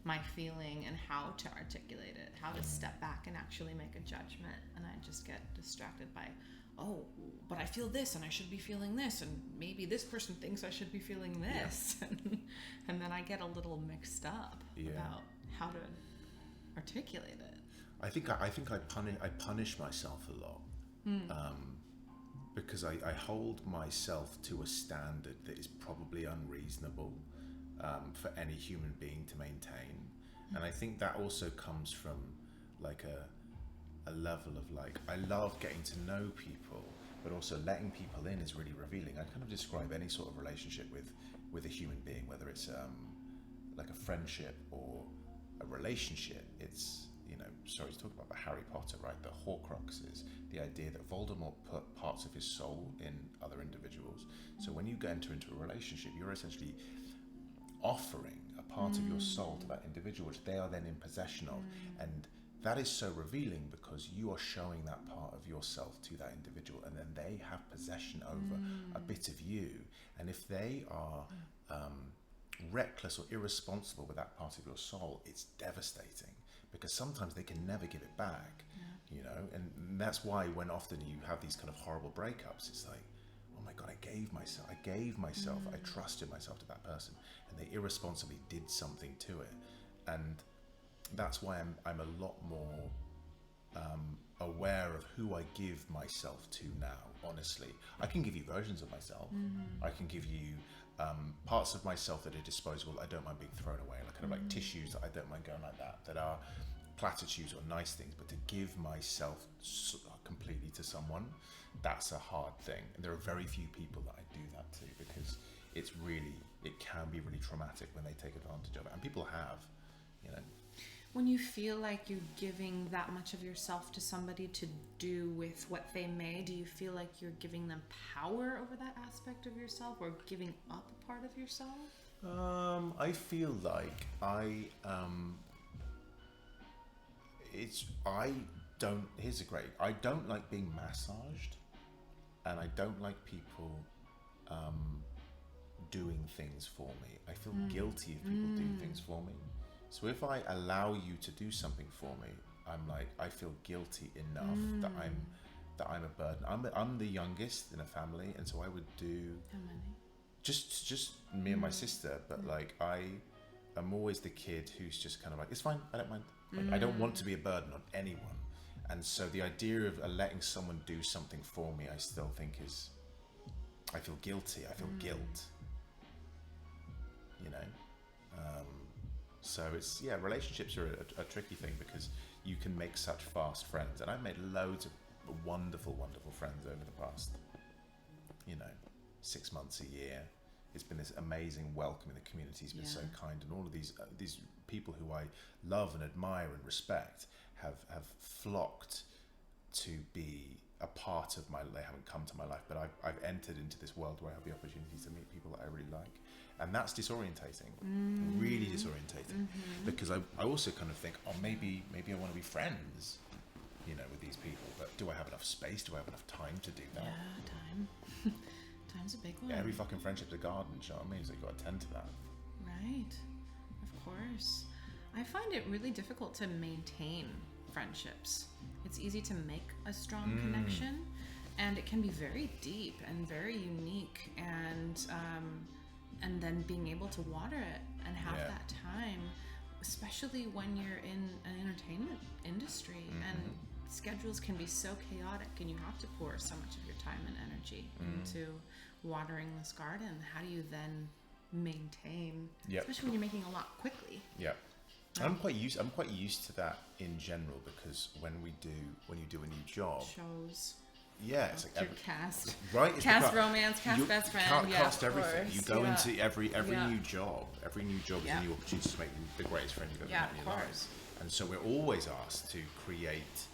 my feeling and how to articulate it, how to step back and actually make a judgment. And I just get distracted by, oh, but I feel this and I should be feeling this, and maybe this person thinks I should be feeling this. And then I get a little mixed up about how to articulate it. I think I punish myself a lot. Because I hold myself to a standard that is probably unreasonable for any human being to maintain. And I think that also comes from like a level of like, I love getting to know people, but also letting people in is really revealing. I kind of describe any sort of relationship with a human being, whether it's like a friendship or a relationship. It's, sorry to talk about, but Harry Potter, right? The Horcrux is the idea that Voldemort put parts of his soul in other individuals. So when you enter into a relationship, you're essentially offering a part of your soul to that individual, which they are then in possession of. And that is so revealing because you are showing that part of yourself to that individual, and then they have possession over a bit of you. And if they are reckless or irresponsible with that part of your soul, it's devastating. Because sometimes they can never give it back, and that's why when often you have these kind of horrible breakups, it's like, oh my God, I gave myself, I trusted myself to that person, and they irresponsibly did something to it. And that's why I'm a lot more aware of who I give myself to now, honestly. I can give you versions of myself. I can give you parts of myself that are disposable, that I don't mind being thrown away, like kind of like tissues that I don't mind going like that are platitudes or nice things. But to give myself completely to someone, that's a hard thing. And there are very few people that I do that to, because it can be really traumatic when they take advantage of it. And people have, When you feel like you're giving that much of yourself to somebody to do with what they may, do you feel like you're giving them power over that aspect of yourself, or giving up a part of yourself? I feel like I don't like being massaged, and I don't like people doing things for me. I feel guilty if people do things for me. So if I allow you to do something for me, I'm like, I feel guilty enough that I'm a burden. I'm the youngest in a family, and so I would do. How many? Just me and my sister, but like I'm always the kid who's just kind of like, it's fine, I don't mind. Like, I don't want to be a burden on anyone, and so the idea of letting someone do something for me, I still think is, I feel guilty. I feel guilt. So it's, relationships are a tricky thing, because you can make such fast friends, and I've made loads of wonderful, wonderful friends over the past, 6 months, a year. It's been this amazing welcome, and the community's been so kind, and all of these people who I love and admire and respect have flocked to be a part of they haven't come to my life, but I've entered into this world where I have the opportunity to meet people that I really like. And that's disorientating, really disorientating, because I also kind of think, oh, maybe I want to be friends, with these people, but do I have enough space? Do I have enough time to do that? Yeah, time. Time's a big one. Yeah, every fucking friendship's a garden, you know what I mean? So you've got to tend to that. Right, of course. I find it really difficult to maintain friendships. It's easy to make a strong connection, and it can be very deep and very unique, and then being able to water it and have that time, especially when you're in an entertainment industry and schedules can be so chaotic, and you have to pour so much of your time and energy into watering this garden. How do you then maintain, especially when you're making a lot quickly? I'm quite used to that in general, because when you do a new job, shows. It's like your cast, right? Cast romance, cast best friend. Cast everything. Course. You go into every new job. Every new job is a new opportunity to make the greatest friend you've ever met in your life. And so we're always asked to create,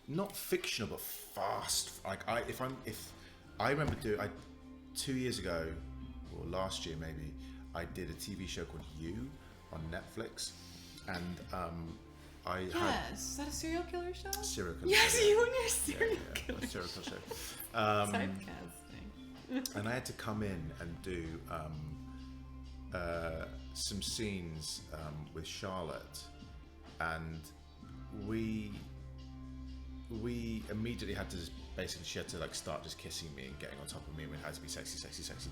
not fictional but fast. Like if I remember 2 years ago, or last year maybe, I did a TV show called You on Netflix, and I had Is that a serial killer show? serial killer. Yes, show. you and your serial killer. A serial killer show. Typecasting. And I had to come in and do some scenes with Charlotte, and we immediately had to she had to like start just kissing me and getting on top of me, and it had to be sexy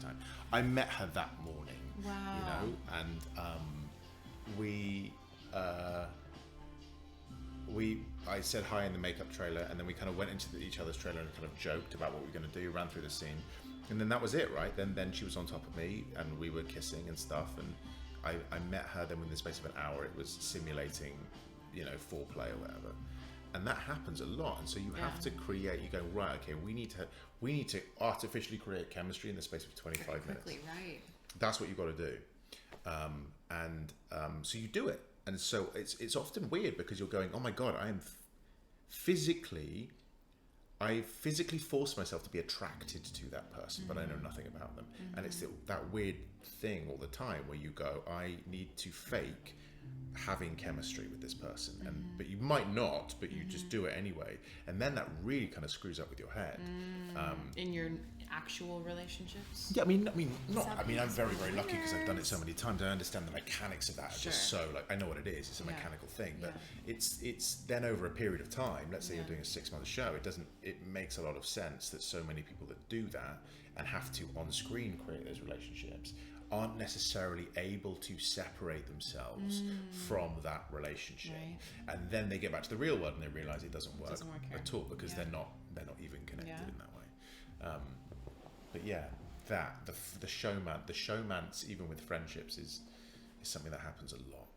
time. I met her that morning. Wow. You know, and I said hi in the makeup trailer, and then we kind of went into each other's trailer and kind of joked about what we were going to do, ran through the scene, and then that was it, right? Then she was on top of me, and we were kissing and stuff, and I met her. Then within the space of an hour, it was simulating, foreplay or whatever, and that happens a lot. And so you have to create. You go, right, okay, we need to artificially create chemistry in the space of 25 minutes. Right. That's what you've got to do, so you do it. And so it's often weird because you're going, oh my God, I physically force myself to be attracted to that person, but I know nothing about them. And it's that weird thing all the time where you go, I need to fake having chemistry with this person, but you might not, but you just do it anyway, and then that really kind of screws up with your head. In your actual relationships? Yeah, I mean, I'm very, very lucky because I've done it so many times. I understand the mechanics of that. It's just so I know what it is. It's a mechanical thing, but it's then over a period of time. Let's say you're doing a 6-month show. It makes a lot of sense that so many people that do that and have to on screen create those relationships aren't necessarily able to separate themselves from that relationship, and then they get back to the real world and they realize it doesn't work at all because they're not even connected in that way. But the showmance even with friendships is something that happens a lot.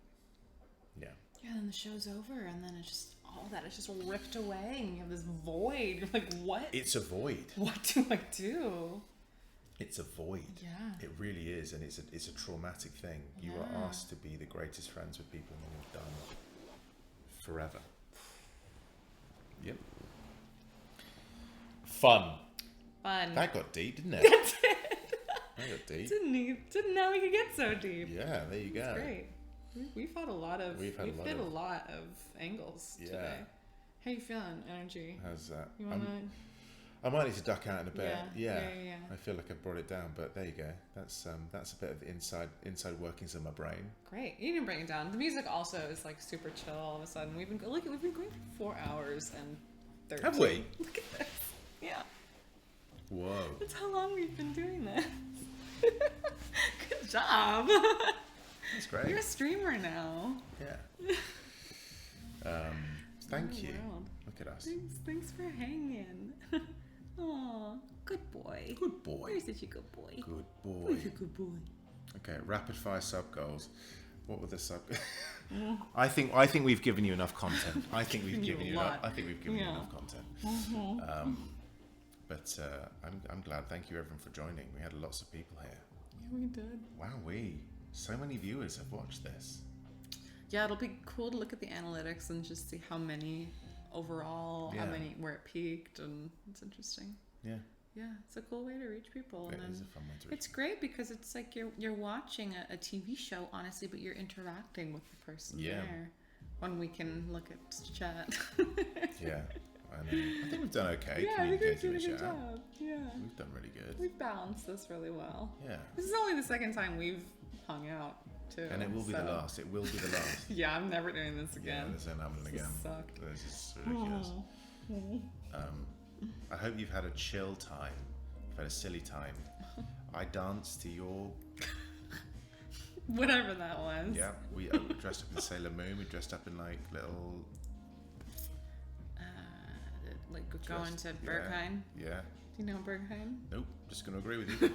Yeah, then the show's over and then it's just all that is just ripped away and you have this void. You're like, what? It's a void. What do I do? It's a void. Yeah. It really is, and it's a traumatic thing. You are asked to be the greatest friends with people and you've done forever. Yep. Fun. That got deep, didn't it? It did. That got deep. Didn't know we could get so deep. Yeah, there you go. That's great. We've had a lot of angles today. How you feeling, energy? How's that? You wanna? I might need to duck out in a bit. Yeah. I feel like I've brought it down, but there you go. That's a bit of the inside workings of my brain. Great. You didn't bring it down. The music also is like super chill all of a sudden. We've been going for 4 hours and 13. Have we? Look at this. Yeah. Whoa. That's how long we've been doing this. Good job. That's great. You're a streamer now. Yeah. Thank you. World. Look at us. Thanks for hanging. Aw, good boy. Good boy. You're such a good boy. Good boy. You're a good boy. Okay, rapid fire sub goals. What were the sub? I think we've given you enough content. I think we've given you enough content. But I'm glad. Thank you everyone for joining. We had lots of people here. Yeah, we did. Wow, so many viewers have watched this. Yeah, it'll be cool to look at the analytics and just see how many overall, how many where it peaked, and it's interesting. Yeah, it's a cool way to reach people. It is a fun way to reach. It's great because it's like you're watching a TV show, honestly, but you're interacting with the person there. When we can look at chat. Yeah, I think we've done okay. Yeah, I think we've done a good job. Yeah, we've done really good. We've balanced this really well. Yeah, this is only the second time we've hung out. Too, and it will be the last. It will be the last. Yeah, I'm never doing this again. Yeah, there's no happening again. Sucked. This is ridiculous. I hope you've had a chill time. You've had a silly time. I danced to your... whatever that was. Yeah, we dressed up in Sailor Moon. We dressed up in like little... going to Berghain. Yeah. Do you know Berghain? Nope, just going to agree with you.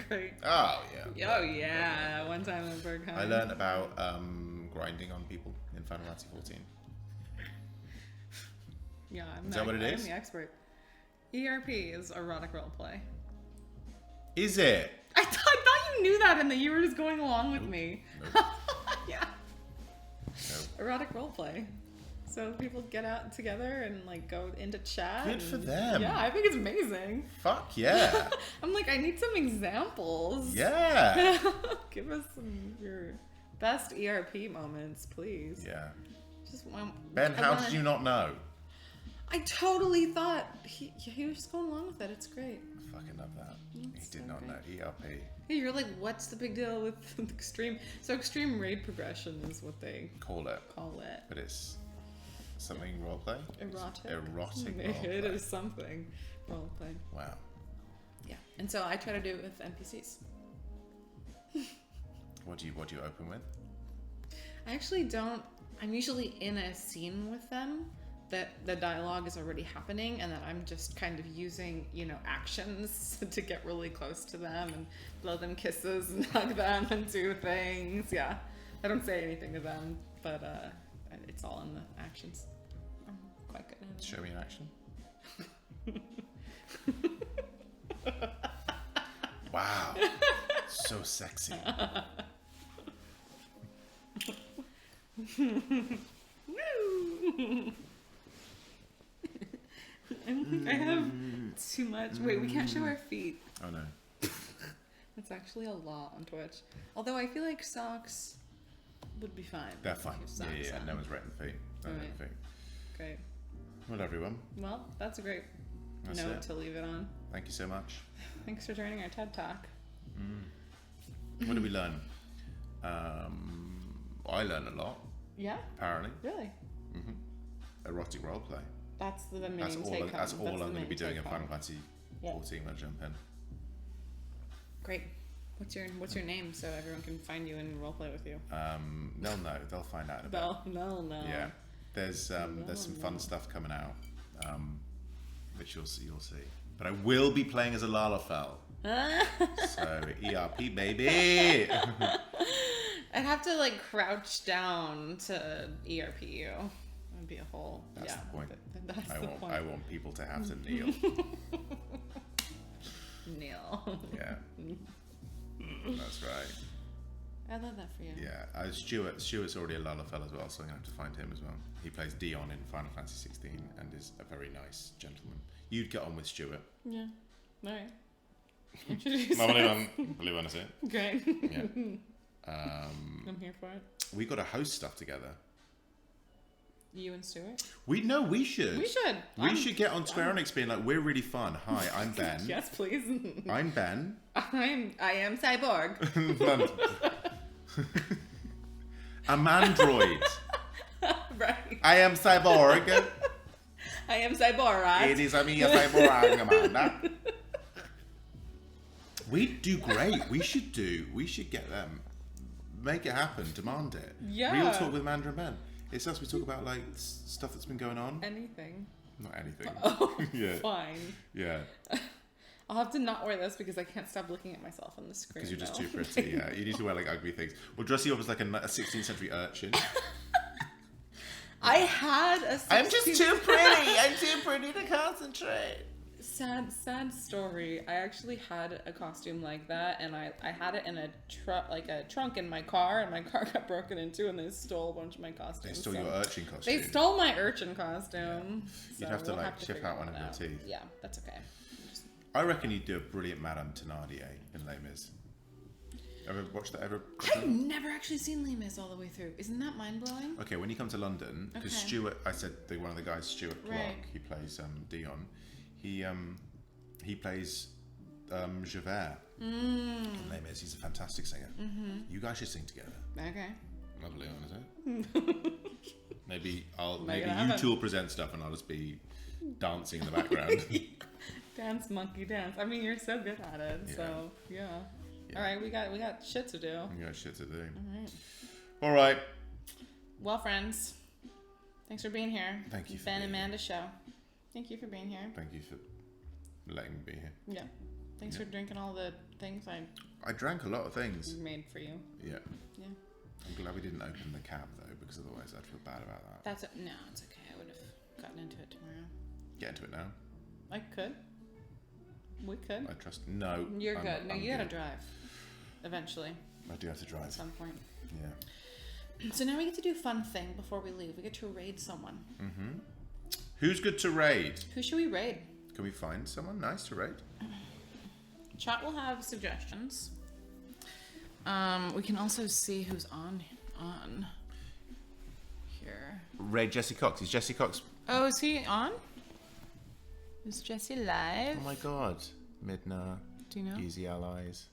Great. Oh, yeah. Oh, yeah. One time in Berghain. I learned about grinding on people in Final Fantasy XIV. Yeah, Is that what it is? I'm the expert. ERP is erotic roleplay. Is it? I thought you knew that and that you were just going along with me. Nope. Yeah. Nope. Erotic roleplay. So people get out together and like go into chat. Good for them. Yeah, I think it's amazing. Fuck yeah. I'm like, I need some examples. Yeah. Give us your best ERP moments, please. Yeah. Just Ben, how did you not know? I totally thought he was just going along with it. It's great. I fucking love that. It's He did so not great. know ERP. Hey, you're like, what's the big deal with extreme? So extreme raid progression is what they Call it. call it. But it's something roleplay? Erotic. Erotic It roleplay. is something roleplay. Wow. Yeah, and so I try to do it with NPCs. What do you open with? I actually don't. I'm usually in a scene with them that the dialogue is already happening, and that I'm just kind of using, actions to get really close to them and blow them kisses and hug them and do things. Yeah, I don't say anything to them, but it's all in the actions. I'm quite good at it. Show me in action. Wow. So sexy. I have too much. Wait, we can't show our feet. Oh no. That's actually a law on Twitch. Although I feel like socks would be fine. They're fine. If Yeah, socks on. no one's written feet. No one's written feet. Great. Well, everyone, Well, that's a great That's note it. to leave it on. thank you so much. Thanks for joining our TED Talk. What did we learn? I learned a lot, Yeah? apparently. Really? Erotic roleplay. That's the main That's all, take home. that's all I'm going to be doing in take Final home. Fantasy Yeah. 14 when I jump in. Great. What's your name so everyone can find you and roleplay with you? They'll know. They'll find out in a bit. No. Yeah. There's some fun stuff coming out, which you'll see. But I will be playing as a Lalafell. So ERP baby. I'd have to like crouch down to ERP you. That'd be a whole. That's yeah, the point. That's I the want point. I want people to have to kneel. Neil. Yeah. That's right. I love that for you. Yeah. Stuart's already a Lalafell as well, so I'm gonna have to find him as well. He plays Dion in Final Fantasy XVI and is a very nice gentleman. You'd get on with Stuart. Yeah. All right. Introduce Believe on it. Great. Yeah. I'm here for it. We got to host stuff together. You and Stuart? We should. We should. We should get on Square Enix being like, we're really fun. Hi, I'm Ben. Yes, please. I'm Ben. I am Cyborg. I'm Android. Right. I am Cyborg. I am Cyborg. It is me, a Cyborg, Amanda. We do great. We should get them. Make it happen. Demand it. Yeah. Real talk with Amanda and Ben. It's us. We talk about like stuff that's been going on. Anything. Not anything. Oh, Yeah. fine. Yeah. I'll have to not wear this because I can't stop looking at myself on the screen. Because you're just though. too pretty. Yeah. You need to wear like ugly things. We'll dress you up as like a 16th century urchin. I had a. I'm just too pretty. I'm too pretty to concentrate. Sad story. I actually had a costume like that, and I had it in a trunk in my car, and my car got broken into, and they stole a bunch of my costumes. They stole your urchin costume. They stole my urchin costume. Yeah. So You'd have to we'll like chip figure out one of that your out. teeth. Yeah, that's okay. I reckon you'd do a brilliant Madame Thénardier in Les Mis. Ever watched that? I've never actually seen Les Mis all the way through. Isn't that mind blowing? Okay, when you come to London, because Okay. Stuart, I said one of the guys, Stuart Clark, Right. he plays Dion. He plays Javert in Les Mis. He's a fantastic singer. You guys should sing together. Okay. Lovely, isn't it? Maybe Make it you happen. two will present stuff, and I'll just be dancing in the background. Dance, monkey, dance. I mean, you're so good at it. Yeah. So yeah. Yeah. All right, we got shit to do. You got shit to do. All right. All right. Well, friends, thanks for being here. Thank you for Ben and being Amanda show. Thank you for being here. Thank you for letting me be here. Yeah. Thanks for drinking all the things I drank a lot of things. made for you. Yeah. Yeah. I'm glad we didn't open the cab though, because otherwise I'd feel bad about that. No, it's okay. I would have gotten into it tomorrow. Get into it now. I could. We could. I trust. No. You're I'm- good. No, I'm you gotta good. drive. Eventually, I do have to at drive. some point. Yeah. So now we get to do a fun thing before we leave. We get to raid someone. Mm-hmm. Who's good to raid? Who should we raid? Can we find someone nice to raid? Chat will have suggestions. We can also see who's on here. Raid Jesse Cox. Is Jesse Cox? Oh, is he on? Is Jesse live? Oh my god. Midna. Do you know? Easy Allies.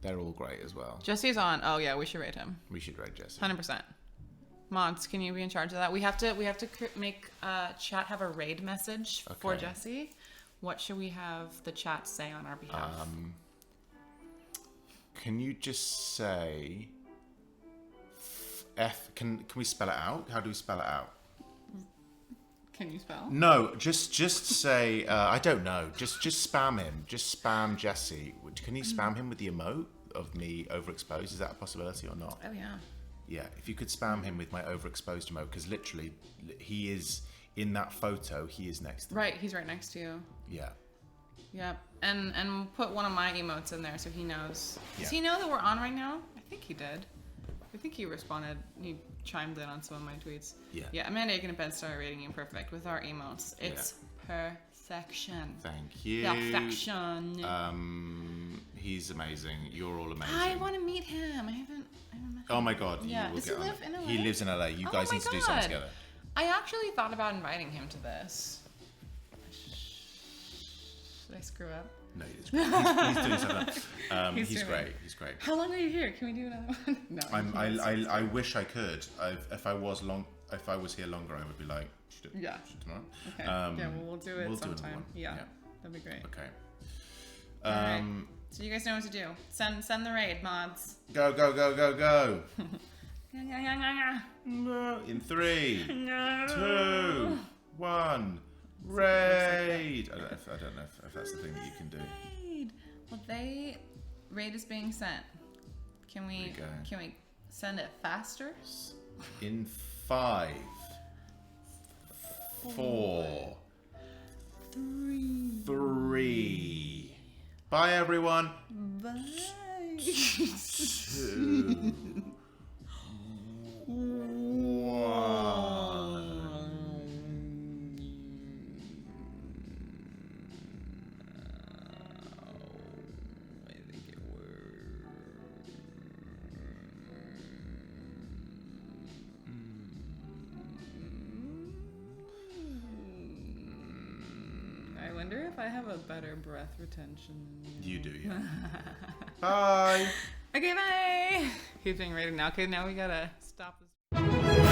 They're all great as well. Jesse's on. Oh yeah, we should raid him. We should raid Jesse. 100%. Mods, can you be in charge of that? We have to make chat have a raid message for Jesse. What should we have the chat say on our behalf? Can you just say F? Can we spell it out? How do we spell it out? Can you spell? No, just say I don't know. Just spam him. Just spam Jesse. Can you spam him with the emote of me overexposed? Is that a possibility or not? Oh yeah. Yeah, if you could spam him with my overexposed emote, because literally he is in that photo. He is next to me. Right, he's right next to you. Yeah. Yep, and put one of my emotes in there so he knows. Does Yeah. he know that we're on right now? I think he did. I think he responded. He chimed in on some of my tweets. Yeah. Yeah, Amanda Achen and Ben Starr rating you perfect with our emotes. It's perfection. Thank you. Perfection. He's amazing. You're all amazing. I want to meet him. I haven't met him. Oh my god. Yeah. You will Does he get on live it. in LA? He lives in LA. You guys my need to do something God. together. I actually thought about inviting him to this. Should I screw up? No, he's doing something. He's doing great. it. He's great. How long are you here? Can we do another one? No. I wish I could. If I was here longer, I would be like, should tomorrow. Okay. Yeah, well, we'll do it we'll do sometime. another one. Yeah, that'd be great. Okay. All right. So you guys know what to do. Send the raid, mods. Go. Yeah. In 3, 2, 1. Raid. I don't know if that's the thing that you can do. Raid. Well, raid is being sent. Can we send it faster? In 5, 4, 3. Bye everyone. Bye. 2, 1. I wonder if I have a better breath retention than You do, yeah. Bye. Okay, bye. He's being rated now. Okay, now we gotta stop this.